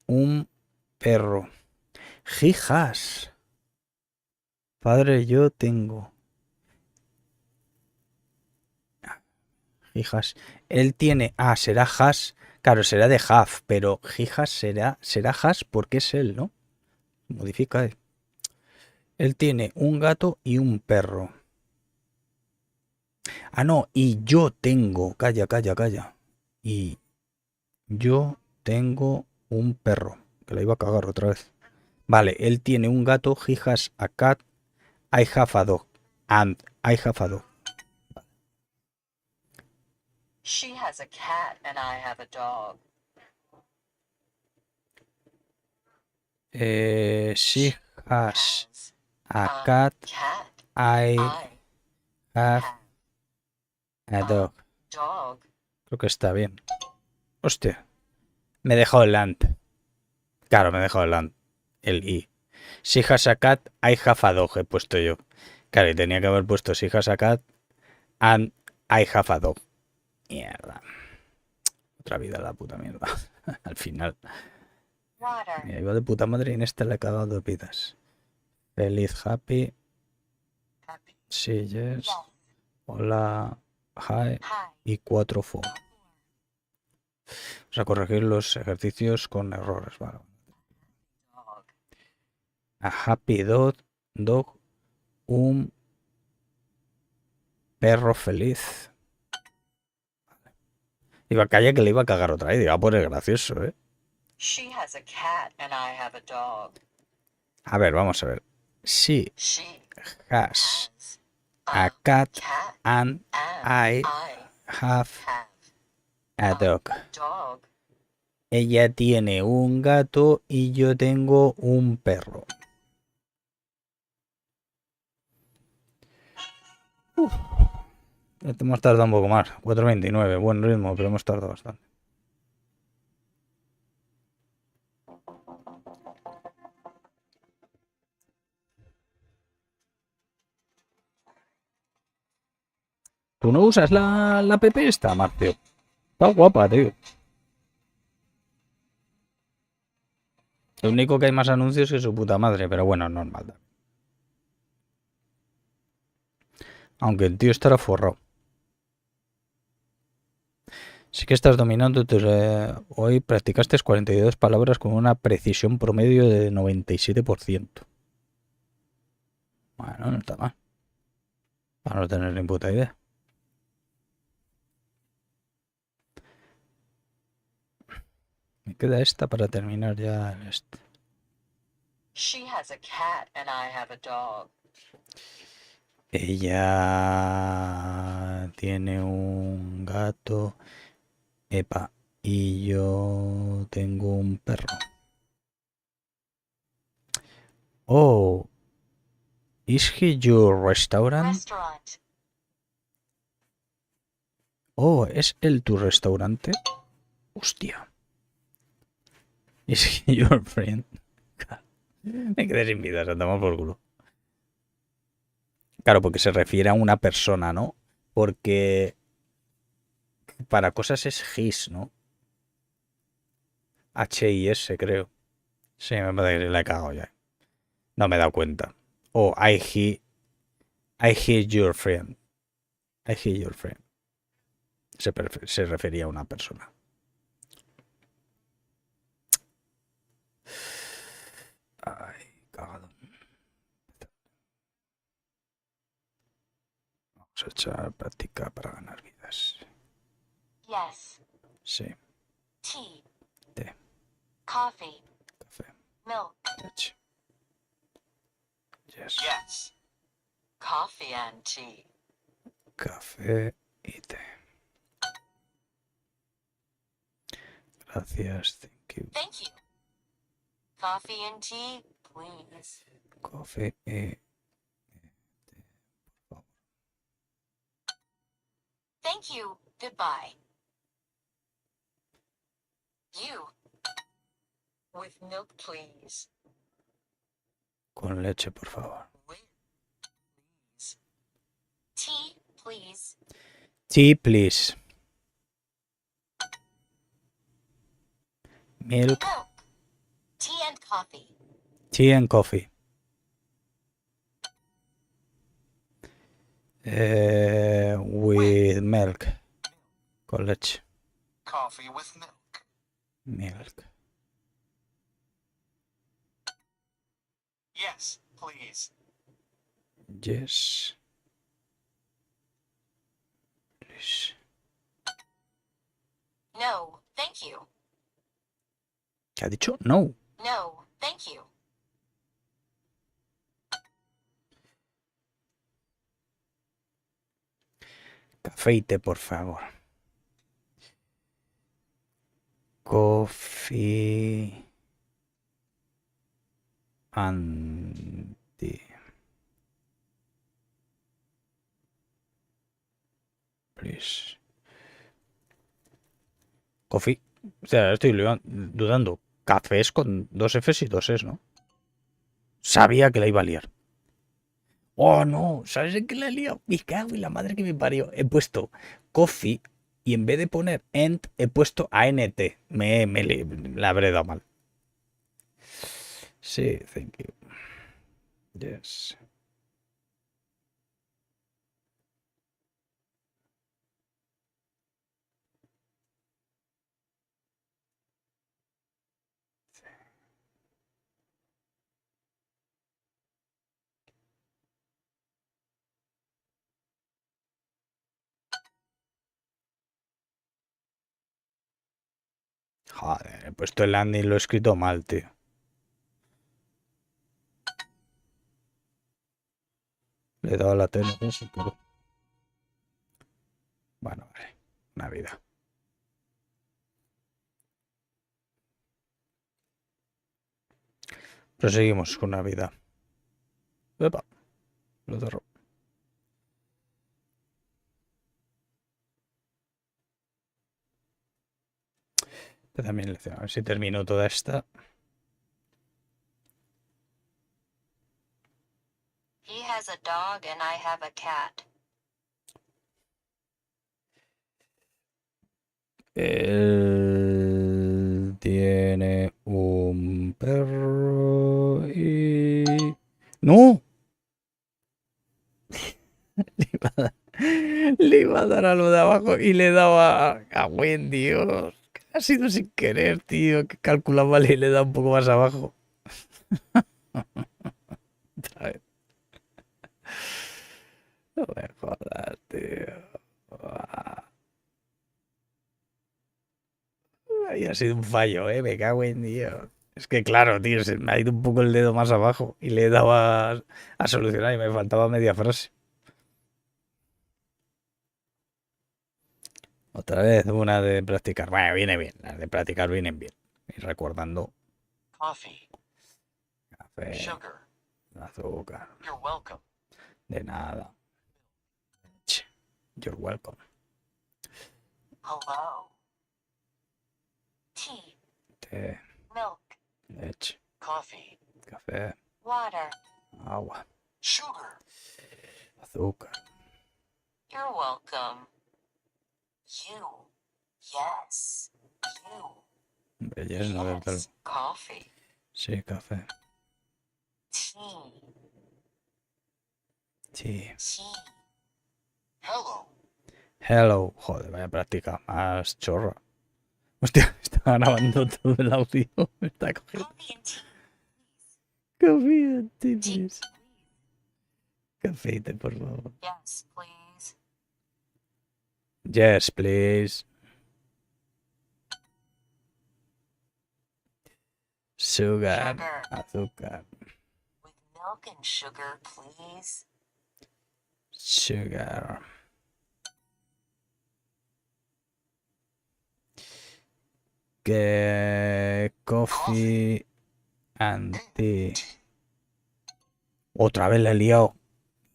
un perro. He has. Padre, yo tengo. He has. Él tiene. Ah, será has. Claro, será de have, pero he has será has porque es él, ¿no? Modifica él. Él tiene un gato y un perro. Ah, no, y yo tengo. Calla. Y yo tengo un perro. Que la iba a cagar otra vez. Vale, él tiene un gato. He has a cat. I have a dog. And I have a dog. She has a cat and I have a dog. She has a cat. I have a dog. Creo que está bien. Hostia. Me he dejado el and. Claro, me he dejado el and. El i. She has a cat, I have a dog. He puesto yo. Claro, y tenía que haber puesto she has a cat and I have a dog. Mierda. Otra vida la puta mierda. Al final. Mira, iba de puta madre y en esta le he cagado de pitas. Feliz, happy. Sí, yes. Hola, hi. Y 4 for. Vamos a corregir los ejercicios con errores. Vale. A happy dog. Un perro feliz. Iba a callar que le iba a cagar otra vez. Iba a poner gracioso, ¿eh? She has a cat and I have a dog. A ver, vamos a ver. She has a cat and I have a dog. Ella tiene un gato y yo tengo un perro. Hemos tardado un poco más. 4:29, buen ritmo, pero hemos tardado bastante. ¿Tú no usas la app esta, Marcio? Está guapa, tío. Lo único que hay más anuncios que su puta madre, pero bueno, es normal. Aunque el tío estará forrado. Sí que estás dominando. Hoy practicaste 42 palabras con una precisión promedio de 97%. Bueno, no está mal. Para no tener ni puta idea. Me queda esta para terminar ya el este. She has a cat and I have a dog. Ella tiene un gato. Epa. Y yo tengo un perro. Oh. Is he your restaurant? Oh, ¿es el tu restaurante? Hostia. Is he your friend? Me quedé sin vida, se toma por culo. Claro, porque se refiere a una persona, ¿no? Porque para cosas es his, ¿no? H-I-S, creo. Sí, me parece que la he cagado ya. No me he dado cuenta. Oh, I hear your friend. I hear your friend. Se refería a una persona. Ay, cagado. Vamos a echar práctica para ganar vidas. Yes. Sí. Tea. Té. Coffee. Café. Milk. Leche. Yes. Yes. Coffee and tea. Café y té. Gracias. Thank you. Thank you. Coffee and tea, please. Café y... Thank you. Goodbye. You. With milk, please. Con leche, por favor. Tea, please. Tea, please. Milk. Milk. Tea and coffee. Tea and coffee. With milk. Con leche. Coffee with milk. Milk. Yes, please. Yes. Please. No, thank you. ¿Qué ha dicho? No. No, thank you. Café y té, por favor. Coffee and tea. Please. Coffee. O sea, estoy dudando. Café es con 2 Fs y 2 Es, ¿no? Sabía que la iba a liar. Oh, no. ¿Sabes en qué la he liado? Me cago en la madre que me parió. He puesto coffee y en vez de poner ent, he puesto ANT. La habré dado mal. Sí, thank you. Yes. Joder, he puesto el landing y lo he escrito mal, tío. Le he dado a la tele, no sé, pero... Bueno, vale. Navidad. Proseguimos con Navidad. Epa, lo cerro. También lección. A ver si termino toda esta. He has a dog and I have a cat. Él tiene un perro y... ¡No! Le iba a dar a lo de abajo y le daba a Wendy, Dios. Ha sido sin querer, tío. Que calcula mal y le da un poco más abajo. Otra vez. No me jodas, tío. Ahí ha sido un fallo, me cago en Dios. Es que claro, tío, se me ha ido un poco el dedo más abajo y le he dado a solucionar y me faltaba media frase. Otra vez una de practicar. Bueno, viene bien. Las de practicar vienen bien. Y recordando. Coffee. Café. Sugar. Azúcar. You're welcome. De nada. You're welcome. Hello. Tea. Té. Milk. Leche. Coffee. Café. Water. Agua. Sugar. Azúcar. You're welcome. You. Yes. You. Belleza, no desde Yes. Coffee. Sí, café. Tea. Sí. Tea. Hello. Hello. Joder, vaya práctica más chorra. Hostia, está grabando todo el audio. Me está cogiendo. Coffee and tea, please. Café, por favor. Yes, please. Yes, please. Sugar. Azúcar. With milk and sugar, please. Sugar. Que coffee and tea. Otra vez le he liado.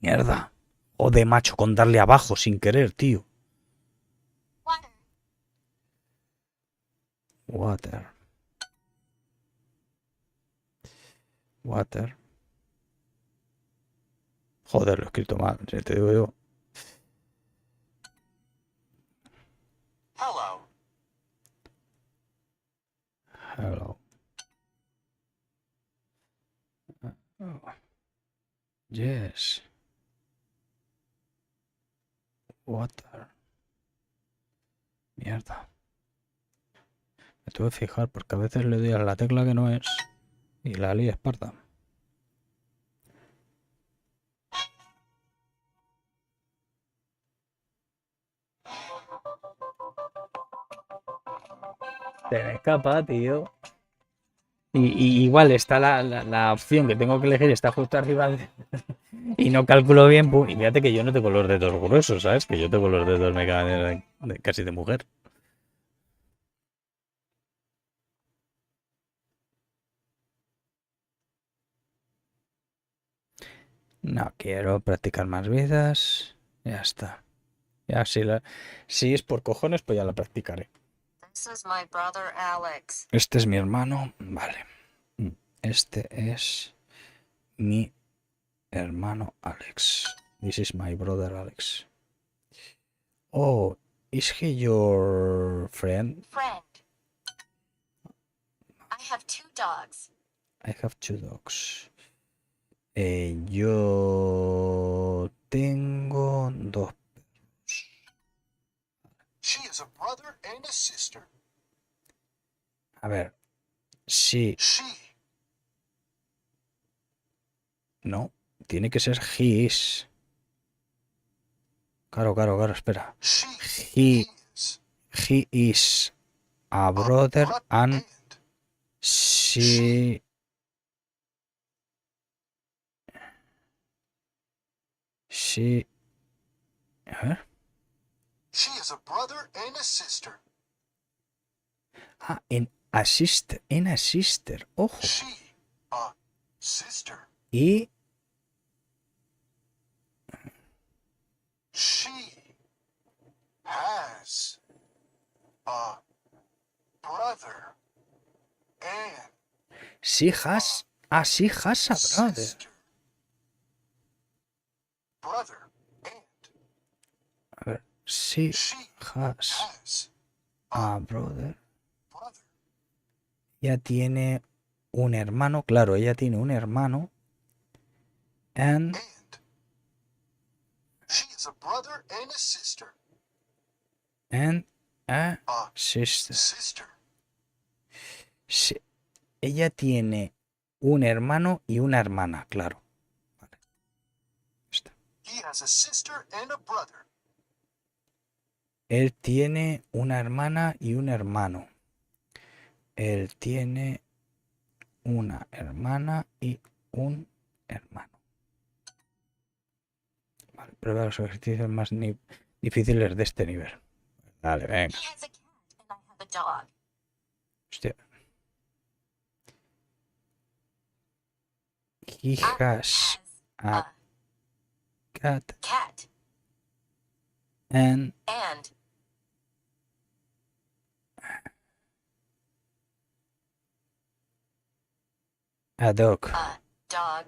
Mierda. Joder, macho, con darle abajo sin querer, tío. Water. Water. Joder, lo he escrito mal, si te digo yo. Hello. Hello. Oh. Yes. Water. Mierda. Me tuve que fijar porque a veces le doy a la tecla que no es y la lía esparta. Se me escapa, tío. Y igual está la opción que tengo que elegir, está justo arriba y no calculo bien. Y fíjate que yo no tengo los dedos gruesos, ¿sabes? Que yo tengo los dedos casi de mujer. No quiero practicar más vidas. Ya está. Ya si es por cojones, pues ya la practicaré. This is my brother Alex. Este es mi hermano. Vale. Este es mi hermano Alex. This is my brother Alex. Oh, is he your friend? Friend. I have 2 dogs. I have 2 dogs. Yo tengo 2 perros. She is a brother and a sister. A ver, sí. She. No, tiene que ser his. Claro, espera. He is a brother and she Sí. A ver. She has a brother and a sister. Ah, en a sister. En a sister. Ojo. She, a sister. Y She has a brother and she has. Ah, she has a brother. sister. Brother and A ver. She she has has a brother. brother. Ella tiene un hermano. Claro, ella tiene un hermano. And She has a brother and a sister. a A sister. sister. Sí, ella tiene un hermano y una hermana, claro. Vale. Está. He has a sister and a brother. Él tiene una hermana y un hermano. Él tiene una hermana y un hermano. Vale, prueba los ejercicios más difíciles de este nivel. Vale, venga. He has a cat and I have a dog. Hostia. He has a cat Cat and and a dog. a dog.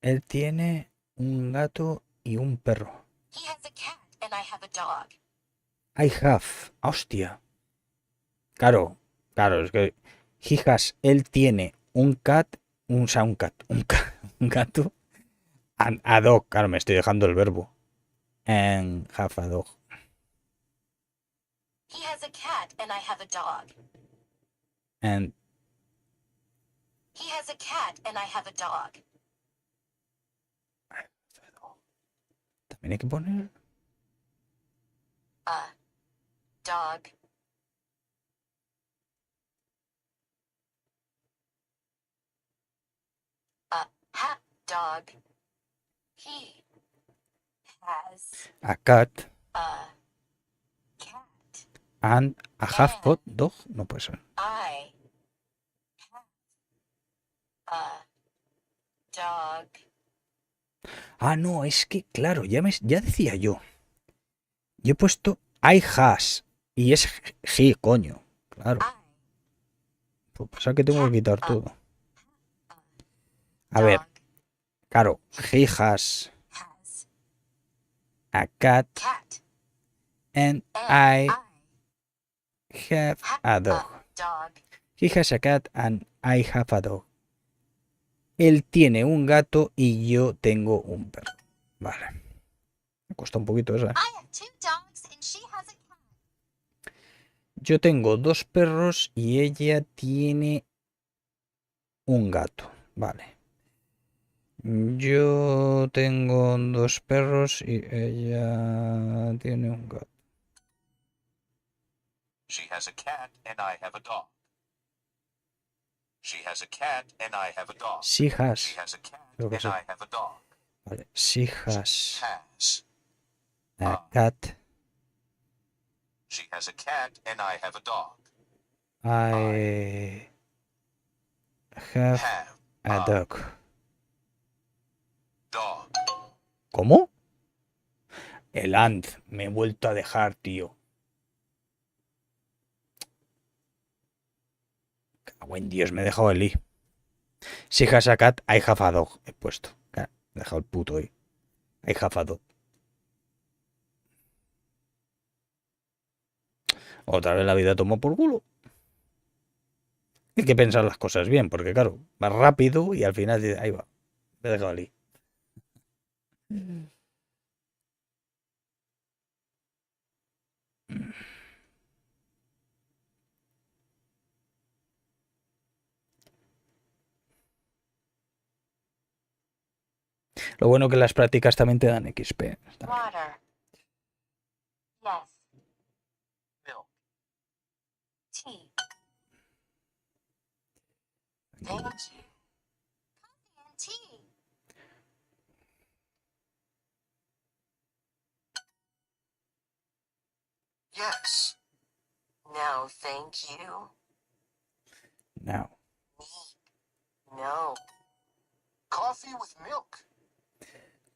Él tiene un gato y un perro. He has a cat and I have a dog. I have. Hostia. Claro, claro, es que he has, él tiene un cat, un gato, and a dog. Claro, me estoy dejando el verbo. And have a dog. He has a cat and I have a dog. And He has a cat and I have a dog. también hay que poner. A dog. A dog. He has A cat a cat. and a half got dog. No puede ser. I have a dog. Ah, no, es que, claro, ya decía yo. Yo he puesto I has y es he, coño. Claro. Pues pasa que tengo que quitar todo. A ver, claro, he has a cat and I have a dog. He has a cat and I have a dog. Él tiene un gato y yo tengo un perro. Vale. Me cuesta un poquito esa. Yo tengo 2 perros y ella tiene un gato. Vale. Yo tengo 2 perros y ella tiene un gato. She has a cat and I have a dog. She has a cat and I have a dog. She has. She has a cat Creo que and sí. I have a dog. Vale. She has Has. a cat. She has a cat and I have a dog. I have a dog. Dog. ¿Cómo? El and. Me he vuelto a dejar, tío. Cago en Dios, me he dejado el i. She has a cat, I have a dog. He puesto. Claro, he dejado el puto i. I have a dog. Otra vez la vida tomó por culo. Hay que pensar las cosas bien, porque claro, va rápido y al final dice, ahí va. Me he dejado el i. Lo bueno que las prácticas también te dan XP. Water. Yes. Milk. Tea. Thank you. Coffee and tea. Yes. No, thank you. No. No. Coffee with milk.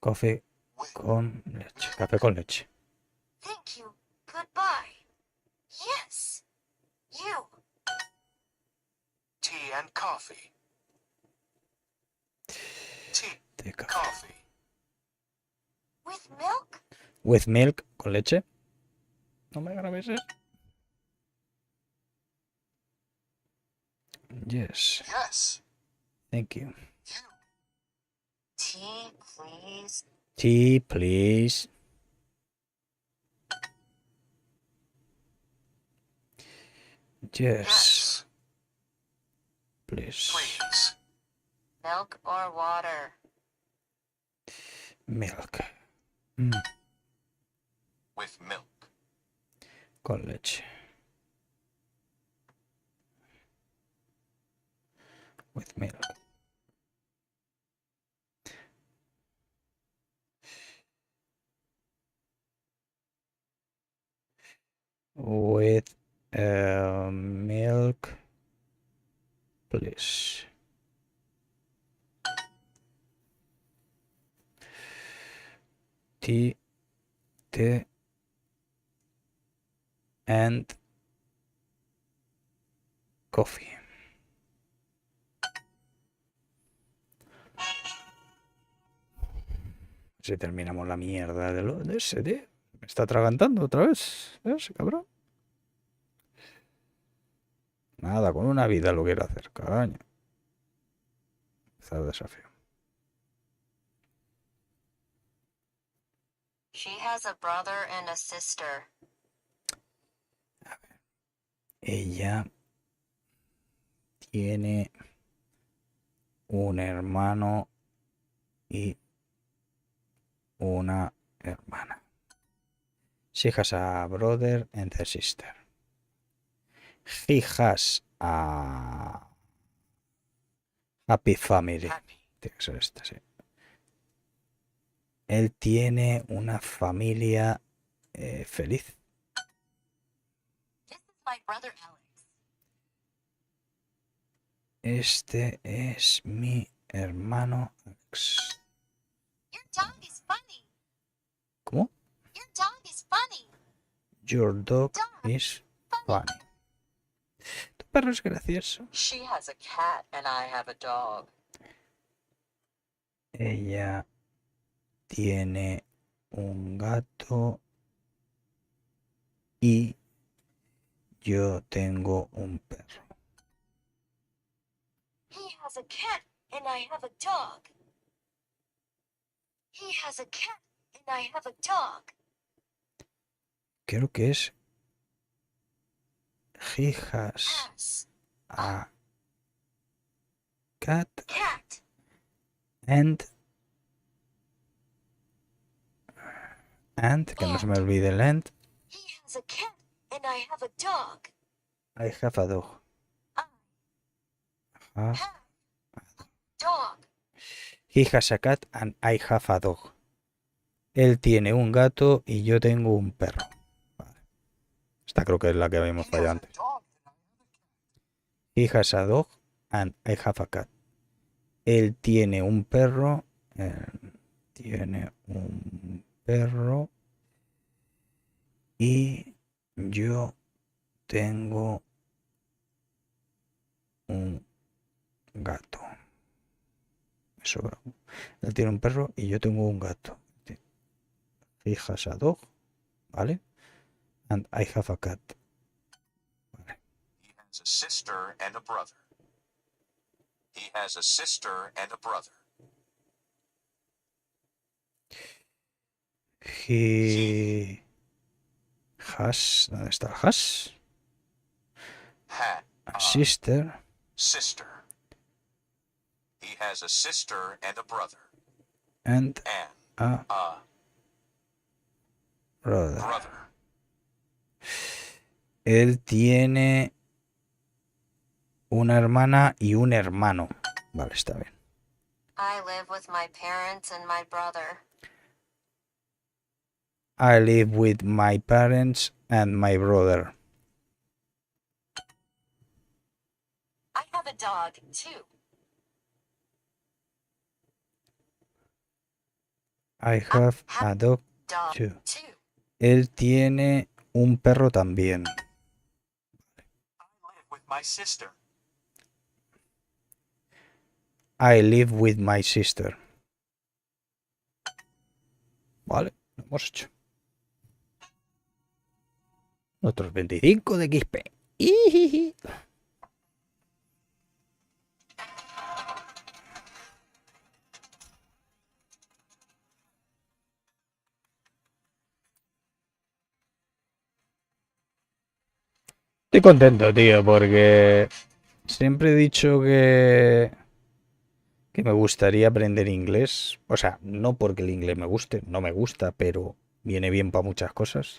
Coffee con leche. Café con leche. Thank you. Goodbye. Yes. You. Tea and coffee. Tea. Café. Coffee. With milk? With milk, con leche. No me grabes eso. Yes. Yes. Thank you. Tea, please. Tea, please. Yes. Please. Please. Milk or water? Milk. With milk. Con leche. With milk. With milk, please. Tea, and coffee. Si terminamos la mierda de ese, tío. Me está atragantando otra vez. Ese cabrón. Nada, con una vida lo quiero hacer, caña. Empezar el desafío. She has a brother and a sister. Ella tiene un hermano y una hermana. She has a brother and a sister. He has a happy family. Tiene que ser esta, sí. Él tiene una familia feliz. This is my brother Alex. Este es mi hermano Alex. Your dog is funny. ¿Cómo? Your dog is funny. Your dog is funny. Tu perro es gracioso. She has a cat and I have a dog. Ella tiene un gato y yo tengo un perro. He has a cat and I have a dog. He has a cat and I have a dog. Creo que es he has a cat and que no se me olvide el and. He has a cat and I have a dog. I have a dog. Dog. He has a cat and I have a dog. Él tiene un gato y yo tengo un perro. Vale. Esta creo que es la que habíamos fallado antes. He has a dog and I have a cat. Él tiene un perro. Y yo tengo un gato. Eso. Él tiene un perro y yo tengo un gato. He has a dog, ¿vale? And I have a cat. Vale. He has a sister and a brother. He has a sister and a brother. He has, ¿dónde está el has? Had A sister. Sister. He has a sister and a brother. And a brother. Él tiene una hermana y un hermano. Vale, está bien. I live with my parents and my brother. I live with my parents and my brother. I have a dog, too. I have a dog too. Él tiene un perro también. With my sister. I live with my sister. Vale, lo hemos hecho. Otros 25 de XP. ¡Ijiji! Estoy contento, tío, porque siempre he dicho que me gustaría aprender inglés. O sea, no porque el inglés me guste, no me gusta, pero viene bien para muchas cosas.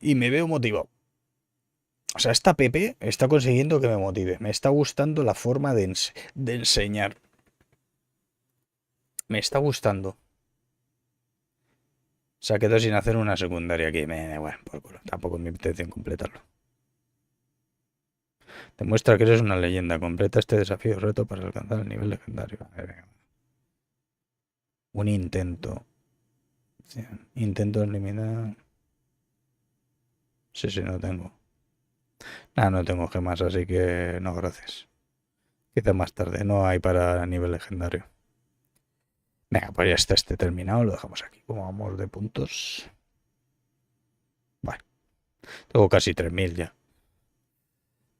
Y me veo motivado. O sea, esta app está consiguiendo que me motive. Me está gustando la forma de enseñar. Me está gustando. O sea, quedo sin hacer una secundaria aquí. Bueno, por culo. Tampoco es mi intención completarlo. Demuestra que eres una leyenda. Completa este desafío reto para alcanzar el nivel legendario. A ver, venga. Un intento. Sí, intento eliminar. Sí, no tengo. Nada, no tengo gemas, así que no, gracias. Quizá más tarde. No hay para nivel legendario. Venga, pues ya está este terminado. Lo dejamos aquí. Como vamos de puntos. Vale. Tengo casi 3000 ya.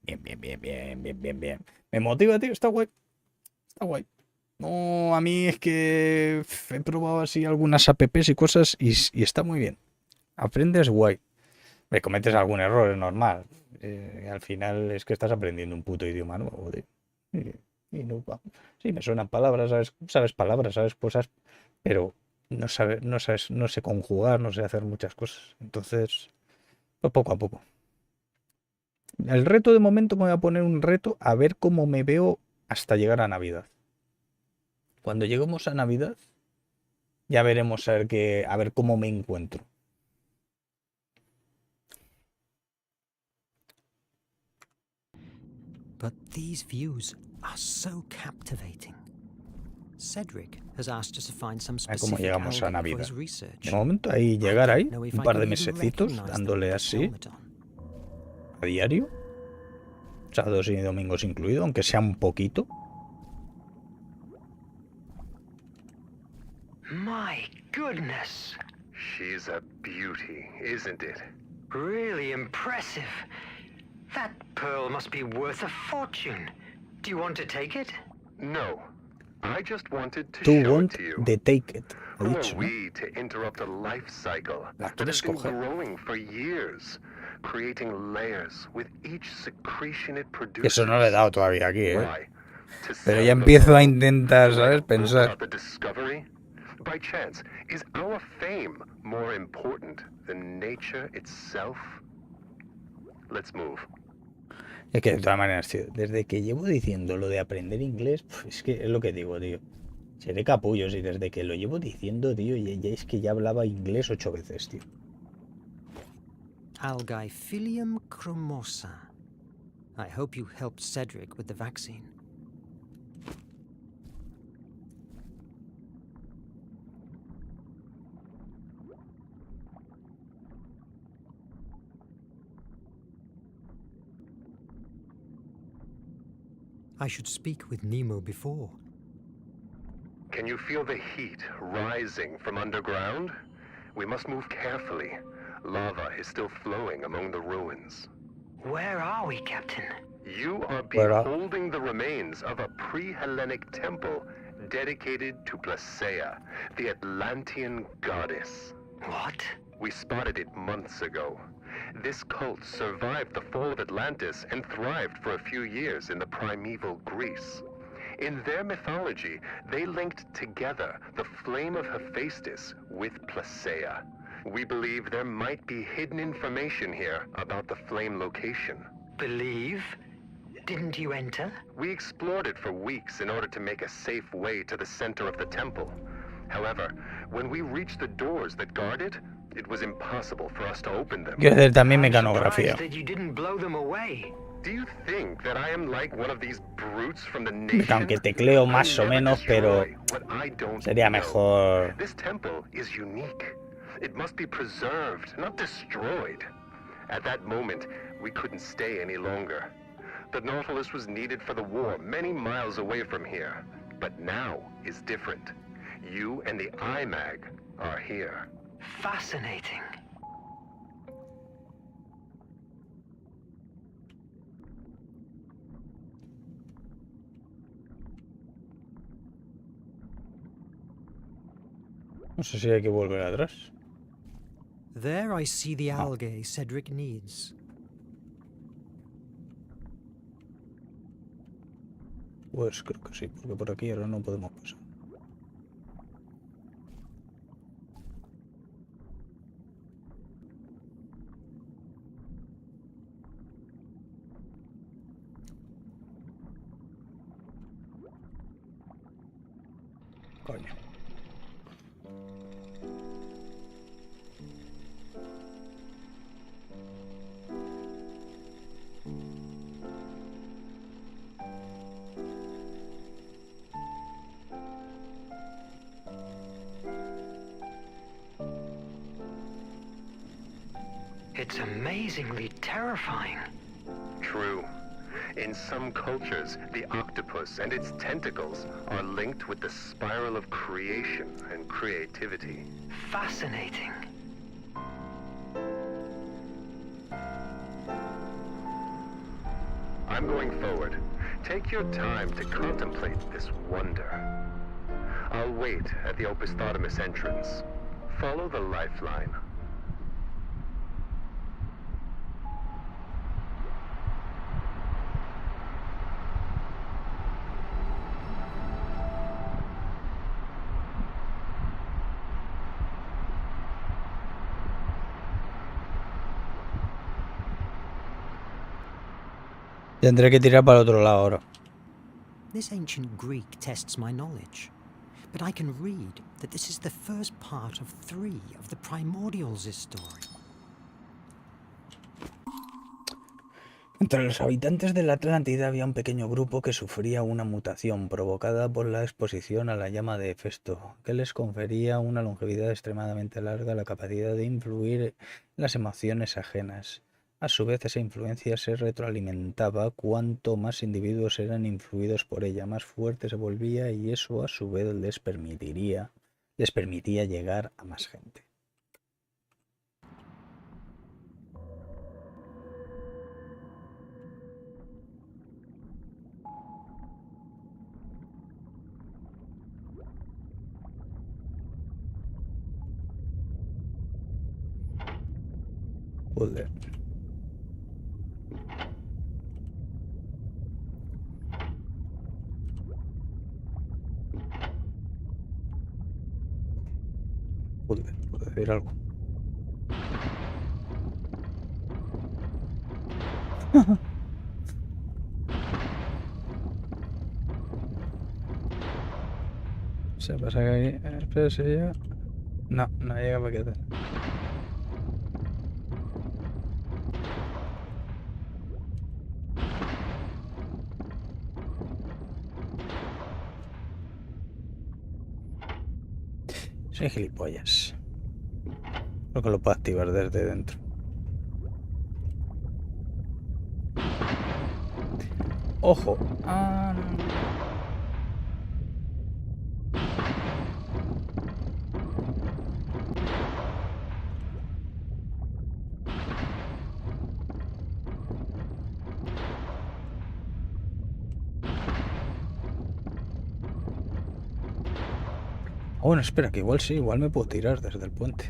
Bien. Me motiva, tío. Está guay. Está guay. No, a mí es que he probado así algunas apps y cosas y está muy bien. Aprendes guay. Me cometes algún error, es normal. Al final es que estás aprendiendo un puto idioma nuevo, tío. Y no, sí, me suenan palabras, sabes palabras, sabes cosas, pero no sé conjugar, no sé hacer muchas cosas. Entonces, pues poco a poco. El reto de momento me voy a poner un reto a ver cómo me veo hasta llegar a Navidad. Cuando lleguemos a Navidad, ya veremos a ver cómo me encuentro. But these views are so captivating. Cedric has asked us to find some A ver cómo specific llegamos a album for Navidad. his research. De momento ahí llegar ahí, Know if un I par can de even mesecitos, recognize dándole the así helmet on. a diario. Sábados y domingos incluido, aunque sea un poquito. My goodness. She's a beauty, isn't it? Really impressive. That pearl must be worth a fortune. Do you want to take it? No. I just wanted to To show want it to you. the take it. He Who dicho, are ¿no? we to interrupt a life cycle La that quieres has been coger. growing for years, creating layers with each secretion it produces? Que eso no le he dado todavía aquí, ¿eh? Why? To Pero sell ya the empiezo a pearl? intentar, To ¿sabes? write a book Pensar. about the discovery? By chance, is our fame more important than nature itself? Let's move. Es que de todas maneras, tío, desde que llevo diciendo lo de aprender inglés, es que es lo que digo, tío. Seré capullo, y desde que lo llevo diciendo, tío, ya es que ya hablaba inglés 8 veces, tío. Algaephylium chromosa. I hope you helped Cedric with the vaccine. I should speak with Nemo before. Can you feel the heat rising from underground? We must move carefully. Lava is still flowing among the ruins. Where are we, Captain? You are Where are- beholding the remains of a pre-Hellenic temple dedicated to Placea, the Atlantean goddess. What? We spotted it months ago. This cult survived the fall of Atlantis and thrived for a few years in the primeval Greece. In their mythology, they linked together the flame of Hephaestus with Placea. We believe there might be hidden information here about the flame location. Believe? Didn't you enter? We explored it for weeks in order to make a safe way to the center of the temple. However, When we reached the doors that guard it, it was impossible for us to open them. Quiero decir también mecanografía. That you didn't blow them away. Do you think that I am like one of these brutes from the nation? Aunque tecleo más o menos, pero sería mejor. This temple is unique. It must be preserved, not destroyed. At that moment, we couldn't stay any longer. The Nautilus was needed for the war many miles away from here. But now is different. You and the IMAG are here. Fascinating. No sé si hay que volver atrás. There I see the algae Cedric needs. Pues creo que sí, porque por aquí ahora no podemos pasar. Coño. It's amazingly terrifying. True. In some cultures, the octopus and its tentacles are linked with the spiral of creation and creativity. Fascinating. I'm going forward. Take your time to contemplate this wonder. I'll wait at the Opisthotomus entrance. Follow the lifeline. Tendré que tirar para el otro lado ahora. This ancient Greek tests my knowledge, but I can read that this is the first part of 3 of the Primordials' story. Entre los habitantes de la Atlántida había un pequeño grupo que sufría una mutación provocada por la exposición a la llama de Hefesto, que les confería una longevidad extremadamente larga, la capacidad de influir en las emociones ajenas. A su vez, esa influencia se retroalimentaba cuanto más individuos eran influidos por ella, más fuerte se volvía y eso a su vez les permitía llegar a más gente. Joder. ¿Puedo decir algo? Se pasa que ahí... Espera, si llega... No, no llega para quedar. Soy gilipollas. Creo que lo puedo activar desde dentro. ¡Ojo! Ah, no. Bueno, espera, que igual sí, igual me puedo tirar desde el puente.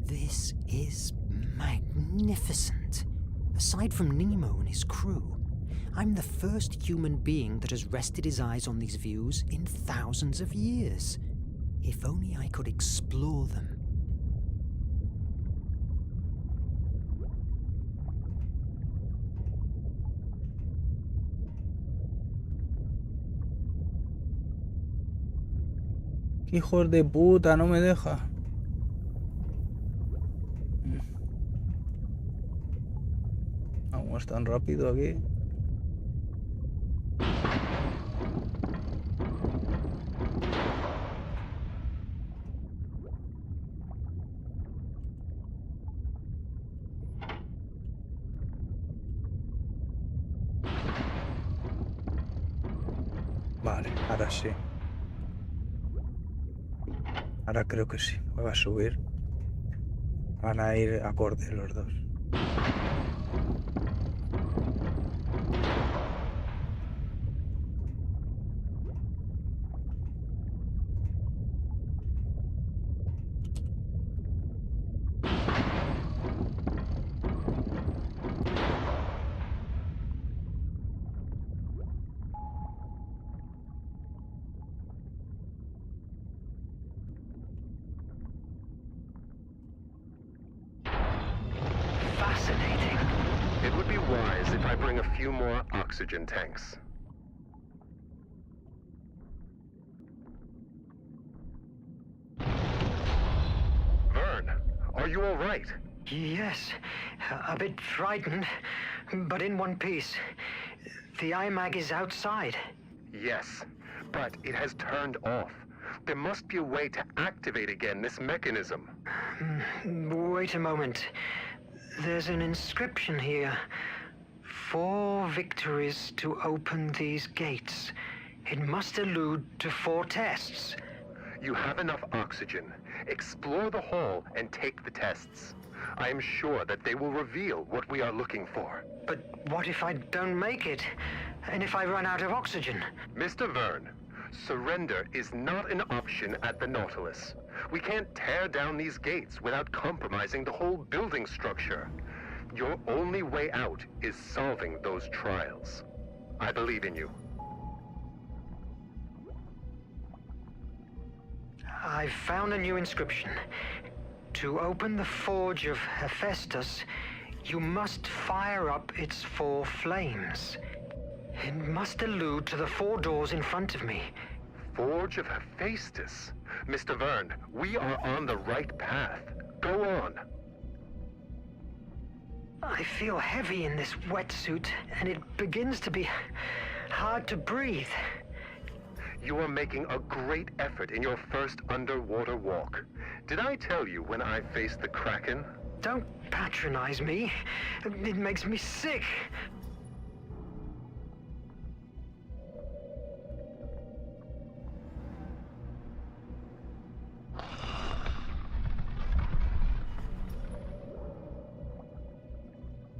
This is magnificent. Aside from Nemo and his crew, I'm the first human being that has rested his eyes on these views in thousands of years. If only I could explore them. Hijos de puta, no me deja. Vamos tan rápido aquí. Vale, ahora sí. Ahora creo que sí. Va a subir. Van a ir acorde los dos. Fascinating. It would be wise if I bring a few more oxygen tanks. Verne, are you all right? Yes, a bit frightened, but in one piece. The IMAG is outside. Yes, but it has turned off. There must be a way to activate again this mechanism. Wait a moment. There's an inscription here. 4 victories to open these gates. It must allude to 4 tests. You have enough oxygen. Explore the hall and take the tests. I am sure that they will reveal what we are looking for. But what if I don't make it? And if I run out of oxygen? Mr. Verne, surrender is not an option at the Nautilus. We can't tear down these gates without compromising the whole building structure. Your only way out is solving those trials. I believe in you. I've found a new inscription. To open the forge of Hephaestus, you must fire up its 4 flames. It must allude to the 4 doors in front of me. Forge of Hephaestus. Mr. Verne, we are on the right path. Go on. I feel heavy in this wetsuit, and it begins to be hard to breathe. You are making a great effort in your first underwater walk. Did I tell you when I faced the Kraken? Don't patronize me. It makes me sick.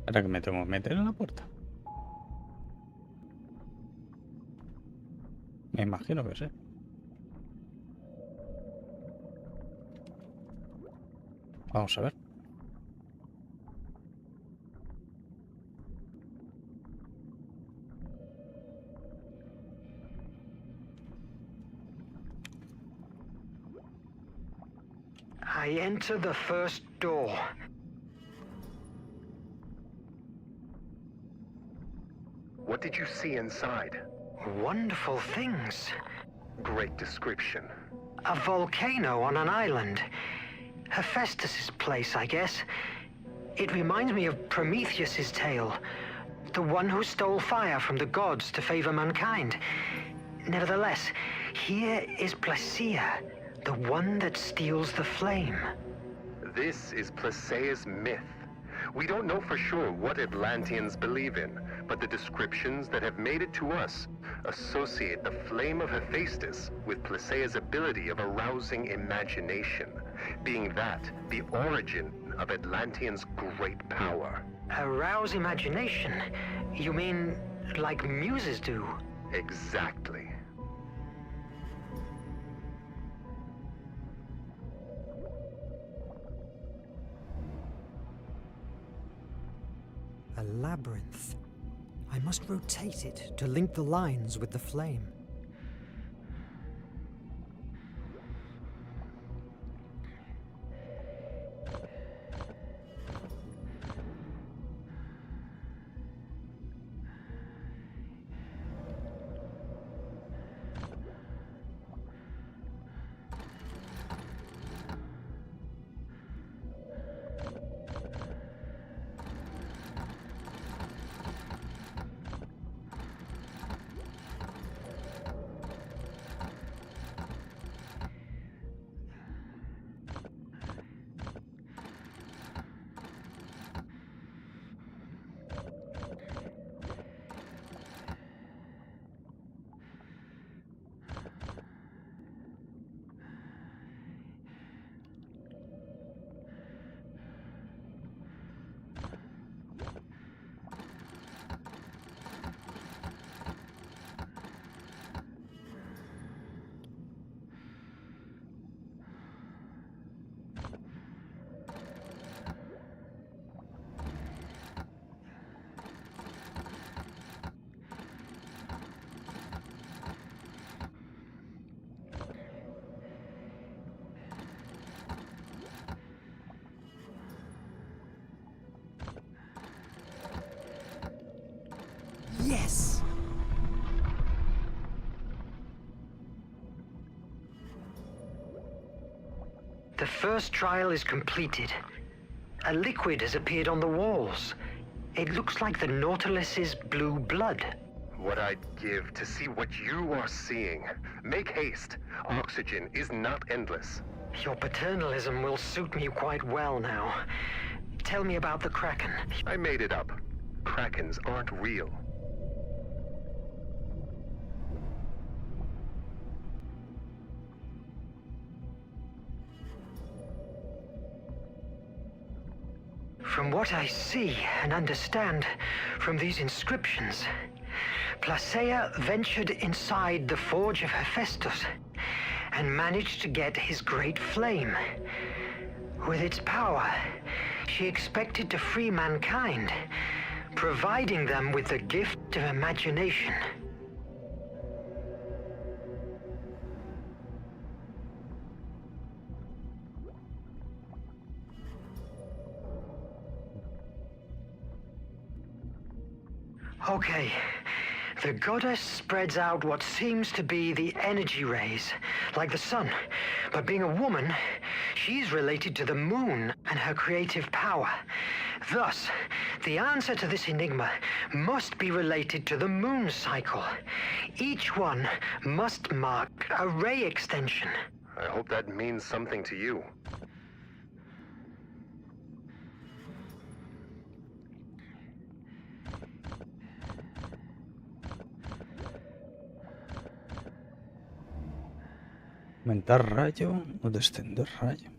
Ahora que me tengo que meter en la puerta. Me imagino que sí. Vamos a ver. I enter the first door. What did you see inside? Wonderful things. Great description. A volcano on an island. Hephaestus's place, I guess. It reminds me of Prometheus's tale. The one who stole fire from the gods to favor mankind. Nevertheless, here is Placia, the one that steals the flame. This is Placea's myth. We don't know for sure what Atlanteans believe in, but the descriptions that have made it to us associate the flame of Hephaestus with Placea's ability of arousing imagination, being that the origin of Atlanteans' great power. Arouse imagination? You mean like muses do? Exactly. A labyrinth. I must rotate it to link the lines with the flame. The first trial is completed. A liquid has appeared on the walls. It looks like the Nautilus's blue blood. What I'd give to see what you are seeing. Make haste. Oxygen is not endless. Your paternalism will suit me quite well now. Tell me about the Kraken. I made it up. Krakens aren't real. From what I see and understand from these inscriptions, Placea ventured inside the forge of Hephaestus and managed to get his great flame. With its power, she expected to free mankind, providing them with the gift of imagination. Okay, the goddess spreads out what seems to be the energy rays, like the sun. But being a woman, she's related to the moon and her creative power. Thus, the answer to this enigma must be related to the moon cycle. Each one must mark a ray extension. I hope that means something to you. Aumentar rayo o descender rayo.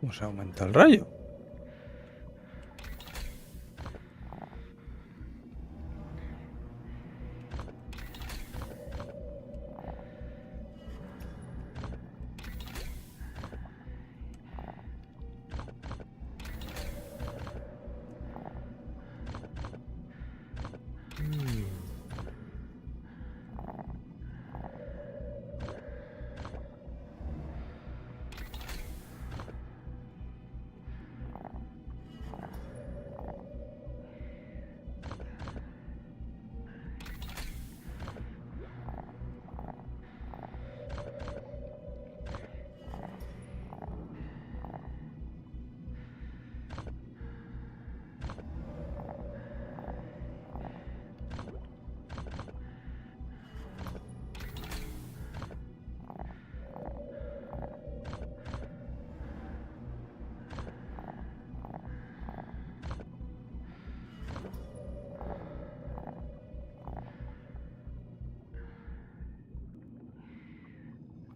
¿Cómo se aumenta el rayo?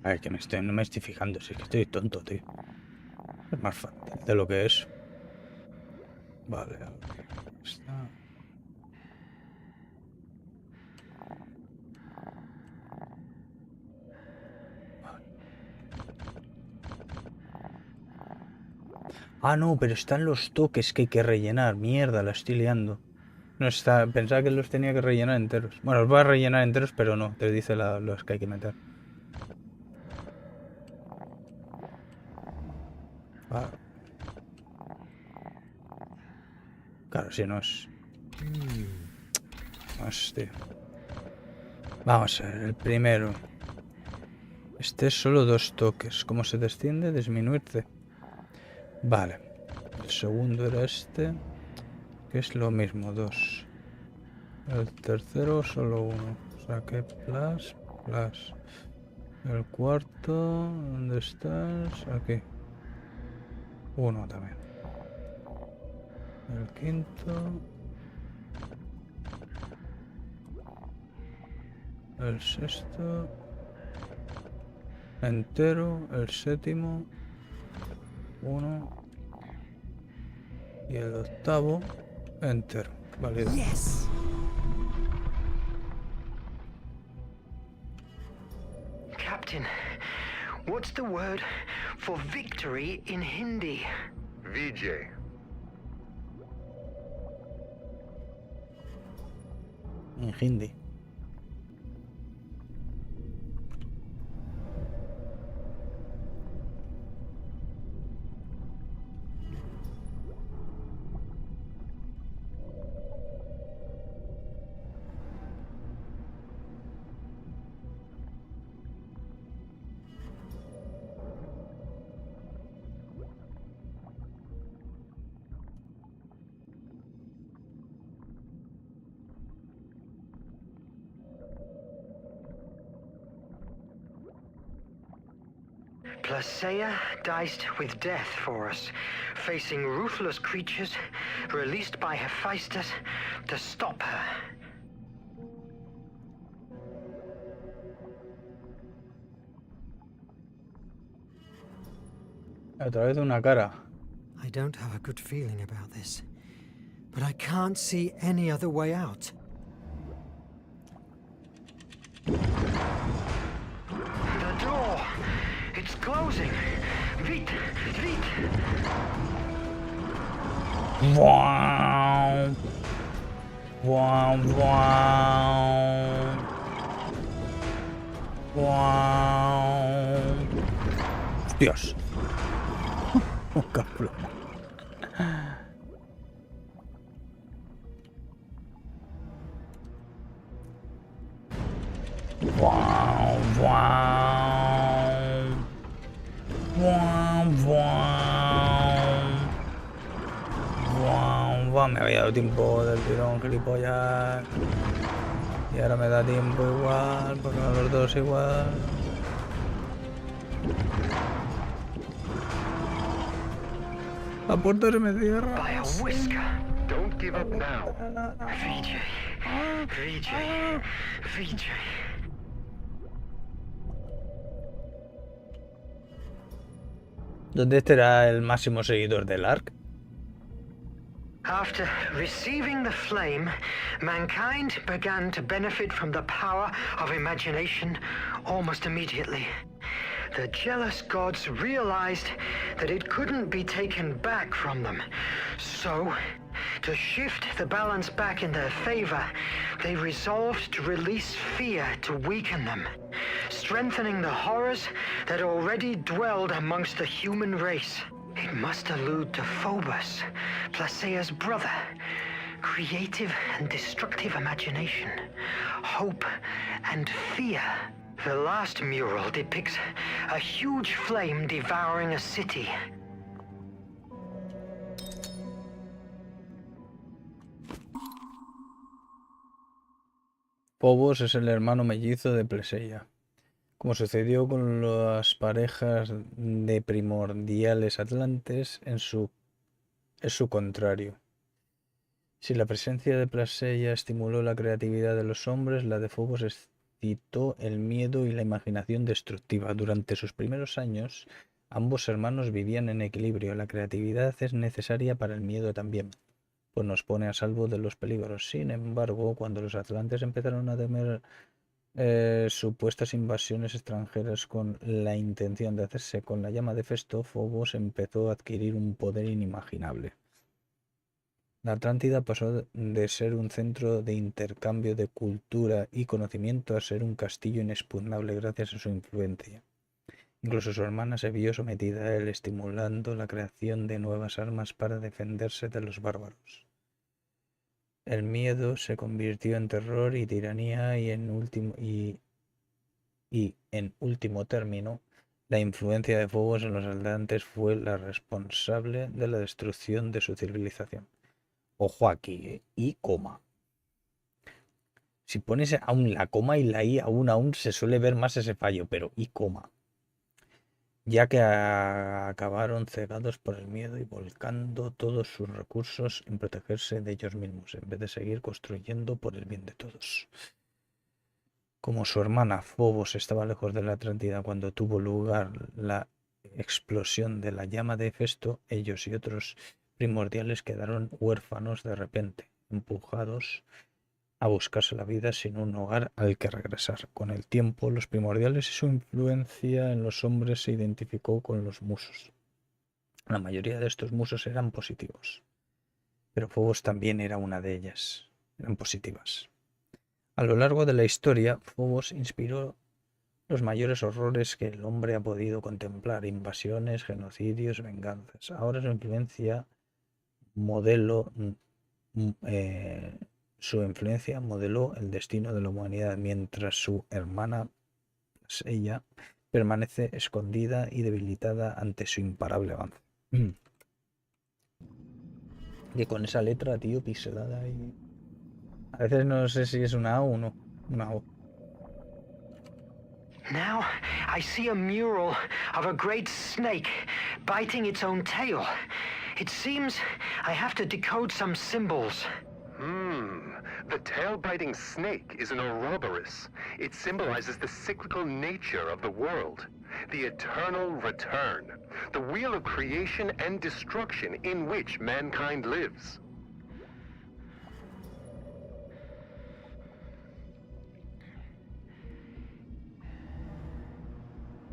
Ay, que no me estoy fijando, si es que estoy tonto, tío. Es más fácil de lo que es. Vale, está. Vale. Ah, no, pero están los toques que hay que rellenar. Mierda, la estoy liando. No está, pensaba que los tenía que rellenar enteros. Bueno, los voy a rellenar enteros, pero no, te dice los que hay que meter. Vale. Claro, si no es... Hostia. Vamos a ver, el primero. Este es solo 2 toques. ¿Cómo se desciende? Disminuirse. Vale. El segundo era este, que es lo mismo, 2. El tercero solo 1. O sea que plus. El cuarto, ¿dónde estás? Aquí. 1 también. El quinto. El sexto. Entero. El séptimo. 1. Y el octavo. Entero. Válido. Yes. Captain, what's the word for victory in Hindi? VJ. En hindi. Placeia diced with death for us, facing ruthless creatures released by Hephaestus to stop her. A través de una cara. I don't have a good feeling about this, but I can't see any other way out. The door! It's closing! Vite! Vite! Wow. Wow, wow. Wow. Dios. Un cabrón. Wow, wow. Wow, wow. Wow, me había dado tiempo del tirón, gilipollas. Y ahora me da tiempo igual, porque van los dos igual. La puerta se me cierra. By a whisker. Don't give up now. VJ. VJ. VJ. ¿Dónde estará el máximo seguidor del ARC? After receiving the flame, mankind began to benefit from the power of imagination almost immediately. The jealous gods realized that it couldn't be taken back from them. So, to shift the balance back in their favor, they resolved to release fear to weaken them, strengthening the horrors that already dwelled amongst the human race. It must allude to Phobos, Placeia's brother. Creative and destructive imagination, hope and fear. The last mural depicts a huge flame devouring a city. Phobos es el hermano mellizo de Placeia. Como sucedió con las parejas de primordiales atlantes, es su contrario. Si la presencia de Placeia estimuló la creatividad de los hombres, la de Phobos excitó el miedo y la imaginación destructiva. Durante sus primeros años, ambos hermanos vivían en equilibrio. La creatividad es necesaria para el miedo también, pues nos pone a salvo de los peligros. Sin embargo, cuando los atlantes empezaron a temer supuestas invasiones extranjeras con la intención de hacerse con la llama de Festo, Phobos empezó a adquirir un poder inimaginable. La Atlántida pasó de ser un centro de intercambio de cultura y conocimiento a ser un castillo inexpugnable gracias a su influencia. Incluso su hermana se vio sometida a él, estimulando la creación de nuevas armas para defenderse de los bárbaros. El miedo se convirtió en terror y tiranía y en último término, la influencia de Phobos en los atlantes fue la responsable de la destrucción de su civilización. Ojo aquí, y coma. Si pones aún la coma y la i aún se suele ver más ese fallo, pero y coma. Ya que acabaron cegados por el miedo y volcando todos sus recursos en protegerse de ellos mismos, en vez de seguir construyendo por el bien de todos. Como su hermana Phobos estaba lejos de la Atlántida cuando tuvo lugar la explosión de la llama de Festo, ellos y otros primordiales quedaron huérfanos de repente, empujados a buscarse la vida sin un hogar al que regresar. Con el tiempo, los primordiales y su influencia en los hombres se identificó con los musos. La mayoría de estos musos eran positivos, pero Phobos también era una de ellas. Eran positivas. A lo largo de la historia, Phobos inspiró los mayores horrores que el hombre ha podido contemplar: invasiones, genocidios, venganzas. Ahora su influencia modeló el destino de la humanidad, mientras su hermana, ella, permanece escondida y debilitada ante su imparable avance. Que con esa letra, tío, pixelada y... A veces no sé si es una A o no. Una O. Now, I see a mural of a great snake biting its own tail. It seems I have to decode some symbols. The tail-biting snake is an Ouroboros. It symbolizes the cyclical nature of the world, the eternal return, the wheel of creation and destruction in which mankind lives.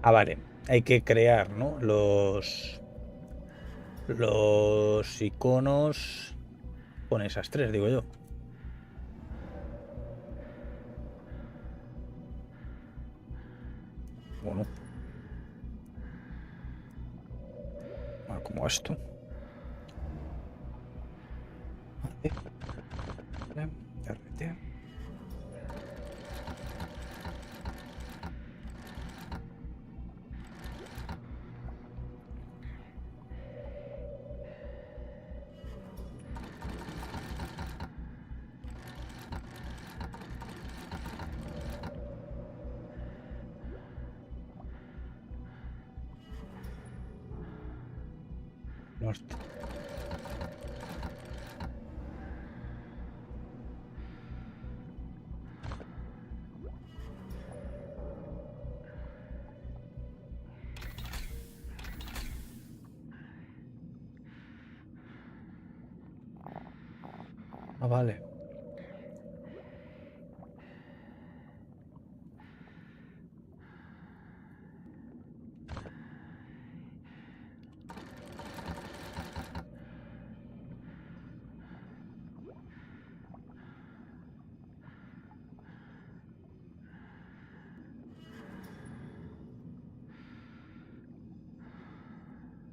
Ah, vale. Hay que crear, ¿no? Los iconos con esas tres, digo yo. Bueno. Como esto. Vale. RT. Norte. Ah, vale.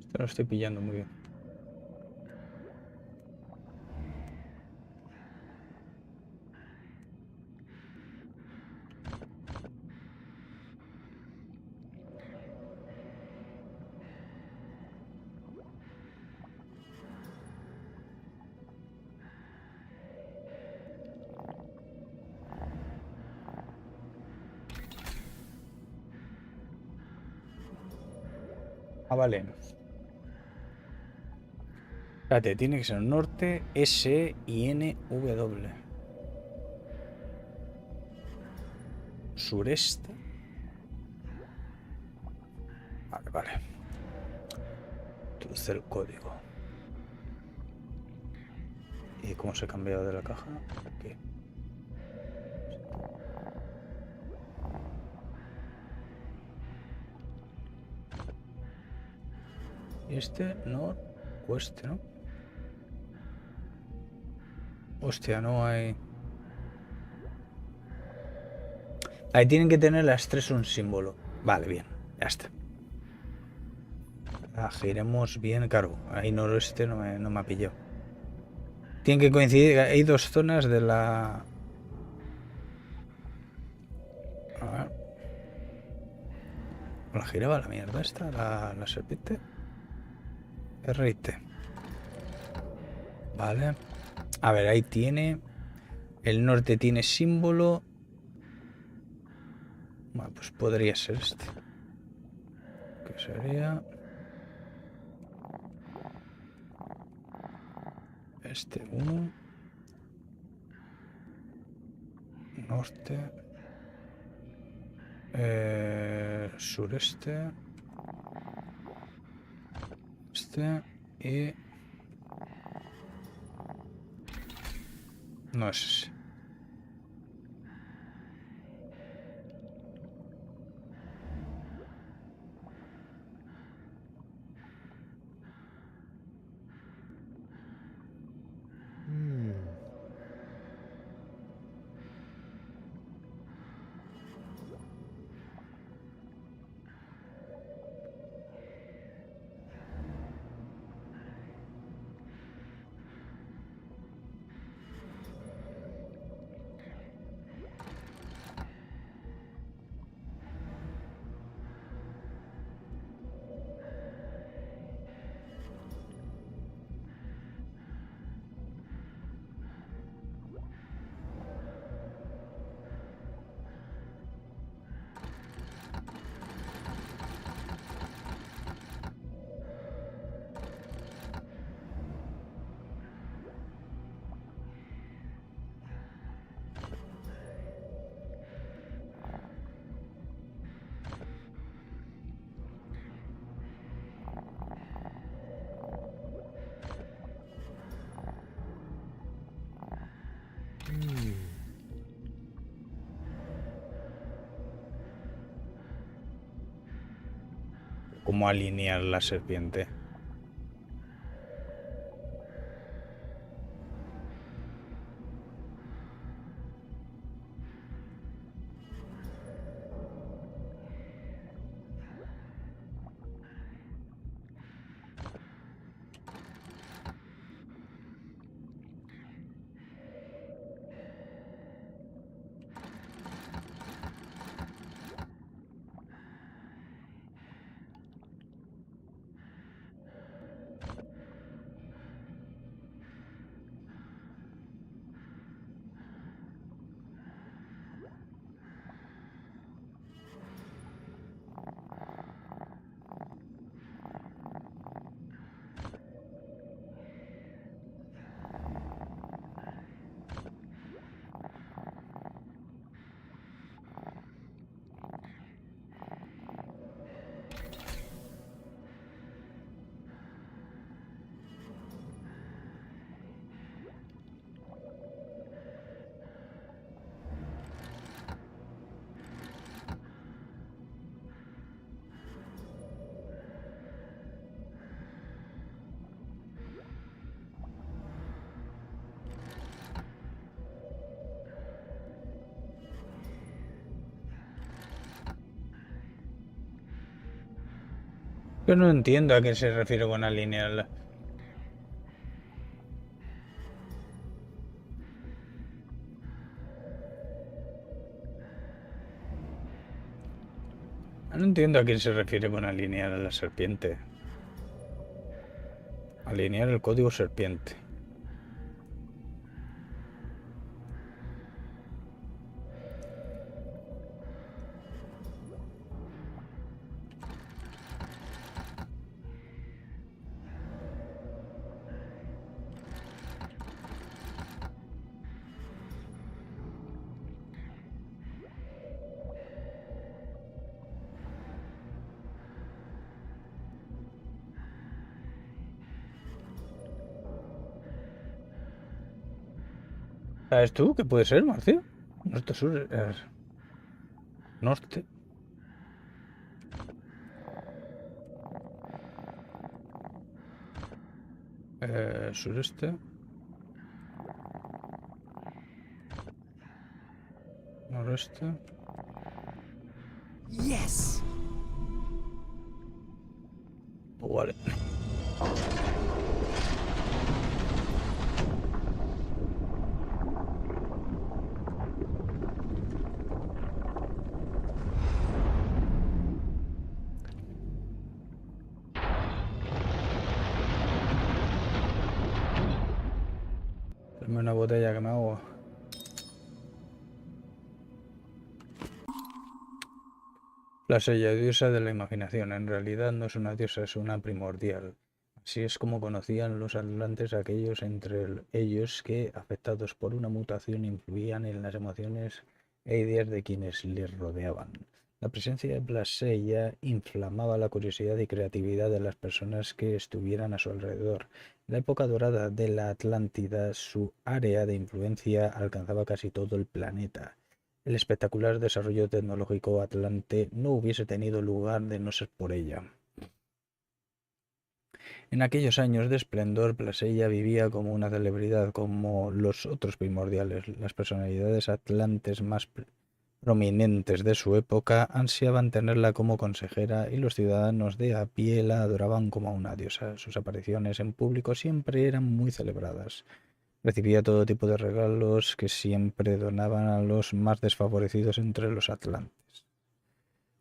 Esto lo estoy pillando muy bien. Ah, vale. Espérate, tiene que ser norte, S y N, W. Sureste. Vale, vale. Introduce el código. ¿Y cómo se ha cambiado de la caja? Aquí. Este, no, oeste, ¿no? Hostia, no hay... Ahí tienen que tener las tres un símbolo. Vale, bien, ya está. Giremos bien, claro. Ahí noroeste no me ha pillado. Tienen que coincidir, hay dos zonas de la... A ver. La giraba la mierda esta, la serpiente. R y T. Vale. A ver, ahí tiene... El norte tiene símbolo. Bueno, pues podría ser este. Que sería... Este 1. Norte. Sureste. Este. Y... No es ese. cómo alinear la serpiente. Yo no entiendo a qué se refiere con alinear. No entiendo a quién se refiere con alinear a la serpiente. Alinear el código serpiente. ¿Sabes tú qué puede ser, Marcio? Norte, sur, norte. Sureste. Noreste. Yes. Vale. Dame una botella que me hago. La sella diosa de la imaginación. En realidad no es una diosa, es una primordial. Así es como conocían los atlantes aquellos entre ellos que, afectados por una mutación, influían en las emociones e ideas de quienes les rodeaban. La presencia de Blasella inflamaba la curiosidad y creatividad de las personas que estuvieran a su alrededor. En la época dorada de la Atlántida, su área de influencia alcanzaba casi todo el planeta. El espectacular desarrollo tecnológico atlante no hubiese tenido lugar de no ser por ella. En aquellos años de esplendor, Blasella vivía como una celebridad, como los otros primordiales. Las personalidades atlantes más prominentes de su época ansiaban tenerla como consejera y los ciudadanos de a pie la adoraban como a una diosa. Sus apariciones en público siempre eran muy celebradas. Recibía todo tipo de regalos que siempre donaban a los más desfavorecidos entre los atlantes.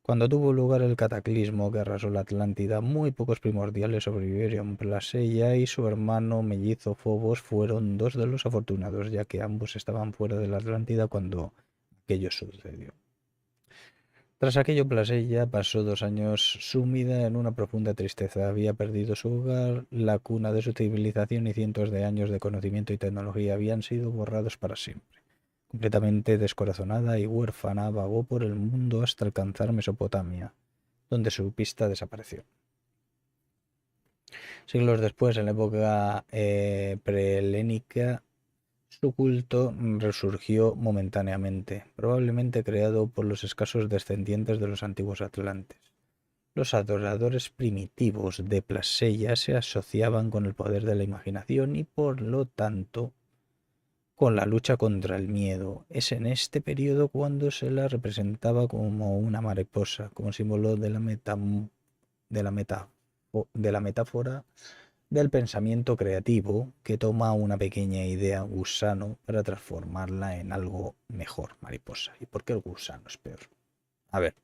Cuando tuvo lugar el cataclismo que arrasó la Atlántida, muy pocos primordiales sobrevivieron. Blasella y su hermano mellizo Phobos fueron dos de los afortunados, ya que ambos estaban fuera de la Atlántida cuando aquello sucedió. Tras aquello, Blasella pasó 2 años sumida en una profunda tristeza. Había perdido su hogar, la cuna de su civilización y cientos de años de conocimiento y tecnología habían sido borrados para siempre. Completamente descorazonada y huérfana, vagó por el mundo hasta alcanzar Mesopotamia, donde su pista desapareció. Siglos después, en la época prehelénica, su culto resurgió momentáneamente, probablemente creado por los escasos descendientes de los antiguos atlantes. los adoradores primitivos de Plasencia se asociaban con el poder de la imaginación y por lo tanto con la lucha contra el miedo. Es en este periodo cuando se la representaba como una mariposa, como símbolo de la metáfora del pensamiento creativo que toma una pequeña idea gusano para transformarla en algo mejor, mariposa. ¿Y por qué el gusano es peor? A ver,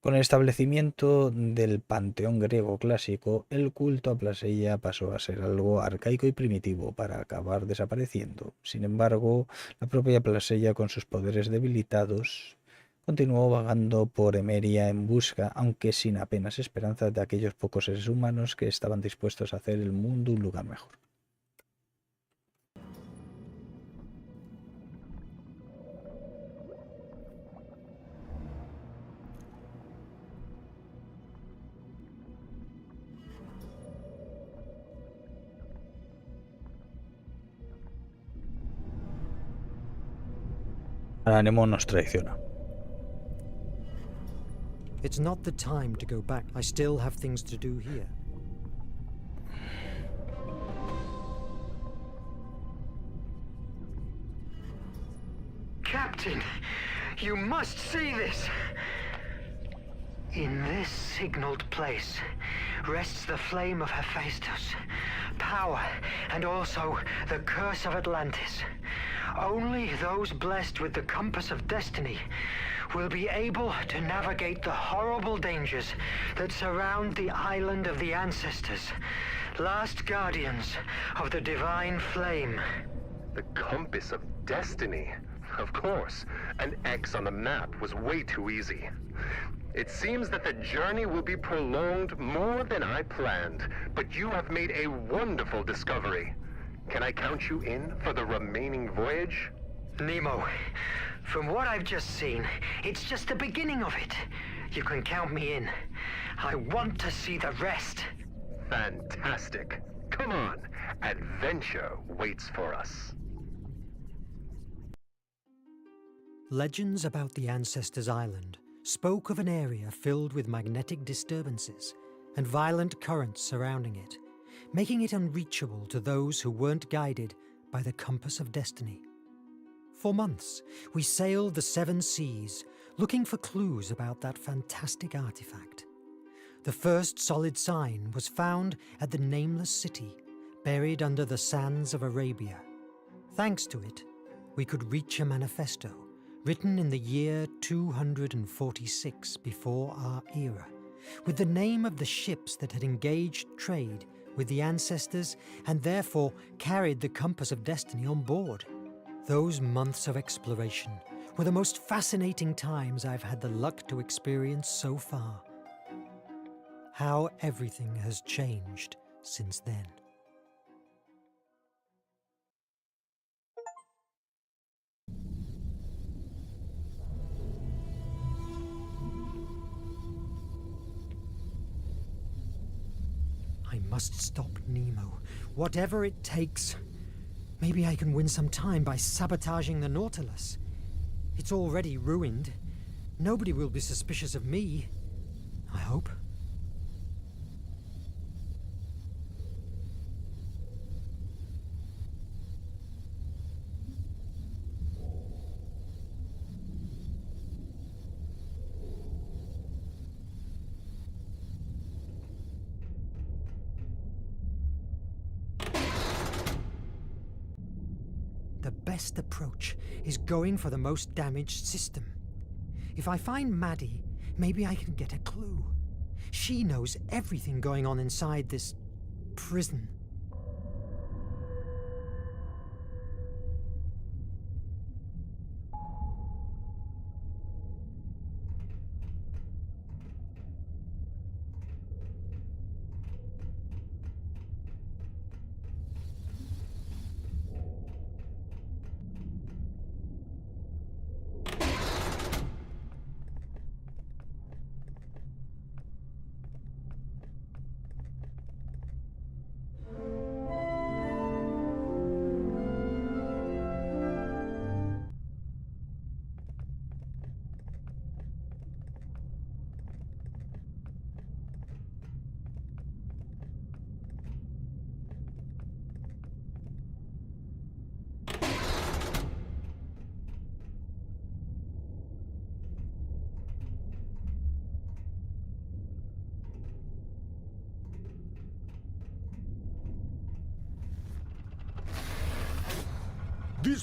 con el establecimiento del panteón griego clásico, el culto a Plasencia pasó a ser algo arcaico y primitivo para acabar desapareciendo. Sin embargo, la propia Plasencia, con sus poderes debilitados, continuó vagando por Emeria en busca, aunque sin apenas esperanza, de aquellos pocos seres humanos que estaban dispuestos a hacer el mundo un lugar mejor. Ahora Nemo nos traiciona. It's not the time to go back. I still have things to do here. Captain, you must see this. In this signaled place rests the flame of Hephaestus, power, and also the curse of Atlantis. Only those blessed with the compass of destiny will be able to navigate the horrible dangers that surround the island of the ancestors, last guardians of the divine flame. The compass of destiny? Of course. An X on the map was way too easy. It seems that the journey will be prolonged more than I planned, but you have made a wonderful discovery. Can I count you in for the remaining voyage? Nemo, from what I've just seen, it's just the beginning of it. You can count me in. I want to see the rest. Fantastic. Come on, adventure waits for us. Legends about the Ancestors' Island spoke of an area filled with magnetic disturbances and violent currents surrounding it, making it unreachable to those who weren't guided by the compass of destiny. For months, we sailed the 7 seas, looking for clues about that fantastic artifact. The first solid sign was found at the nameless city, buried under the sands of Arabia. Thanks to it, we could reach a manifesto, written in the year 246 before our era, with the name of the ships that had engaged trade with the ancestors and therefore carried the compass of destiny on board. Those months of exploration were the most fascinating times I've had the luck to experience so far. How everything has changed since then. I must stop Nemo, whatever it takes. Maybe I can win some time by sabotaging the Nautilus. It's already ruined. Nobody will be suspicious of me. I hope. The best approach is going for the most damaged system. If I find Maddie, maybe I can get a clue. She knows everything going on inside this prison.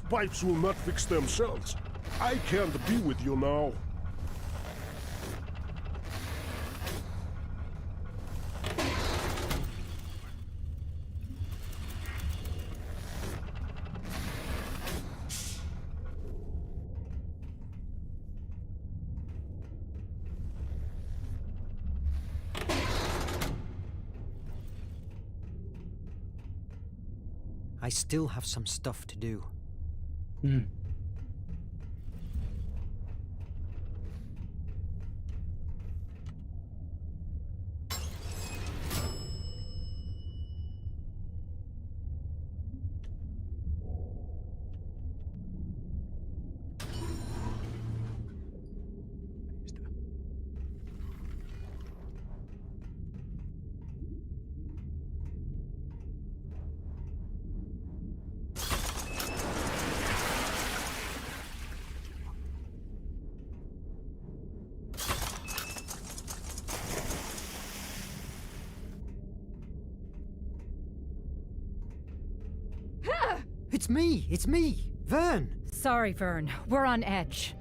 pipes will not fix themselves. I can't be with you now. I still have some stuff to do. It's me, Verne! Sorry, Verne. We're on edge.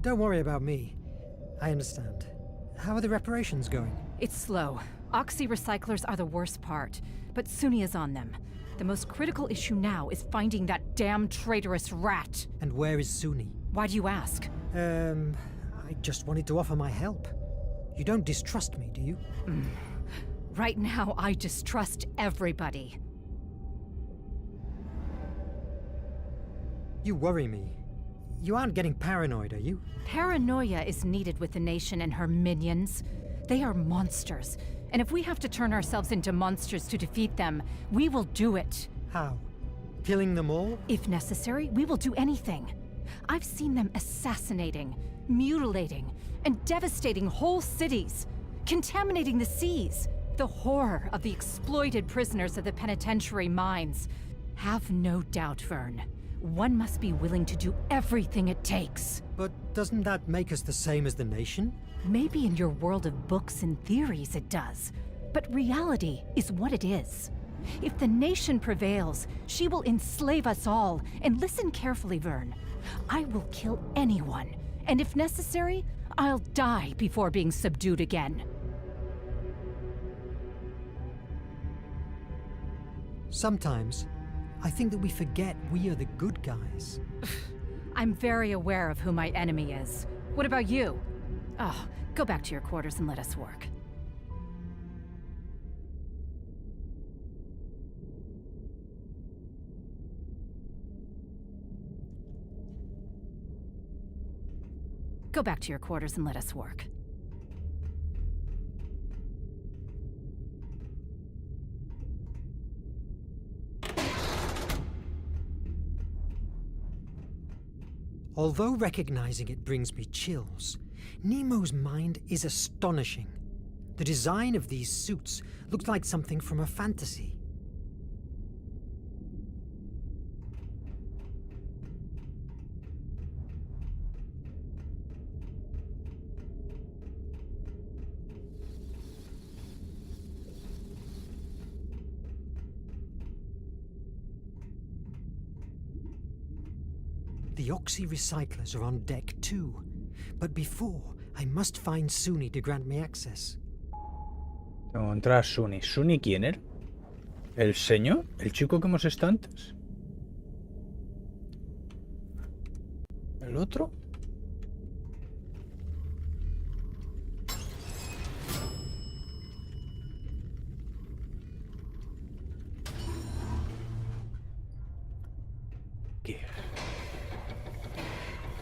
Don't worry about me. I understand. How are the reparations going? It's slow. Oxy recyclers are the worst part, but Suni is on them. The most critical issue now is finding that damn traitorous rat. And where is Suni? Why do you ask? I just wanted to offer my help. You don't distrust me, do you? Right now, I distrust everybody. You worry me. You aren't getting paranoid, are you? Paranoia is needed with the nation and her minions. They are monsters, and if we have to turn ourselves into monsters to defeat them, we will do it. How? Killing them all? If necessary, we will do anything. I've seen them assassinating, mutilating, and devastating whole cities, contaminating the seas. The horror of the exploited prisoners of the penitentiary mines. Have no doubt, Verne. One must be willing to do everything it takes. But doesn't that make us the same as the nation? Maybe in your world of books and theories it does. But reality is what it is. If the nation prevails, she will enslave us all. And listen carefully, Verne. I will kill anyone. And if necessary, I'll die before being subdued again. Sometimes, I think that we forget we are the good guys. I'm very aware of who my enemy is. What about you? Oh, go back to your quarters and let us work. Go back to your quarters and let us work. Although recognizing it brings me chills, Nemo's mind is astonishing. The design of these suits looks like something from a fantasy. The Oxy recyclers are on deck too. But before, I must find Suni to grant me access. Tengo que encontrar a Suni. ¿Suni quién era? ¿El señor? ¿El chico que hemos estado antes? ¿El otro?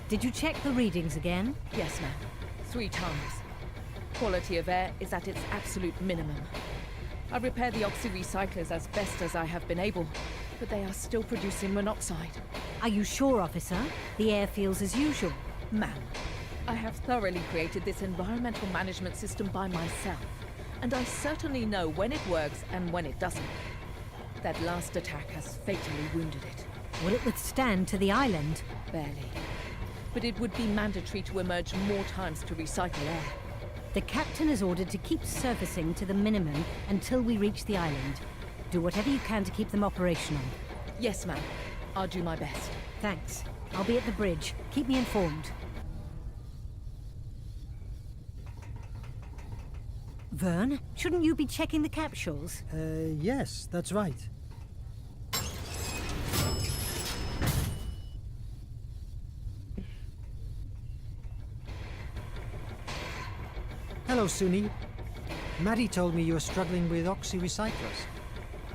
Did you check the readings again? Yes, ma'am. 3 times. Quality of air is at its absolute minimum. I repaired the oxy recyclers as best as I have been able, but they are still producing monoxide. Are you sure, officer? The air feels as usual. Ma'am, I have thoroughly created this environmental management system by myself, and I certainly know when it works and when it doesn't. That last attack has fatally wounded it. Will it withstand to the island? Barely. But it would be mandatory to emerge more times to recycle air. The captain is ordered to keep surfacing to the minimum until we reach the island. Do whatever you can to keep them operational. Yes, ma'am. I'll do my best. Thanks. I'll be at the bridge. Keep me informed. Verne, shouldn't you be checking the capsules? Yes, that's right. Hello, Suni. Maddie told me you were struggling with oxy-recyclers.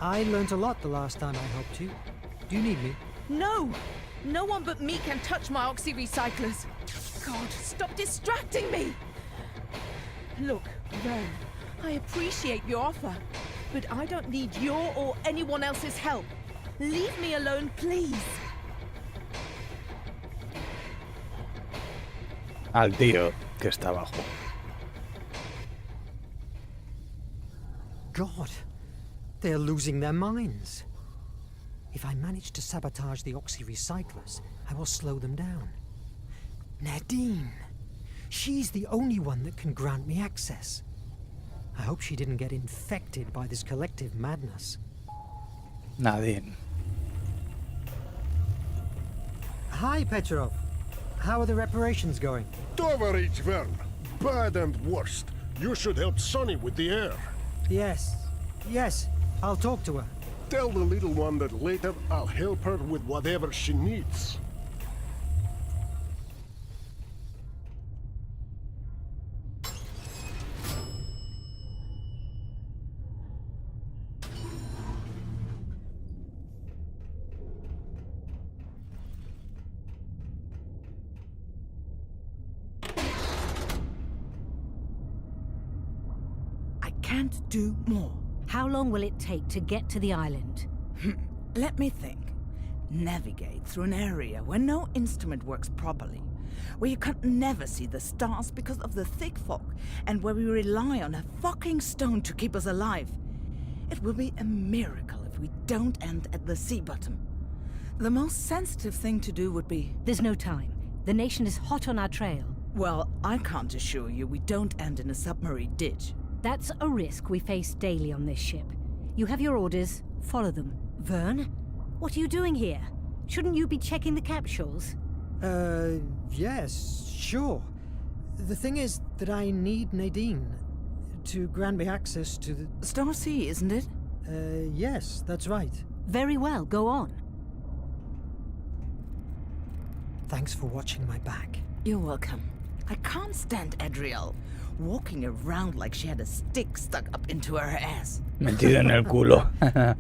I learnt a lot the last time I helped you. Do you need me? No! No one but me can touch my oxy-recyclers. God, stop distracting me! Look, Verne, I appreciate your offer, but I don't need your or anyone else's help. Leave me alone, please. Al tío que está abajo. God, they're losing their minds. If I manage to sabotage the oxy-recyclers, I will slow them down. Nadine! She's the only one that can grant me access. I hope she didn't get infected by this collective madness. Nadine. Hi, Petrov. How are the reparations going? Tovarich Verne. Bad and worst. You should help Sonny with the air. Yes, I'll talk to her. Tell the little one that later I'll help her with whatever she needs. I can't do more. How long will it take to get to the island? Let me think. Navigate through an area where no instrument works properly, where you can never see the stars because of the thick fog, and where we rely on a fucking stone to keep us alive. It will be a miracle if we don't end at the sea bottom. The most sensitive thing to do would be... There's no time. The nation is hot on our trail. Well, I can't assure you we don't end in a submarine ditch. That's a risk we face daily on this ship. You have your orders, follow them. Verne, what are you doing here? Shouldn't you be checking the capsules? Yes, sure. The thing is that I need Nadine to grant me access to the... Star Sea, isn't it? Yes, that's right. Very well, go on. Thanks for watching my back. You're welcome. I can't stand Adriel, walking around like she had a stick stuck up into her ass. Metida en el culo.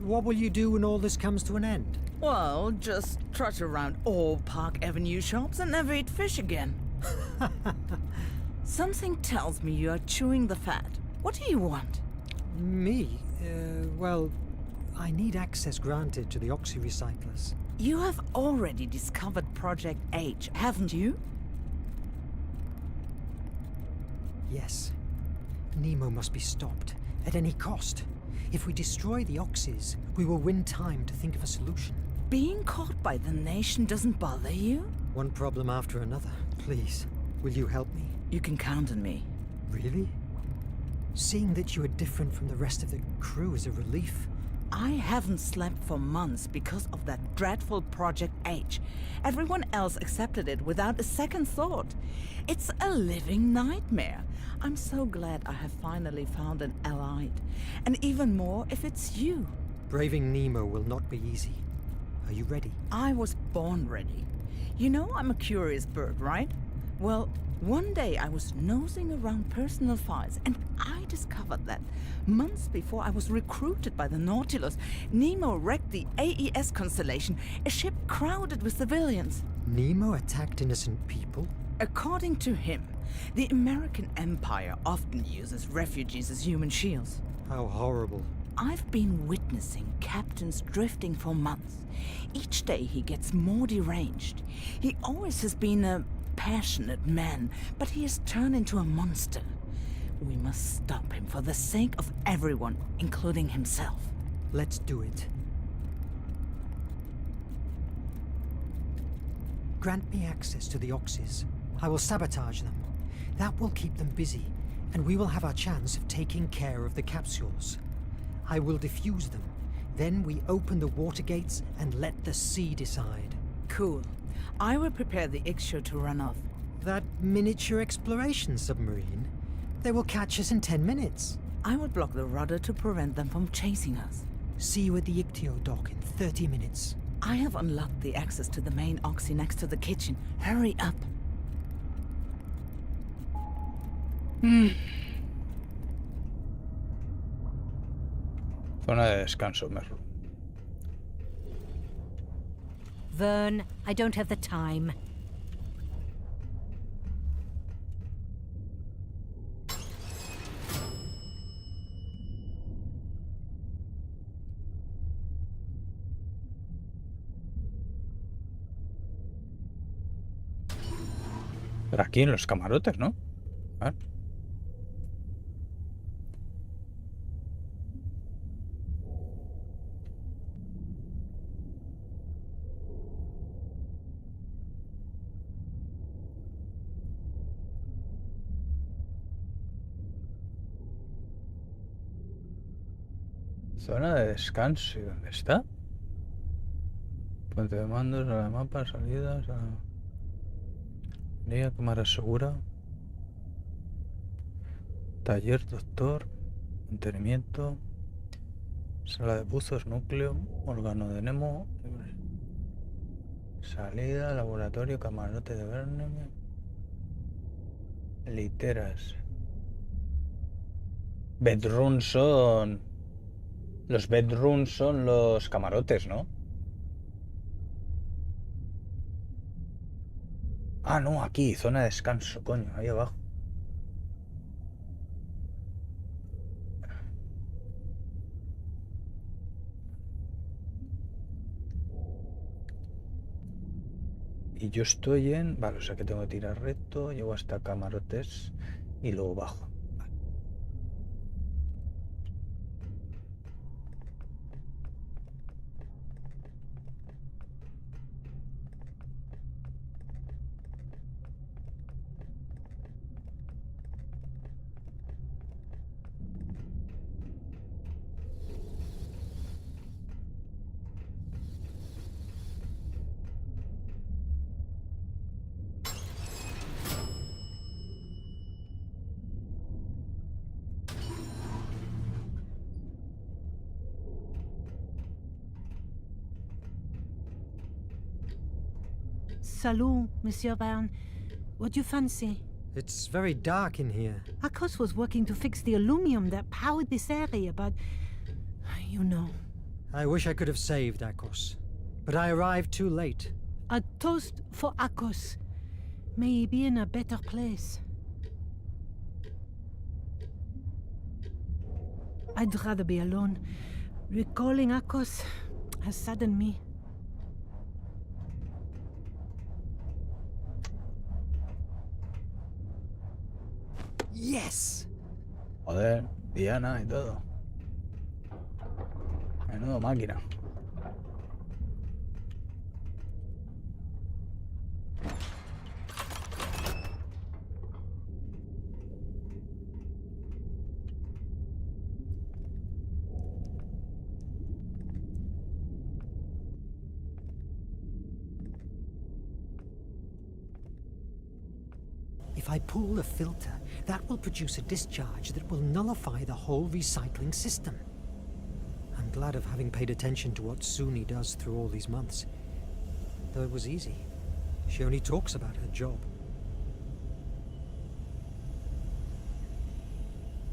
What will you do when all this comes to an end? Well, just trot around all Park Avenue shops and never eat fish again. Something tells me you are chewing the fat. What do you want? Me? Well, I need access granted to the oxy-recyclers. You have already discovered Project H, haven't you? Yes. Nemo must be stopped, at any cost. If we destroy the oxys, we will win time to think of a solution. Being caught by the nation doesn't bother you? One problem after another. Please, will you help me? You can count on me. Really? Seeing that you are different from the rest of the crew is a relief. I haven't slept for months because of that dreadful Project H. Everyone else accepted it without a second thought. It's a living nightmare. I'm so glad I have finally found an allied. And even more if it's you. Braving Nemo will not be easy. Are you ready? I was born ready. You know I'm a curious bird, right? Well, one day I was nosing around personal files and I discovered that months before I was recruited by the Nautilus, Nemo wrecked the AES constellation, a ship crowded with civilians. Nemo attacked innocent people? According to him, the American Empire often uses refugees as human shields. How horrible. I've been witnessing captains drifting for months. Each day he gets more deranged. He always has been a passionate man, but he has turned into a monster. We must stop him for the sake of everyone, including himself. Let's do it. Grant me access to the oxys. I will sabotage them. That will keep them busy, and we will have our chance of taking care of the capsules. I will defuse them. Then we open the water gates and let the sea decide. Cool. I will prepare the Ixo to run off. That miniature exploration submarine? They will catch us in 10 minutes. I will block the rudder to prevent them from chasing us. See you at the Ictio dock in 30 minutes. I have unlocked the access to the main oxy next to the kitchen. Hurry up. Zona de descanso, Merlo. Verne, I don't have the time. Pero aquí en los camarotes, ¿no? A ver. Zona de descanso. ¿Y dónde está? Puente de mandos, a la mapa, salidas, a... cámara segura. Taller, doctor. Mantenimiento. Sala de buzos, núcleo. Órgano de Nemo. Salida, laboratorio, camarote de Verne. Literas. Bedrooms son... Los bedrooms son los camarotes, ¿no? Ah, no, aquí, zona de descanso, coño, ahí abajo. Y yo estoy en... Vale, o sea que tengo que tirar recto, llego hasta camarotes y luego bajo. Salut, Monsieur Verne. What do you fancy? It's very dark in here. Akos was working to fix the aluminum that powered this area, but... you know. I wish I could have saved Akos, but I arrived too late. A toast for Akos. May he be in a better place. I'd rather be alone. Recalling Akos has saddened me. Yes. Joder, Diana y todo. Menudo máquina. If I pull the filter, that will produce a discharge that will nullify the whole recycling system. I'm glad of having paid attention to what Suni does through all these months. Though it was easy. She only talks about her job.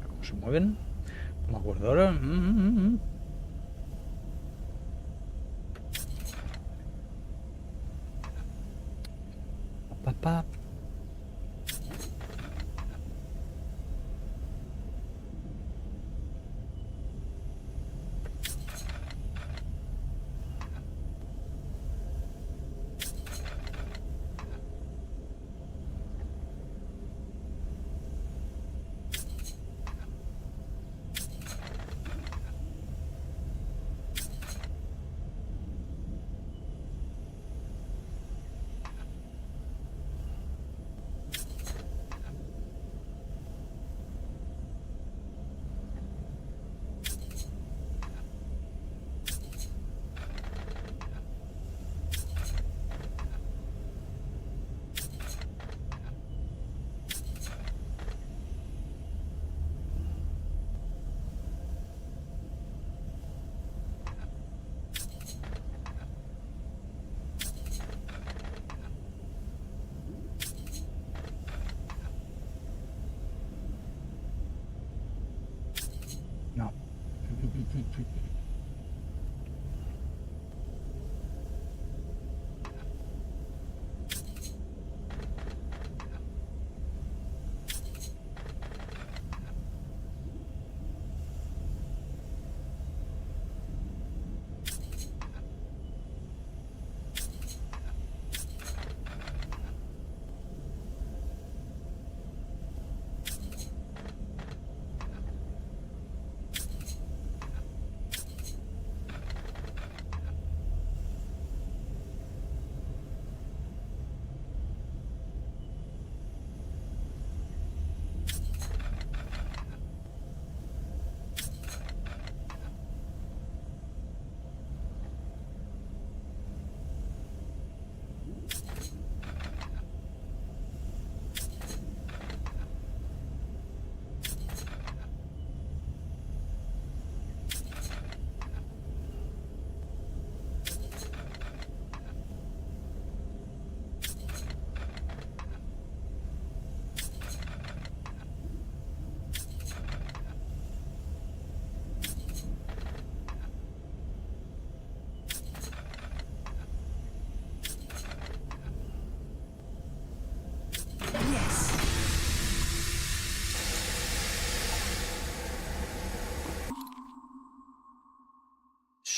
¿Cómo se mueven? No me acuerdo ahora. Pa.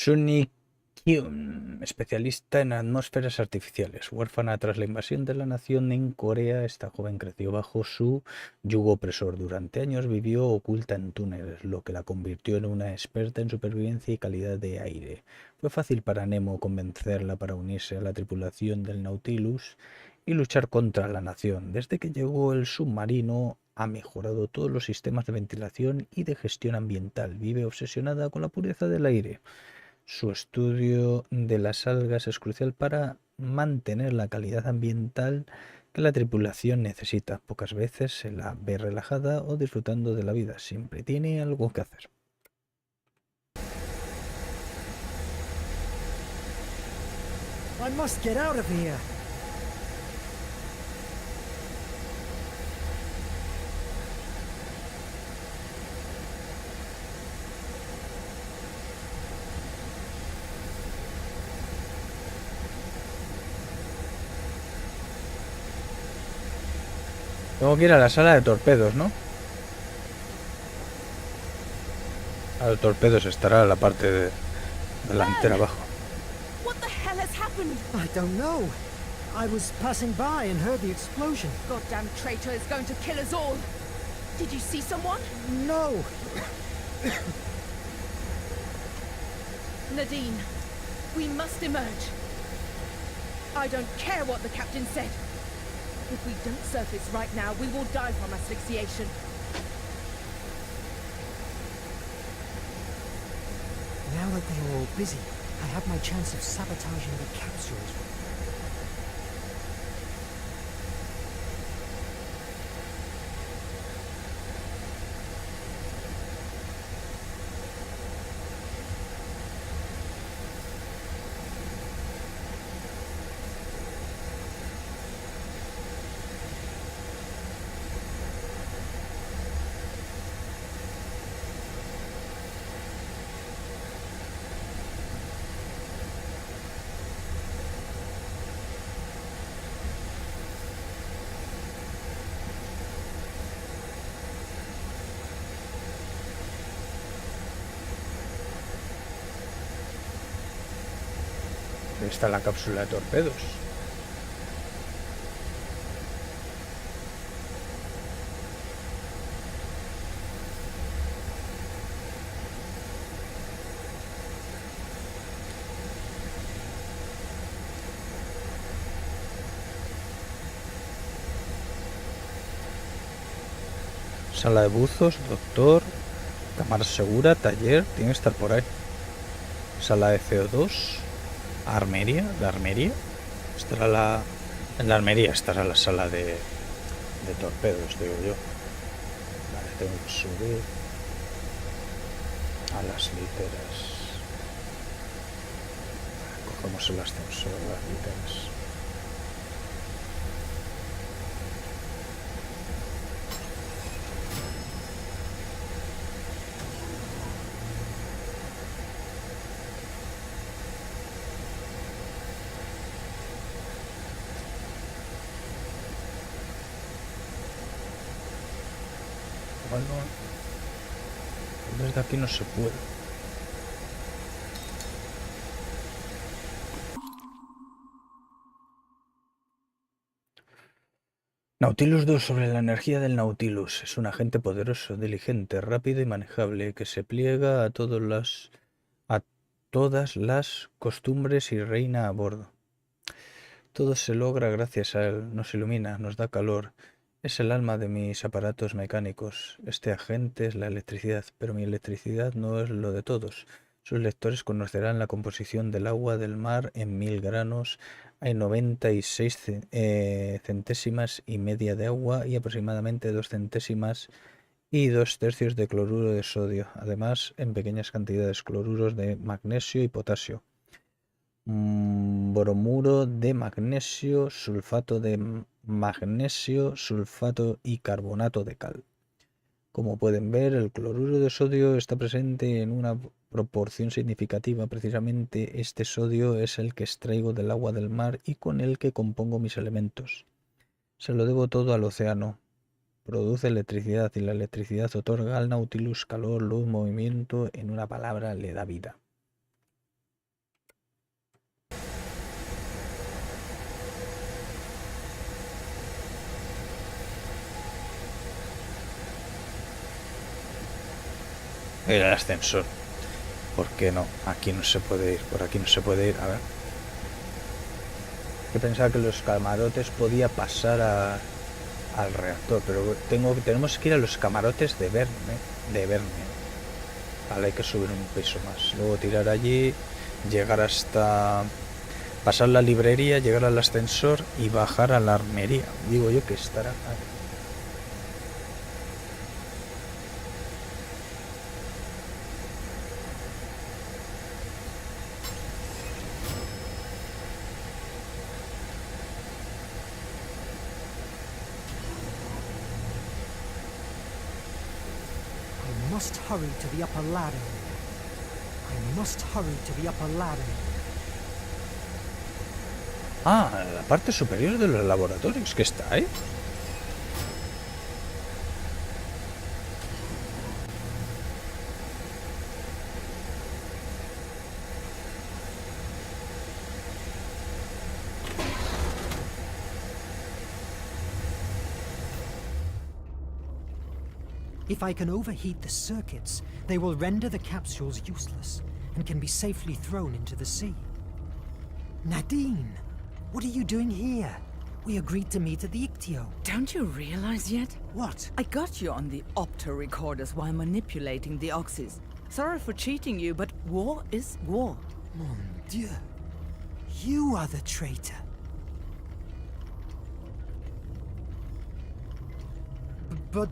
Kyun, especialista en atmósferas artificiales. Huérfana tras la invasión de la nación en Corea, esta joven creció bajo su yugo opresor. Durante años vivió oculta en túneles, lo que la convirtió en una experta en supervivencia y calidad de aire. Fue fácil para Nemo convencerla para unirse a la tripulación del Nautilus y luchar contra la nación. Desde que llegó el submarino, ha mejorado todos los sistemas de ventilación y de gestión ambiental. Vive obsesionada con la pureza del aire. Su estudio de las algas es crucial para mantener la calidad ambiental que la tripulación necesita. Pocas veces se la ve relajada o disfrutando de la vida. Siempre tiene algo que hacer. I must get out of here. Tengo que ir a la sala de torpedos, ¿no? A los torpedos estará la parte delantera abajo. What the hell has happened? I don't know. I was passing by and heard the explosion. Goddamn traitor is going to kill us all. Did you see someone? No. Nadine, we must emerge. I don't care what the captain said. If we don't surface right now, we will die from asphyxiation. Now that they are all busy, I have my chance of sabotaging the capsules. Está la cápsula de torpedos. Sala de buzos, doctor, cámara segura, taller, tiene que estar por ahí. Sala de CO2. Armería, la armería. Estará en la armería estará la sala de torpedos, digo yo. Vale, tengo que subir a las literas. Cogemos el ascensor, las literas. Desde aquí no se puede. Nautilus 2 sobre la energía del Nautilus. Es un agente poderoso, diligente, rápido y manejable que se pliega a todas las costumbres y reina a bordo. Todo se logra gracias a él. Nos ilumina, nos da calor. Es el alma de mis aparatos mecánicos. Este agente es la electricidad, pero mi electricidad no es lo de todos. Sus lectores conocerán la composición del agua del mar en 1000 granos. Hay 96 centésimas y media de agua y aproximadamente 2 centésimas y 2/3 de cloruro de sodio. Además, en pequeñas cantidades, cloruros de magnesio y potasio. Bromuro de magnesio, sulfato de magnesio, sulfato y carbonato de cal. Como pueden ver, el cloruro de sodio está presente en una proporción significativa. Precisamente este sodio es el que extraigo del agua del mar y con el que compongo mis elementos. Se lo debo todo al océano. Produce electricidad y la electricidad otorga al Nautilus calor, luz, movimiento. En una palabra, le da vida. El ascensor. ¿Por qué no? Aquí no se puede ir, por aquí no se puede ir. A ver. Yo pensaba que los camarotes podía pasar al reactor, pero tenemos que ir a los camarotes de Verne. Vale, hay que subir un piso más. Luego tirar allí, llegar hasta... pasar la librería, llegar al ascensor y bajar a la armería. Digo yo que estará ahí. I must hurry to the upper ladder. I must hurry to the upper ladder. Ah, la parte superior de los laboratorios, que está ahí. If I can overheat the circuits, they will render the capsules useless and can be safely thrown into the sea. Nadine, what are you doing here? We agreed to meet at the Ictio. Don't you realize yet? What? I got you on the opto recorders while manipulating the oxys. Sorry for cheating you, but war is war. Mon Dieu. You are the traitor. But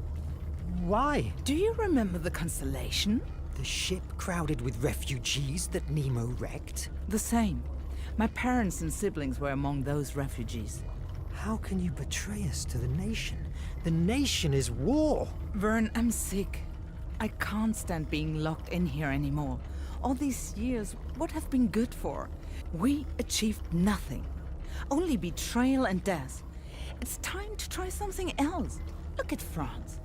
why? Do you remember the Constellation? The ship crowded with refugees that Nemo wrecked? The same. My parents and siblings were among those refugees. How can you betray us to the nation? The nation is war! Verne, I'm sick. I can't stand being locked in here anymore. All these years, what have been good for? We achieved nothing. Only betrayal and death. It's time to try something else. Look at France.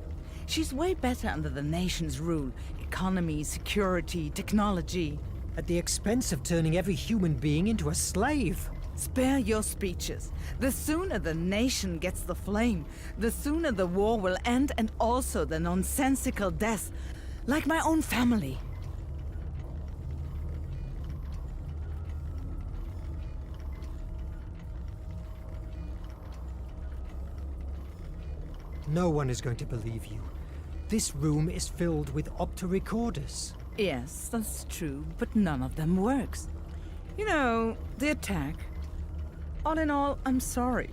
She's way better under the nation's rule. Economy, security, technology. At the expense of turning every human being into a slave. Spare your speeches. The sooner the nation gets the flame, the sooner the war will end, and also the nonsensical death. Like my own family. No one is going to believe you. This room is filled with optorecorders. Yes, that's true, but none of them works. You know, the attack. All in all, I'm sorry.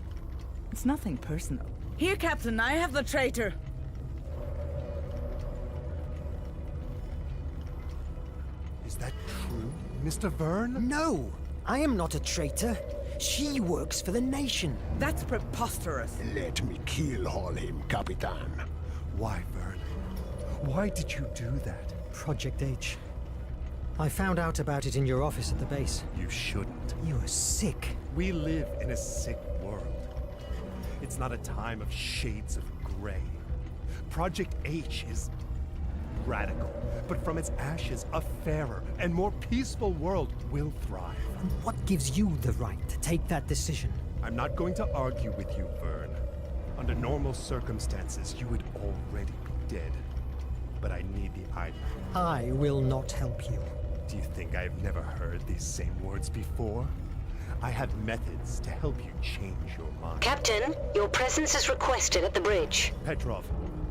It's nothing personal. Here, Captain, I have the traitor. Is that true, Mr. Verne? No! I am not a traitor. She works for the nation. That's preposterous. Let me keyhole him, Capitan. Why, Verne? Why did you do that? Project H. I found out about it in your office at the base. You shouldn't. You are sick. We live in a sick world. It's not a time of shades of gray. Project H is radical, but from its ashes, a fairer and more peaceful world will thrive. And what gives you the right to take that decision? I'm not going to argue with you, Verne. Under normal circumstances, you would already be dead. But I need the island. I will not help you. Do you think I've never heard these same words before? I have methods to help you change your mind. Captain, your presence is requested at the bridge. Petrov,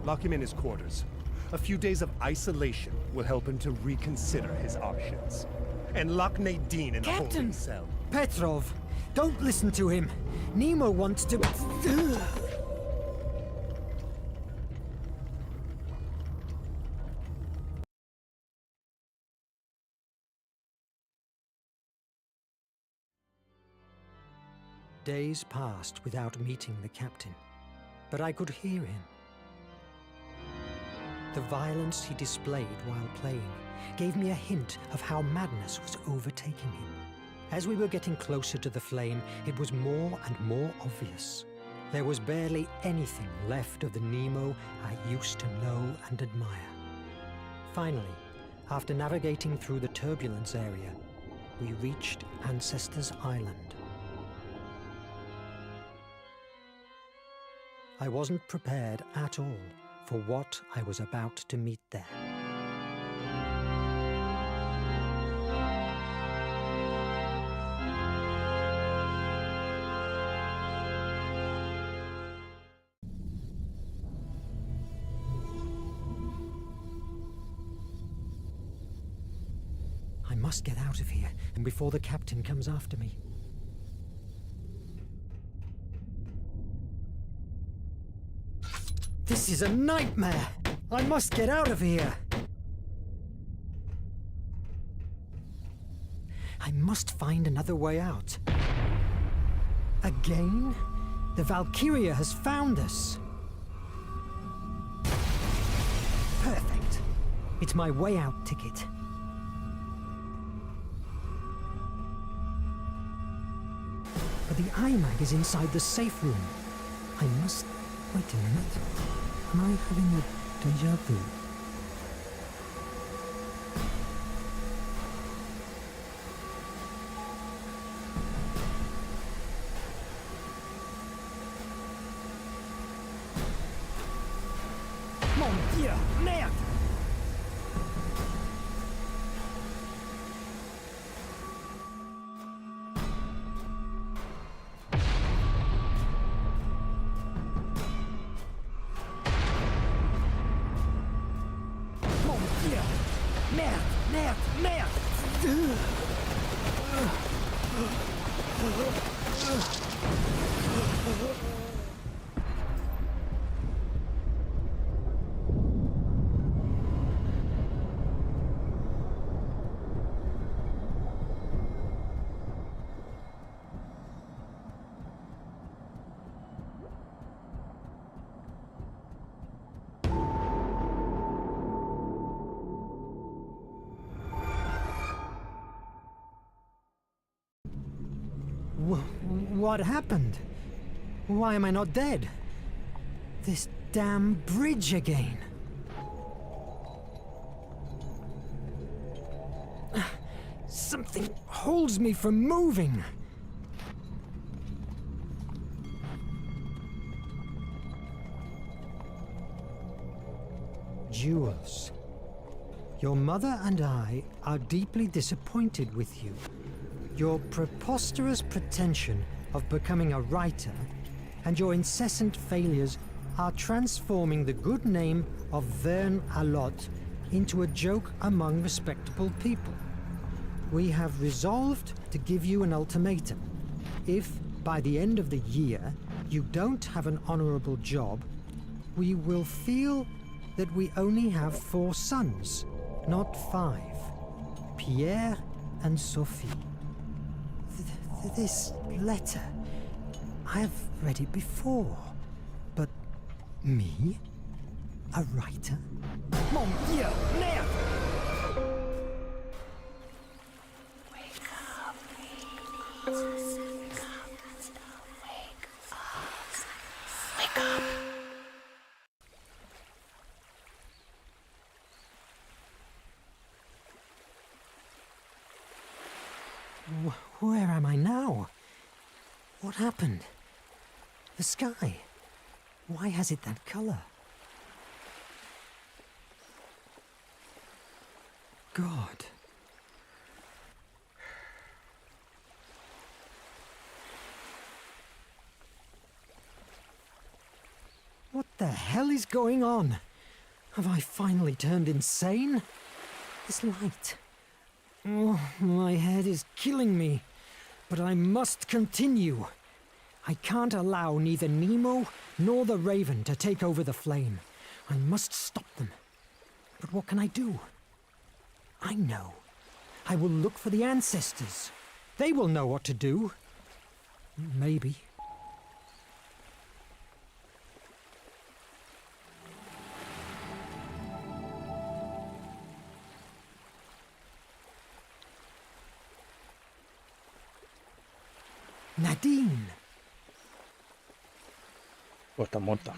lock him in his quarters. A few days of isolation will help him to reconsider his options. And lock Nadine in the holding cell. Petrov, don't listen to him. Nemo wants to... Days passed without meeting the captain, but I could hear him. The violence he displayed while playing gave me a hint of how madness was overtaking him. As we were getting closer to the flame, it was more and more obvious. There was barely anything left of the Nemo I used to know and admire. Finally, after navigating through the turbulence area, we reached Ancestors Island. I wasn't prepared at all for what I was about to meet there. must get out of here, and before the captain comes after me. This is a nightmare! I must get out of here! I must find another way out. Again? The Valkyria has found us. Perfect. It's my way out ticket. But the iMac is inside the safe room. I must... Wait a minute. Am I having a déjà vu? Mon Dieu! Merde! What happened? Why am I not dead? This damn bridge again. Something holds me from moving. Jules, your mother and I are deeply disappointed with you. Your preposterous pretension of becoming a writer and your incessant failures are transforming the good name of Verne into a joke among respectable people. We have resolved to give you an ultimatum. If, by the end of the year, you don't have an honorable job, we will feel that we only have 4 sons, not 5. Pierre and Sophie. This letter, I have read it before, but me? A writer? Mon Dieu, merde! Wake up, wake up. Where am I now? What happened? The sky. Why has it that color? God. What the hell is going on? Have I finally turned insane? This light. Oh, my head is killing me. But I must continue. I can't allow neither Nemo nor the Raven to take over the flame. I must stop them. But what can I do? I know. I will look for the ancestors. They will know what to do. Maybe. Nadine. Pues está muerta.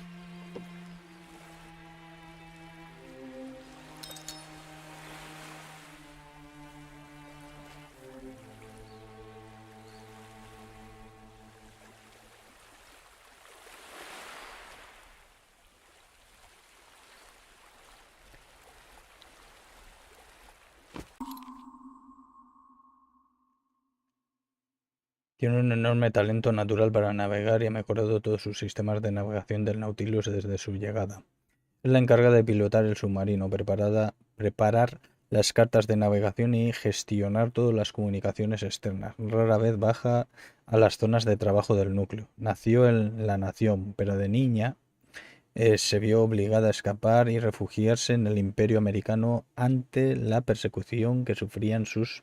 Tiene un enorme talento natural para navegar y ha mejorado todos sus sistemas de navegación del Nautilus desde su llegada. Es la encargada de pilotar el submarino, preparar las cartas de navegación y gestionar todas las comunicaciones externas. Rara vez baja a las zonas de trabajo del núcleo. Nació en la nación, pero de niña se vio obligada a escapar y refugiarse en el Imperio americano ante la persecución que sufrían sus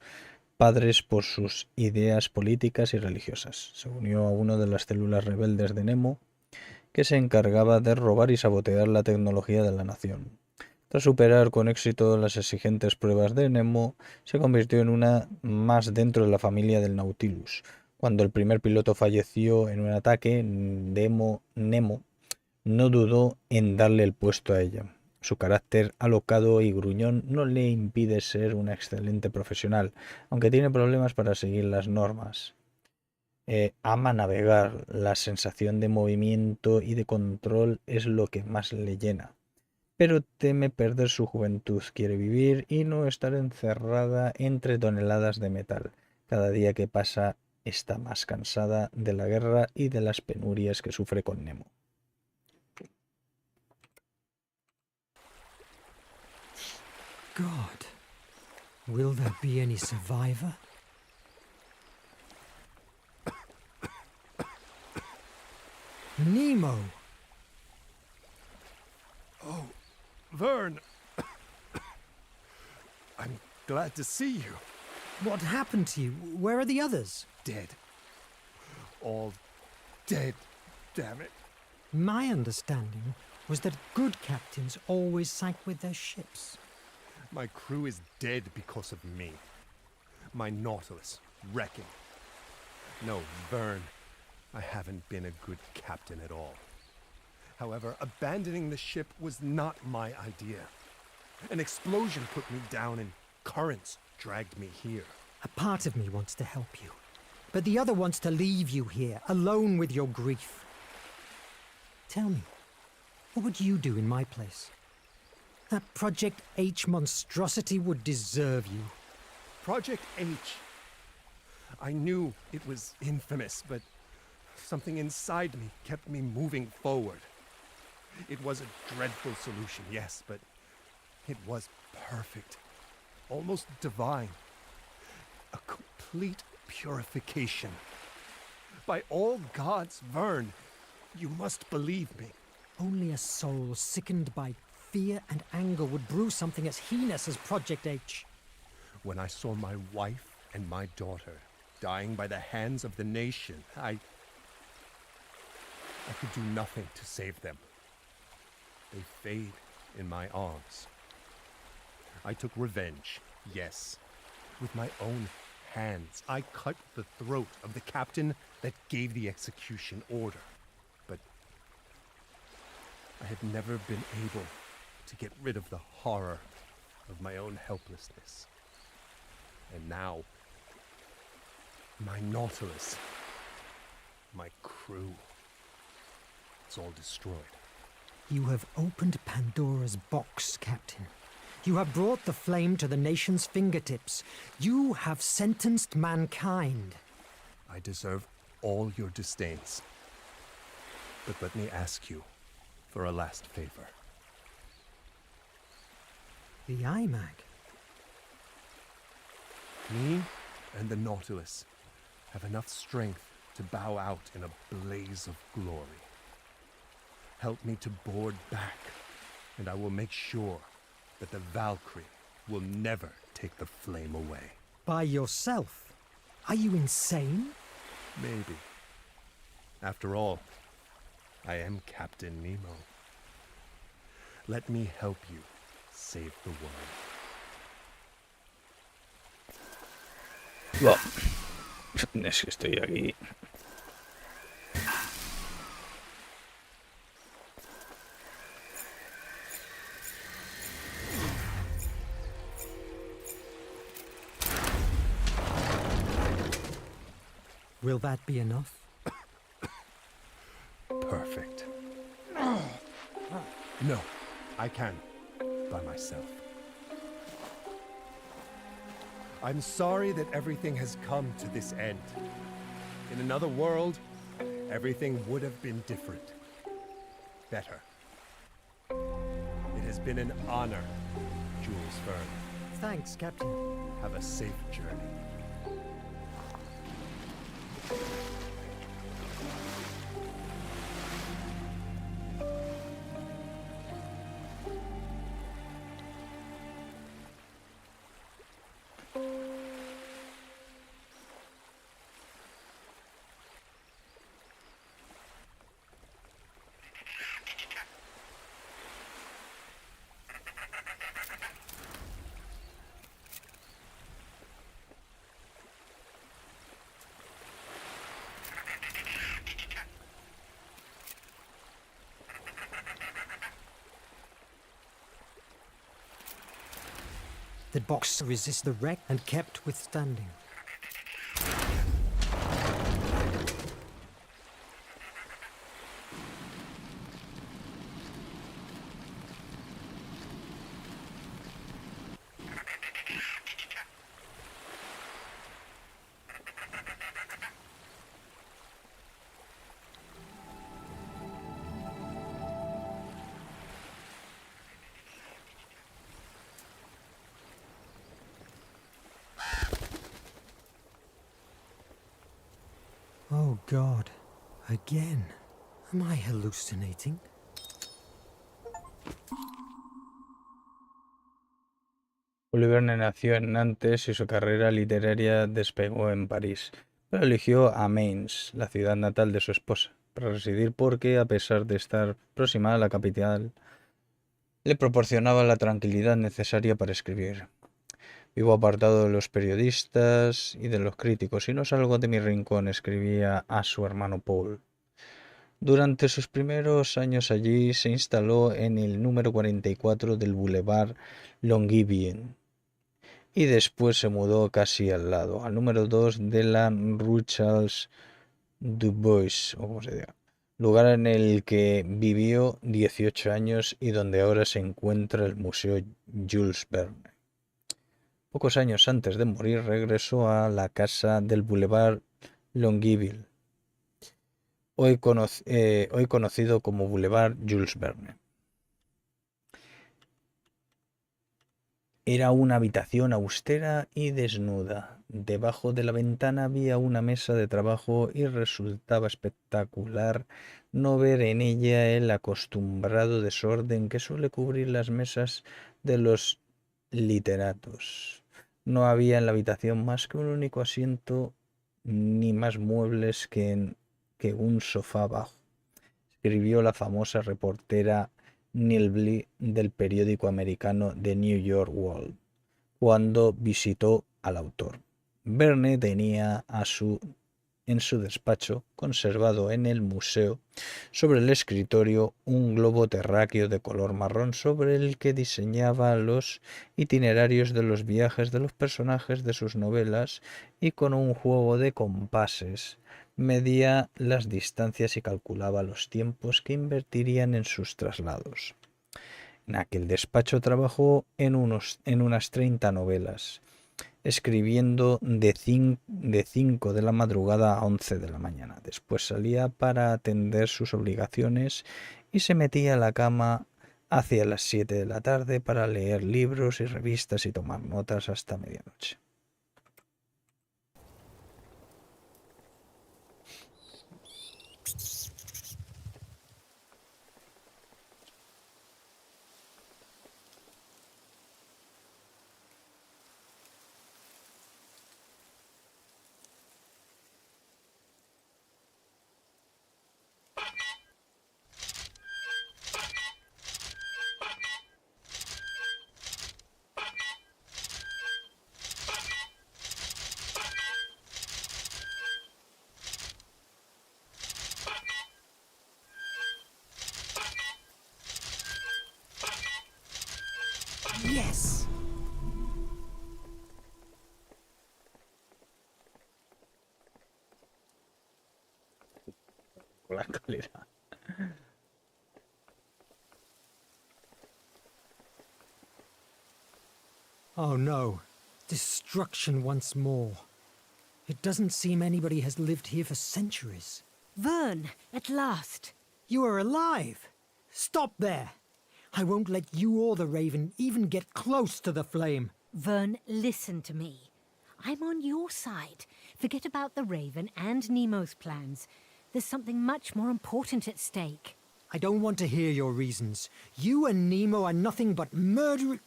padres por sus ideas políticas y religiosas. Se unió a una de las células rebeldes de Nemo, que se encargaba de robar y sabotear la tecnología de la nación. Tras superar con éxito las exigentes pruebas de Nemo, se convirtió en una más dentro de la familia del Nautilus. Cuando el primer piloto falleció en un ataque, Nemo no dudó en darle el puesto a ella. Su carácter alocado y gruñón no le impide ser una excelente profesional, aunque tiene problemas para seguir las normas. Ama navegar, la sensación de movimiento y de control es lo que más le llena. Pero teme perder su juventud, quiere vivir y no estar encerrada entre toneladas de metal. Cada día que pasa está más cansada de la guerra y de las penurias que sufre con Nemo. God, will there be any survivor? Nemo! Oh, Verne. I'm glad to see you. What happened to you? Where are the others? Dead. All dead, damn it. My understanding was that good captains always sank with their ships. My crew is dead because of me. My Nautilus, wrecking. No, Verne, I haven't been a good captain at all. However, abandoning the ship was not my idea. An explosion put me down and currents dragged me here. A part of me wants to help you, but the other wants to leave you here, alone with your grief. Tell me, what would you do in my place? That Project H monstrosity would deserve you. Project H. I knew it was infamous, but something inside me kept me moving forward. It was a dreadful solution, yes, but it was perfect. Almost divine. A complete purification. By all gods, Verne, you must believe me. Only a soul sickened by fear and anger would brew something as heinous as Project H. When I saw my wife and my daughter dying by the hands of the nation, I could do nothing to save them. They fade in my arms. I took revenge, yes. With my own hands, I cut the throat of the captain that gave the execution order. But I had never been able to get rid of the horror of my own helplessness. And now, my Nautilus, my crew, it's all destroyed. You have opened Pandora's box, Captain. You have brought the flame to the nation's fingertips. You have sentenced mankind. I deserve all your disdains. But let me ask you for a last favor. The iMac? Me and the Nautilus have enough strength to bow out in a blaze of glory. Help me to board back, and I will make sure that the Valkyrie will never take the flame away. By yourself? Are you insane? Maybe. After all, I am Captain Nemo. Let me help you save the world. Wow. Es que estoy aquí. Will that be enough? Perfect. No, I can. By myself. I'm sorry that everything has come to this end. In another world, everything would have been different. Better. It has been an honor, Jules Verne. Thanks, Captain. Have a safe journey. The box resisted the wreck and kept withstanding. Oh God, again. Am I hallucinating? Verne nació en Nantes y su carrera literaria despegó en París, pero eligió Amiens, la ciudad natal de su esposa, para residir porque, a pesar de estar próxima a la capital, le proporcionaba la tranquilidad necesaria para escribir. Vivo apartado de los periodistas y de los críticos y no salgo de mi rincón, escribía a su hermano Paul. Durante sus primeros años allí se instaló en el número 44 del Boulevard Longuivien y después se mudó casi al lado, al número 2 de la Rue Charles Dubois, o como se diga, lugar en el que vivió 18 años y donde ahora se encuentra el Museo Jules Verne. Pocos años antes de morir regresó a la casa del Boulevard Longuiville, hoy conocido como Boulevard Jules Verne. Era una habitación austera y desnuda. Debajo de la ventana había una mesa de trabajo y resultaba espectacular no ver en ella el acostumbrado desorden que suele cubrir las mesas de los literatos. No había en la habitación más que un único asiento ni más muebles que un sofá bajo, escribió la famosa reportera Nilbly del periódico americano The New York World cuando visitó al autor. Verne tenía en su despacho, conservado en el museo, sobre el escritorio, un globo terráqueo de color marrón sobre el que diseñaba los itinerarios de los viajes de los personajes de sus novelas y con un juego de compases medía las distancias y calculaba los tiempos que invertirían en sus traslados. En aquel despacho trabajó en unas 30 novelas, escribiendo de 5 de la madrugada a 11 de la mañana. Después salía para atender sus obligaciones y se metía a la cama hacia las 7 de la tarde para leer libros y revistas y tomar notas hasta medianoche. Yes! La calidad. Oh no. Destruction once more. It doesn't seem anybody has lived here for centuries. Verne, at last. You are alive! Stop there! I won't let you or the Raven even get close to the flame. Verne, listen to me. I'm on your side. Forget about the Raven and Nemo's plans. There's something much more important at stake. I don't want to hear your reasons. You and Nemo are nothing but murder...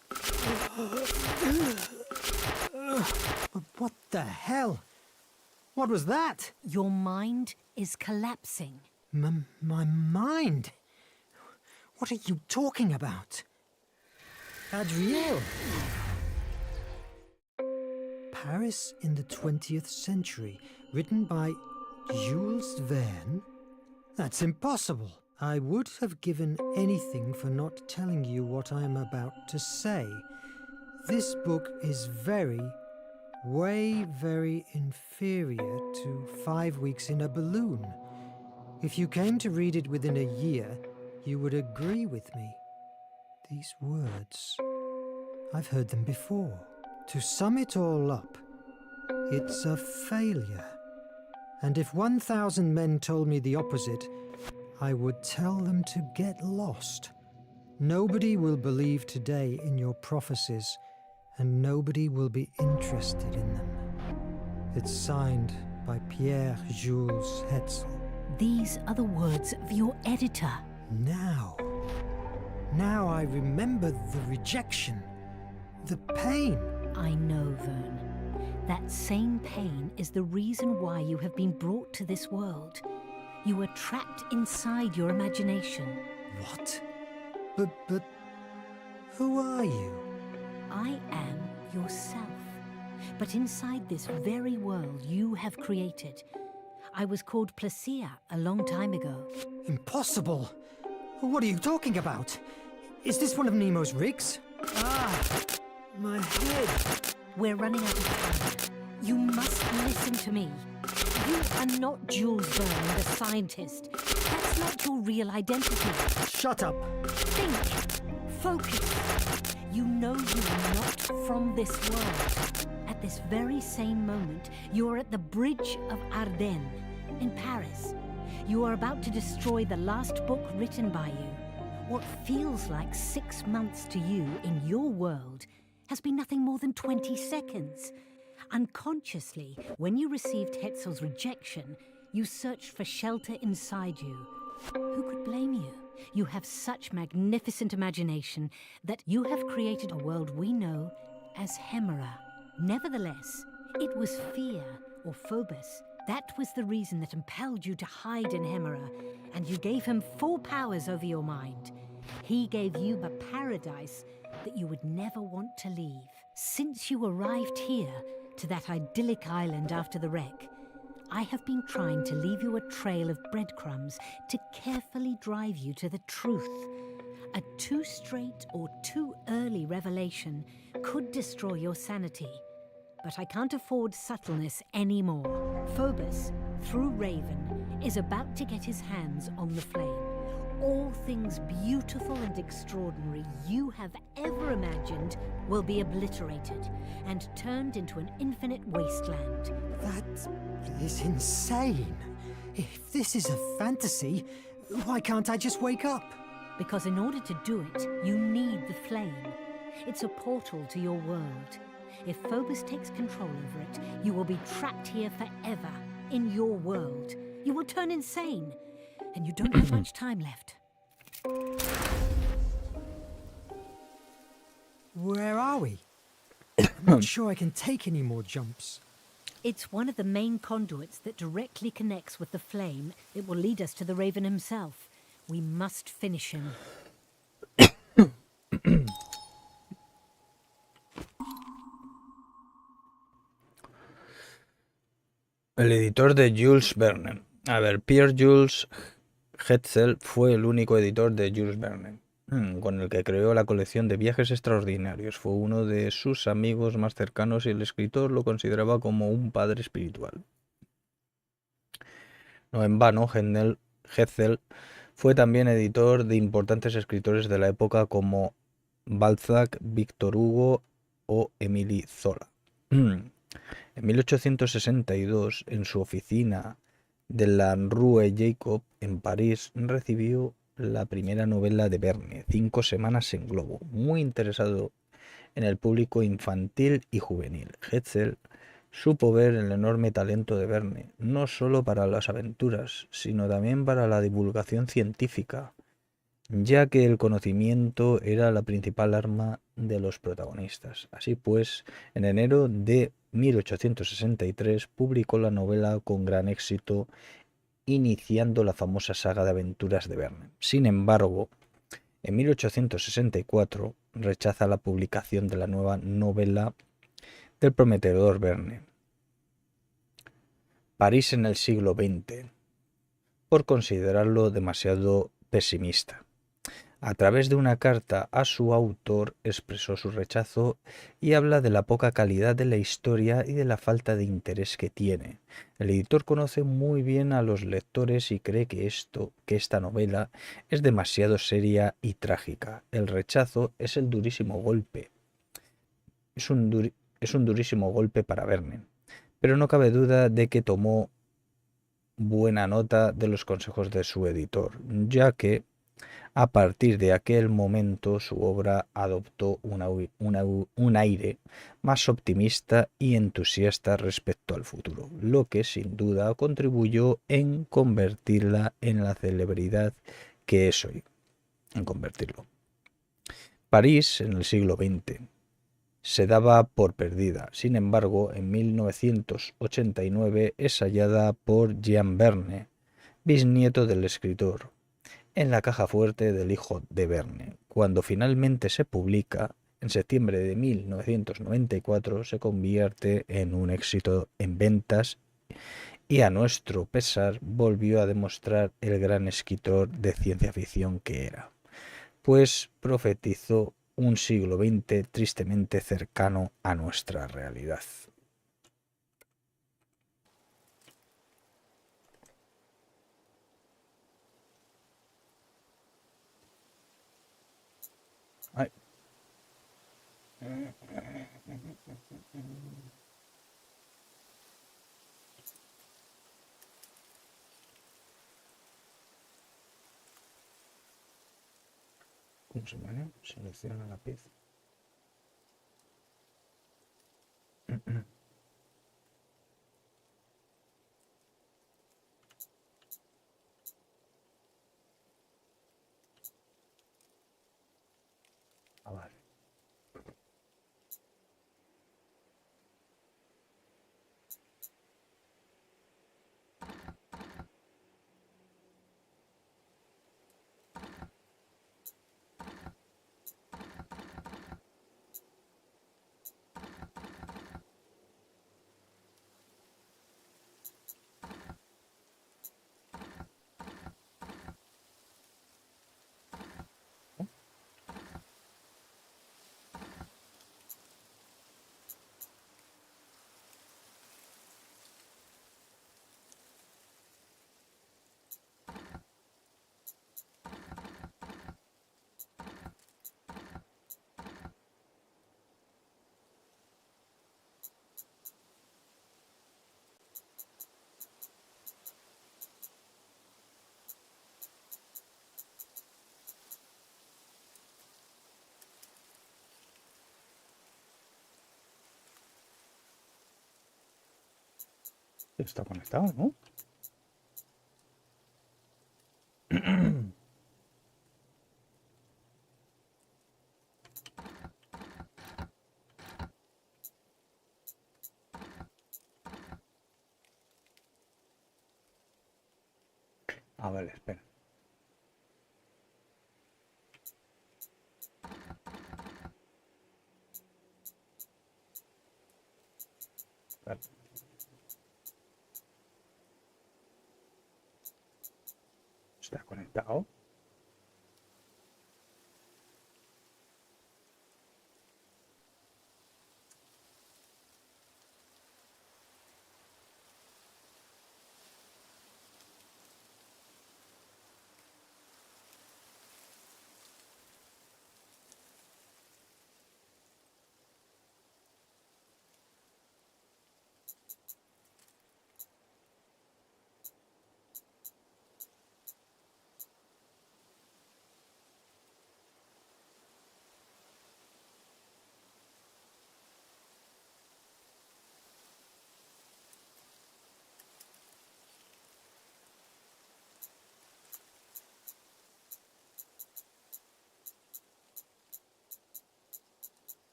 What the hell? What was that? Your mind is collapsing. My mind? What are you talking about? Adriel? Paris in the 20th century, written by Jules Verne? That's impossible. I would have given anything for not telling you what I am about to say. This book is way very inferior to 5 weeks in a balloon. If you came to read it within a year, you would agree with me. These words, I've heard them before. To sum it all up, it's a failure. And if 1,000 men told me the opposite, I would tell them to get lost. Nobody will believe today in your prophecies, and nobody will be interested in them. It's signed by Pierre Jules Hetzel. These are the words of your editor. Now I remember the rejection, the pain. I know, Verne. That same pain is the reason why you have been brought to this world. You were trapped inside your imagination. What? But who are you? I am yourself. But inside this very world you have created. I was called Placia a long time ago. Impossible! What are you talking about? Is this one of Nemo's rigs? My head. We're running out of time. You must listen to me. You are not Jules Verne, the scientist. That's not your real identity. Shut up. Think. Focus. You know you are not from this world. At this very same moment, you are at the Bridge of Ardennes in Paris. You are about to destroy the last book written by you. What feels like 6 months to you in your world has been nothing more than 20 seconds. Unconsciously, when you received Hetzel's rejection, you searched for shelter inside you. Who could blame you? You have such magnificent imagination that you have created a world we know as Hemera. Nevertheless, it was fear, or Phobos. That was the reason that impelled you to hide in Hemera, and you gave him full powers over your mind. He gave you a paradise that you would never want to leave. Since you arrived here, to that idyllic island after the wreck, I have been trying to leave you a trail of breadcrumbs to carefully drive you to the truth. A too straight or too early revelation could destroy your sanity. But I can't afford subtleness anymore. Phobos, through Raven, is about to get his hands on the flame. All things beautiful and extraordinary you have ever imagined will be obliterated and turned into an infinite wasteland. That is insane. If this is a fantasy, why can't I just wake up? Because in order to do it, you need the flame. It's a portal to your world. If Phobos takes control over it, you will be trapped here forever, in your world. You will turn insane, and you don't have much time left. Where are we? I'm not sure I can take any more jumps. It's one of the main conduits that directly connects with the flame. It will lead us to the Raven himself. We must finish him. El editor de Jules Verne. A ver, Pierre Jules Hetzel fue el único editor de Jules Verne, con el que creó la colección de Viajes Extraordinarios. Fue uno de sus amigos más cercanos y el escritor lo consideraba como un padre espiritual. No en vano, Hetzel fue también editor de importantes escritores de la época como Balzac, Victor Hugo o Émile Zola. En 1862, en su oficina de la Rue Jacob, en París, recibió la primera novela de Verne, 5 semanas en globo. Muy interesado en el público infantil y juvenil. Hetzel supo ver el enorme talento de Verne, no solo para las aventuras, sino también para la divulgación científica, ya que el conocimiento era la principal arma de los protagonistas. Así pues, en enero de 1863 publicó la novela con gran éxito, iniciando la famosa saga de aventuras de Verne. Sin embargo, en 1864 rechaza la publicación de la nueva novela del prometedor Verne, París en el siglo XX, por considerarlo demasiado pesimista. A través de una carta a su autor expresó su rechazo y habla de la poca calidad de la historia y de la falta de interés que tiene. El editor conoce muy bien a los lectores y cree que esta novela es demasiado seria y trágica. El rechazo es el durísimo golpe. Es un durísimo golpe para Verne, pero no cabe duda de que tomó buena nota de los consejos de su editor, ya que a partir de aquel momento su obra adoptó un aire más optimista y entusiasta respecto al futuro, lo que sin duda contribuyó en convertirla en la celebridad que es hoy. París en el siglo XX se daba por perdida. Sin embargo, en 1989 es hallada por Jean Verne, bisnieto del escritor, en la caja fuerte del hijo de Verne. Cuando finalmente se publica, en septiembre de 1994, se convierte en un éxito en ventas y, a nuestro pesar, volvió a demostrar el gran escritor de ciencia ficción que era, pues profetizó un siglo XX tristemente cercano a nuestra realidad. Ay. ¿Cómo se llama? Selecciona la pieza. Vale. Está conectado, ¿no? Ah, vale, espera. Vale. ¿Está conectado?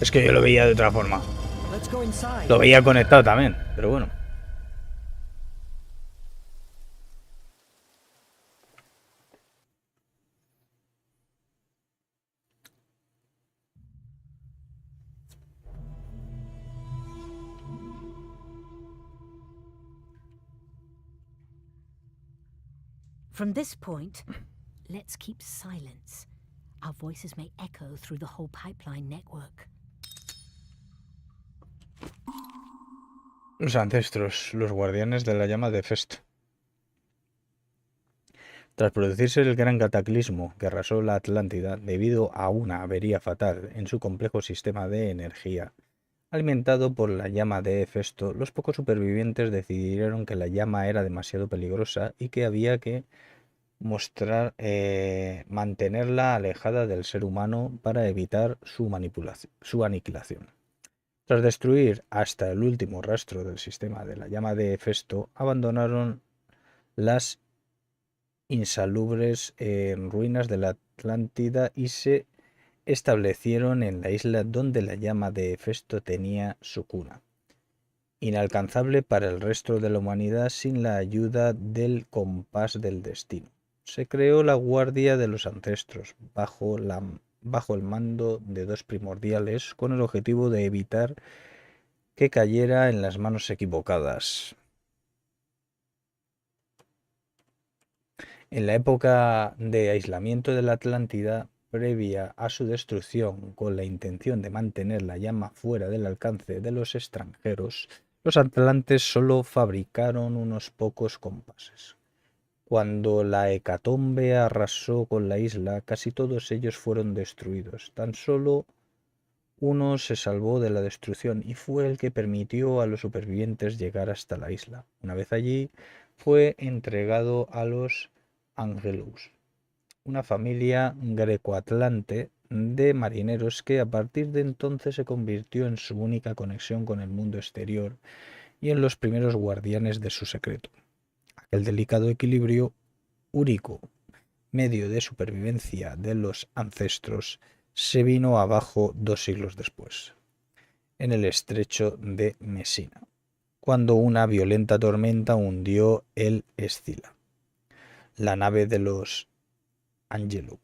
Es que yo lo veía de otra forma. Let's go inside. Lo veía conectado también, pero bueno. From this point, let's keep silence. Our voices may echo through the whole pipeline network. Los ancestros, los guardianes de la llama de Festo. Tras producirse el gran cataclismo que arrasó la Atlántida debido a una avería fatal en su complejo sistema de energía, alimentado por la llama de Hefesto, los pocos supervivientes decidieron que la llama era demasiado peligrosa y que había que mantenerla alejada del ser humano para evitar su aniquilación. Tras destruir hasta el último rastro del sistema de la llama de Hefesto, abandonaron las insalubres ruinas de la Atlántida y se establecieron en la isla donde la llama de Hefesto tenía su cuna, inalcanzable para el resto de la humanidad sin la ayuda del compás del destino. Se creó la Guardia de los Ancestros bajo el mando de dos primordiales con el objetivo de evitar que cayera en las manos equivocadas. En la época de aislamiento de la Atlántida, previa a su destrucción con la intención de mantener la llama fuera del alcance de los extranjeros, los atlantes solo fabricaron unos pocos compases. Cuando la hecatombe arrasó con la isla, casi todos ellos fueron destruidos. Tan solo uno se salvó de la destrucción y fue el que permitió a los supervivientes llegar hasta la isla. Una vez allí, fue entregado a los Angelus, una familia greco-atlante de marineros que a partir de entonces se convirtió en su única conexión con el mundo exterior y en los primeros guardianes de su secreto. Aquel delicado equilibrio, único medio de supervivencia de los ancestros, se vino abajo 2 siglos después, en el estrecho de Mesina, cuando una violenta tormenta hundió el Escila, la nave de los Angelo,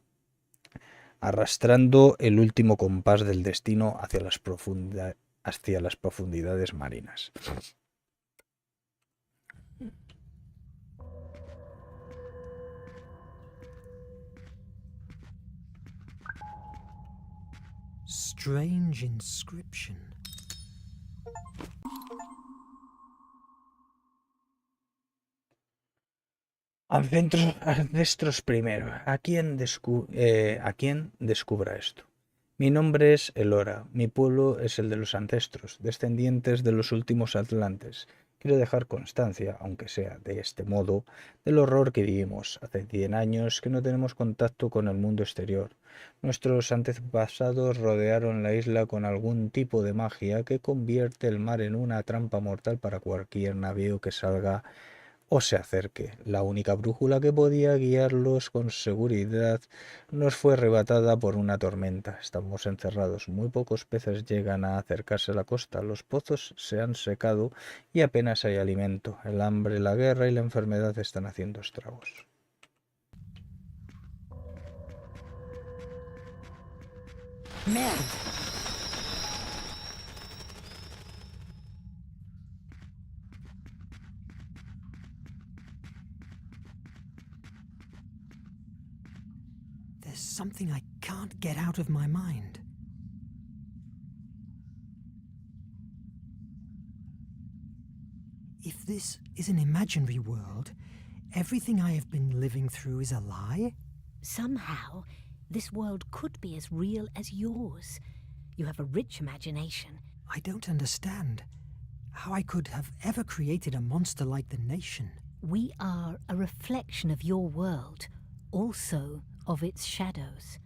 arrastrando el último compás del destino hacia las profundidades marinas. Strange inscription. Ancestros primero. ¿A quién descubra esto? Mi nombre es Elora. Mi pueblo es el de los ancestros, descendientes de los últimos atlantes. Quiero dejar constancia, aunque sea de este modo, del horror que vivimos. Hace 100 años que no tenemos contacto con el mundo exterior. Nuestros antepasados rodearon la isla con algún tipo de magia que convierte el mar en una trampa mortal para cualquier navío que salga o se acerque. La única brújula que podía guiarlos con seguridad nos fue arrebatada por una tormenta. Estamos encerrados. Muy pocos peces llegan a acercarse a la costa. Los pozos se han secado y apenas hay alimento. El hambre, la guerra y la enfermedad están haciendo estragos. Merde. There's something I can't get out of my mind. If this is an imaginary world, everything I have been living through is a lie? Somehow, this world could be as real as yours. You have a rich imagination. I don't understand how I could have ever created a monster like the Nation. We are a reflection of your world, also of its shadows.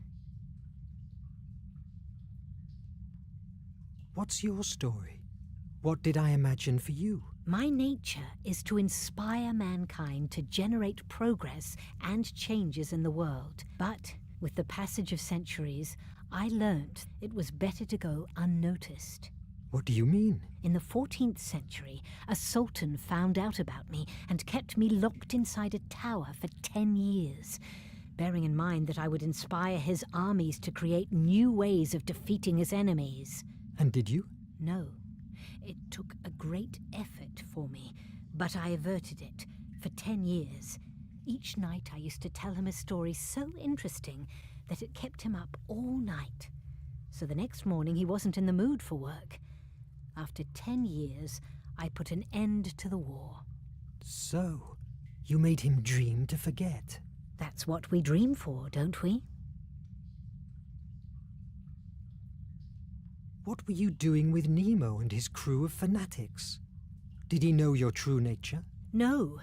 What's your story? What did I imagine for you? My nature is to inspire mankind to generate progress and changes in the world. But with the passage of centuries, I learnt it was better to go unnoticed. What do you mean? In the 14th century, a sultan found out about me and kept me locked inside a tower for 10 years, bearing in mind that I would inspire his armies to create new ways of defeating his enemies. And did you? No. It took a great effort for me, but I averted it for 10 years. Each night I used to tell him a story so interesting that it kept him up all night. So the next morning he wasn't in the mood for work. After 10 years, I put an end to the war. So, you made him dream to forget. That's what we dream for, don't we? What were you doing with Nemo and his crew of fanatics? Did he know your true nature? No.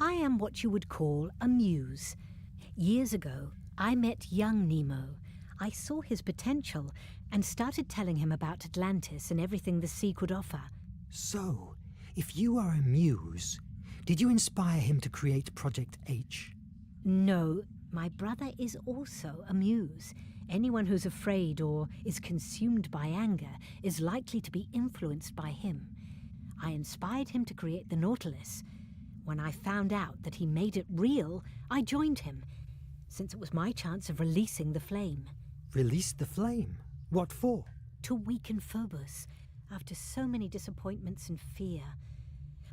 I am what you would call a muse. Years ago, I met young Nemo. I saw his potential and started telling him about Atlantis and everything the sea could offer. So, if you are a muse, did you inspire him to create Project H? No, my brother is also a muse. Anyone who's afraid or is consumed by anger is likely to be influenced by him. I inspired him to create the Nautilus. When I found out that he made it real, I joined him, since it was my chance of releasing the flame. Release the flame? What for? To weaken Phobos, after so many disappointments and fear.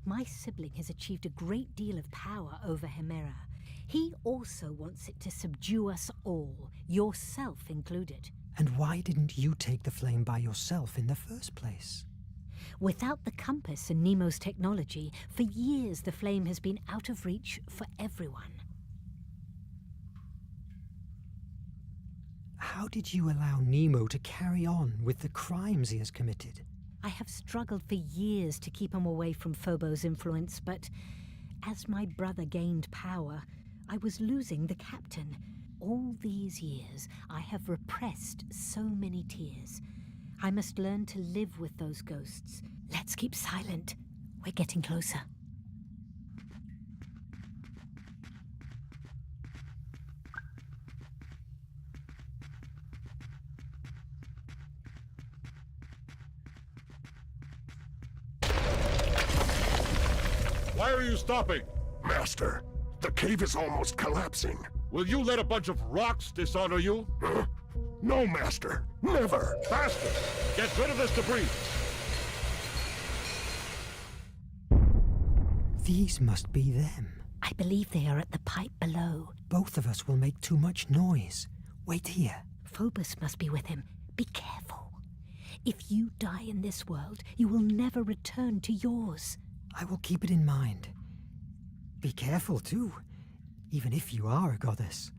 My sibling has achieved a great deal of power over Hemera. He also wants it to subdue us all, yourself included. And why didn't you take the flame by yourself in the first place? Without the compass and Nemo's technology, for years the flame has been out of reach for everyone. How did you allow Nemo to carry on with the crimes he has committed? I have struggled for years to keep him away from Phobos' influence, but as my brother gained power, I was losing the captain. All these years, I have repressed so many tears. I must learn to live with those ghosts. Let's keep silent. We're getting closer. Why are you stopping? Master, the cave is almost collapsing. Will you let a bunch of rocks dishonor you? Huh? No, Master. Never. Faster! Get rid of this debris! These must be them. I believe they are at the pipe below. Both of us will make too much noise. Wait here. Phobos must be with him. Be careful. If you die in this world, you will never return to yours. I will keep it in mind. Be careful, too, even if you are a goddess.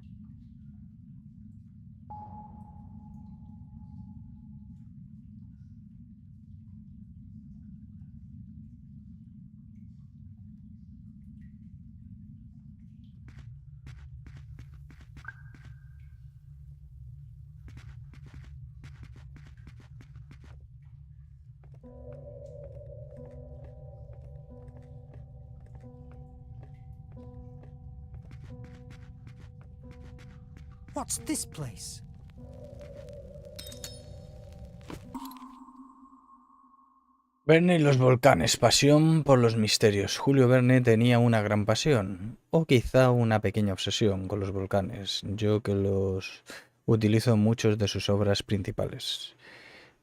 What's this place? Verne y los volcanes, pasión por los misterios. Julio Verne tenía una gran pasión, o quizá una pequeña obsesión con los volcanes, yo que los utilizo en muchas de sus obras principales.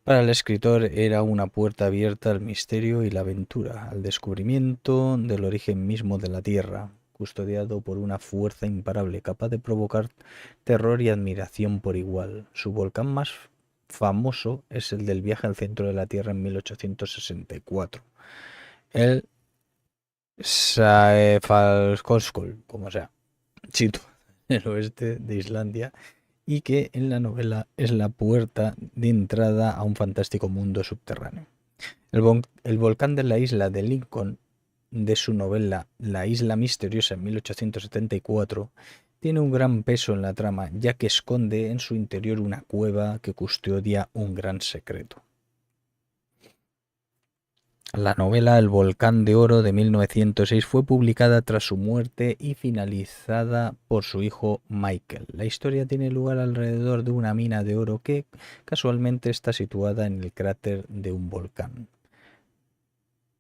Para el escritor era una puerta abierta al misterio y la aventura, al descubrimiento del origen mismo de la Tierra, custodiado por una fuerza imparable capaz de provocar terror y admiración por igual. Su volcán más famoso es el del viaje al centro de la Tierra en 1864. El Sæfellsjökull, como sea, situado en el oeste de Islandia, y que en la novela es la puerta de entrada a un fantástico mundo subterráneo. El volcán de la isla de Lincoln, de su novela La isla misteriosa en 1874, tiene un gran peso en la trama, ya que esconde en su interior una cueva que custodia un gran secreto. La novela El volcán de oro de 1906 fue publicada tras su muerte y finalizada por su hijo Michael. La historia tiene lugar alrededor de una mina de oro que casualmente está situada en el cráter de un volcán.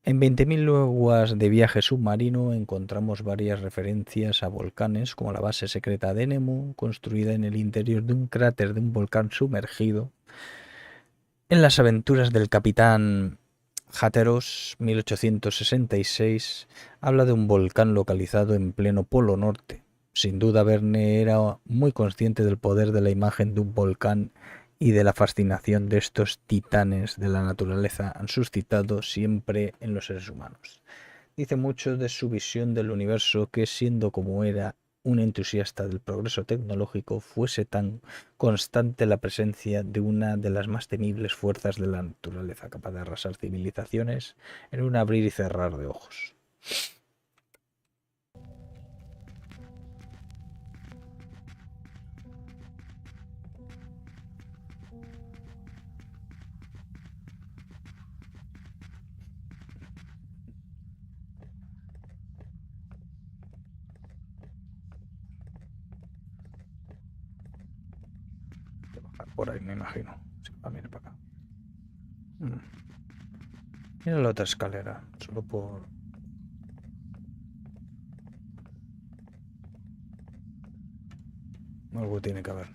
En 20.000 leguas de viaje submarino encontramos varias referencias a volcanes, como la base secreta de Nemo, construida en el interior de un cráter de un volcán sumergido. En las aventuras del capitán Hatteros, 1866, habla de un volcán localizado en pleno Polo Norte. Sin duda, Verne era muy consciente del poder de la imagen de un volcán y de la fascinación de estos titanes de la naturaleza han suscitado siempre en los seres humanos. Dice mucho de su visión del universo que, siendo como era un entusiasta del progreso tecnológico, fuese tan constante la presencia de una de las más temibles fuerzas de la naturaleza, capaz de arrasar civilizaciones en un abrir y cerrar de ojos. Por ahí, me imagino. Sí, va, mira para acá. Mira la otra escalera, solo por... Algo tiene que haber.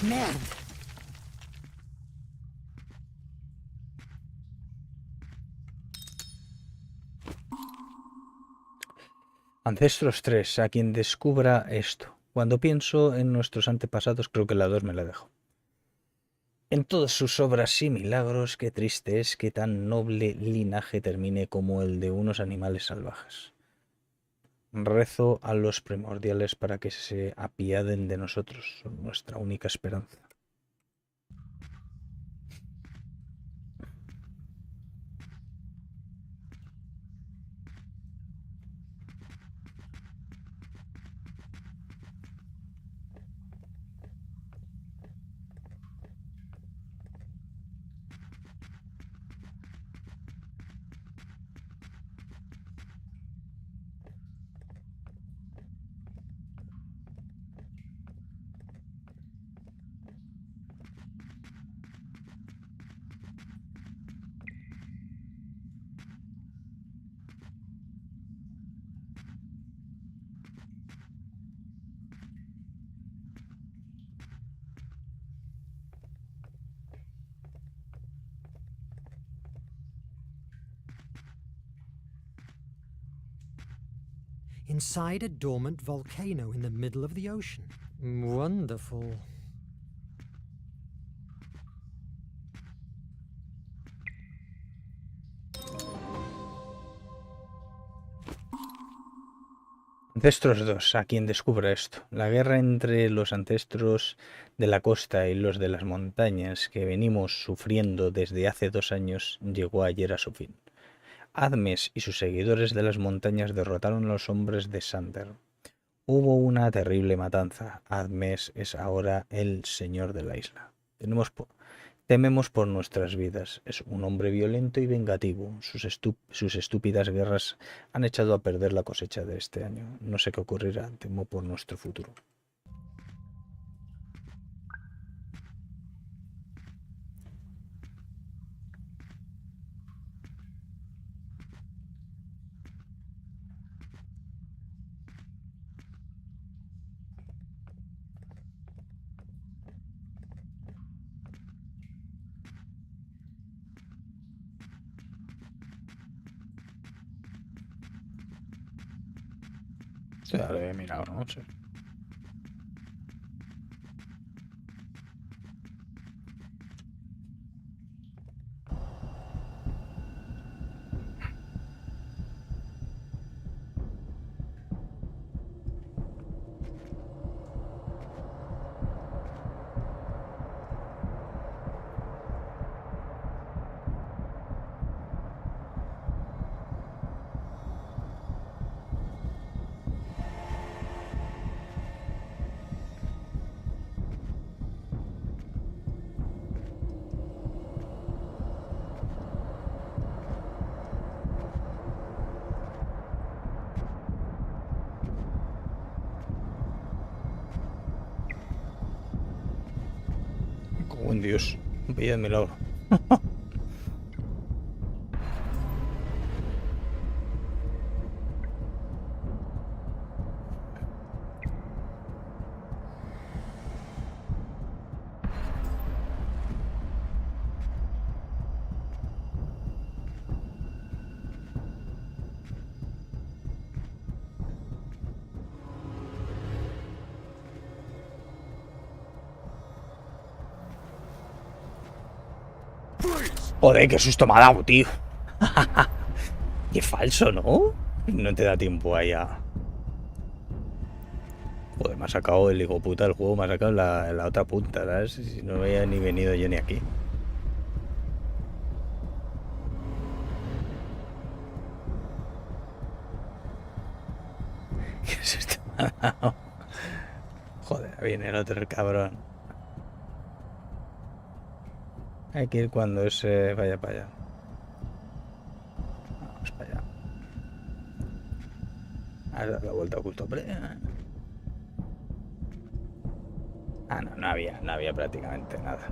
Merde. Ancestros 3, a quien descubra esto. Cuando pienso en nuestros antepasados, creo que la 2 me la dejo. En todas sus obras y milagros, qué triste es que tan noble linaje termine como el de unos animales salvajes. Rezo a los primordiales para que se apiaden de nosotros, son nuestra única esperanza. Inside a dormant volcano in the middle of the ocean. Wonderful. Ancestros 2, a quien descubra esto. La guerra entre los ancestros de la costa y los de las montañas que venimos sufriendo desde hace 2 años llegó ayer a su fin. Admes y sus seguidores de las montañas derrotaron a los hombres de Sander. Hubo una terrible matanza. Admes es ahora el señor de la isla. Tememos por nuestras vidas. Es un hombre violento y vengativo. Sus estúpidas guerras han echado a perder la cosecha de este año. No sé qué ocurrirá. Temo por nuestro futuro. Ya lo he mirado, no sé. cago en Dios. Vaya de milagro. Joder, qué susto me ha dado, tío. Qué falso, ¿no? No te da tiempo ahí a... Joder, me ha sacado el hijo puta del juego, me ha sacado en la otra punta, ¿sabes? Si no había ni venido yo ni aquí. ¿Qué susto me ha dado? Joder, viene el otro cabrón. Hay que ir cuando ese vaya para allá. Vamos para allá. A dar la vuelta oculto. Ah, no había prácticamente nada.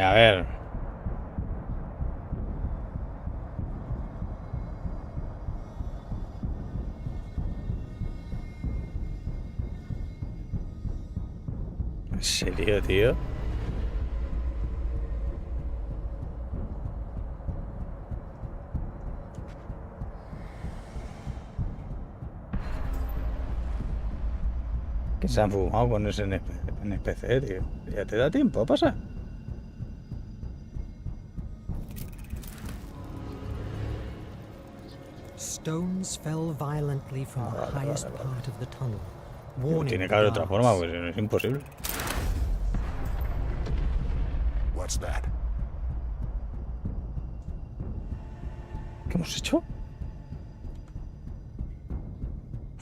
A ver. ¿En serio, tío? Que se han fumado con ese NPC, tío. Ya te da tiempo a pasar. Stones fell violently from the highest part of the tunnel. Tiene que haber otra forma, pues es imposible. What's that? ¿Qué hemos hecho?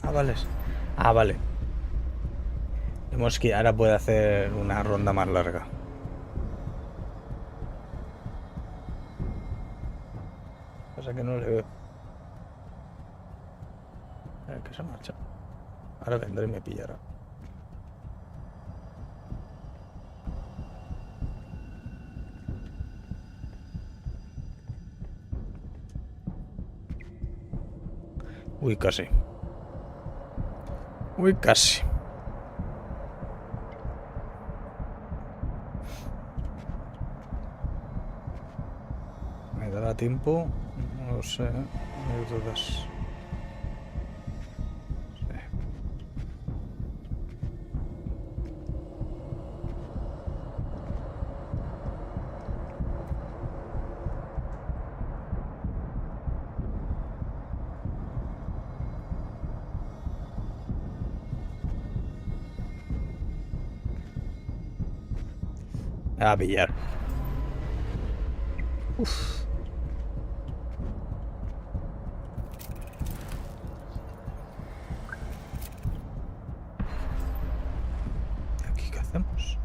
Ah, vale. Ah, vale. Vemos que ahora puede hacer una ronda más larga. Pasa que no le veo. A ver, que se marcha. Ahora vendré y me pillará. Uy, casi. Uy, casi. ¿Me dará tiempo? No lo sé. No hay dudas. A pillar. Uf. ¿Aquí qué hacemos?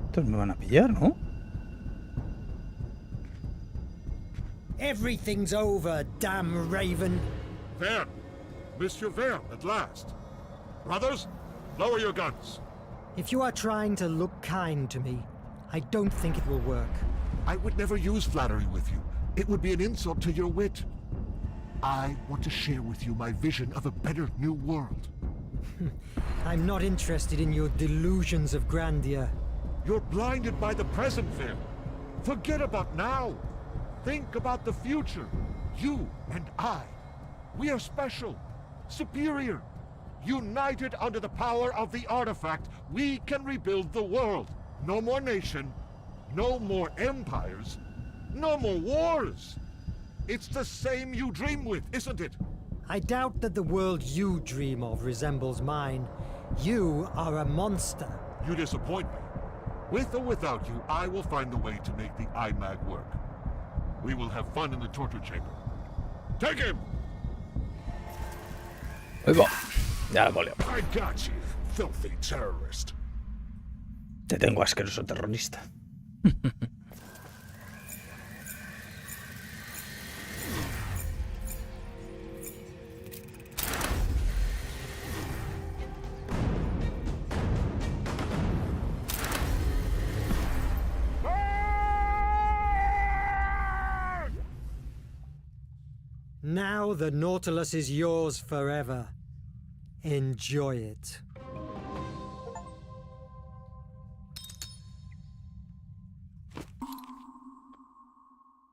Estos me van a pillar, ¿no? Everything's over, damn raven. Verne! Monsieur Verne, at last. Brothers, lower your guns. If you are trying to look kind to me, I don't think it will work. I would never use flattery with you. It would be an insult to your wit. I want to share with you my vision of a better new world. I'm not interested in your delusions of grandeur. You're blinded by the present, Verne. Forget about now. Think about the future. You and I. We are special, superior. United under the power of the artifact, we can rebuild the world. No more nation, no more empires, no more wars. It's the same you dream with, isn't it? I doubt that the world you dream of resembles mine. You are a monster. You disappoint me. With or without you, I will find a way to make the IMAG work. We will have fun in the torture chamber. Take him! Ahí va. Ya la voleo. I got you, filthy terrorist. Te tengo, asqueroso terrorista. Now the Nautilus is yours forever. Enjoy it.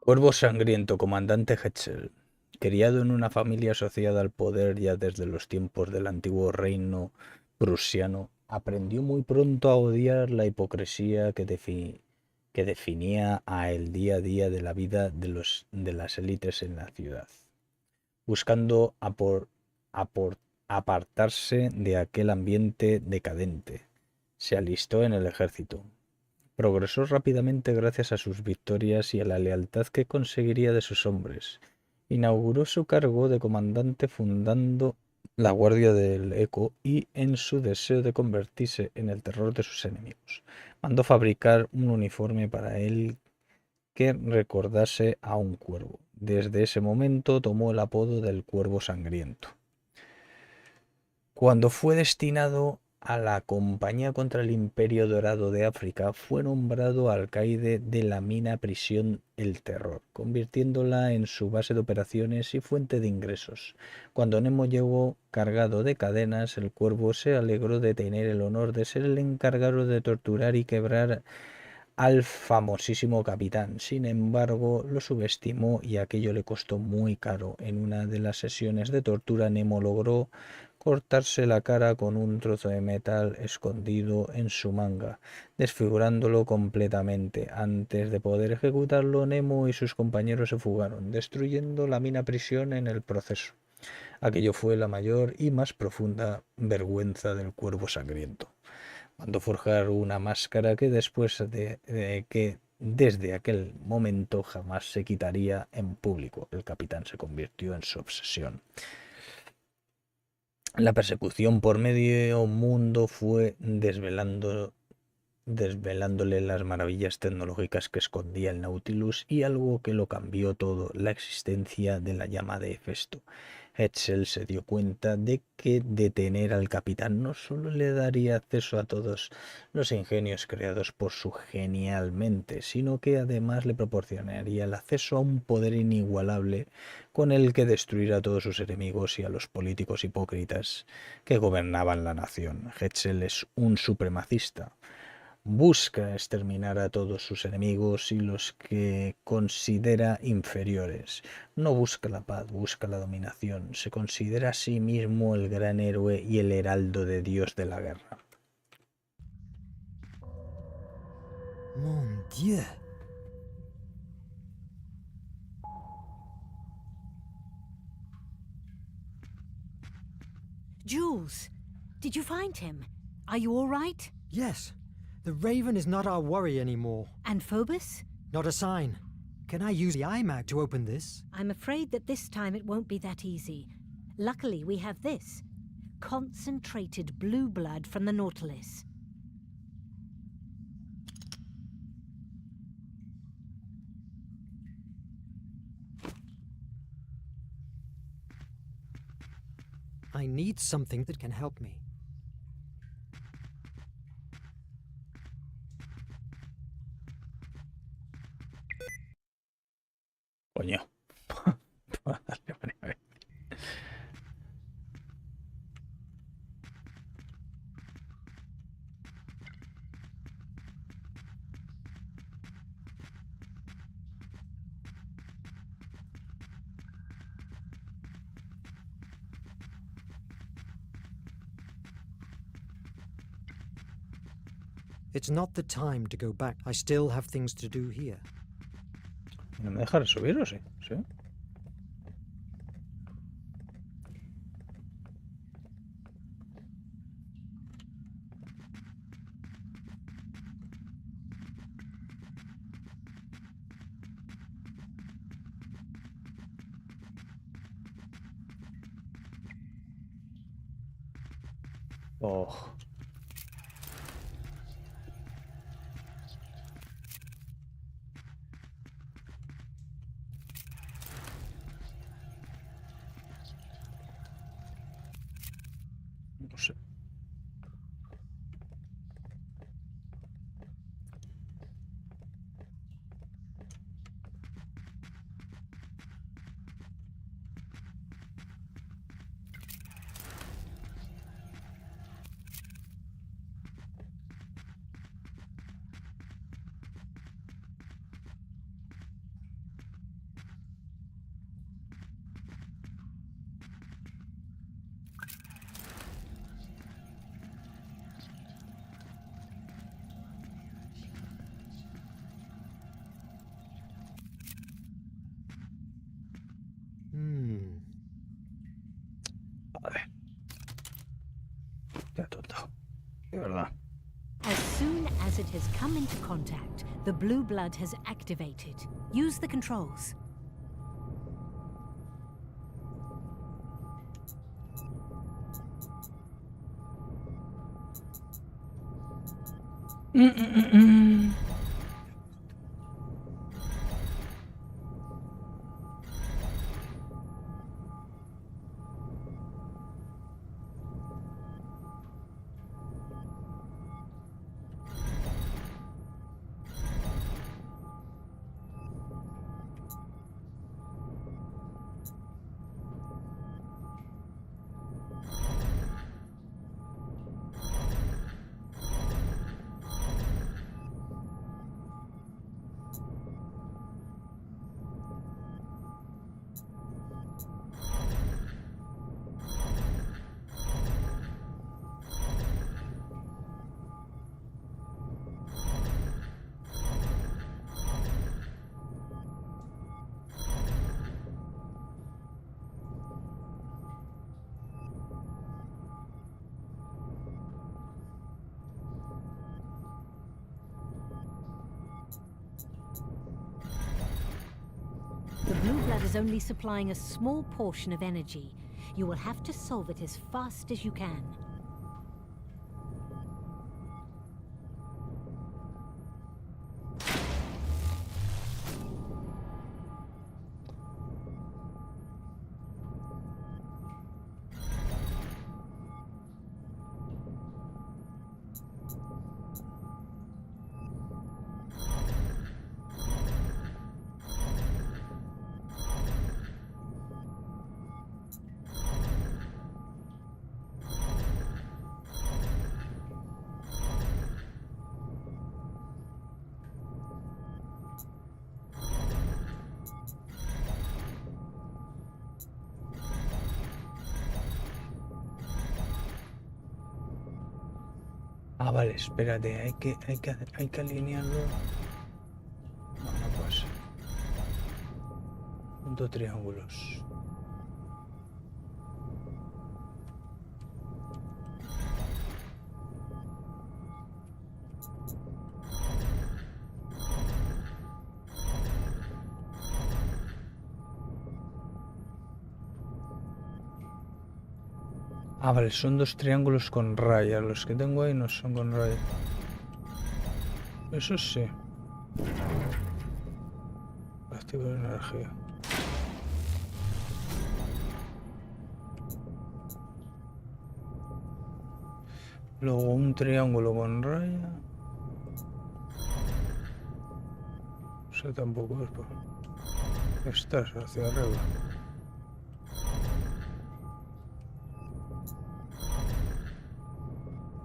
Cuervo sangriento, comandante Hetzel. Criado en una familia asociada al poder ya desde los tiempos del antiguo reino prusiano, aprendió muy pronto a odiar la hipocresía que definía el día a día de la vida de las élites en la ciudad. Buscando apartarse de aquel ambiente decadente, se alistó en el ejército. Progresó rápidamente gracias a sus victorias y a la lealtad que conseguiría de sus hombres. Inauguró su cargo de comandante fundando la Guardia del Eco y, en su deseo de convertirse en el terror de sus enemigos, mandó fabricar un uniforme para él que recordase a un cuervo. Desde ese momento tomó el apodo del Cuervo Sangriento. Cuando fue destinado a la Compañía contra el Imperio Dorado de África, fue nombrado alcaide de la mina prisión El Terror, convirtiéndola en su base de operaciones y fuente de ingresos. Cuando Nemo llegó cargado de cadenas, el Cuervo se alegró de tener el honor de ser el encargado de torturar y quebrar al famosísimo capitán. Sin embargo, lo subestimó y aquello le costó muy caro. En una de las sesiones de tortura, Nemo logró cortarse la cara con un trozo de metal escondido en su manga, desfigurándolo completamente. Antes de poder ejecutarlo, Nemo y sus compañeros se fugaron, destruyendo la mina prisión en el proceso. Aquello fue la mayor y más profunda vergüenza del Cuervo Sangriento. Mandó forjar una máscara que desde aquel momento jamás se quitaría en público. El capitán se convirtió en su obsesión. La persecución por medio mundo fue desvelándole las maravillas tecnológicas que escondía el Nautilus y algo que lo cambió todo, la existencia de la llama de Hefesto. Hetzel se dio cuenta de que detener al capitán no solo le daría acceso a todos los ingenios creados por su genial mente, sino que además le proporcionaría el acceso a un poder inigualable con el que destruir a todos sus enemigos y a los políticos hipócritas que gobernaban la nación. Hetzel es un supremacista. Busca exterminar a todos sus enemigos y los que considera inferiores. No busca la paz, busca la dominación. Se considera a sí mismo el gran héroe y el heraldo de Dios de la guerra. Mon Dieu. Jules, did you find him? Are you all right? Yes. The Raven is not our worry anymore. And Phobos? Not a sign. Can I use the iMac to open this? I'm afraid that this time it won't be that easy. Luckily, we have this. Concentrated blue blood from the Nautilus. I need something that can help me. Coño. It's not the time to go back. I still have things to do here. ¿No me dejaré subir o sí? ¿Sí? Oh. No sé. Vale. Qué tonto. De verdad. As soon as it has come into contact, the blue blood has activated. Use the controls. The blue blood is only supplying a small portion of energy. You will have to solve it as fast as you can. Ah, vale, espérate, hay que alinearlo. No, no puede ser. Punto triángulos. Ah, vale, son dos triángulos con rayas. Los que tengo ahí no son con rayas. Eso sí. Activo la energía. Luego un triángulo con raya. Eso tampoco es por... Estás hacia arriba.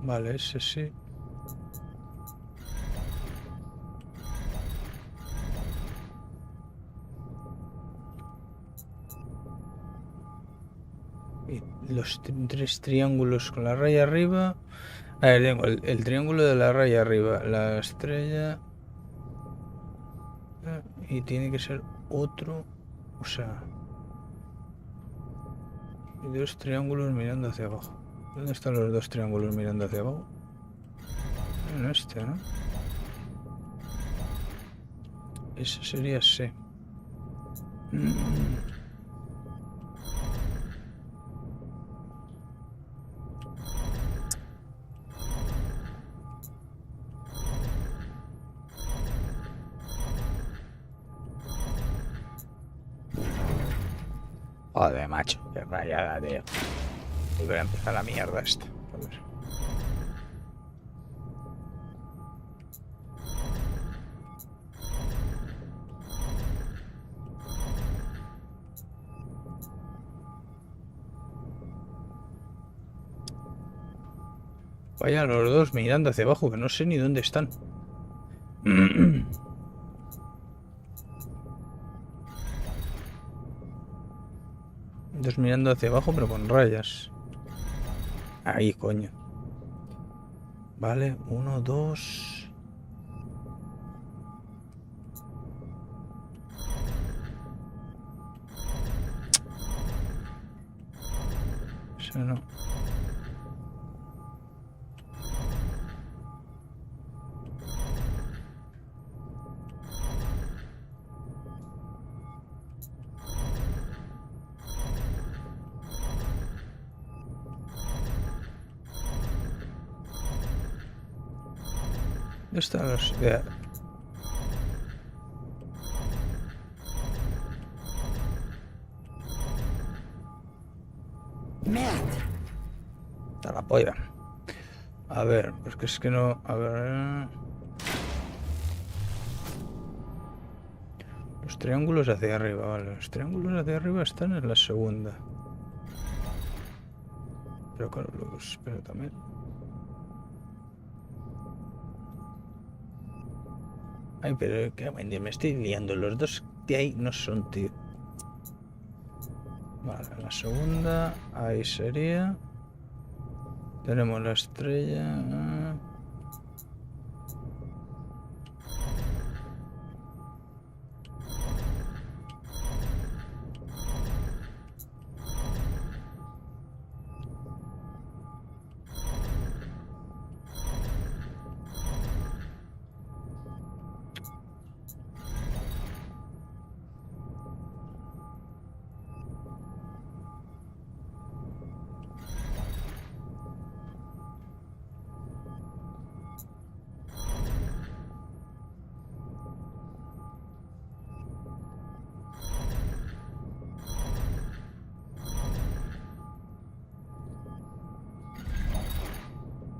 Vale, ese sí. Y los tres triángulos con la raya arriba. A ver, tengo el triángulo de la raya arriba, la estrella. Y tiene que ser otro. O sea. Y dos triángulos mirando hacia abajo. ¿Dónde están los dos triángulos mirando hacia abajo? En este, ¿no? Ese sería C. Joder, macho, qué rayada, tío. Volver a empezar la mierda esta. Joder. Vayan los dos mirando hacia abajo, que no sé ni dónde están. Dos mirando hacia abajo, pero con rayas. Ahí, coño. Vale, 1, 2. Eso no. Están los... Está la polla. A ver, pues que es que no... A ver... Los triángulos hacia arriba, vale. Los triángulos hacia arriba están en la segunda. Pero claro, los espero también. Ay, pero que me estoy liando. Los dos de ahí no son, tío. Vale, la segunda. Ahí sería. Tenemos la estrella.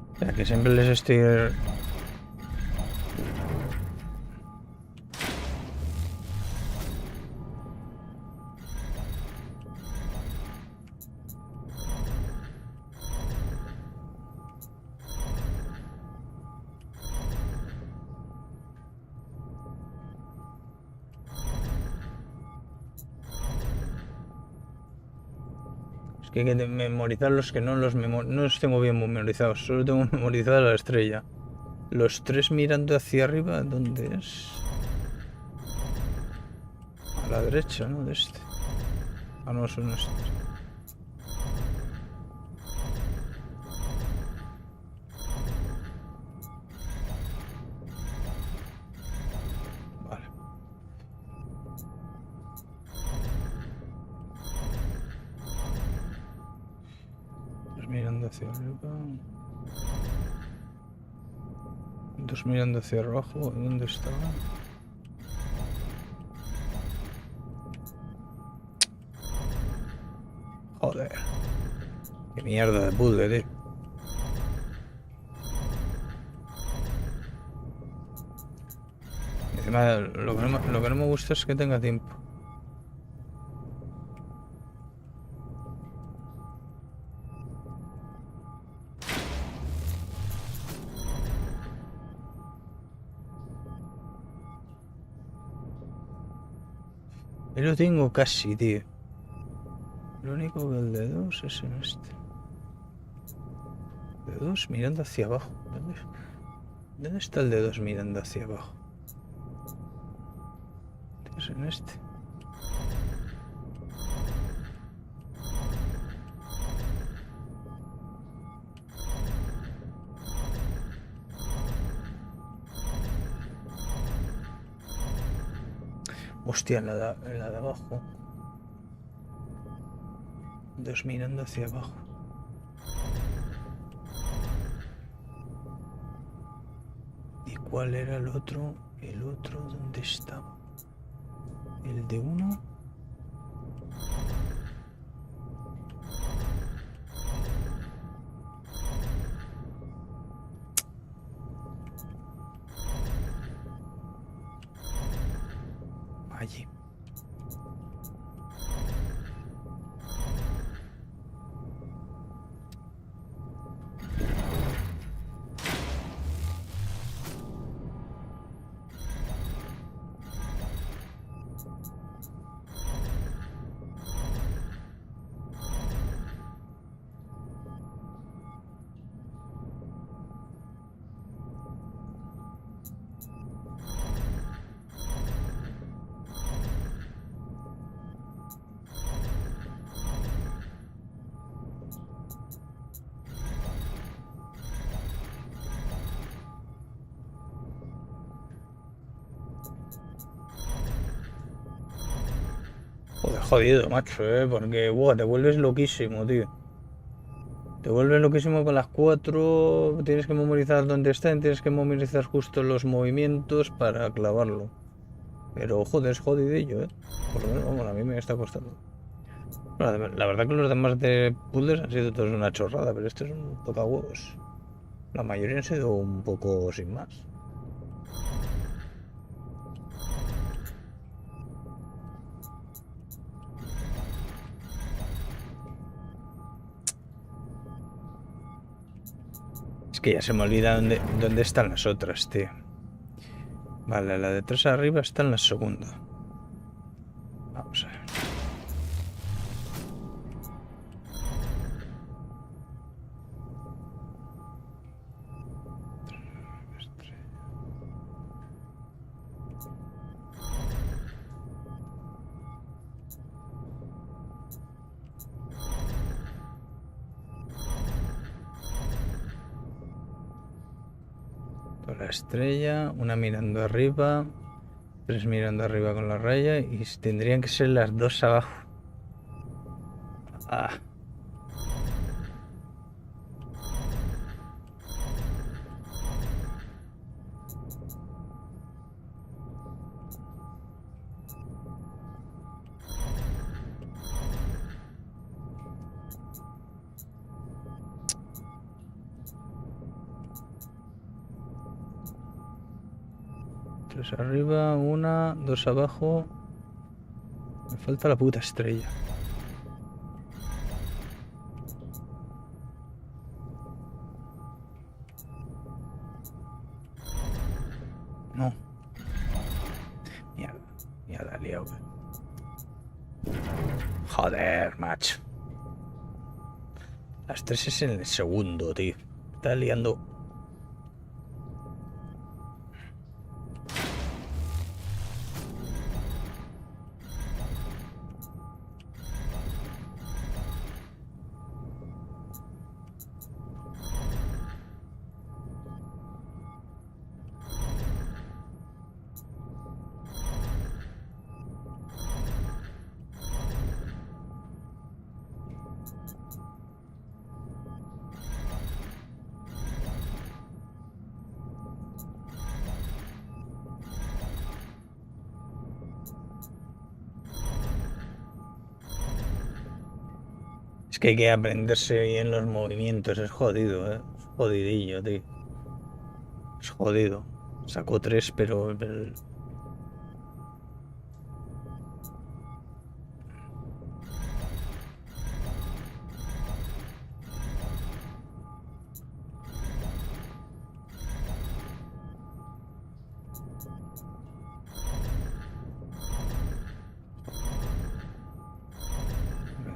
O sea, que siempre les estoy... Es que hay que memorizar los que no los tengo bien memorizados. Solo tengo memorizada la estrella. Los tres mirando hacia arriba, ¿dónde es? A la derecha, ¿no? De este. Ah, no, son estos. Vale. Dos mirando hacia arriba. Dos mirando hacia abajo. ¿Dónde estaba? Joder. Qué mierda de puzzle, tío. Encima, lo que no me gusta es que tenga tiempo. Yo lo tengo casi, tío. Lo único que el de 2 es en este. De 2 mirando hacia abajo. ¿Dónde está el de 2 mirando hacia abajo? Es en este. Hostia, en la de abajo. Dos mirando hacia abajo. ¿Y cuál era el otro? ¿El otro dónde estaba? El de 1. jodido, macho, porque te vuelves loquísimo, tío. Te vuelves loquísimo con las 4. Tienes que memorizar dónde están, tienes que memorizar justo los movimientos para clavarlo. Pero joder, es jodidillo, Por lo menos, vamos, a mí me está costando. Bueno, la verdad que los demás de puzzles han sido todos una chorrada, pero este es un tocahuevos. La mayoría han sido un poco sin más. Es que ya se me olvida dónde están las otras, tío. Vale, la de 3 arriba está en la segunda. Vamos a ver. La estrella, una mirando arriba, 3 mirando arriba con la raya y tendrían que ser las 2 abajo. Ah. Arriba, 1, 2 abajo. Me falta la puta estrella. No. Mierda, ya la he liado. Joder, macho. Las 3 es en el segundo, tío. Está liando. Es que hay que aprenderse bien los movimientos, es jodido, Es jodidillo, tío. Es jodido. Sacó 3, pero...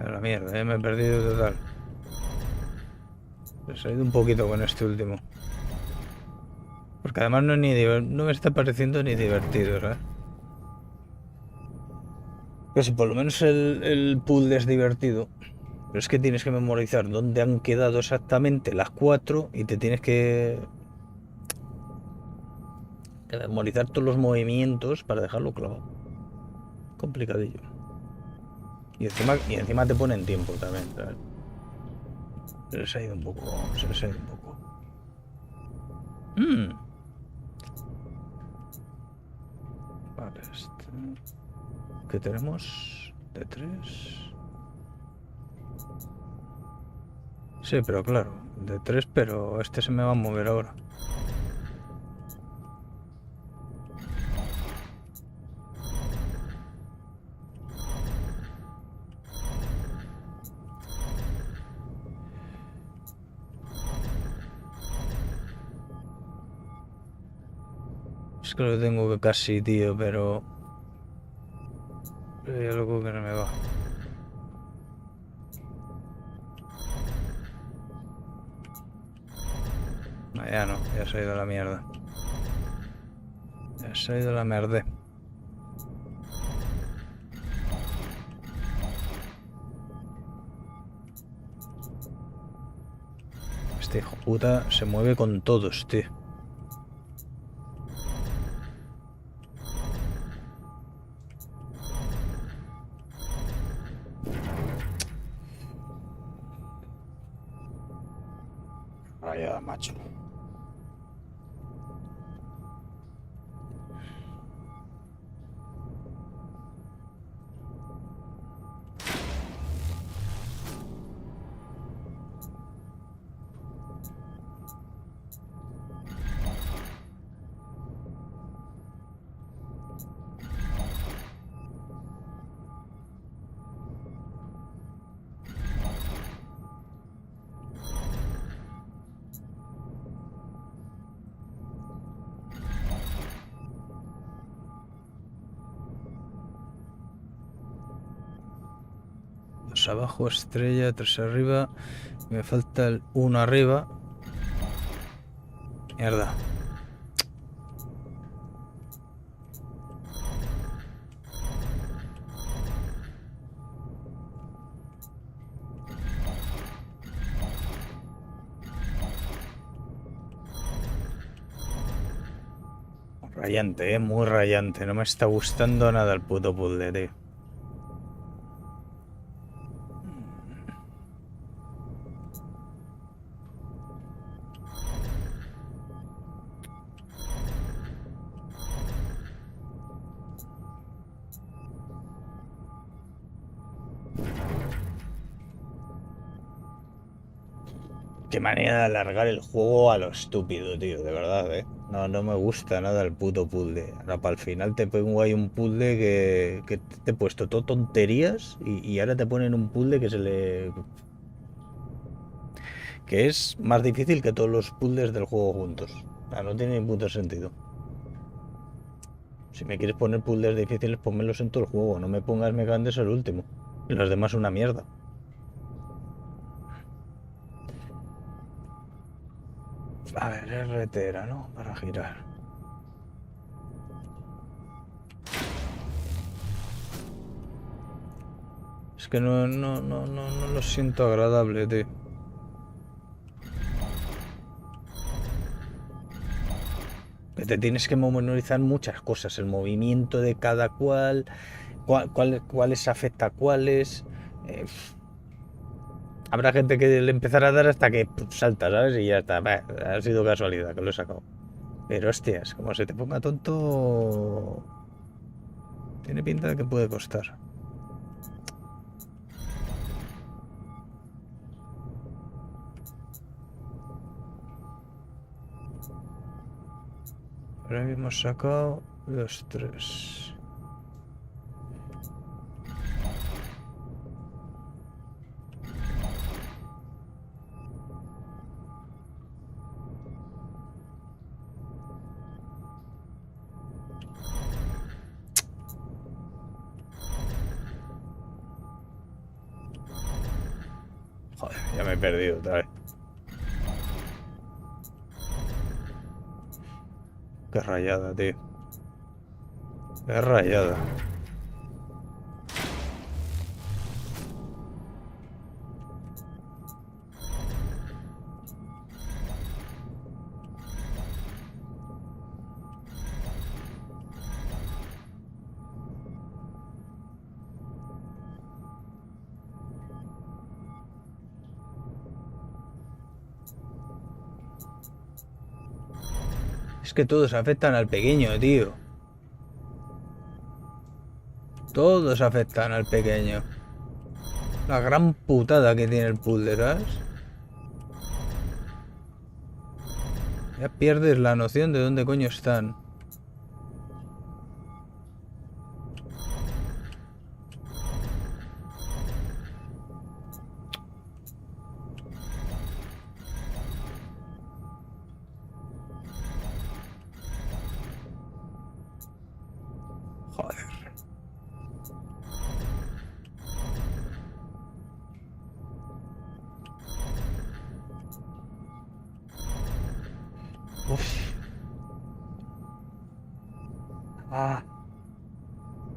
La mierda, me he perdido total. He salido un poquito con este último. Porque además no me está pareciendo ni divertido, ¿sabes? Que si por lo menos el puzzle es divertido. Pero es que tienes que memorizar dónde han quedado exactamente las 4 y te tienes que memorizar todos los movimientos para dejarlo clavado. Complicadillo. Y encima te ponen tiempo también, ¿sabes? Se les ha ido un poco. Vale, ¿qué tenemos? De 3. Sí, pero claro, de 3, pero este se me va a mover ahora. Es que lo tengo casi, tío, pero hay algo que no me va. No, ya no, ya se ha ido a la mierda. Ya se ha ido a la mierda. Este hijo puta se mueve con todos, tío. rayada, macho. Dos abajo, estrella, 3 arriba. Me falta el 1 arriba. Mierda. Rayante, muy rayante. No me está gustando nada el puto puzzle, tío. Qué manera de alargar el juego a lo estúpido, tío, de verdad, No me gusta nada el puto puzzle. Ahora para el final te pongo ahí un puzzle que te he puesto todo tonterías y ahora te ponen un puzzle que es más difícil que todos los puzzles del juego juntos. No tiene ni puto sentido. Si me quieres poner puzzles difíciles, pónmelos en todo el juego. No me pongas mega grandes el último. Y los demás una mierda. A ver, RT era, ¿no? Para girar. Es que no lo siento agradable, tío. Que te tienes que memorizar muchas cosas. El movimiento de cada cual, cuáles afecta a cuáles. Habrá gente que le empezará a dar hasta que salta, ¿sabes? Y ya está. Bah, ha sido casualidad que lo he sacado. Pero hostias, como se te ponga tonto... Tiene pinta de que puede costar. Ahora hemos sacado los 3. Joder, ya me he perdido otra vez. Qué rayada, tío. Qué rayada. Es que todos afectan al pequeño, tío. Todos afectan al pequeño. La gran putada que tiene el puzzle, ¿sabes? Ya pierdes la noción de dónde coño están.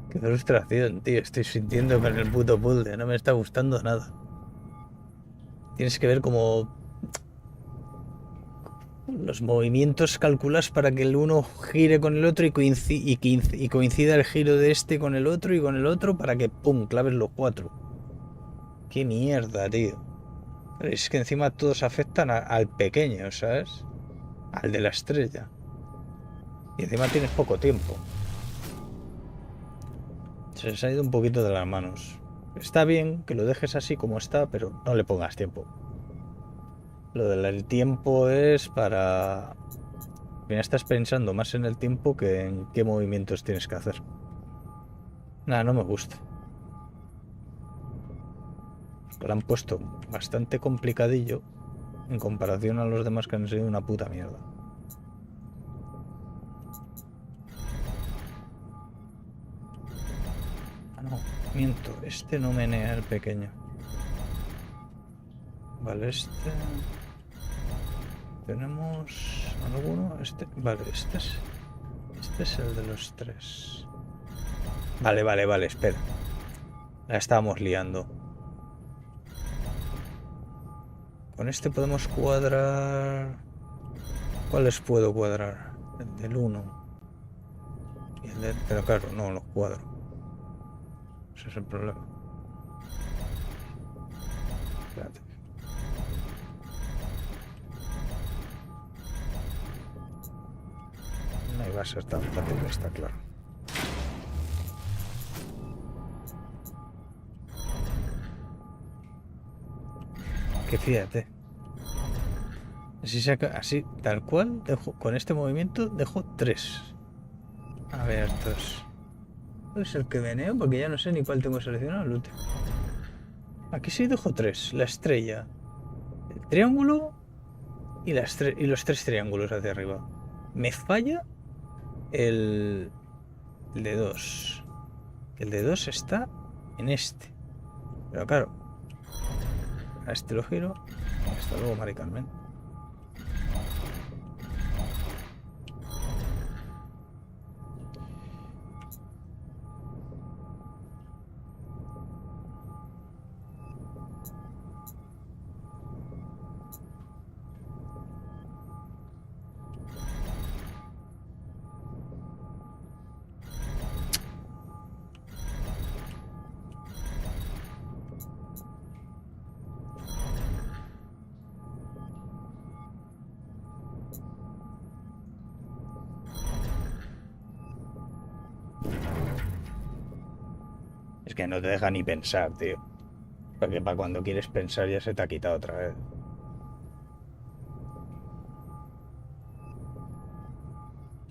Qué frustración, tío. Estoy sintiendo con el puto puzzle. No me está gustando nada. Tienes que ver como los movimientos calculas para que el uno gire con el otro y coincida el giro de este con el otro y con el otro para que, pum, claves los 4. Qué mierda, tío. Es que encima todos afectan al pequeño, ¿sabes? Al de la estrella. Y encima tienes poco tiempo. Se les ha ido un poquito de las manos. Está bien que lo dejes así como está, pero no le pongas tiempo. Lo del tiempo es para... Al final estás pensando más en el tiempo que en qué movimientos tienes que hacer. Nada, no me gusta. Lo han puesto bastante complicadillo en comparación a los demás que han sido una puta mierda. Ah, no, miento. Este no menea el pequeño. Vale, este... Tenemos alguno. Este... Vale, este es el de los 3. Vale, espera. La estábamos liando. Con este podemos cuadrar... ¿Cuáles puedo cuadrar? El del 1. Y el del... Pero claro, no los cuadro. Ese es el problema. Espérate. No iba a ser tan fácil, está claro. Que fíjate. Así, tal cual, con este movimiento dejo 3. A ver, 2. ¿Cuál es el que veneo? Porque ya no sé ni cuál tengo seleccionado el último. Aquí sí dejo 3. La estrella, el triángulo y los 3 triángulos hacia arriba. Me falla el de 2. El de 2 está en este. Pero claro, a este lo giro. Hasta luego, Mari Carmen. Es que no te deja ni pensar, tío. Porque para cuando quieres pensar ya se te ha quitado otra vez.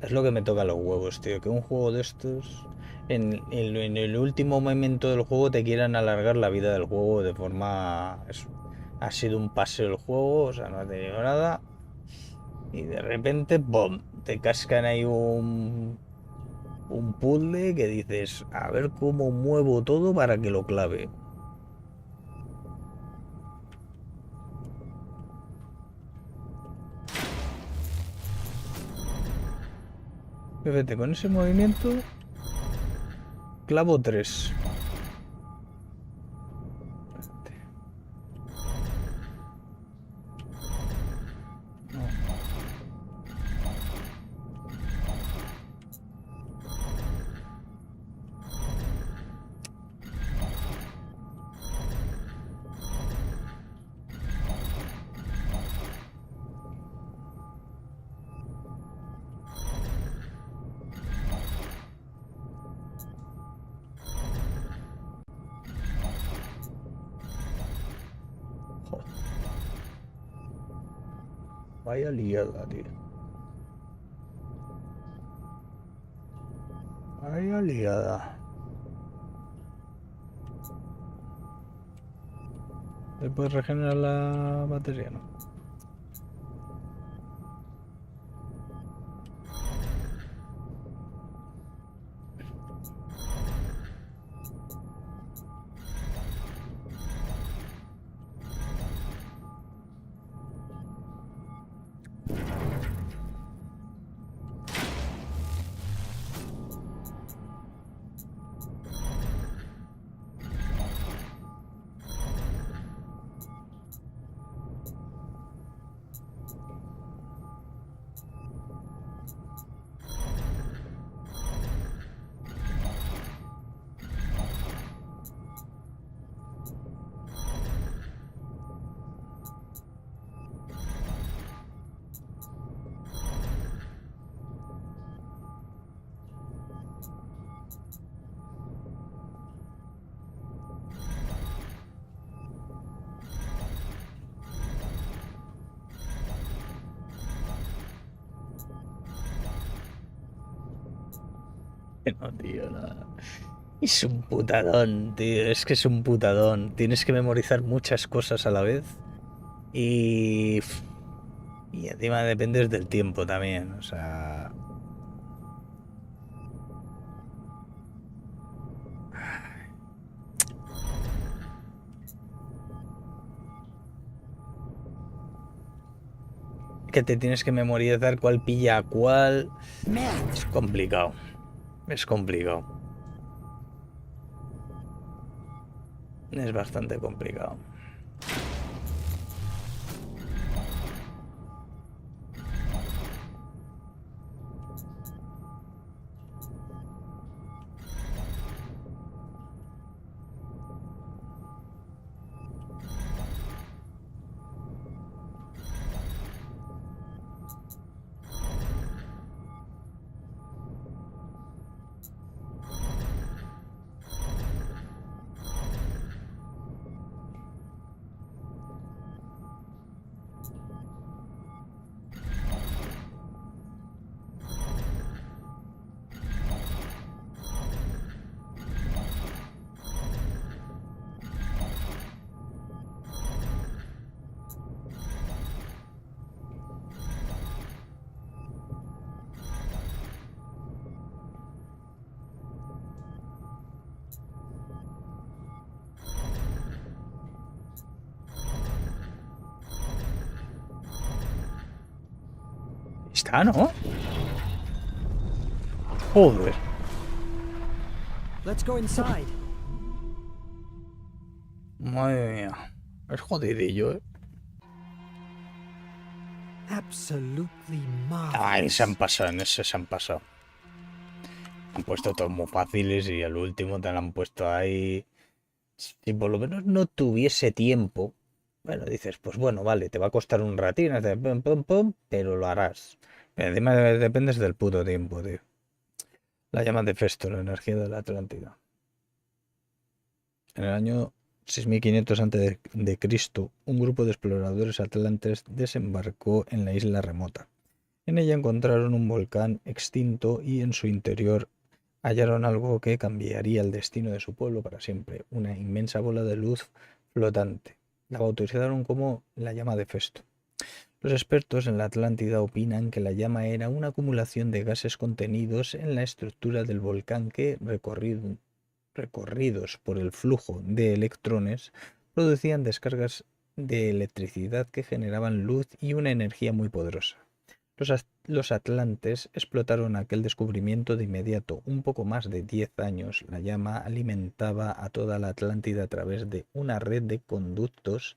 Es lo que me toca los huevos, tío. Que un juego de estos, en el último momento del juego, te quieran alargar la vida del juego de forma... Ha sido un paseo el juego, o sea, no ha tenido nada. Y de repente, ¡bom! Te cascan ahí un puzzle que dices, a ver cómo muevo todo para que lo clave. Fíjate, con ese movimiento clavo 3. Vaya liada, tío. Vaya liada. ¿Se puede regenerar la batería? No. No, tío, no. Es un putadón, tío. Es que es un putadón. Tienes que memorizar muchas cosas a la vez. Y... Y encima dependes del tiempo también. O sea... Que te tienes que memorizar cuál pilla a cuál. Es complicado. Es complicado. Es bastante complicado. Está, ¿no? Joder. Let's go inside. Madre mía. Es jodidillo, ¿eh? Absolutely Ay, se han marvelous. pasado, en ese se han pasado. Han puesto todos muy fáciles y el último te lo han puesto ahí. Si por lo menos no tuviese tiempo, bueno, dices, pues bueno, vale, te va a costar un ratín, pum, pum, pum, pero lo harás. Pero encima dependes del puto tiempo, tío. La llama de Festo, la energía de la Atlántida. En el año 6500 a.C., un grupo de exploradores atlantes desembarcó en la isla remota. En ella encontraron un volcán extinto y en su interior hallaron algo que cambiaría el destino de su pueblo para siempre, una inmensa bola de luz flotante. La bautizaron como la llama de Festo. Los expertos en la Atlántida opinan que la llama era una acumulación de gases contenidos en la estructura del volcán que, recorridos por el flujo de electrones, producían descargas de electricidad que generaban luz y una energía muy poderosa. Los atlantes explotaron aquel descubrimiento de inmediato. Un poco más de 10 años, la llama alimentaba a toda la Atlántida a través de una red de conductos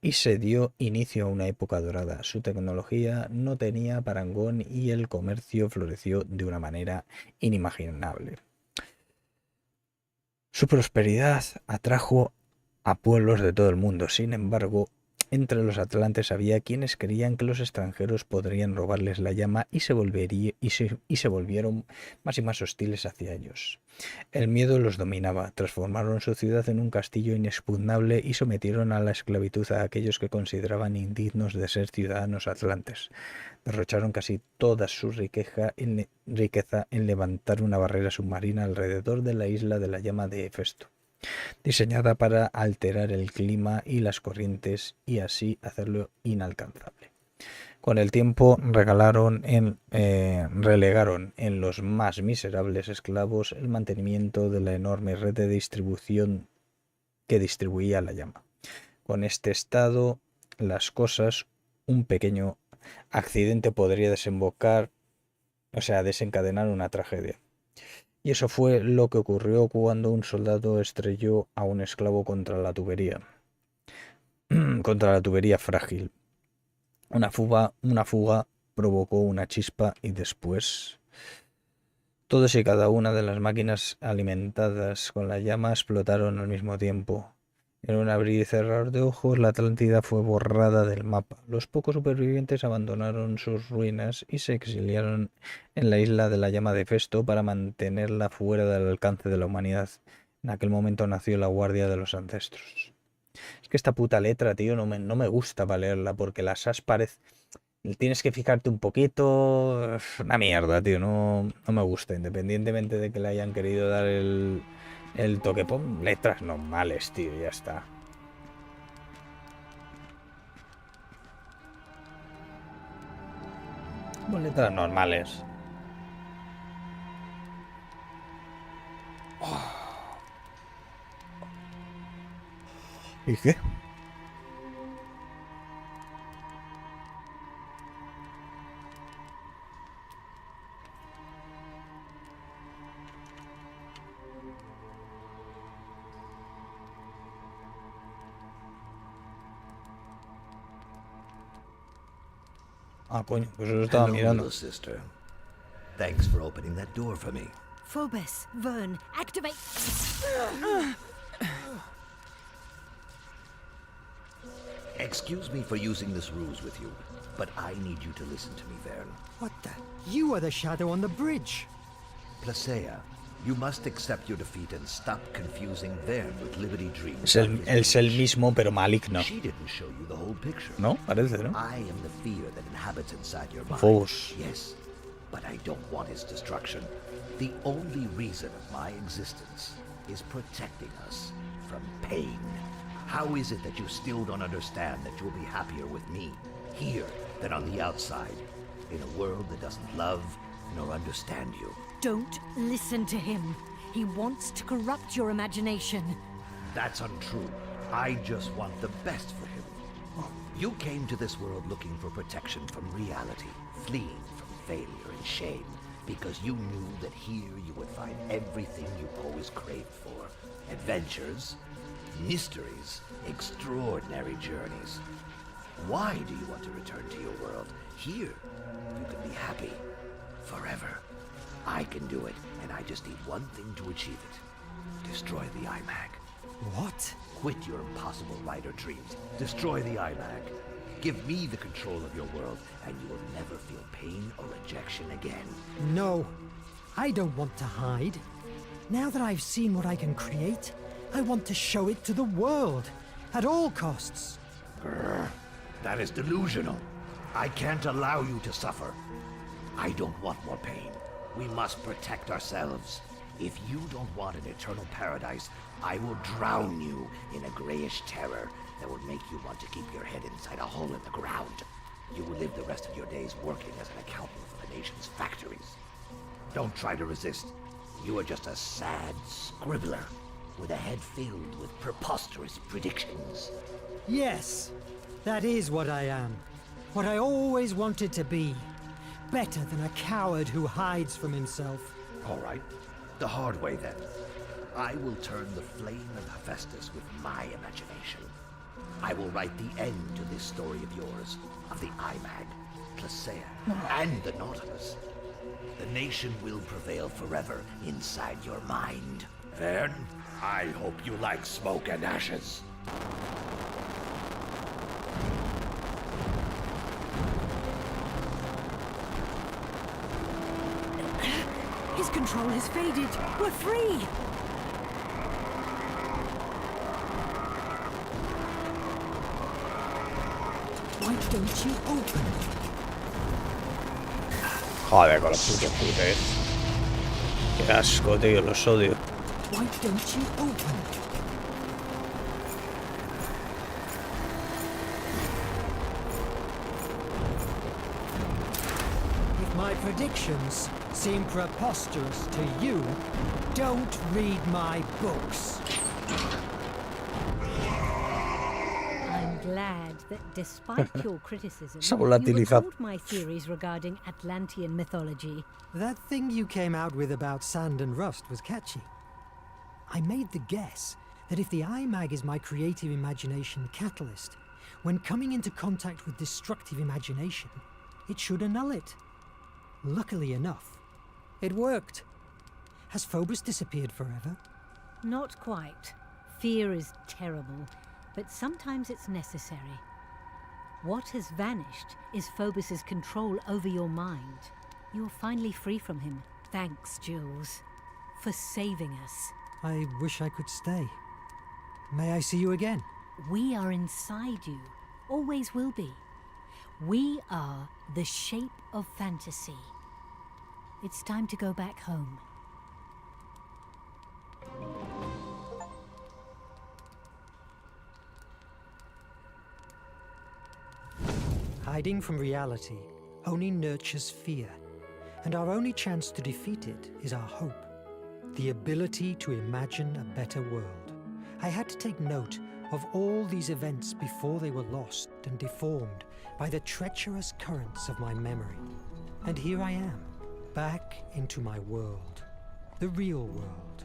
y se dio inicio a una época dorada. Su tecnología no tenía parangón y el comercio floreció de una manera inimaginable. Su prosperidad atrajo a pueblos de todo el mundo. Sin embargo, entre los atlantes había quienes creían que los extranjeros podrían robarles la llama y se volvieron más y más hostiles hacia ellos. El miedo los dominaba, transformaron su ciudad en un castillo inexpugnable y sometieron a la esclavitud a aquellos que consideraban indignos de ser ciudadanos atlantes. Derrocharon casi toda su riqueza en levantar una barrera submarina alrededor de la isla de la llama de Hefesto, diseñada para alterar el clima y las corrientes y así hacerlo inalcanzable. Con el tiempo relegaron en los más miserables esclavos el mantenimiento de la enorme red de distribución que distribuía la llama. Con este estado, las cosas, un pequeño accidente podría desencadenar una tragedia. Y eso fue lo que ocurrió cuando un soldado estrelló a un esclavo contra la tubería frágil. Una fuga provocó una chispa y después todos y cada una de las máquinas alimentadas con la llama explotaron al mismo tiempo. En un abrir y cerrar de ojos, la Atlántida fue borrada del mapa. Los pocos supervivientes abandonaron sus ruinas y se exiliaron en la isla de la llama de Festo para mantenerla fuera del alcance de la humanidad. En aquel momento nació la Guardia de los Ancestros. Es que esta puta letra, tío, no me gusta para leerla porque las as Tienes que fijarte un poquito. Una mierda, tío. No, no me gusta. Independientemente de que le hayan querido dar el toque. Pon letras normales, tío. Ya está. Pon letras normales. ¿Y qué? Ah, coño, pues eso estaba mirando. Little sister. Thanks for opening that door for me. Phobos, Verne, activate. Excuse me for using this ruse with you, but I need you to listen to me, Verne. What the? You are the shadow on the bridge. Placea, you must accept your defeat and stop confusing Verne with Liberty Dreams. Es el mismo, pero maligno. She didn't show you the whole picture. No, parece, ¿no? I am the fear that inhabits inside your mind. Phobos. Yes, but I don't want its destruction. The only reason of my existence is protecting us from pain. How is it that you still don't understand that you'll be happier with me here than on the outside, in a world that doesn't love nor understand you? Don't listen to him. He wants to corrupt your imagination. That's untrue. I just want the best for him. You came to this world looking for protection from reality, fleeing from failure and shame, because you knew that here you would find everything you've always craved for. Adventures, mysteries, extraordinary journeys. Why do you want to return to your world? Here, you can be happy forever. I can do it, and I just need one thing to achieve it. Destroy the iMac. What? Quit your impossible writer dreams. Destroy the iMac. Give me the control of your world, and you will never feel pain or rejection again. No, I don't want to hide. Now that I've seen what I can create, I want to show it to the world, at all costs. Grr, that is delusional. I can't allow you to suffer. I don't want more pain. We must protect ourselves. If you don't want an eternal paradise, I will drown you in a grayish terror that would make you want to keep your head inside a hole in the ground. You will live the rest of your days working as an accountant for the nation's factories. Don't try to resist. You are just a sad scribbler with a head filled with preposterous predictions. Yes, that is what I am. What I always wanted to be. Better than a coward who hides from himself. All right, the hard way then. I will turn the flame of Hephaestus with my imagination. I will write the end to this story of yours, of the iMag, Placea, and the Nautilus. The nation will prevail forever inside your mind. Verne, I hope you like smoke and ashes. His control has faded. We're free! Why don't you open? Joder, con los putos putes. Qué asco, tío, los odio. Why don't you open? If my predictions seem preposterous to you, don't read my books. I'm glad that despite your criticism, Se ha you volatilizado. recalled my theories regarding Atlantean mythology. That thing you came out with about sand and rust was catchy. I made the guess that if the iMag is my creative imagination catalyst, when coming into contact with destructive imagination, it should annul it. Luckily enough, it worked. Has Phobos disappeared forever? Not quite. Fear is terrible, but sometimes it's necessary. What has vanished is Phobos's control over your mind. You're finally free from him. Thanks, Jules, for saving us. I wish I could stay. May I see you again? We are inside you. Always will be. We are the shape of fantasy. It's time to go back home. Hiding from reality only nurtures fear, and our only chance to defeat it is our hope, the ability to imagine a better world. I had to take note of all these events before they were lost and deformed by the treacherous currents of my memory. And here I am, back into my world, the real world.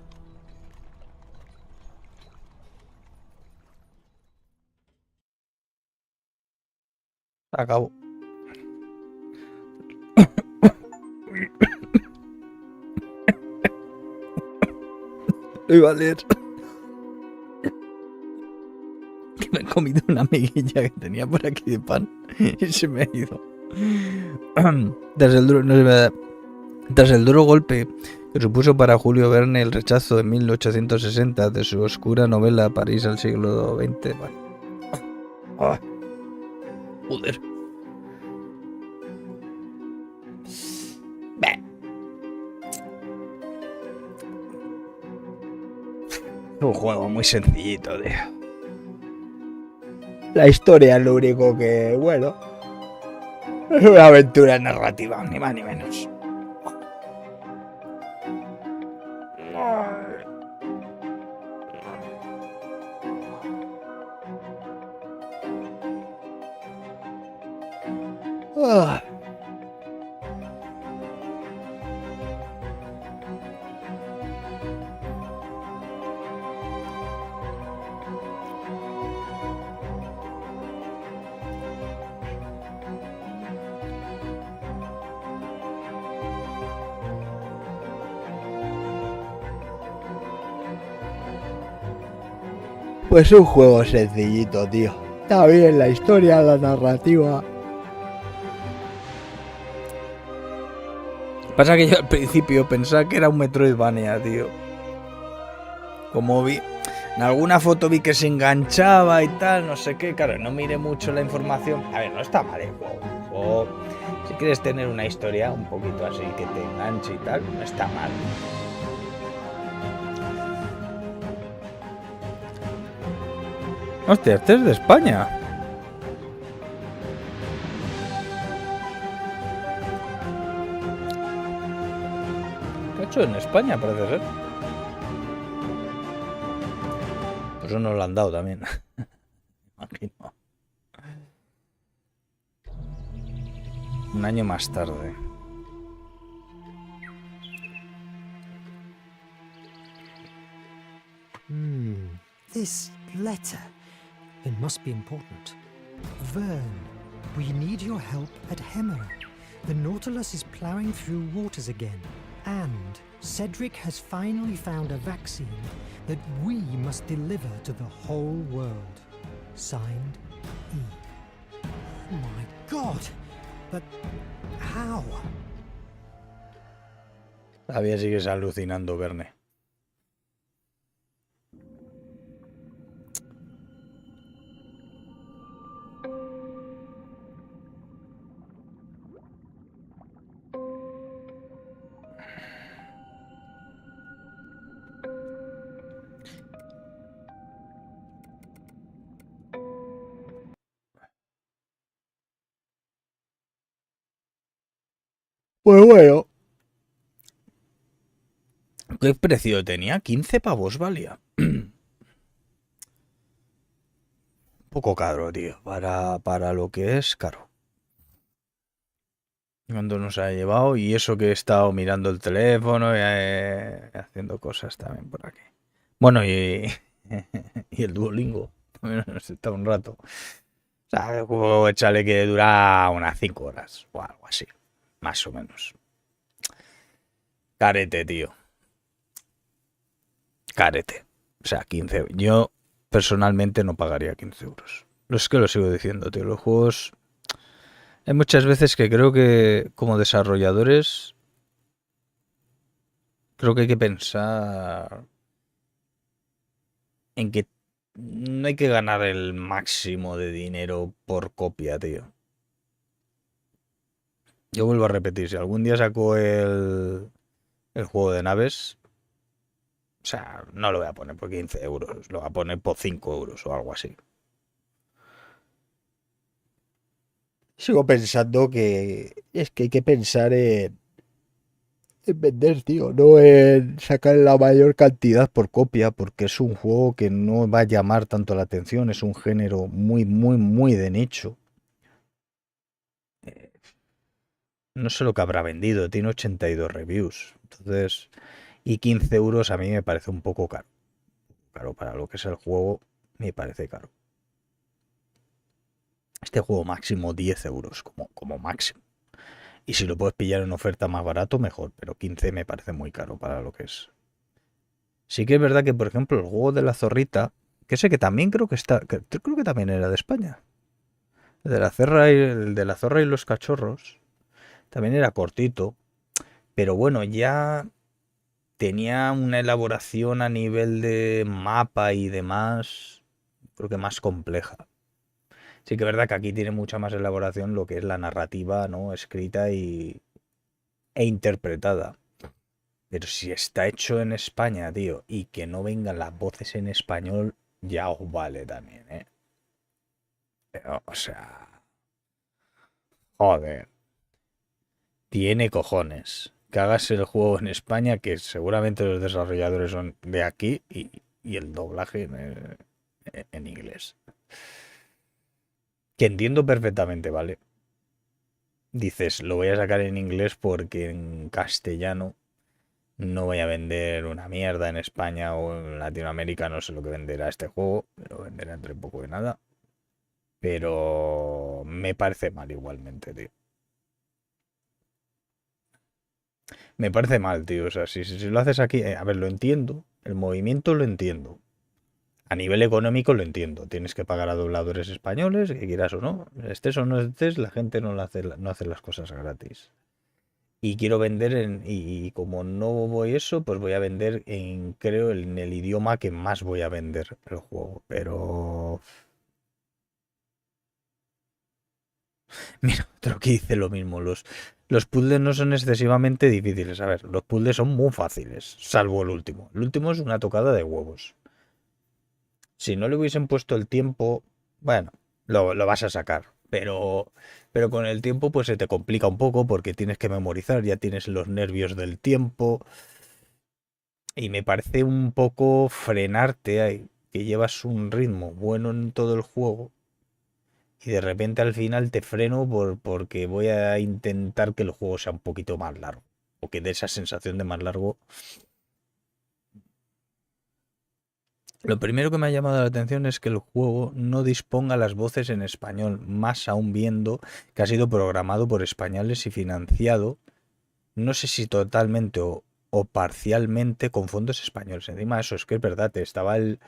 Acabó. Lo iba a leer. Que me he comido una amiguilla que tenía por aquí de pan y se me ha ido. Tras el duro golpe que supuso para Julio Verne el rechazo en 1860 de su oscura novela París al siglo XX. Bueno. Ah. Joder. Un juego muy sencillito, tío. La historia es lo único que, bueno, es una aventura narrativa, ni más ni menos. Pues un juego sencillito, tío. Está bien la historia, la narrativa. Pasa que yo al principio pensaba que era un Metroidvania, tío. Como vi... En alguna foto vi que se enganchaba y tal, no sé qué. Claro, no miré mucho la información. A ver, no está mal el juego. Si quieres tener una historia un poquito así que te enganche y tal, no está mal. Hostia, este es de España. Hecho en España, parece ser. Pues eso nos lo han dado también. Imagino. Un año más tarde. This letter. It must be important. Verne, we need your help at Hemera. The Nautilus is plowing through waters again. And Cedric has finally found a vaccine that we must deliver to the whole world. Signed, E. Oh my God! But how? Todavía sigues alucinando, Verne. Pues bueno. ¿Qué precio tenía? 15 pavos valía. Un poco caro, tío. Para lo que es caro. Cuando nos ha llevado. Y eso que he estado mirando el teléfono y haciendo cosas también por aquí. Bueno, y el Duolingo. También nos está un rato. O sea, el juego échale que dura unas 5 horas o algo así. Más o menos. Carete, tío. Carete. O sea, 15. Yo personalmente no pagaría 15 euros. Es que lo sigo diciendo, tío. Los juegos... Hay muchas veces que creo que como desarrolladores... Creo que hay que pensar... En que no hay que ganar el máximo de dinero por copia, tío. Yo vuelvo a repetir, si algún día saco el juego de naves, o sea, no lo voy a poner por 15 euros, lo voy a poner por 5 euros o algo así. Sigo pensando que es que hay que pensar en vender, tío, no en sacar la mayor cantidad por copia, porque es un juego que no va a llamar tanto la atención, es un género muy, muy, muy de nicho. No sé lo que habrá vendido, tiene 82 reviews, entonces, y 15 euros a mí me parece un poco caro. Caro para lo que es el juego, me parece caro. Este juego máximo 10 euros, como máximo. Y si lo puedes pillar en oferta más barato, mejor, pero 15 me parece muy caro para lo que es. Sí que es verdad que, por ejemplo, el juego de la zorrita, que sé que también creo que está, creo que también era de España. El de la zorra y los cachorros, también era cortito, pero bueno, ya tenía una elaboración a nivel de mapa y demás, creo que más compleja. Sí que es verdad que aquí tiene mucha más elaboración lo que es la narrativa, ¿no? Escrita e interpretada. Pero si está hecho en España, tío, y que no vengan las voces en español, ya os vale también, ¿eh? Pero, o sea, joder, tiene cojones que hagas el juego en España, que seguramente los desarrolladores son de aquí y el doblaje en inglés. Que entiendo perfectamente, ¿vale? Dices, lo voy a sacar en inglés porque en castellano no voy a vender una mierda en España o en Latinoamérica, no sé lo que venderá este juego, pero venderá entre poco y nada. Pero me parece mal igualmente, tío. Me parece mal, tío. O sea, si lo haces aquí, a ver, lo entiendo. El movimiento lo entiendo. A nivel económico lo entiendo. Tienes que pagar a dobladores españoles, que quieras o no. Estés o no estés, la gente no hace las cosas gratis. Y quiero vender y como no voy eso, pues voy a vender creo, en el idioma que más voy a vender el juego. Pero mira, otro que dice lo mismo. Los puzzles no son excesivamente difíciles. A ver, los puzzles son muy fáciles, salvo el último. El último es una tocada de huevos. Si no le hubiesen puesto el tiempo, bueno, lo vas a sacar. Pero con el tiempo pues se te complica un poco porque tienes que memorizar, ya tienes los nervios del tiempo. Y me parece un poco frenarte ahí, que llevas un ritmo bueno en todo el juego y de repente al final te freno porque voy a intentar que el juego sea un poquito más largo o que dé esa sensación de más largo. Lo primero que me ha llamado la atención es que el juego no disponga las voces en español, más aún viendo que ha sido programado por españoles y financiado, no sé si totalmente o parcialmente con fondos españoles. Encima eso es que es verdad, estaba el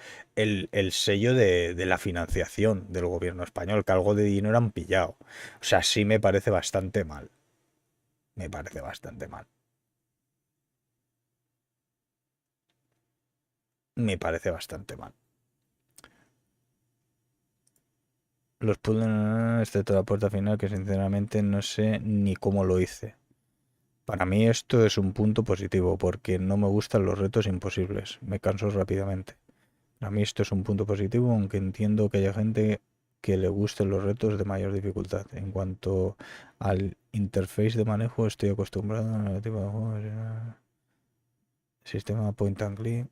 sello de la financiación del gobierno español, que algo de dinero han pillado. O sea, sí me parece bastante mal. Me parece bastante mal. Me parece bastante mal. Los puzzles, excepto la puerta final, que sinceramente no sé ni cómo lo hice. Para mí esto es un punto positivo, porque no me gustan los retos imposibles. Me canso rápidamente. Para mí esto es un punto positivo, aunque entiendo que haya gente que le gusten los retos de mayor dificultad. En cuanto al interface de manejo, estoy acostumbrado al tipo de juegos. Sistema point and click.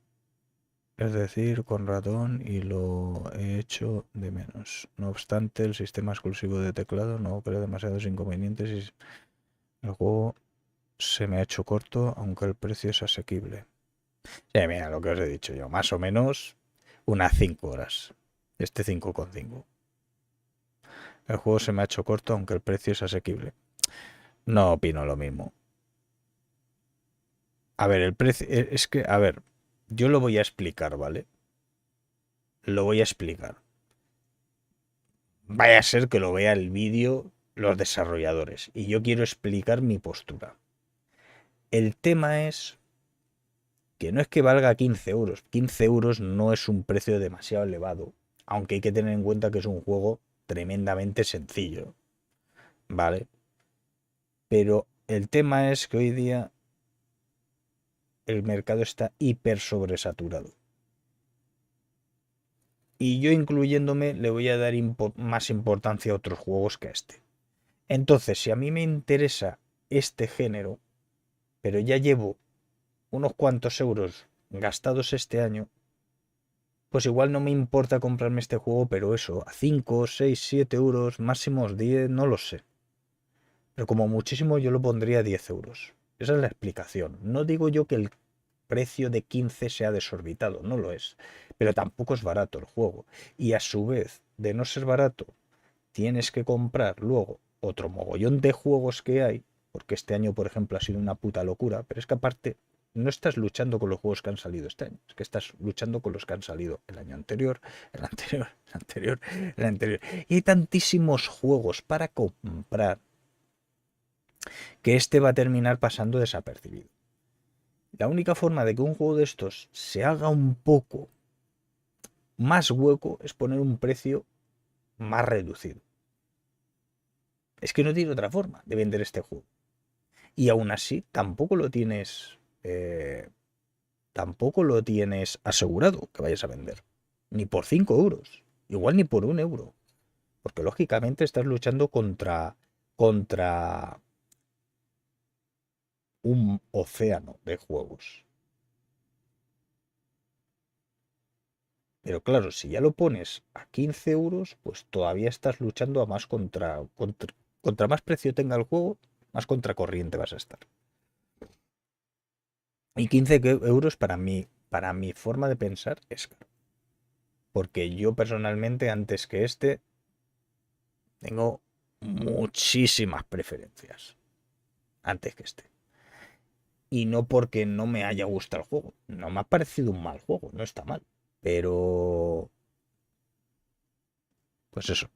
Es decir, con ratón y lo he hecho de menos. No obstante, el sistema exclusivo de teclado no crea demasiados inconvenientes y el juego se me ha hecho corto, aunque el precio es asequible. Sí, mira, lo que os he dicho yo, más o menos unas 5 horas. Este 5,5. El juego se me ha hecho corto, aunque el precio es asequible. No opino lo mismo. A ver, el precio... Es que, a ver, yo lo voy a explicar, ¿vale? Lo voy a explicar. Vaya a ser que lo vea el vídeo los desarrolladores. Y yo quiero explicar mi postura. El tema es que no es que valga 15 euros. 15 euros no es un precio demasiado elevado. Aunque hay que tener en cuenta que es un juego tremendamente sencillo. ¿Vale? Pero el tema es que hoy día el mercado está hiper sobresaturado. Y yo, incluyéndome, le voy a dar más importancia a otros juegos que a este. Entonces, si a mí me interesa este género, pero ya llevo unos cuantos euros gastados este año, pues igual no me importa comprarme este juego, pero eso, a 5, 6, 7 euros, máximos 10, no lo sé. Pero como muchísimo yo lo pondría a 10 euros. Esa es la explicación. No digo yo que el precio de 15 sea desorbitado, no lo es. Pero tampoco es barato el juego. Y a su vez, de no ser barato, tienes que comprar luego otro mogollón de juegos que hay, porque este año, por ejemplo, ha sido una puta locura, pero es que aparte no estás luchando con los juegos que han salido este año, es que estás luchando con los que han salido el año anterior, el anterior, el anterior, el anterior. Y hay tantísimos juegos para comprar que este va a terminar pasando desapercibido. La única forma de que un juego de estos se haga un poco más hueco es poner un precio más reducido. Es que no tiene otra forma de vender este juego. Y aún así tampoco lo tienes asegurado que vayas a vender. Ni por 5 euros. Igual ni por 1 euro. Porque lógicamente estás luchando contra un océano de juegos. Pero claro, si ya lo pones a 15 euros, pues todavía estás luchando a más contra más precio tenga el juego, más contracorriente vas a estar. Y 15 euros para mi forma de pensar es caro. Porque yo personalmente, antes que este, tengo muchísimas preferencias. Antes que este. Y no porque no me haya gustado el juego. No me ha parecido un mal juego, no está mal. Pero... pues eso.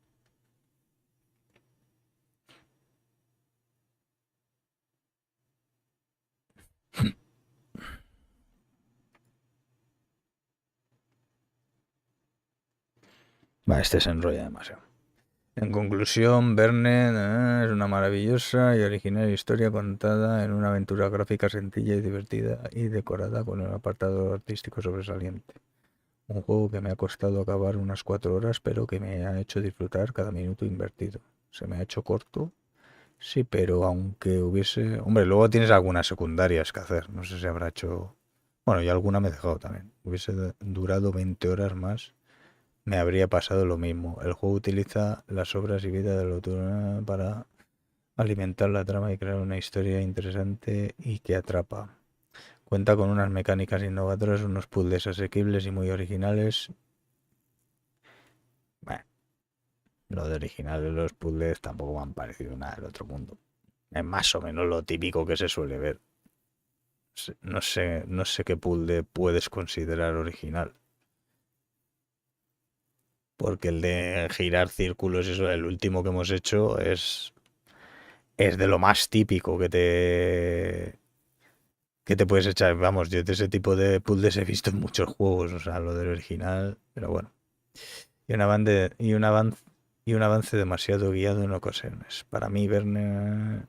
Va, este se enrolla demasiado. En conclusión, Verne es una maravillosa y original historia contada en una aventura gráfica sencilla y divertida y decorada con un apartado artístico sobresaliente. Un juego que me ha costado acabar unas 4 horas, pero que me ha hecho disfrutar cada minuto invertido. Se me ha hecho corto, sí, pero aunque hubiese... Hombre, luego tienes algunas secundarias que hacer. No sé si habrá hecho... Bueno, y alguna me he dejado también. Hubiese durado 20 horas más, me habría pasado lo mismo. El juego utiliza las obras y vida del autor para alimentar la trama y crear una historia interesante y que atrapa. Cuenta con unas mecánicas innovadoras, unos puzzles asequibles y muy originales. Bueno, lo de originales, los puzzles tampoco me han parecido nada del otro mundo. Es más o menos lo típico que se suele ver. No sé qué puzzle puedes considerar original. Porque el de girar círculos, eso, el último que hemos hecho es de lo más típico que te puedes echar. Vamos, yo de ese tipo de puzzles he visto en muchos juegos, o sea, lo del original, pero bueno. Y un avance demasiado guiado en ocasiones. Para mí, Verne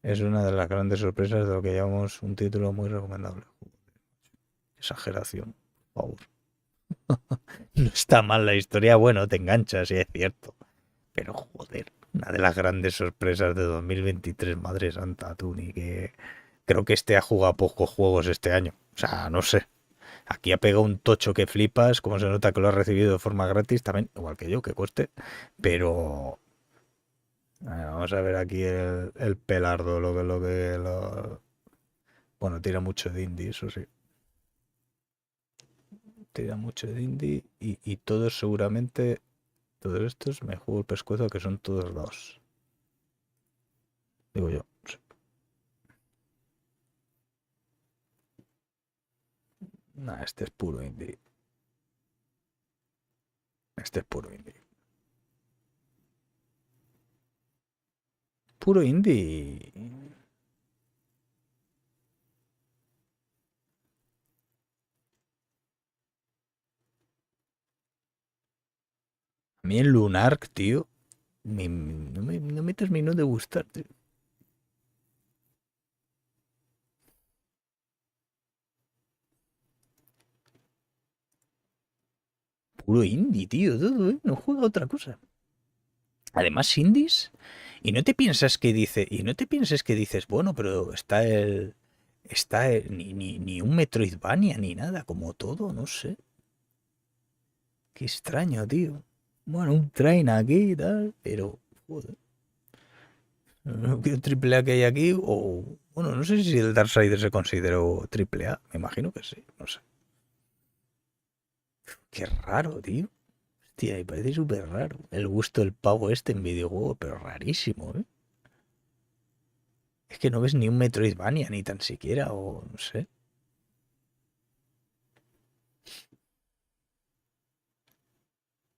es una de las grandes sorpresas de lo que llamamos un título muy recomendable. Exageración, por favor. No está mal la historia, bueno, te enganchas, sí es cierto. Pero joder, una de las grandes sorpresas de 2023, madre santa, tú, ni que... Creo que este ha jugado pocos juegos este año. O sea, no sé. Aquí ha pegado un tocho que flipas, como se nota que lo ha recibido de forma gratis, también, igual que yo, que cueste. Pero... vamos a ver aquí el pelardo, Bueno, tira mucho de indie, eso sí. Tira mucho de indie y todos seguramente... Todos estos me juego el pescuezo que son todos dos. Digo yo. Sí. Nah, este es puro indie. Este es puro indie. Puro indie. A mí el Lunar, tío, no me terminó de gustar, tío. puro indie, tío, todo, ¿eh? No juega otra cosa. Además, indies, y no te piensas que dices, bueno, pero ni un Metroidvania ni nada, como todo, no sé. Qué extraño, tío. Bueno, un train aquí y tal, pero joder. ¿Qué triple A que hay aquí? O bueno, no sé si el Darksiders se consideró triple A, me imagino que sí, no sé. Qué raro, tío. Hostia, me parece súper raro. El gusto del pavo este en videojuego, pero rarísimo, ¿eh? Es que no ves ni un Metroidvania, ni tan siquiera, o no sé.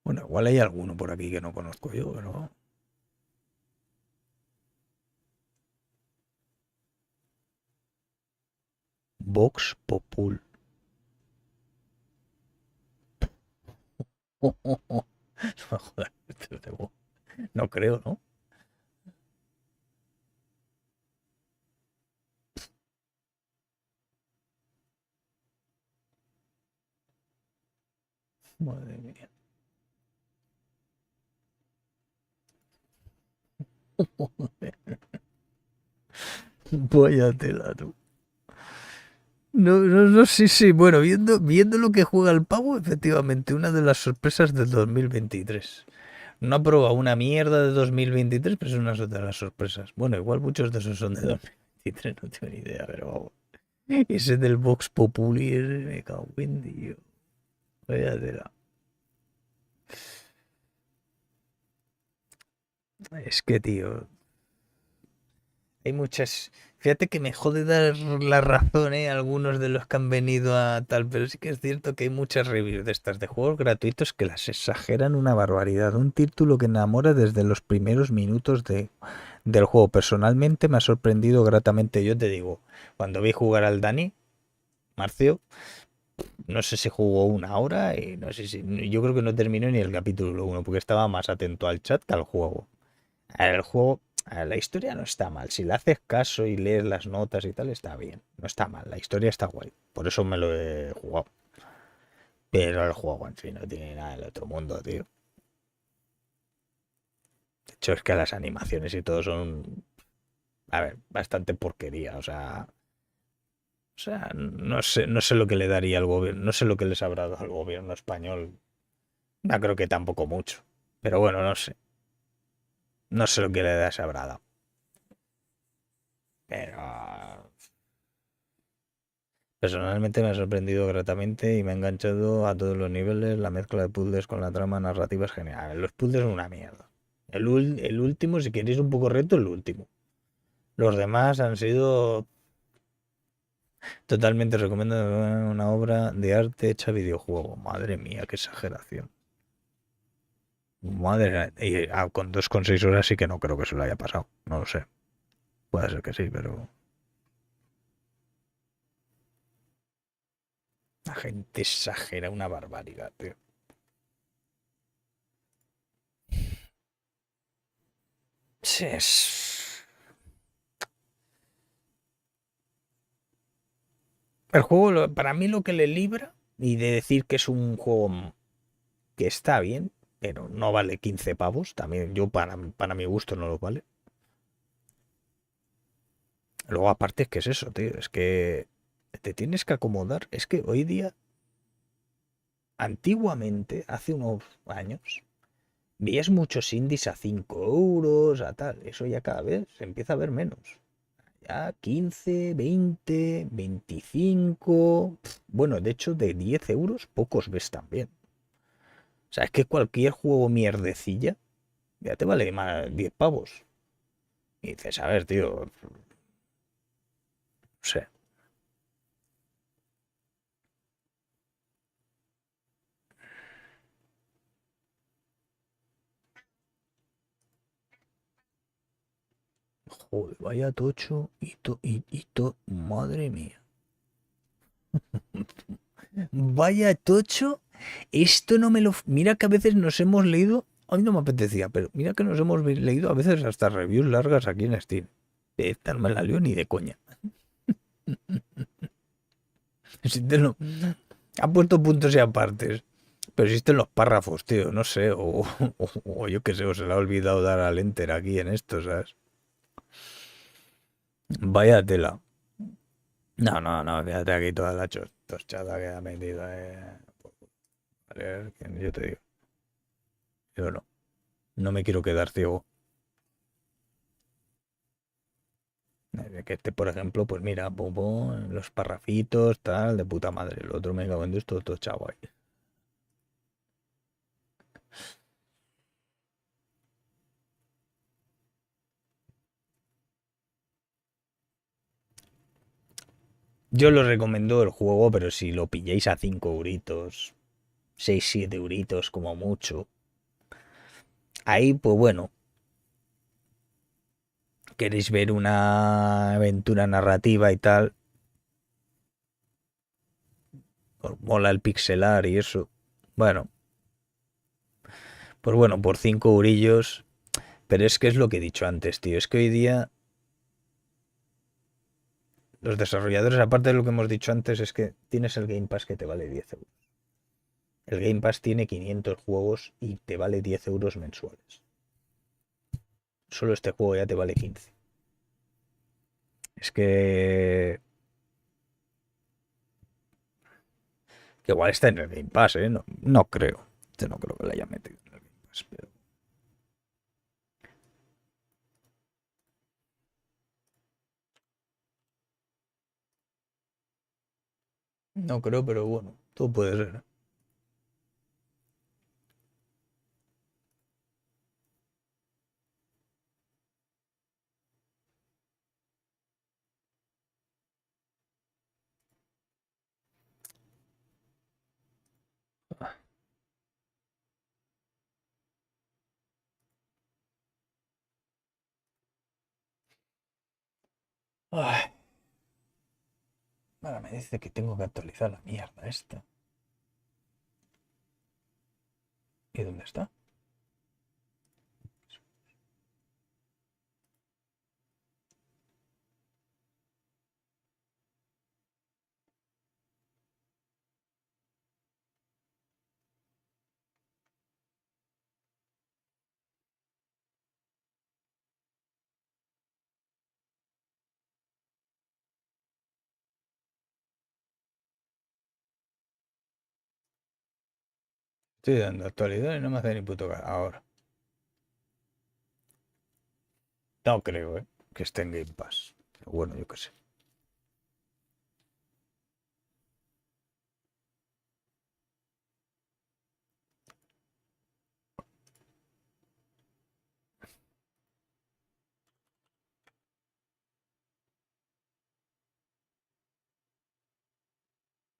Bueno, igual hay alguno por aquí que no conozco yo, pero... Vox Popul. Joder, no creo, ¿no? Madre mía. Vaya tela, tú. No, sí. Bueno, viendo lo que juega el pavo, efectivamente, una de las sorpresas del 2023. No ha probado una mierda de 2023, pero es una de las sorpresas. Bueno, igual muchos de esos son de 2023, no tengo ni idea, pero vamos. Ese del Vox Populi, me cago en Dios. Vaya tela. Es que, tío, hay muchas... Fíjate que me jode dar la razón, a algunos de los que han venido a tal, pero sí que es cierto que hay muchas reviews de estas de juegos gratuitos que las exageran una barbaridad. Un título que enamora desde los primeros minutos del juego. Personalmente me ha sorprendido gratamente. Yo te digo, cuando vi jugar al Dani, Marcio, no sé si jugó una hora y no sé si... Yo creo que no terminó ni el capítulo 1 porque estaba más atento al chat que al juego. El juego... La historia no está mal. Si le haces caso y lees las notas y tal, está bien. No está mal. La historia está guay. Por eso me lo he jugado. Pero el juego en sí no tiene nada del otro mundo, tío. De hecho, es que las animaciones y todo son... A ver, bastante porquería. O sea, no sé lo que le daría al gobierno. No sé lo que les habrá dado al gobierno español. No creo que tampoco mucho. Pero bueno, no sé. No sé lo que le habrá dado. Pero... Personalmente me ha sorprendido gratamente y me ha enganchado a todos los niveles. La mezcla de puzzles con la trama narrativa es genial. Los puzzles son una mierda. El último, si queréis un poco reto, el último. Los demás han sido... Totalmente recomiendo una obra de arte hecha videojuego. Madre mía, qué exageración. Madre mía. Y con 2,6 horas sí que no creo que se lo haya pasado. No lo sé. Puede ser que sí, pero... La gente exagera una barbaridad, tío. Sí, el juego, para mí lo que le libra, y de decir que es un juego que está bien, pero no vale 15 pavos, también yo para mi gusto no lo vale. Luego aparte es que es eso, tío, es que te tienes que acomodar. Es que hoy día, antiguamente, hace unos años, veías muchos indies a 5 euros, a tal. Eso ya cada vez se empieza a ver menos. Ya 15, 20, 25... Bueno, de hecho, de 10 euros, pocos ves también. O sea, es que cualquier juego mierdecilla ya te vale más 10 pavos. Y dices, a ver, tío... No sé. Joder, vaya tocho madre mía. Vaya tocho. Esto no me lo... Mira que a veces nos hemos leído... A mí no me apetecía, pero mira que nos hemos leído a veces hasta reviews largas aquí en Steam. Esta no me la leo ni de coña. Ha puesto puntos y apartes. Pero existen los párrafos, tío, no sé, o yo qué sé, o se le ha olvidado dar al enter aquí en esto, ¿sabes? Vaya tela. No, fíjate aquí toda la toschada que ha metido, A ver, yo te digo. Yo no me quiero quedar ciego. Que este, por ejemplo, pues mira, pum, pum, los parrafitos, tal, de puta madre. El otro me cago en Dios, todo chavo ahí. Yo lo recomiendo el juego, pero si lo pilláis a 5 euritos, 6 7 euritos como mucho, ahí pues bueno, queréis ver una aventura narrativa y tal, os mola el pixelar y eso, bueno, pues bueno, por 5 eurillos, pero es que es lo que he dicho antes, tío, es que hoy día los desarrolladores, aparte de lo que hemos dicho antes, es que tienes el Game Pass que te vale 10 euros. El Game Pass tiene 500 juegos y te vale 10 euros mensuales. Solo este juego ya te vale 15. Es que igual está en el Game Pass, ¿eh? No creo. No creo que lo haya metido en el Game Pass, pero... No creo, pero bueno, todo puede ser. Ay, ahora me dice que tengo que actualizar la mierda esta. ¿Y dónde está? Estoy dando actualidad y no me hace ni puto caso. Ahora. No creo, que esté en Game Pass. Pero bueno, yo qué sé.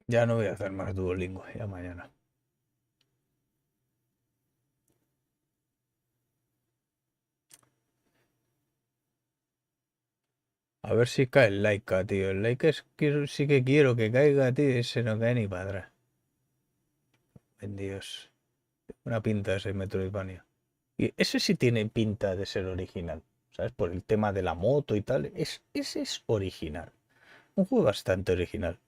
Ya no voy a hacer más Duolingo, ya mañana. A ver si cae el Laika, tío. El Laika sí que quiero que caiga, tío. Ese no cae ni para atrás. En Dios. Una pinta de ese Metroidvania. Y ese sí tiene pinta de ser original. ¿Sabes? Por el tema de la moto y tal. Ese es original. Un juego bastante original.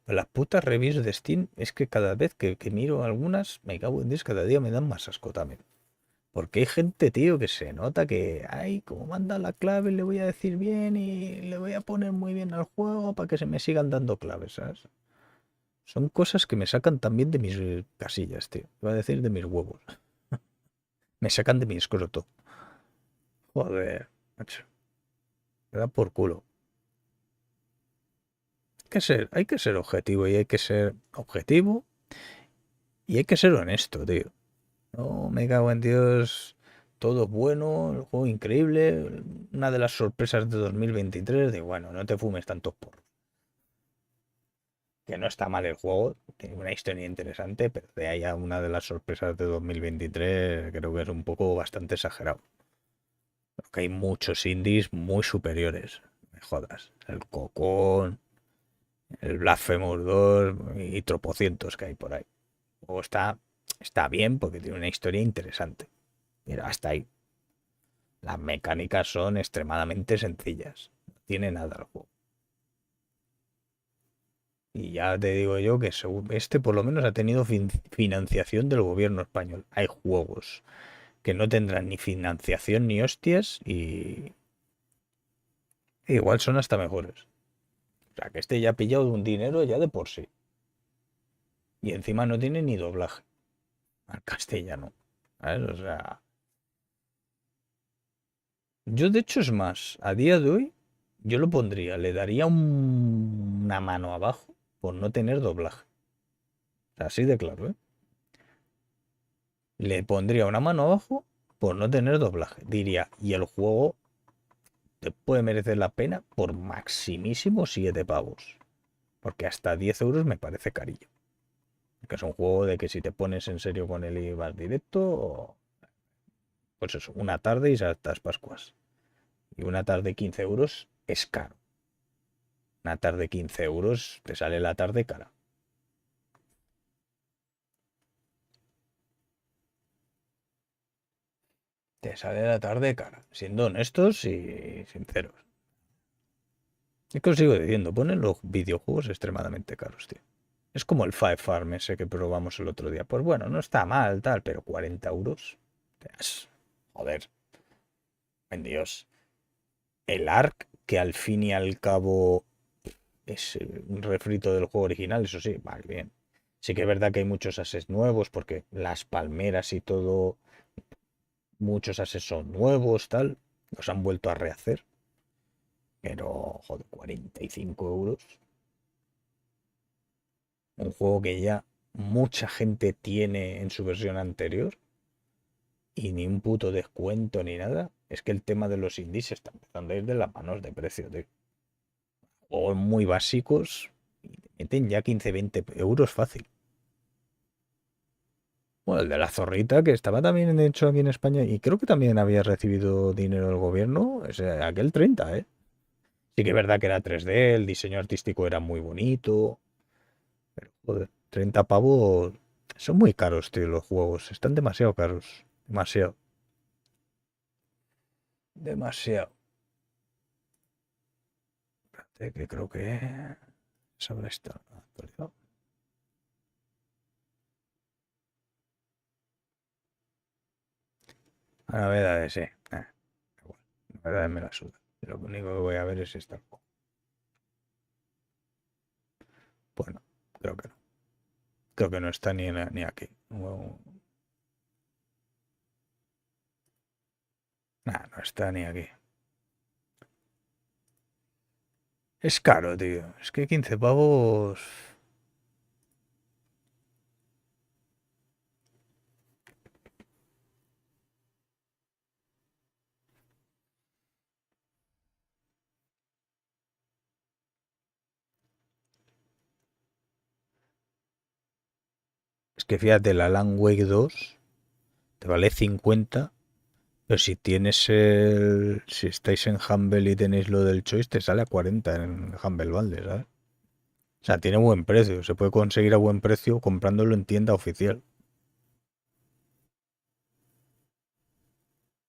Pero las putas reviews de Steam es que cada vez que miro algunas, me cago en Dios, cada día me dan más asco también. Porque hay gente, tío, que se nota que, ay, como manda la clave, le voy a decir bien y le voy a poner muy bien al juego para que se me sigan dando claves, ¿sabes? Son cosas que me sacan también de mis casillas, tío. Iba a decir de mis huevos. Me sacan de mi escroto. Joder, macho. Me da por culo. Hay que ser objetivo y hay que ser objetivo y hay que ser honesto, tío. No me cago en Dios. Todo bueno, el juego increíble. Una de las sorpresas de 2023. De bueno, no te fumes tantos porros. Que no está mal el juego, tiene una historia interesante, pero de ahí a una de las sorpresas de 2023 creo que es un poco bastante exagerado. Porque hay muchos indies muy superiores. Me jodas. El Cocón, el Blasphemous 2 y tropocientos que hay por ahí. El juego está bien porque tiene una historia interesante. Mira, hasta ahí. Las mecánicas son extremadamente sencillas. No tiene nada el juego. Y ya te digo yo que este por lo menos ha tenido financiación del gobierno español. Hay juegos que no tendrán ni financiación ni hostias y igual son hasta mejores. O sea, que este ya ha pillado un dinero ya de por sí. Y encima no tiene ni doblaje al castellano. ¿Sabes? O sea, yo de hecho es más, a día de hoy yo lo pondría, le daría una mano abajo por no tener doblaje. O sea, así de claro, ¿eh? Le pondría una mano abajo por no tener doblaje. Diría, y el juego te puede merecer la pena por maximísimo 7 pavos. Porque hasta 10 euros me parece carillo. Que es un juego de que si te pones en serio con él y vas directo, pues eso, una tarde y saltas Pascuas. Y una tarde 15 euros es caro. Una tarde 15 euros te sale la tarde cara. Te sale la tarde cara. Siendo honestos y sinceros. Es que os sigo diciendo, ponen los videojuegos extremadamente caros, tío. Es como el Five Farm ese que probamos el otro día. Pues bueno, no está mal, tal, pero 40 euros. Joder. En Dios. El Ark, que al fin y al cabo es un refrito del juego original, eso sí, vale, bien. Sí que es verdad que hay muchos assets nuevos, porque las palmeras y todo, muchos assets son nuevos, tal. Los han vuelto a rehacer. Pero, joder, 45 euros. Un juego que ya mucha gente tiene en su versión anterior y ni un puto descuento ni nada. Es que el tema de los indies se está empezando a ir de las manos de precio, tío. Juegos muy básicos y te meten ya 15-20 euros fácil. Bueno, el de la zorrita, que estaba también hecho aquí en España y creo que también había recibido dinero del gobierno, aquel 30, ¿eh? Sí que es verdad que era 3D, el diseño artístico era muy bonito, pero joder, 30 pavos son muy caros, tío, los juegos, están demasiado caros, demasiado. Demasiado. Espérate, que creo que sobre esta actualizado. A la verdad, sí. Igual. La verdad me la suda. Lo único que voy a ver es esta. Bueno, creo que no. Creo que no está ni aquí. Nah, no está ni aquí. Es caro, tío. Es que 15 pavos. Es que fíjate, la Alan Wake 2 te vale 50. Pero si tienes el. Si estáis en Humble y tenéis lo del Choice, te sale a 40 en Humble Bundle, ¿sabes? O sea, tiene buen precio. Se puede conseguir a buen precio comprándolo en tienda oficial.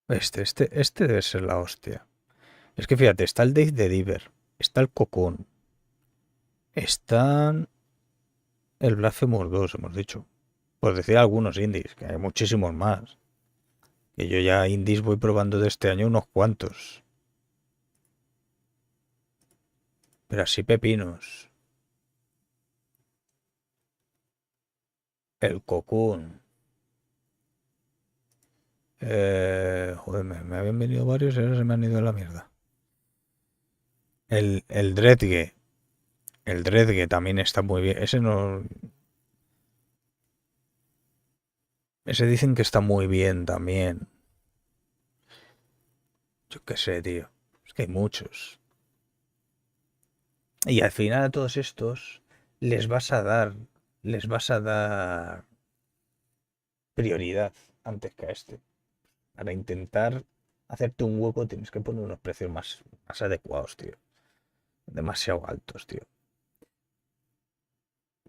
Este debe ser la hostia. Es que fíjate, está el Days de Diver, está el Cocón, están el Blasphemous 2, hemos dicho. Por decir algunos indies, que hay muchísimos más. Que yo ya indies voy probando de este año unos cuantos. Pero así pepinos. El Cocoon. Joder, me habían venido varios y ahora se me han ido a la mierda. El Dreadge. El Dreadge también está muy bien. Ese no. Ese dicen que está muy bien también. Yo qué sé, tío. Es que hay muchos. Y al final a todos estos les vas a dar prioridad antes que a este. Para intentar hacerte un hueco tienes que poner unos precios más adecuados, tío. Demasiado altos, tío.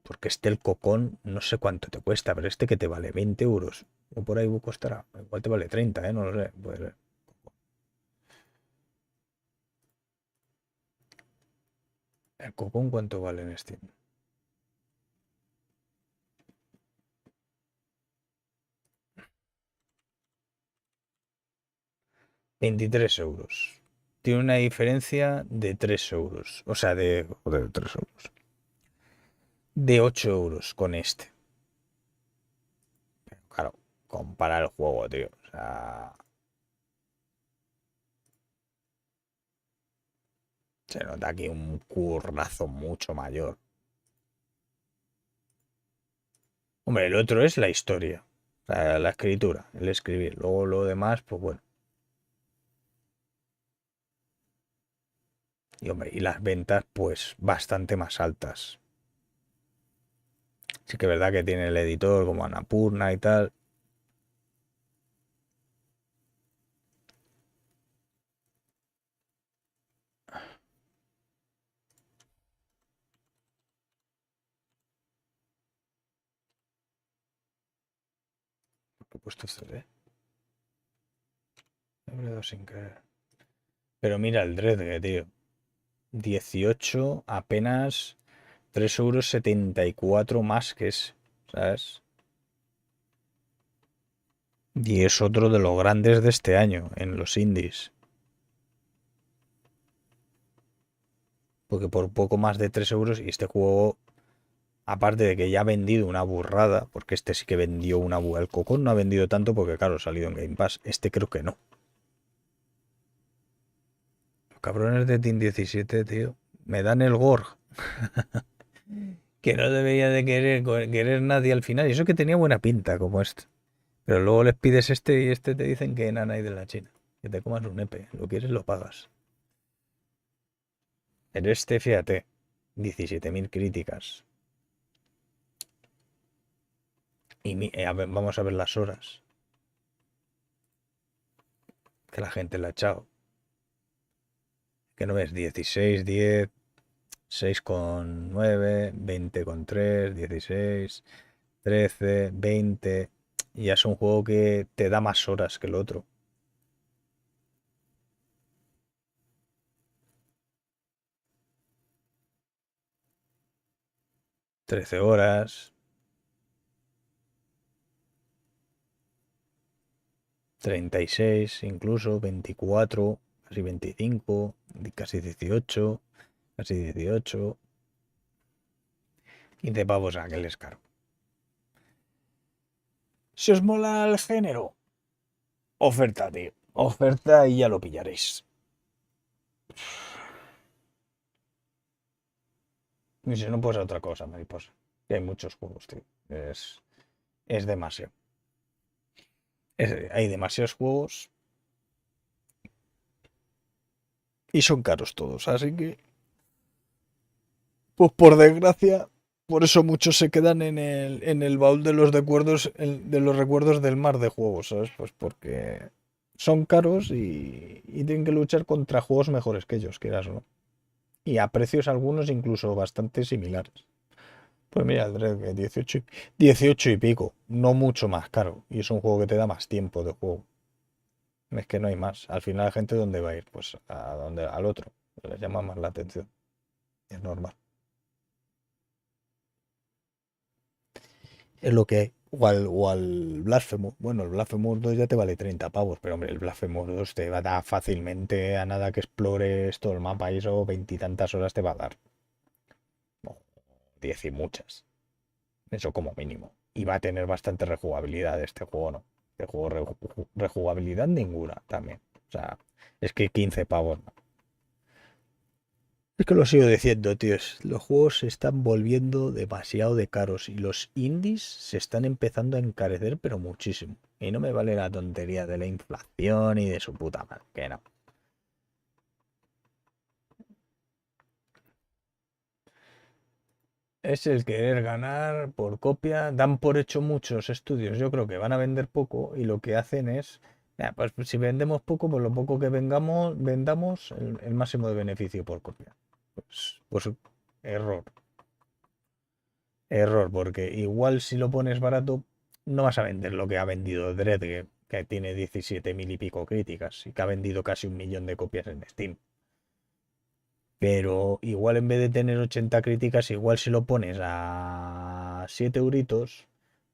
Porque el Cocón, no sé cuánto te cuesta, pero este que te vale 20 euros. O por ahí costará. Igual te vale 30, ¿eh? No lo sé. Puede ser. ¿El Cocón cuánto vale en Steam? 23 euros. Tiene una diferencia de 3 euros. O sea, joder, 3 euros. De 8 euros con este. Pero claro, compara el juego, tío. O sea, se nota aquí un currazo mucho mayor. Hombre, el otro es la historia. O sea, la escritura, el escribir. Luego lo demás, pues bueno. Y hombre, y las ventas, pues bastante más altas. Sí que es verdad que tiene el editor como Annapurna y tal. He puesto CD. He abrido sin querer. Pero mira el Dread, tío. 18, apenas 3,74 euros más que es, ¿sabes? Y es otro de los grandes de este año en los indies. Porque por poco más de 3 euros, y este juego, aparte de que ya ha vendido una burrada, porque este sí que vendió una burrada. El Cocón no ha vendido tanto porque, claro, ha salido en Game Pass. Este creo que no. Los cabrones de Team 17, tío, me dan el gore. Que no debería de querer nadie al final. Y eso que tenía buena pinta como este. Pero luego les pides este y este te dicen que nana hay de la China. Que te comas un epe. Lo quieres, lo pagas. Pero este, fíjate, 17.000 críticas. Y vamos a ver las horas que la gente le ha echado. Que no ves, 16, 10, 6,9, 20,3, 16, 13, 20. Y ya es un juego que te da más horas que el otro. 13 horas. 36, incluso 24, casi 25, casi 18, casi 18. 15 pavos aquel es caro. Si os mola el género, oferta, tío. Oferta y ya lo pillaréis. Y si no, pues otra cosa, mariposa. Que hay muchos juegos, tío. Es demasiado. Hay demasiados juegos. Y son caros todos, así que... Pues por desgracia, por eso muchos se quedan en el baúl de los recuerdos del mar de juegos, ¿sabes? Pues porque son caros y tienen que luchar contra juegos mejores que ellos, quieras o no. Y a precios algunos incluso bastante similares. Pues mira, el Dread, que 18 y pico, no mucho más caro. Y es un juego que te da más tiempo de juego. Es que no hay más. Al final la gente, ¿dónde va a ir? Pues al otro. Les llama más la atención. Es normal. Es lo que hay. O al Blasphemous. Bueno, el Blasphemous 2 ya te vale 30 pavos, pero hombre, el Blasphemous 2 te va a dar fácilmente a nada que explores todo el mapa y eso, 20 y tantas horas te va a dar. 10 y muchas. Eso como mínimo. Y va a tener bastante rejugabilidad este juego, ¿no? Este juego rejugabilidad ninguna también. O sea, es que 15 pavos, ¿no? Es que lo sigo diciendo, tíos. Los juegos se están volviendo demasiado de caros y los indies se están empezando a encarecer, pero muchísimo. Y no me vale la tontería de la inflación y de su puta madre, que no. Es el querer ganar por copia. Dan por hecho muchos estudios. Yo creo que van a vender poco y lo que hacen es, pues si vendemos poco, pues lo poco que vendamos, el máximo de beneficio por copia. Pues error. Error, porque igual si lo pones barato, no vas a vender lo que ha vendido Dread, que tiene 17.000 y pico críticas y que ha vendido casi 1 millón de copias en Steam. Pero igual en vez de tener 80 críticas, igual si lo pones a 7 euritos,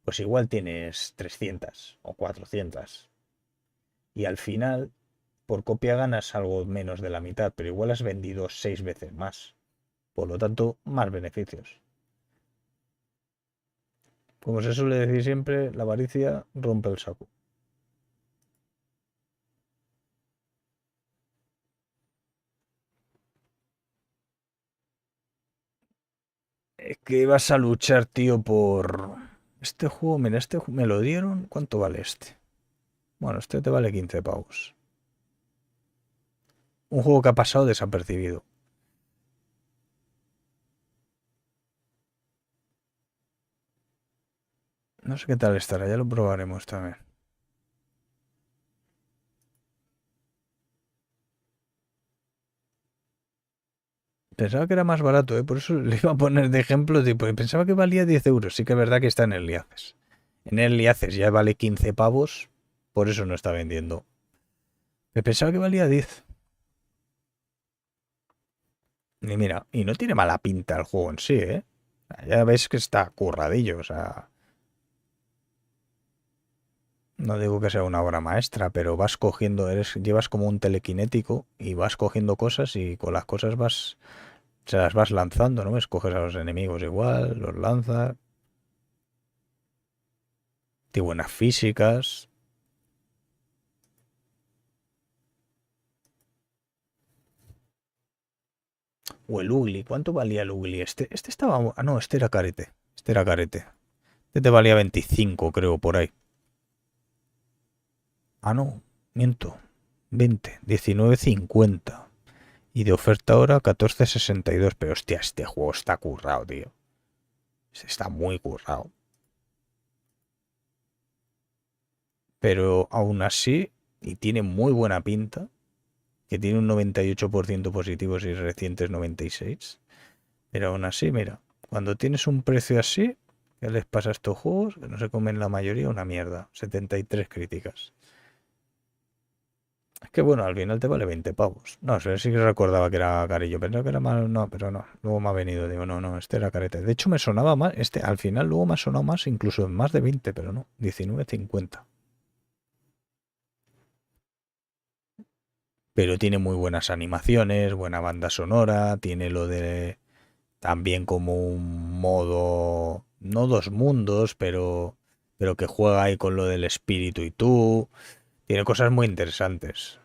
pues igual tienes 300 o 400. Y al final por copia ganas algo menos de la mitad, pero igual has vendido 6 veces más. Por lo tanto, más beneficios. Como se suele decir siempre, la avaricia rompe el saco. Es que vas a luchar, tío, por... Este juego, mira, me lo dieron. ¿Cuánto vale este? Bueno, este te vale 15 pavos. Un juego que ha pasado desapercibido. No sé qué tal estará, ya lo probaremos también. Pensaba que era más barato, por eso le iba a poner de ejemplo, tipo, pensaba que valía 10 euros. Sí que es verdad que está en el Liaces. En el Liaces ya vale 15 pavos, por eso no está vendiendo. Me pensaba que valía 10. Y mira, y no tiene mala pinta el juego en sí, ¿eh? Ya ves que está curradillo, o sea... No digo que sea una obra maestra, pero vas cogiendo, llevas como un telequinético y vas cogiendo cosas y con las cosas se las vas lanzando, ¿no? Escoges a los enemigos igual, los lanzas. Tiene buenas físicas. O el Ugly, ¿cuánto valía el Ugly? Este estaba... Ah, no, este era carete. Este era carete. Este te valía 25, creo, por ahí. Ah, no, miento. 20, 19,50. Y de oferta ahora 14,62. Pero hostia, este juego está currado, tío. Está muy currado. Pero aún así, y tiene muy buena pinta, que tiene un 98% positivos y recientes 96. Pero aún así, mira, cuando tienes un precio así, ¿qué les pasa a estos juegos? Que no se comen la mayoría una mierda. 73 críticas. Es que bueno, al final te vale 20 pavos. No sé, sí que recordaba que era carillo. Pensaba que era mal, no, pero no. Luego me ha venido, digo, no, este era carete. De hecho, me sonaba más, al final luego me ha sonado más, incluso en más de 20, pero no, 19,50. Pero tiene muy buenas animaciones, buena banda sonora, tiene lo de también como un modo, no dos mundos, pero que juega ahí con lo del espíritu y tú. Tiene cosas muy interesantes.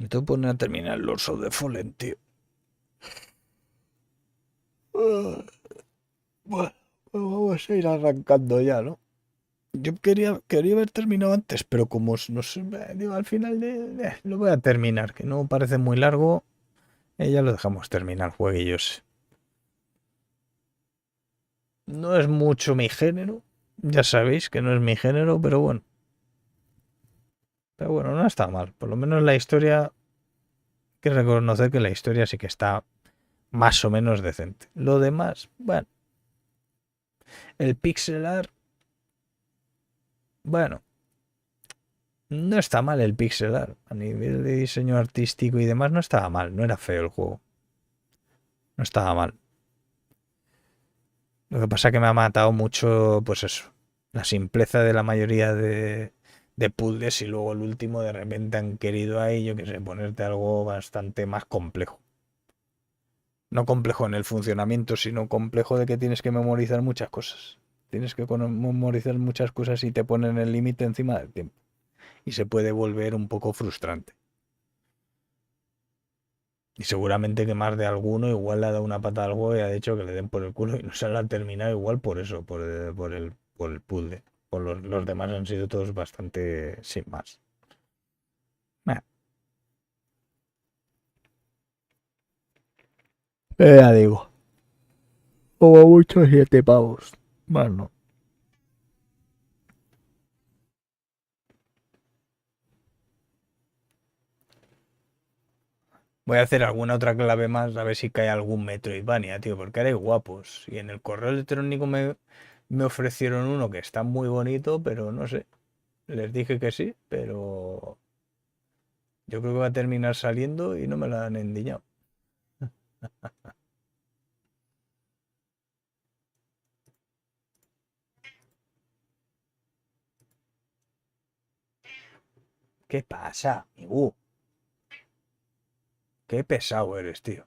Me tengo que poner a terminar el Lords of the Fallen, tío. Bueno, pues vamos a ir arrancando ya, ¿no? Yo quería haber terminado antes, pero como no sé, digo, al final lo voy a terminar, que no parece muy largo. Ya lo dejamos terminar, jueguillos. No es mucho mi género, ya sabéis que no es mi género, pero bueno. Pero bueno, no está mal. Por lo menos la historia, hay que reconocer que la historia sí que está más o menos decente. Lo demás, bueno. El pixel art, bueno. No está mal el pixel art. A nivel de diseño artístico y demás no estaba mal. No era feo el juego. No estaba mal. Lo que pasa es que me ha matado mucho, pues eso. La simpleza de la mayoría de puzzles y luego el último de repente han querido ahí, yo qué sé, ponerte algo bastante más complejo. No complejo en el funcionamiento, sino complejo de que tienes que memorizar muchas cosas. Tienes que memorizar muchas cosas y te ponen el límite encima del tiempo. Y se puede volver un poco frustrante. Y seguramente que más de alguno igual le ha dado una patada al juego y ha dicho que le den por el culo y no se la ha terminado igual por eso, por el puzzle. Los demás han sido todos bastante sin más. Ya digo. Como mucho 7 pavos. Más no. Voy a hacer alguna otra clave más a ver si cae algún Metroidvania, tío, porque erais guapos. Y en el correo electrónico me ofrecieron uno que está muy bonito, pero no sé. Les dije que sí, pero yo creo que va a terminar saliendo y no me la han endiñado. ¿Qué pasa, amigo? Qué pesado eres, tío.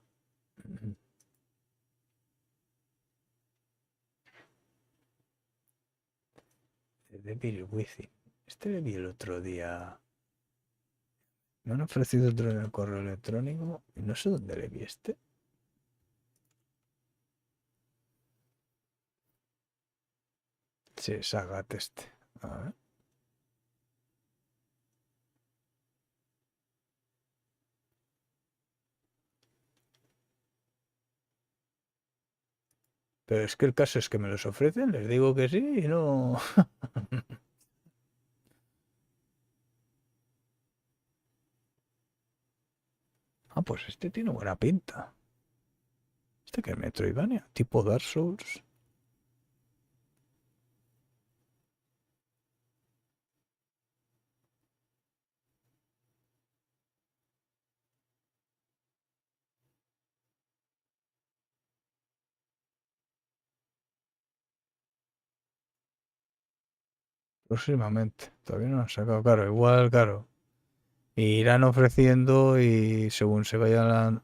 De Bill Within. Este le vi el otro día. Me han ofrecido otro en el correo electrónico y no sé dónde le vi este. Sí, Sagat este. A ver. Pero es que el caso es que me los ofrecen, les digo que sí y no. Ah, pues este tiene buena pinta. Este que es Metroidvania, tipo Dark Souls. Próximamente. Todavía no lo han sacado, claro, igual, claro. Irán ofreciendo y según se vayan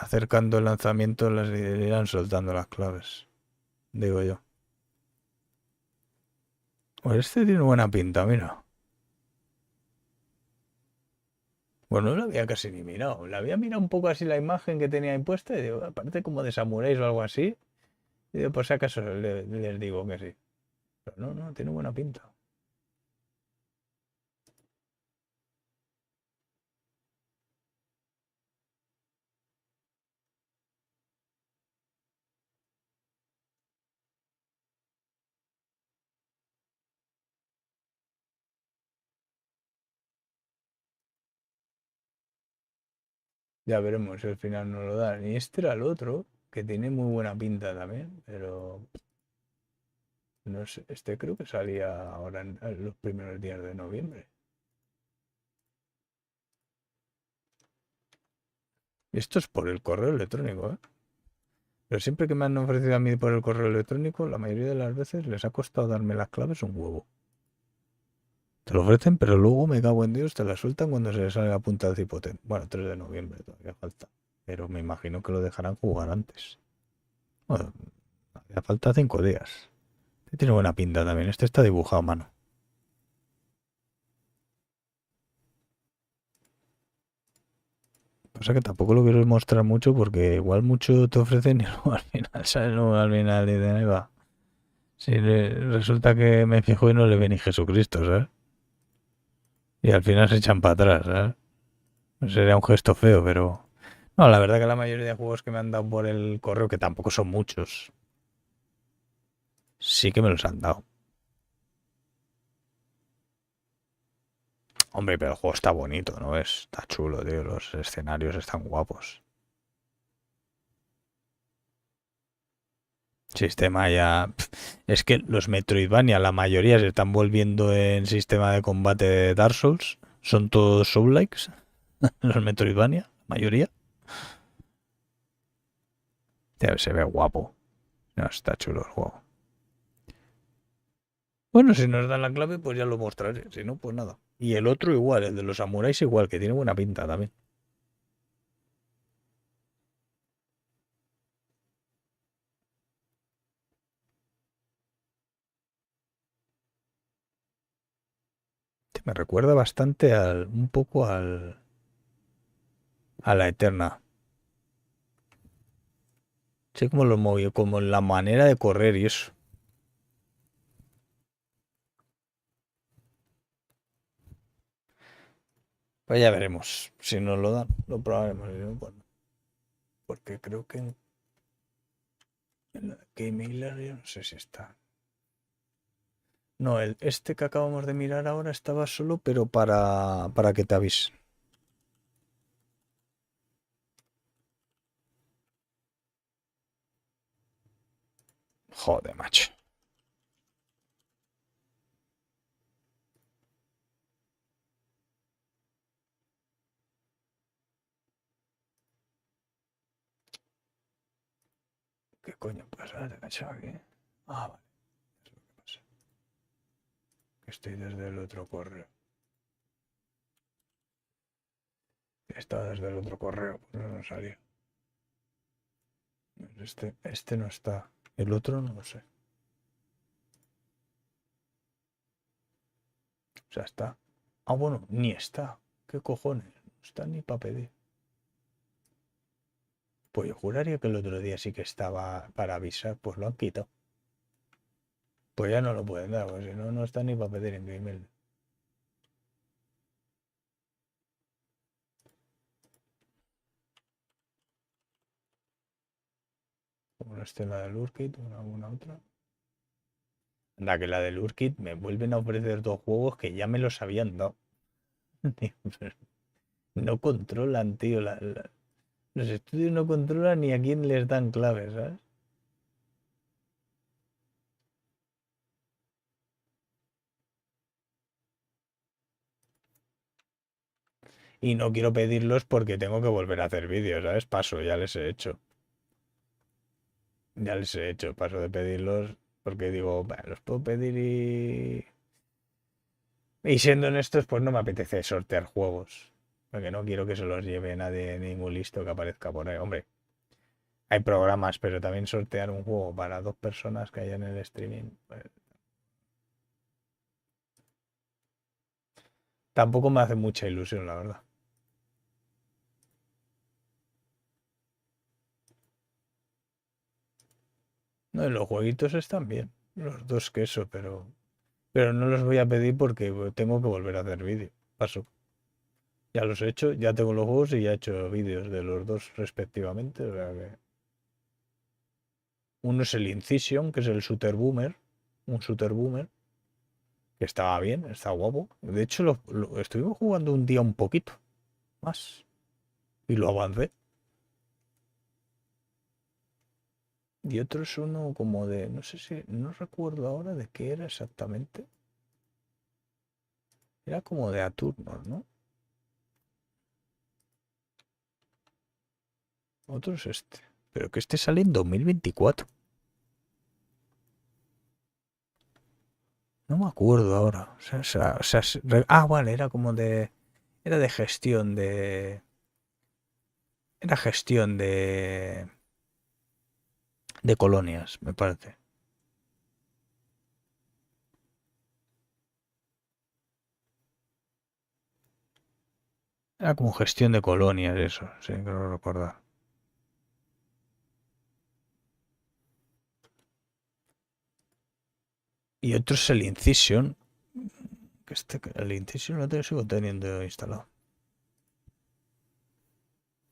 acercando el lanzamiento, las irán soltando las claves. Digo yo. Pues este tiene buena pinta, mira. Bueno, no lo había casi ni mirado. La había mirado un poco así la imagen que tenía impuesta y digo, aparte como de samuráis o algo así. Y digo, por si acaso les digo que sí. Pero no, no, tiene buena pinta. Ya veremos si al final no lo dan. Y este era el otro, que tiene muy buena pinta también, pero no sé, este creo que salía ahora en los primeros días de noviembre. Y esto es por el correo electrónico, ¿eh? Pero siempre que me han ofrecido a mí por el correo electrónico, la mayoría de las veces les ha costado darme las claves un huevo. Te lo ofrecen, pero luego me cago en Dios, te la sueltan cuando se les sale la punta del cipote. Bueno, 3 de noviembre todavía falta. Pero me imagino que lo dejarán jugar antes. Bueno, todavía falta 5 días. Este tiene buena pinta también. Este está dibujado a mano. Pasa que tampoco lo quiero mostrar mucho porque igual mucho te ofrecen y luego al final, ¿sabes? Luego al final dicen, ahí va. Si resulta que me fijo y no le ve ni Jesucristo, ¿sabes? Y al final se echan para atrás, ¿sabes? Sería un gesto feo, pero... No, la verdad que la mayoría de juegos que me han dado por el correo, que tampoco son muchos, sí que me los han dado. Hombre, pero el juego está bonito, ¿no? Está chulo, tío. Los escenarios están guapos. Sistema ya... Es que los Metroidvania, la mayoría se están volviendo en sistema de combate de Dark Souls. Son todos Soul-likes. Los Metroidvania, mayoría. Tío, se ve guapo. No, está chulo el juego. Bueno, si nos dan la clave, pues ya lo mostraré. Si no, pues nada. Y el otro igual, el de los samuráis igual, que tiene buena pinta también. Me recuerda bastante un poco a la Eterna. Sí, como lo movió, como la manera de correr y eso. Pues ya veremos. Si nos lo dan, lo probaremos. Bueno, porque creo que en la Game Gallery, no sé si está. No, este que acabamos de mirar ahora estaba solo, pero para que te avise. Joder, macho. ¿Qué coño pasa? ¿Te cachaba aquí? Ah, vale. Es lo que pasa. Que estoy desde el otro correo. Estaba desde el otro correo, pues no salió. Este no está. El otro no lo sé. O sea, está. Ah, bueno, ni está. ¿Qué cojones? No está ni para pedir. Pues yo juraría que el otro día sí que estaba para avisar, pues lo han quitado. Pues ya no lo pueden dar, porque si no, no está ni para pedir en Gmail. Como no esté la del Urkit o alguna otra. Anda, que la del Urkit me vuelven a ofrecer dos juegos que ya me los habían dado. No controlan, tío. Los estudios no controlan ni a quién les dan claves, ¿sabes? Y no quiero pedirlos porque tengo que volver a hacer vídeos, ¿sabes? Paso, ya les he hecho. Ya les he hecho, paso de pedirlos porque digo, "Bah, los puedo pedir y... Y siendo honestos, pues no me apetece sortear juegos. Porque no quiero que se los lleve nadie, ningún listo que aparezca por ahí. Hombre, hay programas, pero también sortear un juego para dos personas que haya en el streaming, pues, tampoco me hace mucha ilusión, la verdad. No, y los jueguitos están bien, los dos queso, pero no los voy a pedir porque tengo que volver a hacer vídeo. Paso. Ya los he hecho, ya tengo los juegos y ya he hecho vídeos de los dos respectivamente. O sea que... Uno es el Incision, que es el Shooter Boomer. Un Shooter Boomer. Que estaba bien, está guapo. De hecho, lo estuvimos jugando un día un poquito más. Y lo avancé. Y otro es uno como de... No sé si... No recuerdo ahora de qué era exactamente. Era como de a turnos, ¿no? Otro es este. Pero que este sale en 2024. No me acuerdo ahora. Vale, era como de... Era de gestión de... Era gestión de... De colonias, me parece. Era como gestión de colonias, eso. Sí, creo recordar. Y otro es el Incision. Que el Incision lo sigo teniendo instalado.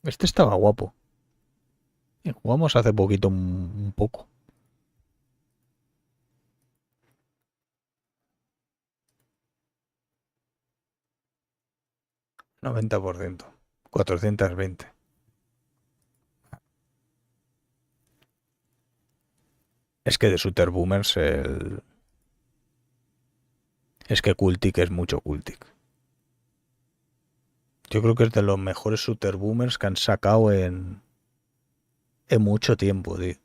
Este estaba guapo. Y jugamos hace poquito un poco. $90. 420. Es que de Shooter Boomers es que Cultic es mucho Cultic. Yo creo que es de los mejores Shooter Boomers que han sacado en mucho tiempo, tío.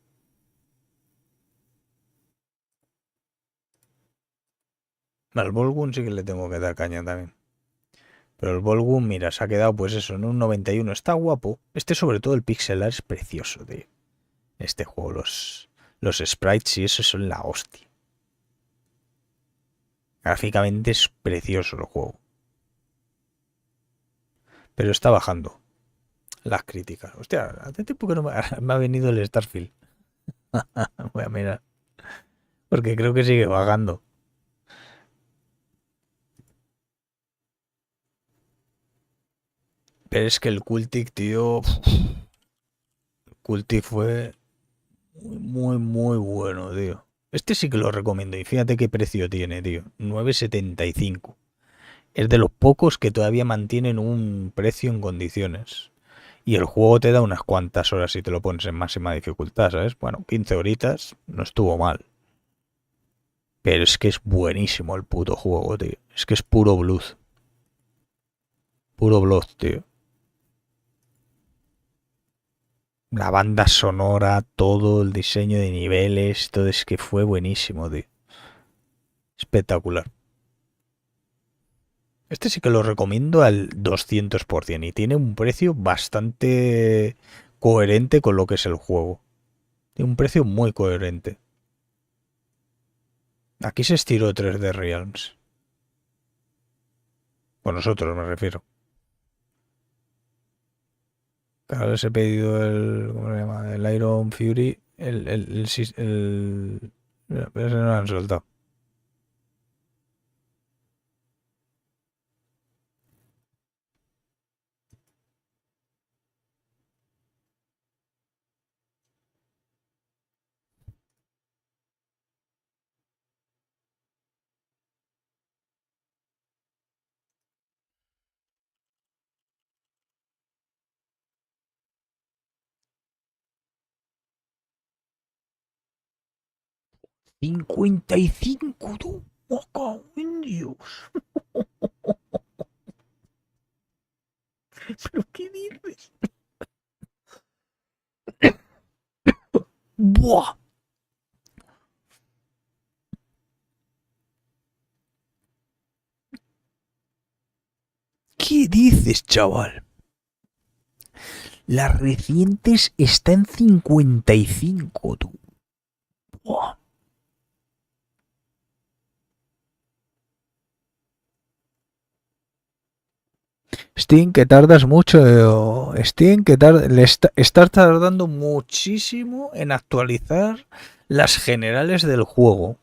Al Volgun sí que le tengo que dar caña también. Pero el Volgun, mira, se ha quedado pues eso, en un 91. Está guapo. Este sobre todo el pixel art es precioso, tío. Este juego, los sprites y eso son la hostia. Gráficamente es precioso el juego. Pero está bajando las críticas. Hostia, hace tiempo que no me ha venido el Starfield. Voy a mirar. Porque creo que sigue bajando. Pero es que el Cultic, tío... Cultic fue muy, muy bueno, tío. Este sí que lo recomiendo. Y fíjate qué precio tiene, tío. 9,75. Es de los pocos que todavía mantienen un precio en condiciones. Y el juego te da unas cuantas horas si te lo pones en máxima dificultad, ¿sabes? Bueno, 15 horitas no estuvo mal. Pero es que es buenísimo el puto juego, tío. Es que es puro blues. Puro blues, tío. La banda sonora, todo el diseño de niveles, todo es que fue buenísimo, tío. Espectacular. Este sí que lo recomiendo al 200% y tiene un precio bastante coherente con lo que es el juego. Tiene un precio muy coherente. Aquí se estiró 3D Realms. Con nosotros me refiero. Claro, les he pedido el... ¿Cómo se llama? El Iron Fury. Mira, pero ese no lo han soltado. ¡55, tú! ¡Oh, cago en Dios! ¿Pero qué dices? ¡Buah! ¿Qué dices, chaval? Las recientes está en 55, tú. ¡Buah! Steam, que tardas mucho. Steam, que estás tardando muchísimo en actualizar las generales del juego.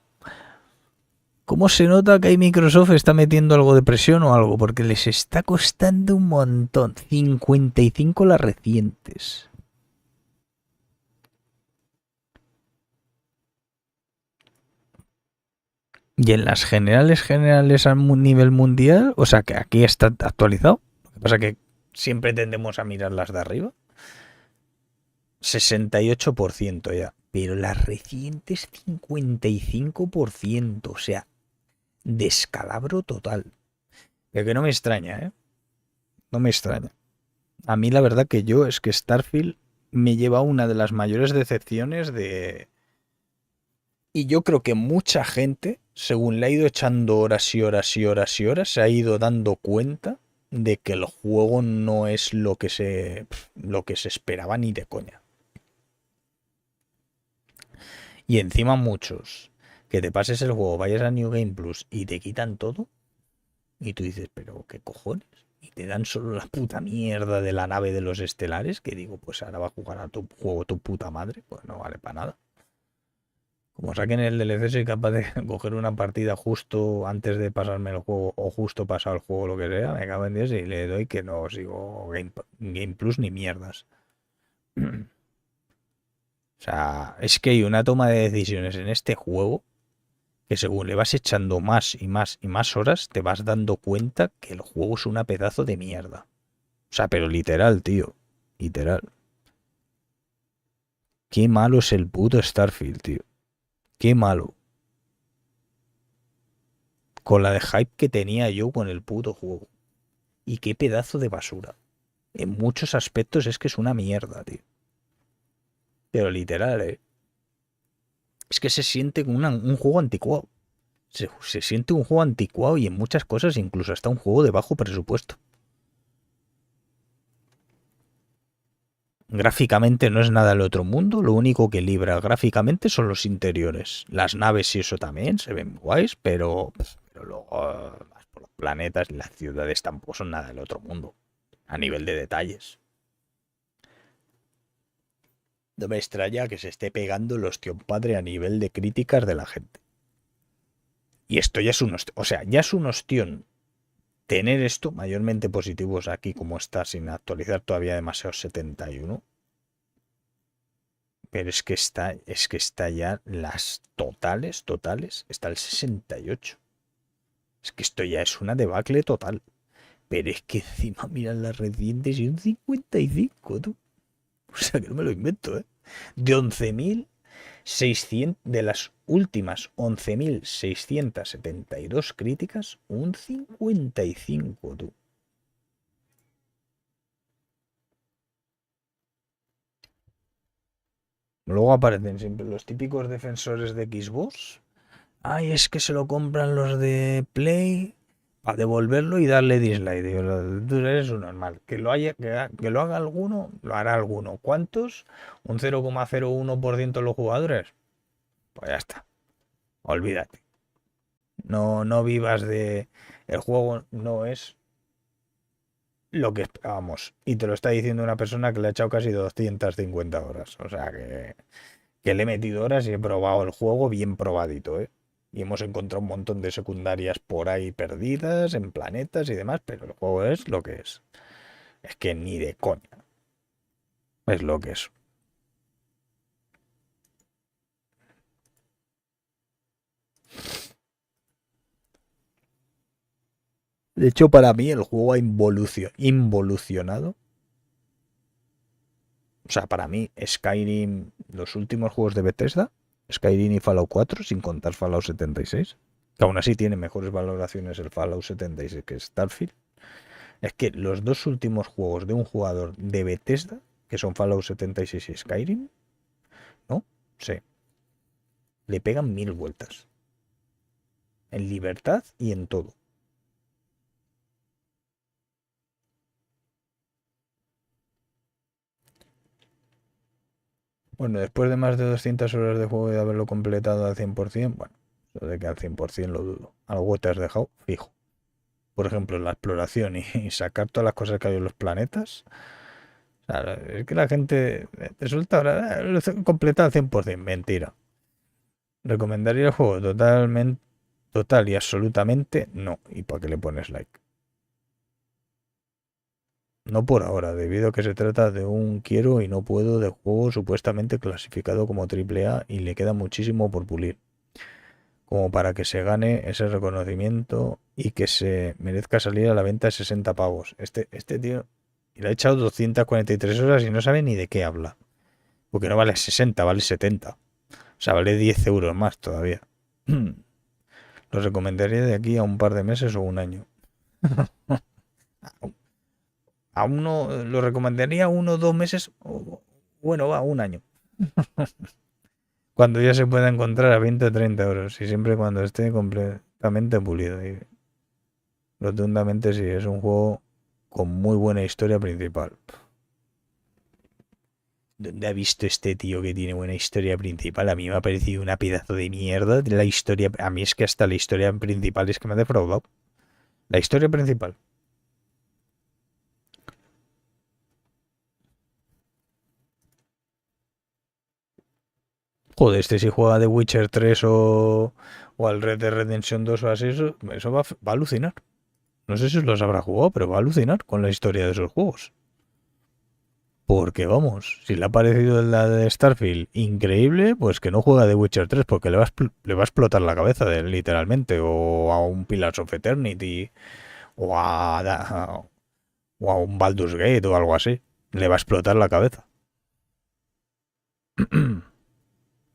¿Cómo se nota que ahí Microsoft está metiendo algo de presión o algo? Porque les está costando un montón. 55 las recientes. Y en las generales a nivel mundial, o sea que aquí está actualizado. Lo que pasa que siempre tendemos a mirar las de arriba. 68% ya. Pero las recientes 55%. O sea, descalabro total. Pero que no me extraña, ¿eh? No me extraña. A mí la verdad que yo es que Starfield me lleva una de las mayores decepciones de... Y yo creo que mucha gente, según le ha ido echando horas y horas y horas y horas, se ha ido dando cuenta de que el juego no es lo que se esperaba ni de coña. Y encima muchos, que te pases el juego, vayas a New Game Plus y te quitan todo, y tú dices, pero ¿qué cojones? Y te dan solo la puta mierda de la nave de los estelares, que digo, pues ahora va a jugar a tu juego tu puta madre, pues no vale para nada. Como saquen el DLC, soy capaz de coger una partida justo antes de pasarme el juego o justo pasado el juego, lo que sea, me cago en Dios y le doy que no sigo Game Plus ni mierdas. O sea, es que hay una toma de decisiones en este juego que según le vas echando más y más y más horas, te vas dando cuenta que el juego es una pedazo de mierda. O sea, pero literal, tío. Literal. Qué malo es el puto Starfield, tío. Qué malo. Con la de hype que tenía yo con el puto juego. Y qué pedazo de basura. En muchos aspectos es que es una mierda, tío. Pero literal, es que se siente como un juego anticuado. Se siente un juego anticuado y en muchas cosas incluso hasta un juego de bajo presupuesto. Gráficamente no es nada del otro mundo, lo único que libra gráficamente son los interiores. Las naves y eso también se ven guays, pero luego los planetas y las ciudades tampoco son nada del otro mundo, a nivel de detalles. No me extraña que se esté pegando el ostión padre a nivel de críticas de la gente. Y esto ya es un ostión, o sea, ya es un ostión tener esto mayormente positivos aquí como está sin actualizar todavía demasiado 71. Pero es que está ya las totales, está el 68. Es que esto ya es una debacle total. Pero es que encima miran las recientes y un 55, tú. O sea, que no me lo invento, ¿eh? De 11.600, de las últimas 11.672 críticas, un 55, tú. Luego aparecen siempre los típicos defensores de Xbox. Ay, es que se lo compran los de Play a devolverlo y darle dislike. Digo, tú eres un normal. Que lo haga alguno, lo hará alguno. ¿Cuántos? ¿Un 0,01% de los jugadores? Pues ya está. Olvídate. No vivas de... El juego no es lo que esperábamos. Y te lo está diciendo una persona que le ha echado casi 250 horas. O sea que le he metido horas y he probado el juego bien probadito, ¿eh? Y hemos encontrado un montón de secundarias por ahí perdidas, en planetas y demás, pero el juego es lo que es. Es que ni de coña. Es lo que es. De hecho, para mí el juego ha involucionado. O sea, para mí, Skyrim, los últimos juegos de Bethesda, Skyrim y Fallout 4, sin contar Fallout 76, que aún así tiene mejores valoraciones el Fallout 76 que Starfield. Es que los dos últimos juegos de un jugador de Bethesda, que son Fallout 76 y Skyrim, ¿no? Sí. Le pegan 1000 vueltas. En libertad y en todo. Bueno, después de más de 200 horas de juego y de haberlo completado al 100%, bueno, eso de que al 100% lo dudo. Algo te has dejado fijo. Por ejemplo, la exploración y sacar todas las cosas que hay en los planetas. O sea, es que la gente te suelta ahora, lo he completado al 100%. Mentira. ¿Recomendaría el juego? Total y absolutamente no. ¿Y para qué le pones like? No por ahora, debido a que se trata de un quiero y no puedo de juego supuestamente clasificado como AAA y le queda muchísimo por pulir, como para que se gane ese reconocimiento y que se merezca salir a la venta de 60 pavos. Este tío le ha echado 243 horas y no sabe ni de qué habla. Porque no vale 60, vale 70. O sea, vale 10 euros más todavía. Lo recomendaría de aquí a un par de meses o un año. A uno lo recomendaría 1 o 2 meses, bueno, va, un año. Cuando ya se pueda encontrar a 20 o 30 euros y siempre cuando esté completamente pulido. Y rotundamente sí, es un juego con muy buena historia principal. ¿Dónde ha visto este tío que tiene buena historia principal? A mí me ha parecido una pedazo de mierda. La historia, a mí es que hasta la historia principal es que me ha defraudado. La historia principal. Joder, este si juega de Witcher 3 o al Red Dead Redemption 2 o así, eso va a alucinar. No sé si os los habrá jugado, pero va a alucinar con la historia de esos juegos. Porque vamos, si le ha parecido la de Starfield increíble, pues que no juega de Witcher 3 porque le va a explotar la cabeza literalmente. O a un Pillars of Eternity o a un Baldur's Gate o algo así. Le va a explotar la cabeza.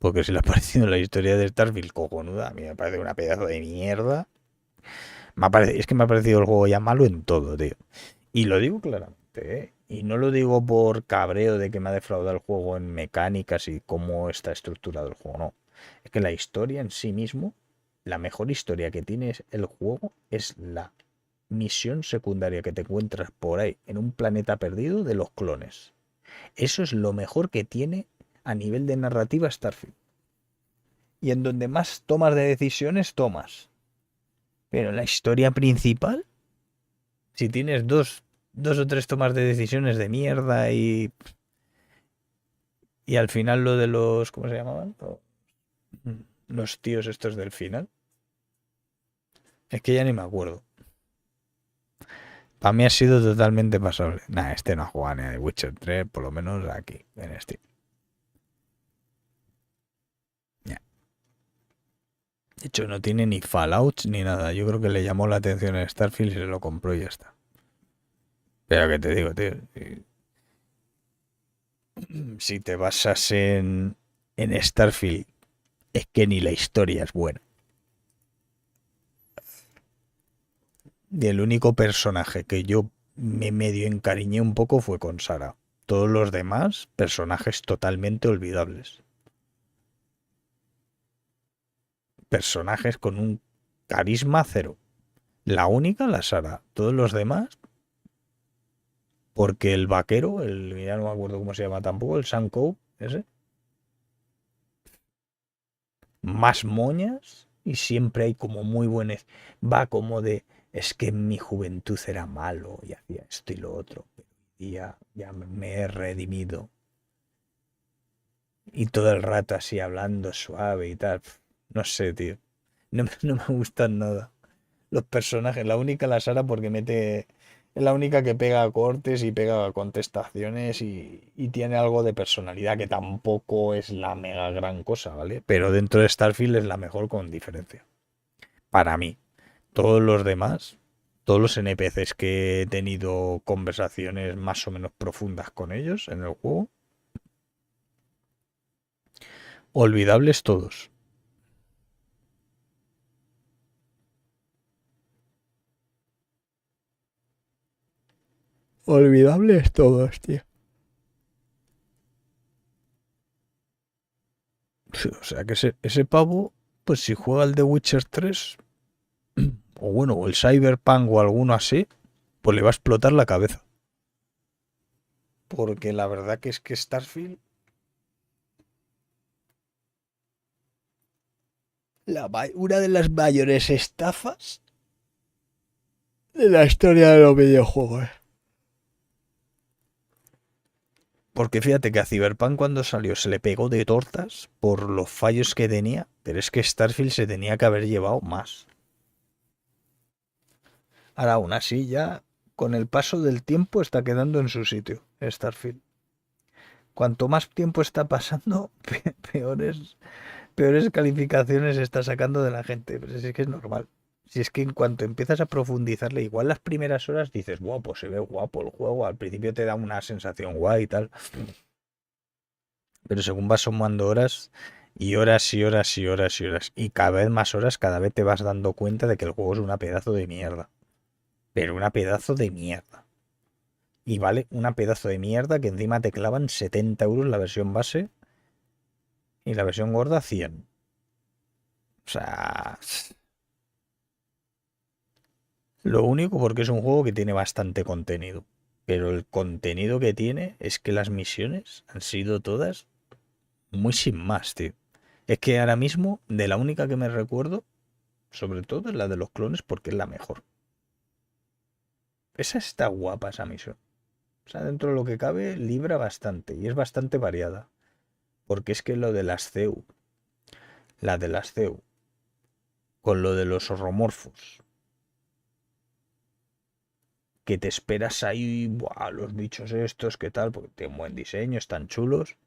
Porque si le ha parecido la historia de Starfield cojonuda, a mí me parece una pedazo de mierda. Es que me ha parecido el juego ya malo en todo, tío. Y lo digo claramente, ¿eh? Y no lo digo por cabreo de que me ha defraudado el juego en mecánicas y cómo está estructurado el juego, no. Es que la historia en sí mismo, la mejor historia que tiene el juego es la misión secundaria que te encuentras por ahí en un planeta perdido de los clones. Eso es lo mejor que tiene a nivel de narrativa Starfield. Y en donde más tomas de decisiones tomas. Pero la historia principal, si tienes dos o tres tomas de decisiones de mierda y al final lo de los... ¿Cómo se llamaban? Los tíos estos del final. Es que ya ni me acuerdo. Para mí ha sido totalmente pasable. Nah, este no ha jugado ni a The Witcher 3, por lo menos aquí, en este. De hecho, no tiene ni Fallout ni nada. Yo creo que le llamó la atención a Starfield y se lo compró y ya está. Pero que te digo, tío. Si te basas en Starfield, es que ni la historia es buena. Y el único personaje que yo me medio encariñé un poco fue con Sarah. Todos los demás, personajes totalmente olvidables. Personajes con un carisma cero. La única, la Sara. Todos los demás, porque el vaquero, ya no me acuerdo cómo se llama tampoco, el Sam Cope, ese, más moñas y siempre hay como muy buenos. Va como de, es que en mi juventud era malo y hacía esto y lo otro, pero hoy día ya me he redimido. Y todo el rato así hablando suave y tal. No sé, tío. No me gustan nada los personajes. La única, la Sara, porque mete. Es la única que pega cortes y pega contestaciones y tiene algo de personalidad que tampoco es la mega gran cosa, ¿vale? Pero dentro de Starfield es la mejor con diferencia. Para mí. Todos los demás, todos los NPCs que he tenido conversaciones más o menos profundas con ellos en el juego, olvidables todos. Olvidables todos, tío. Sí, o sea que ese pavo, pues si juega el The Witcher 3, o bueno, o el Cyberpunk o alguno así, pues le va a explotar la cabeza. Porque la verdad que es que Starfield, una de las mayores estafas de la historia de los videojuegos. Porque fíjate que a Cyberpunk cuando salió se le pegó de tortas por los fallos que tenía, pero es que Starfield se tenía que haber llevado más. Ahora aún así ya, con el paso del tiempo está quedando en su sitio, Starfield. Cuanto más tiempo está pasando, peores calificaciones está sacando de la gente. Pero si es que es normal. Si es que en cuanto empiezas a profundizarle, igual las primeras horas dices, guau, pues se ve guapo el juego. Al principio te da una sensación guay y tal. Pero según vas sumando horas y horas y horas y horas y horas, y cada vez más horas, cada vez te vas dando cuenta de que el juego es una pedazo de mierda. Pero una pedazo de mierda. Y vale una pedazo de mierda que encima te clavan 70 euros la versión base y la versión gorda 100. O sea... Lo único porque es un juego que tiene bastante contenido. Pero el contenido que tiene es que las misiones han sido todas muy sin más, tío. Es que ahora mismo, de la única que me recuerdo, sobre todo es la de los clones porque es la mejor. Esa está guapa, esa misión. O sea, dentro de lo que cabe, libra bastante y es bastante variada. Porque es que lo de las CEU, la de las CEU, con lo de los horromorfos, que te esperas ahí, buah, los bichos estos, qué tal, porque tienen buen diseño, están chulos.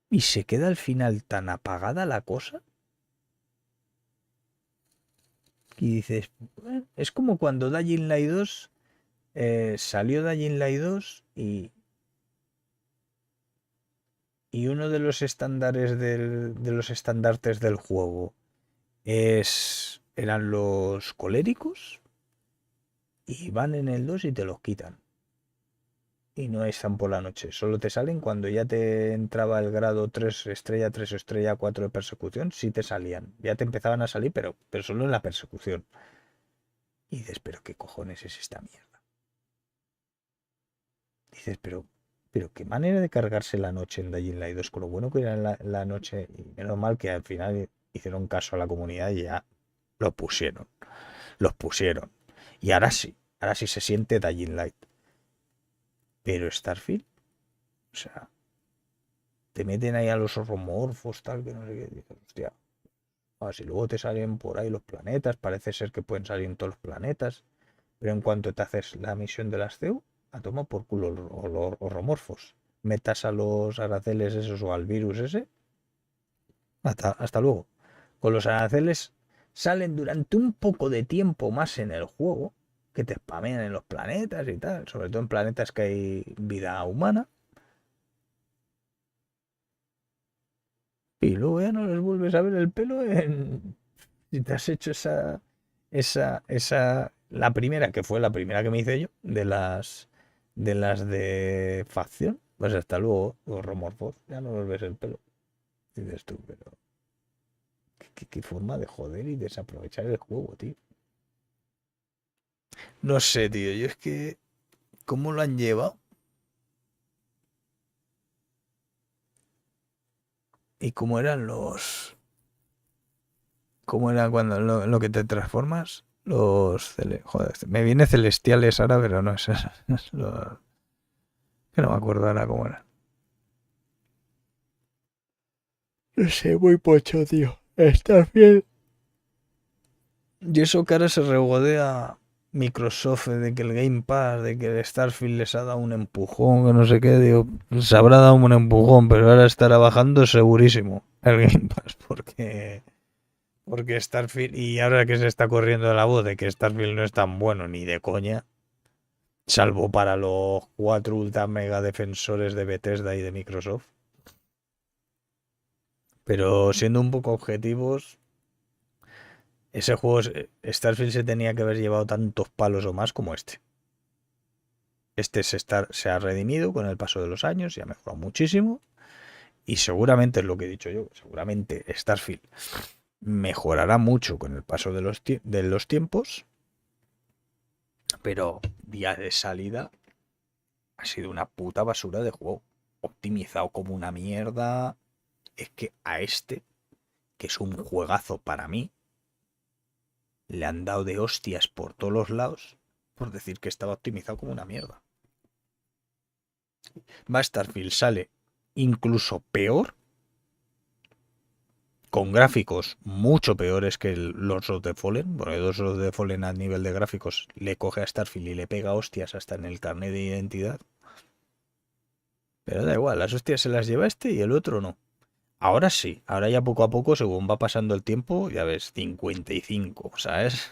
Y se queda al final tan apagada la cosa. Y dices, bueno, es como cuando Dying Light 2 salió Dying Light 2 y uno de los estándares de los estandartes del juego eran los coléricos y van en el 2 y te los quitan. Y no están por la noche, solo te salen cuando ya te entraba el grado 3 estrella, 3 estrella, 4 de persecución, sí te salían. Ya te empezaban a salir, pero solo en la persecución. Y dices, pero ¿qué cojones es esta mierda? Dices, pero qué manera de cargarse la noche en Dying Light 2, con lo bueno que era la noche, y menos mal que al final hicieron caso a la comunidad y ya los pusieron. Los pusieron. Y ahora sí se siente Dying Light. Pero Starfield, o sea, te meten ahí a los horromorfos, tal, que no sé qué, dices, hostia. Si luego te salen por ahí los planetas, parece ser que pueden salir en todos los planetas, pero en cuanto te haces la misión de las CEU, a tomar por culo los horromorfos. Metas a los araceles esos o al virus ese, hasta luego. Con los aranceles salen durante un poco de tiempo más en el juego, que te spamean en los planetas y tal, sobre todo en planetas que hay vida humana. Y luego ya no les vuelves a ver el pelo si te has hecho la primera, que fue la primera que me hice yo, de las de facción, pues hasta luego, los romorfos, ya no les ves el pelo. Dices tú, pero qué forma de joder y desaprovechar el juego, tío. No sé, tío, yo es que... ¿Cómo lo han llevado? ¿Y cómo eran los... ¿Cómo era cuando lo que te transformas? Joder, me viene celestiales ahora, pero no es eso. Que no me acuerdo ahora cómo era. No sé, muy pocho, tío. ¿Estás bien? Y eso que ahora se regodea Microsoft de que el Game Pass, de que el Starfield les ha dado un empujón, que no sé qué, digo, se habrá dado un empujón, pero ahora estará bajando segurísimo el Game Pass, porque Starfield, y ahora que se está corriendo la voz de que Starfield no es tan bueno ni de coña, salvo para los 4 ultra mega defensores de Bethesda y de Microsoft. Pero siendo un poco objetivos, ese juego, Starfield se tenía que haber llevado tantos palos o más como este. Este se ha redimido con el paso de los años y ha mejorado muchísimo. Y seguramente es lo que he dicho yo, seguramente Starfield mejorará mucho con el paso de los tiempos. Pero día de salida ha sido una puta basura de juego. Optimizado como una mierda. Es que a este, que es un juegazo para mí, le han dado de hostias por todos los lados por decir que estaba optimizado como una mierda. Starfield sale incluso peor, con gráficos mucho peores que los of the Fallen. Porque los of the Fallen a nivel de gráficos le coge a Starfield y le pega hostias hasta en el carnet de identidad. Pero da igual, las hostias se las lleva este y el otro no. Ahora sí, ahora ya poco a poco, según va pasando el tiempo, ya ves, 55, ¿sabes?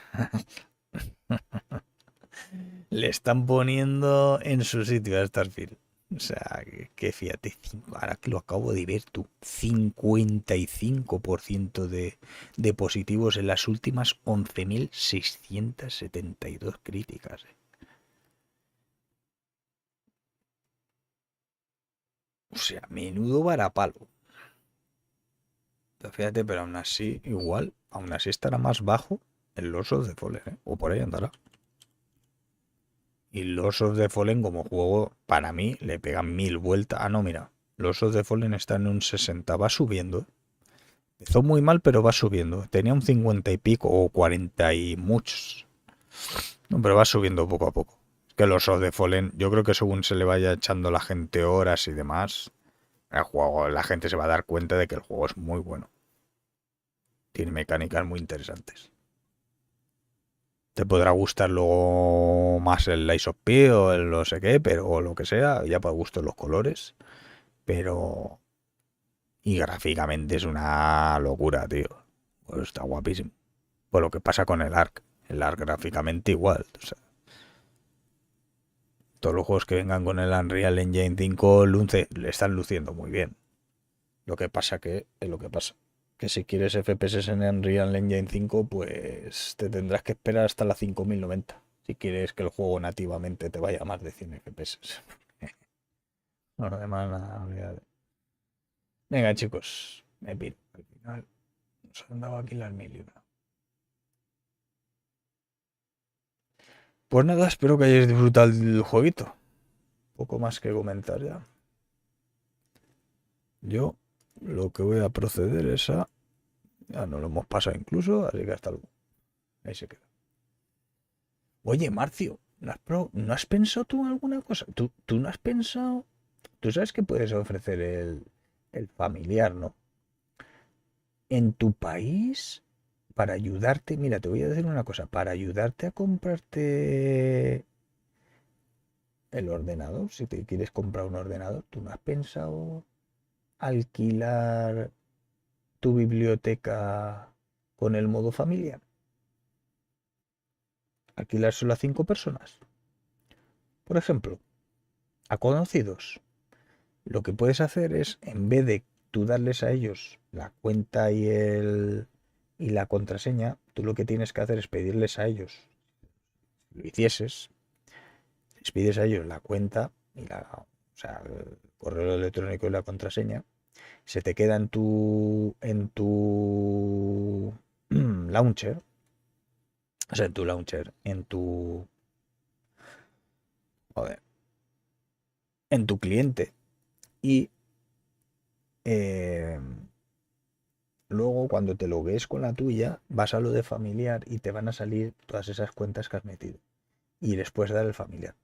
Le están poniendo en su sitio a Starfield. O sea, que fíjate, ahora que lo acabo de ver tú, 55% de positivos en las últimas 11.672 críticas. O sea, menudo varapalo. Pero fíjate, pero aún así, igual, aún así estará más bajo el Lords of the Fallen, ¿eh? O por ahí andará. Y Lords of the Fallen como juego, para mí, le pegan 1000 vueltas. Ah, no, mira. Lords of the Fallen está en un 60. Va subiendo. Empezó muy mal, pero va subiendo. Tenía un 50 y pico o 40 y muchos. No, pero va subiendo poco a poco. Es que Lords of the Fallen, yo creo que según se le vaya echando la gente horas y demás, el juego, la gente se va a dar cuenta de que el juego es muy bueno. Tiene mecánicas muy interesantes. Te podrá gustar luego más el Lies of P o el no sé qué, pero o lo que sea, ya por gusto los colores. Pero... Y gráficamente es una locura, tío. Pues está guapísimo. Pues lo que pasa con el ARC. El ARC gráficamente igual. O sea, todos los juegos que vengan con el Unreal Engine 5 le están luciendo muy bien. Lo que pasa que es lo que pasa. Que si quieres FPS en Unreal Engine 5, pues te tendrás que esperar hasta la 5090. Si quieres que el juego nativamente te vaya a más de 100 FPS. No, lo demás nada, olvídate. Venga, chicos, me piro. Al final nos han dado aquí las 1000 libras. Pues nada, espero que hayáis disfrutado del jueguito. Poco más que comentar ya. Yo lo que voy a proceder es a... Ya no lo hemos pasado incluso, así que hasta luego. Ahí se queda. Oye, Marcio, ¿no has pensado tú en alguna cosa? ¿Tú no has pensado? Tú sabes que puedes ofrecer el familiar, ¿no? En tu país, para ayudarte, mira, te voy a decir una cosa, para ayudarte a comprarte el ordenador, si te quieres comprar un ordenador, ¿tú no has pensado alquilar tu biblioteca con el modo familiar? Alquilárselo a 5 personas. Por ejemplo, a conocidos. Lo que puedes hacer es, en vez de tú darles a ellos la cuenta y la contraseña, tú lo que tienes que hacer es pedirles a ellos, si lo hicieses, les pides a ellos la cuenta y o sea, el correo electrónico y la contraseña, se te queda en tu launcher, o sea, joder, en tu cliente y eh, luego cuando te logues con la tuya, vas a lo de familiar y te van a salir todas esas cuentas que has metido y les puedes dar el familiar.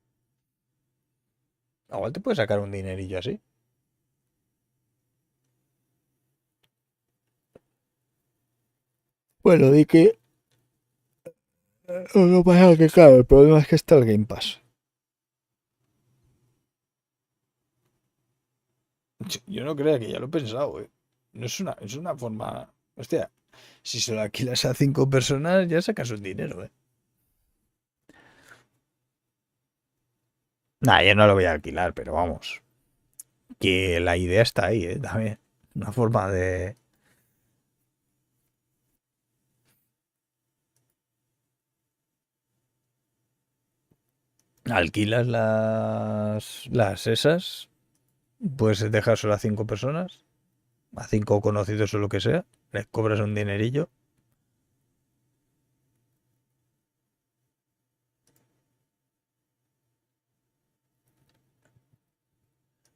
Igual te puedes sacar un dinerillo así. Bueno, di que lo que pasa es que, claro, el problema es que está el Game Pass. Yo no creo que ya lo he pensado, ¿eh? No es una forma. Hostia, si se lo alquilas a 5 personas, ya sacas un dinero, ¿eh? Nah, yo no lo voy a alquilar, pero vamos. Que la idea está ahí, ¿eh? También. Una forma de. Alquilas las esas, puedes dejar solo a 5 personas, a 5 conocidos o lo que sea, les cobras un dinerillo.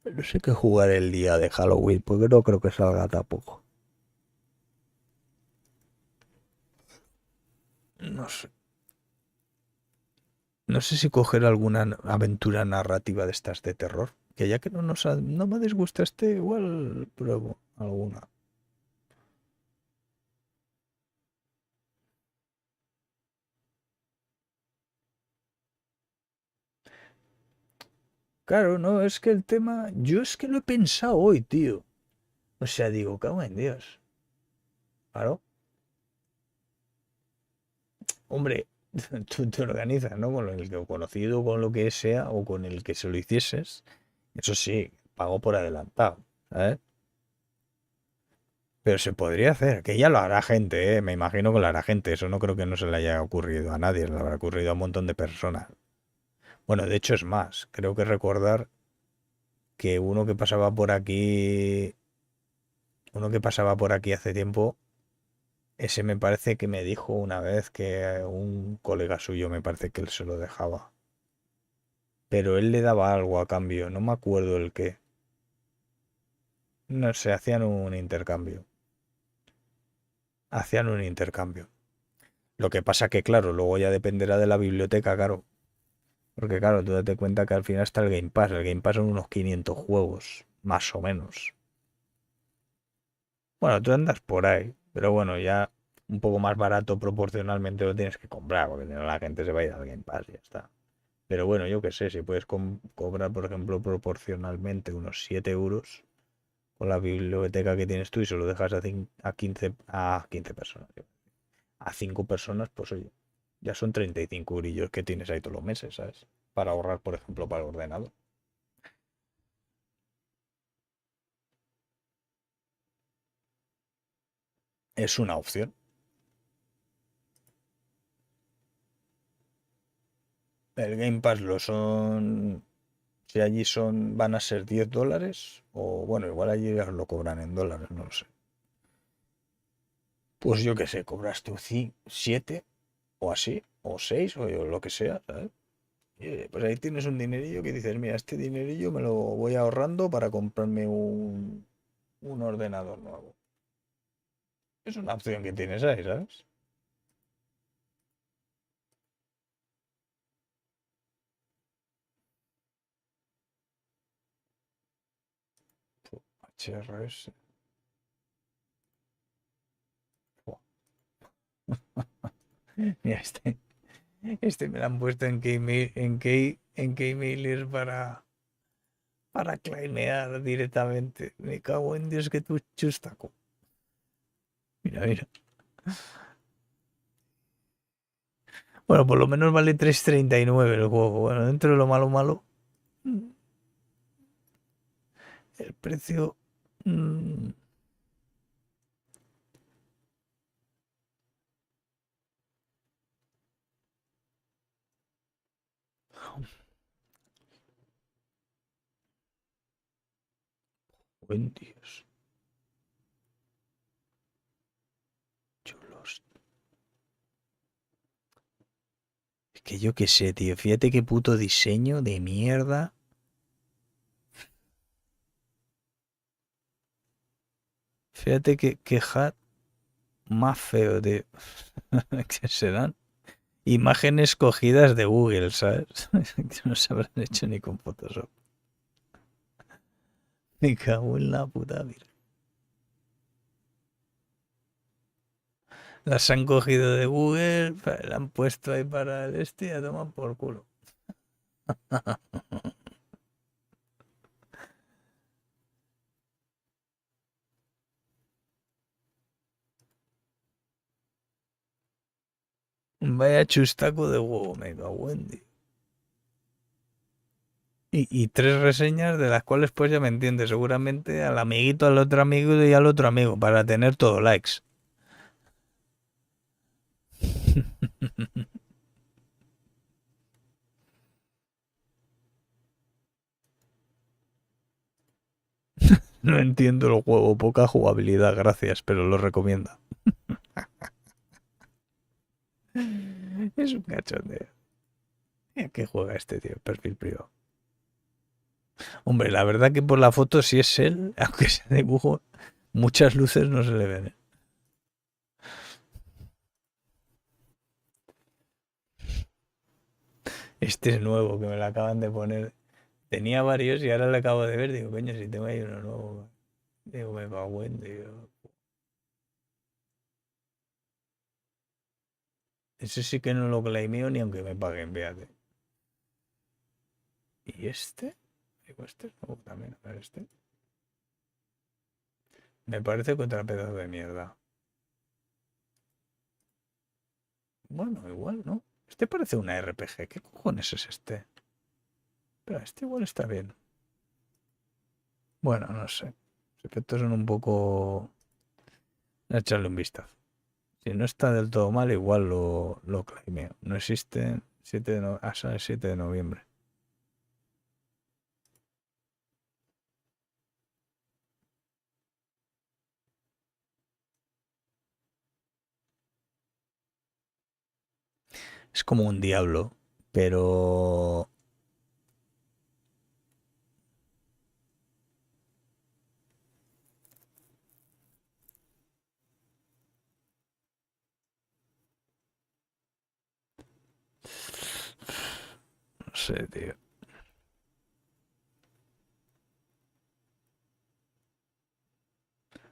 No sé qué jugar el día de Halloween, porque no creo que salga tampoco. No sé. No sé si coger alguna aventura narrativa de estas de terror. Que ya que no me disgusta este, igual pruebo alguna. Claro, no, es que el tema. Yo es que lo he pensado hoy, tío. O sea, digo, cago en Dios. Claro. Hombre, tú te organizas, ¿no? Con el que conocido, con lo que sea, o con el que se lo hicieses. Eso sí, pago por adelantado, ¿sabes? Pero se podría hacer, que ya lo hará gente, ¿eh? Me imagino que lo hará gente. Eso no creo que no se le haya ocurrido a nadie, le habrá ocurrido a un montón de personas. Bueno, de hecho es más, creo que recordar que uno que pasaba por aquí hace tiempo, ese me parece que me dijo una vez que un colega suyo me parece que él se lo dejaba. Pero él le daba algo a cambio, no me acuerdo el qué. No sé, hacían un intercambio. Hacían un intercambio. Lo que pasa que, claro, luego ya dependerá de la biblioteca, claro. Porque, claro, tú date cuenta que al final está el Game Pass. El Game Pass son unos 500 juegos, más o menos. Bueno, tú andas por ahí, pero bueno, ya un poco más barato proporcionalmente lo tienes que comprar, porque si no la gente se va a ir al Game Pass y ya está. Pero bueno, yo qué sé, si puedes cobrar, por ejemplo, proporcionalmente unos 7 euros con la biblioteca que tienes tú y se lo dejas a 15 personas. A 5 personas, pues oye, ya son 35 eurillos que tienes ahí todos los meses, ¿sabes? Para ahorrar, por ejemplo, para el ordenador. Es una opción. El Game Pass lo son. Si allí van a ser $10, o bueno, igual allí ya lo cobran en dólares, no lo sé. Pues yo qué sé, cobras tú 7 o así, o 6 o lo que sea, ¿sabes? Y, pues ahí tienes un dinerillo que dices, mira, este dinerillo me lo voy ahorrando para comprarme un ordenador nuevo. Es una opción que tienes ahí, ¿sabes? HRS. Mira, este me lo han puesto en Gmail, en Gmail para claimear directamente. Me cago en Dios que tú chustaco. Mira, mira. Bueno, por lo menos vale 3,39 el juego. Bueno, dentro de lo malo malo, el precio. mm, Buen Dios. Que yo qué sé, tío. Fíjate qué puto diseño de mierda. Fíjate que hat más feo, tío. Que serán imágenes cogidas de Google, ¿sabes? Que no se habrán hecho ni con Photoshop. Me cago en la puta vida. Las han cogido de Google, la han puesto ahí para el este y a tomar por culo. Vaya chustaco de huevo, me cago en Dios. Y tres reseñas de las cuales pues ya me entiendes, seguramente al amiguito, al otro amigo y al otro amigo, para tener todo likes. No entiendo el juego, poca jugabilidad, gracias, pero lo recomienda. Es un cachondeo. ¿A qué juega este tío? Perfil privado. Hombre, la verdad que por la foto si es él, aunque sea dibujo, muchas luces no se le ven. ¿Eh? Este es nuevo, que me lo acaban de poner. Tenía varios y ahora lo acabo de ver. Digo, coño, si tengo ahí uno nuevo. Digo, me cago en Dios. Ese sí que no lo claimeo ni aunque me paguen, fíjate. ¿Y este? Digo, este es nuevo también. A ver, este. Me parece contra pedazo de mierda. Bueno, igual, ¿no? Este parece una RPG. ¿Qué cojones es este? Pero este igual está bien. Bueno, no sé. Los efectos son un poco... Voy a echarle un vistazo. Si no está del todo mal, igual lo claimeo. No existe 7 de sale 7 de noviembre. Es como un diablo, pero... No sé, tío.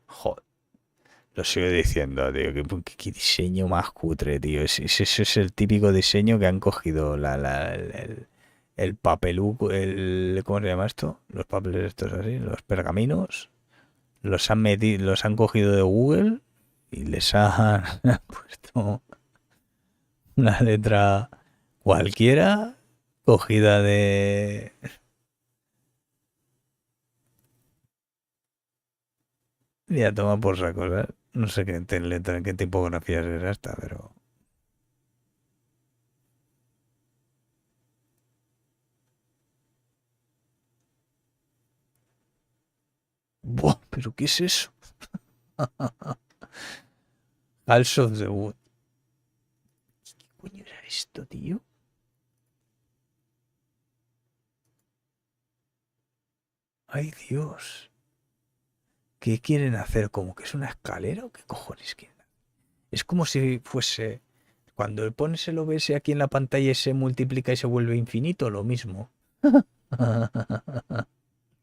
Joder. Lo sigo diciendo, tío. Qué diseño más cutre, tío. Ese es el típico diseño que han cogido el papeluco, ¿cómo se llama esto? Los papeles estos así, los pergaminos. Los han cogido de Google y les han puesto una letra cualquiera cogida de... Ya toma por saco, ¿sabes? No sé letra, qué tipografía será esta, pero... Buah, ¿pero qué es eso? House of the Wood. ¿Qué coño era esto, tío? Ay, Dios. ¿Qué quieren hacer? ¿Como que es una escalera o qué cojones quieren hacer? Es como si fuese... Cuando pones el OBS aquí en la pantalla y se multiplica y se vuelve infinito, lo mismo.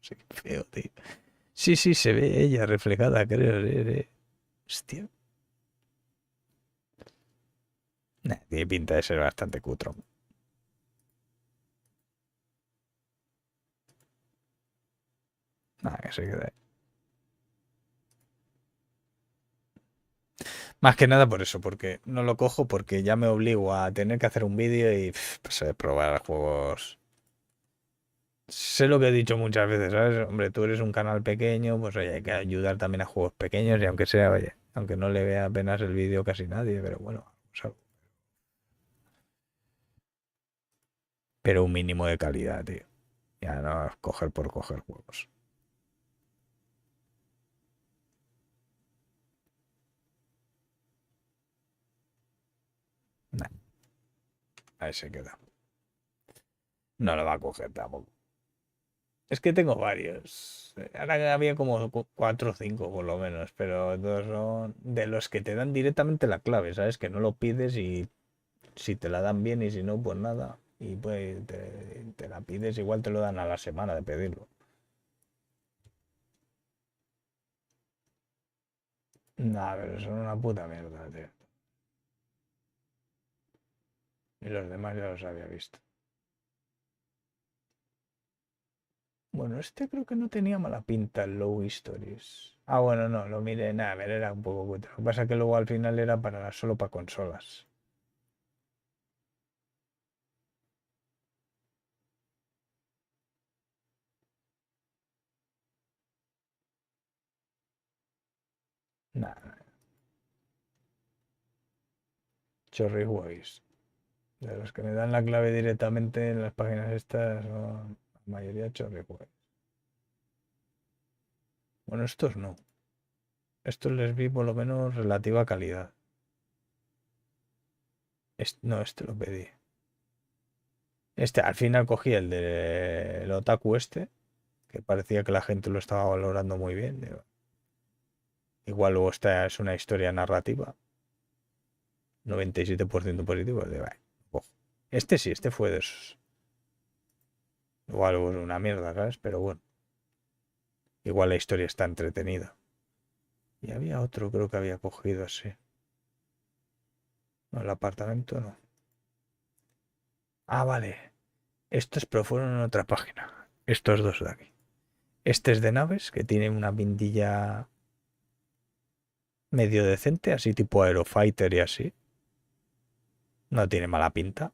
Sí, qué feo, tío. Sí, sí, se ve ella reflejada, creo. Hostia. Nah, tiene pinta de ser bastante cutro. Nada, que se quede ahí. Más que nada por eso, porque no lo cojo porque ya me obligo a tener que hacer un vídeo y pues, probar juegos. Sé lo que he dicho muchas veces, ¿sabes? Hombre, tú eres un canal pequeño, pues oye, hay que ayudar también a juegos pequeños y aunque sea, oye, aunque no le vea apenas el vídeo casi nadie, pero bueno, pero un mínimo de calidad, tío. Ya no coger por coger juegos. Nah. Ahí se queda. No lo va a coger tampoco. Es que tengo varios. Ahora había como 4 o 5 por lo menos, pero dos son de los que te dan directamente la clave, ¿sabes? Que no lo pides y si te la dan bien y si no, pues nada. Y pues te la pides, igual te lo dan a la semana de pedirlo. Nah, pero son una puta mierda, tío. Y los demás ya los había visto. Bueno, este creo que no tenía mala pinta, el Low Stories. Ah, bueno, no, lo miré, nada, a ver, era un poco cutre. Lo que pasa es que luego al final era solo para consolas. Nada, chorrihueis. De los que me dan la clave directamente en las páginas estas son la mayoría chorrihueis. Bueno, estos no. Estos les vi por lo menos relativa calidad. No, este lo pedí. Este, al final cogí el del otaku este, que parecía que la gente lo estaba valorando muy bien. Digo, igual luego esta es una historia narrativa. 97% positivo. De, ojo. Este sí, este fue de esos. Igual es una mierda, ¿sabes? Pero bueno. Igual la historia está entretenida. Y había otro, creo que había cogido así. No, el apartamento no. Ah, vale. Estos pero fueron en otra página. Estos dos de aquí. Este es de naves, que tiene una pintilla medio decente, así tipo Aerofighter y así. No tiene mala pinta.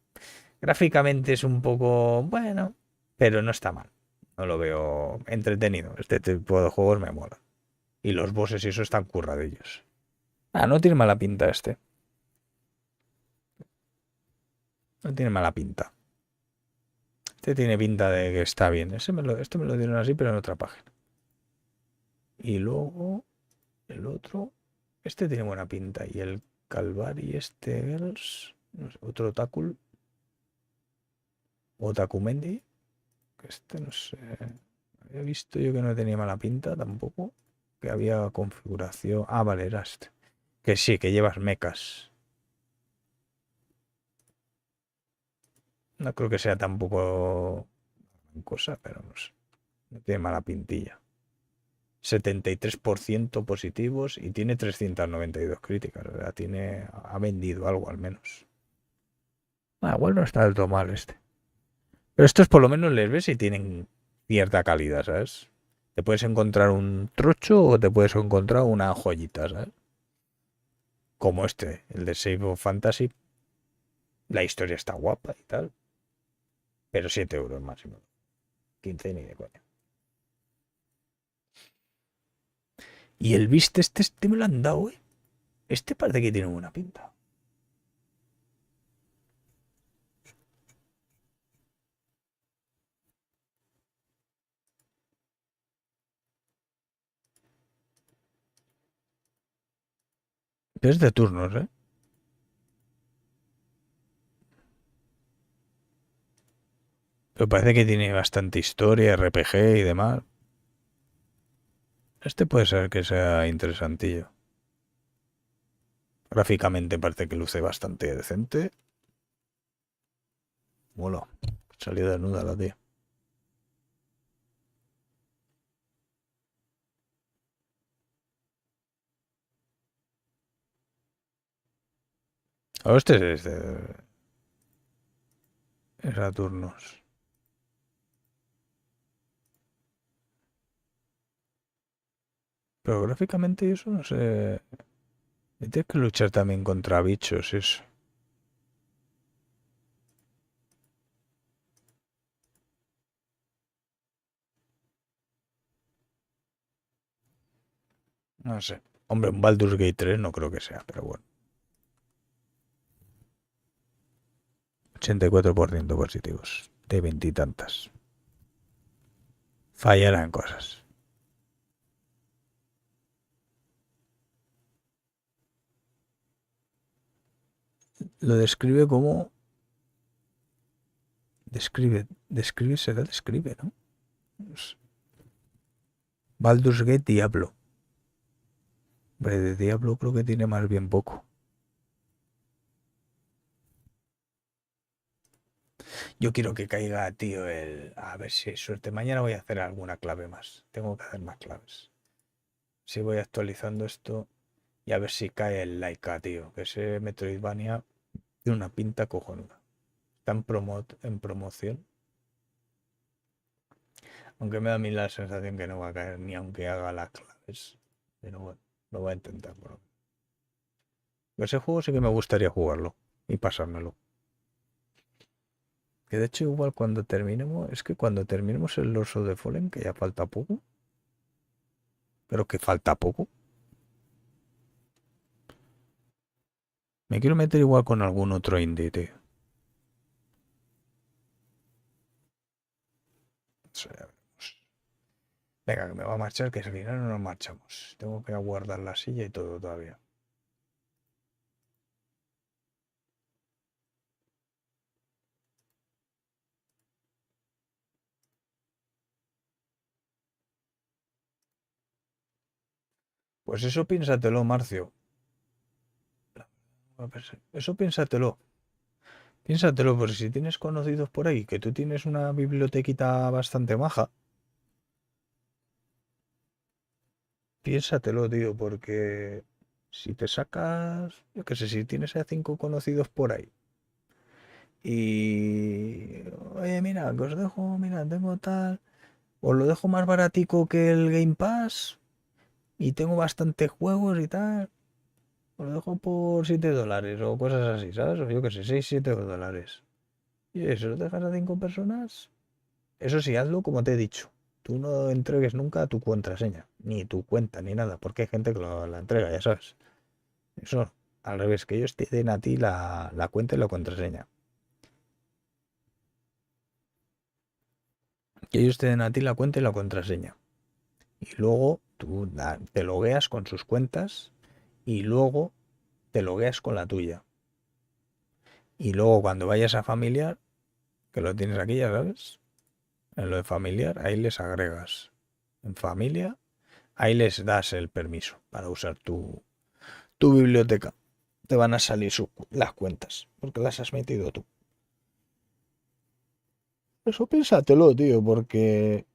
Gráficamente es un poco bueno, pero no está mal. No lo veo entretenido. Este tipo de juegos me mola. Y los bosses y eso están curradillos. Ah, no tiene mala pinta este. No tiene mala pinta. Este tiene pinta de que está bien. Este me lo dieron así, pero en otra página. Y luego el otro. Este tiene buena pinta. Y el Calvari este Girls. No sé, otro Otakul. Otakumendi. Este no sé. Había visto yo que no tenía mala pinta tampoco. Que había configuración. Ah, vale, era este. Que sí, que llevas mechas. No creo que sea tampoco cosa, pero no sé. No tiene mala pintilla. 73% positivos y tiene 392 críticas. O sea, ha vendido algo al menos. Ah, igual no está del todo mal este. Pero estos por lo menos les ves y tienen cierta calidad, ¿sabes? Te puedes encontrar un trocho o te puedes encontrar una joyita, ¿sabes? Como este, el de Save of Fantasy. La historia está guapa y tal. Pero 7 euros máximo. 15 ni de coña. Y el viste este me lo han dado, ¿eh? Este parece que tiene buena pinta. Es de turnos, ¿eh? Pero parece que tiene bastante historia, RPG y demás. Este puede ser que sea interesantillo. Gráficamente parece que luce bastante decente. Mola. Salió desnuda la tía. Oh, este es de... Es a turnos. Pero gráficamente eso no sé... Tienes que luchar también contra bichos, eso. No sé. Hombre, un Baldur's Gate 3 no creo que sea, pero bueno. 84% positivos. De veintitantas. Fallarán cosas. Lo describe como Describe será describe, ¿no? Baldur's Gate Diablo. Hombre, de Diablo creo que tiene más bien poco. Yo quiero que caiga, tío, a ver si hay suerte. Mañana voy a hacer alguna clave más. Tengo que hacer más claves. Si voy actualizando esto y a ver si cae el Laika, tío. Que ese Metroidvania tiene una pinta cojonuda. Está en promoción. Aunque me da a mí la sensación que no va a caer ni aunque haga las claves. Pero bueno, lo voy a intentar. Bro. Ese juego sí que me gustaría jugarlo y pasármelo. Que de hecho igual cuando terminemos, es que cuando terminemos el Lords of the Fallen, que ya falta poco. Pero que falta poco. Me quiero meter igual con algún otro indie, tío. Eso ya veremos. Venga, que me va a marchar, que al final no nos marchamos. Tengo que aguardar la silla y todo todavía. Pues eso piénsatelo, Marcio. Eso piénsatelo. Piénsatelo, porque si tienes conocidos por ahí, que tú tienes una bibliotequita bastante maja. Piénsatelo, tío, porque si te sacas, yo qué sé, si tienes a 5 conocidos por ahí. Y... Oye, mira, que os dejo, mira, tengo tal... Os lo dejo más baratico que el Game Pass. Y tengo bastantes juegos y tal. Os lo dejo por $7 o cosas así, ¿sabes? O yo qué sé, 6-7 dólares. Y eso lo dejas a 5 personas. Eso sí, hazlo como te he dicho. Tú no entregues nunca tu contraseña, ni tu cuenta, ni nada, porque hay gente que la entrega, ya sabes. Eso, al revés, que ellos te den a ti la cuenta y la contraseña. Que ellos te den a ti la cuenta y la contraseña. Y luego tú te logueas con sus cuentas y luego te logueas con la tuya. Y luego cuando vayas a familiar, que lo tienes aquí, ya sabes, en lo de familiar, ahí les agregas. En familia, ahí les das el permiso para usar tu biblioteca. Te van a salir las cuentas, porque las has metido tú. Eso piénsatelo, tío, porque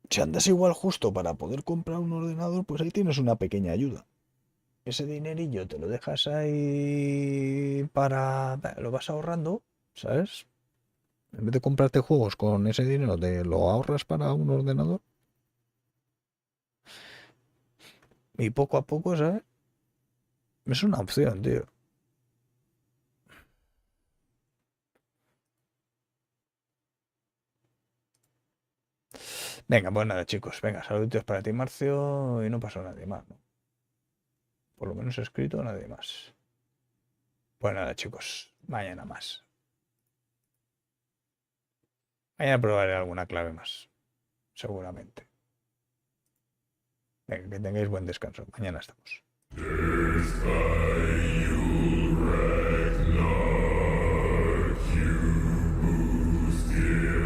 si andas igual justo para poder comprar un ordenador, pues ahí tienes una pequeña ayuda. Ese dinerillo te lo dejas ahí para... Lo vas ahorrando, ¿sabes? En vez de comprarte juegos con ese dinero, te lo ahorras para un ordenador. Y poco a poco, ¿sabes? Es una opción, tío. Venga, pues nada, chicos. Venga, saluditos para ti, Marcio. Y no pasó nadie más, ¿no? Por lo menos escrito, nadie más. Pues nada, chicos. Mañana más. Mañana probaré alguna clave más. Seguramente. Venga, que tengáis buen descanso. Mañana estamos.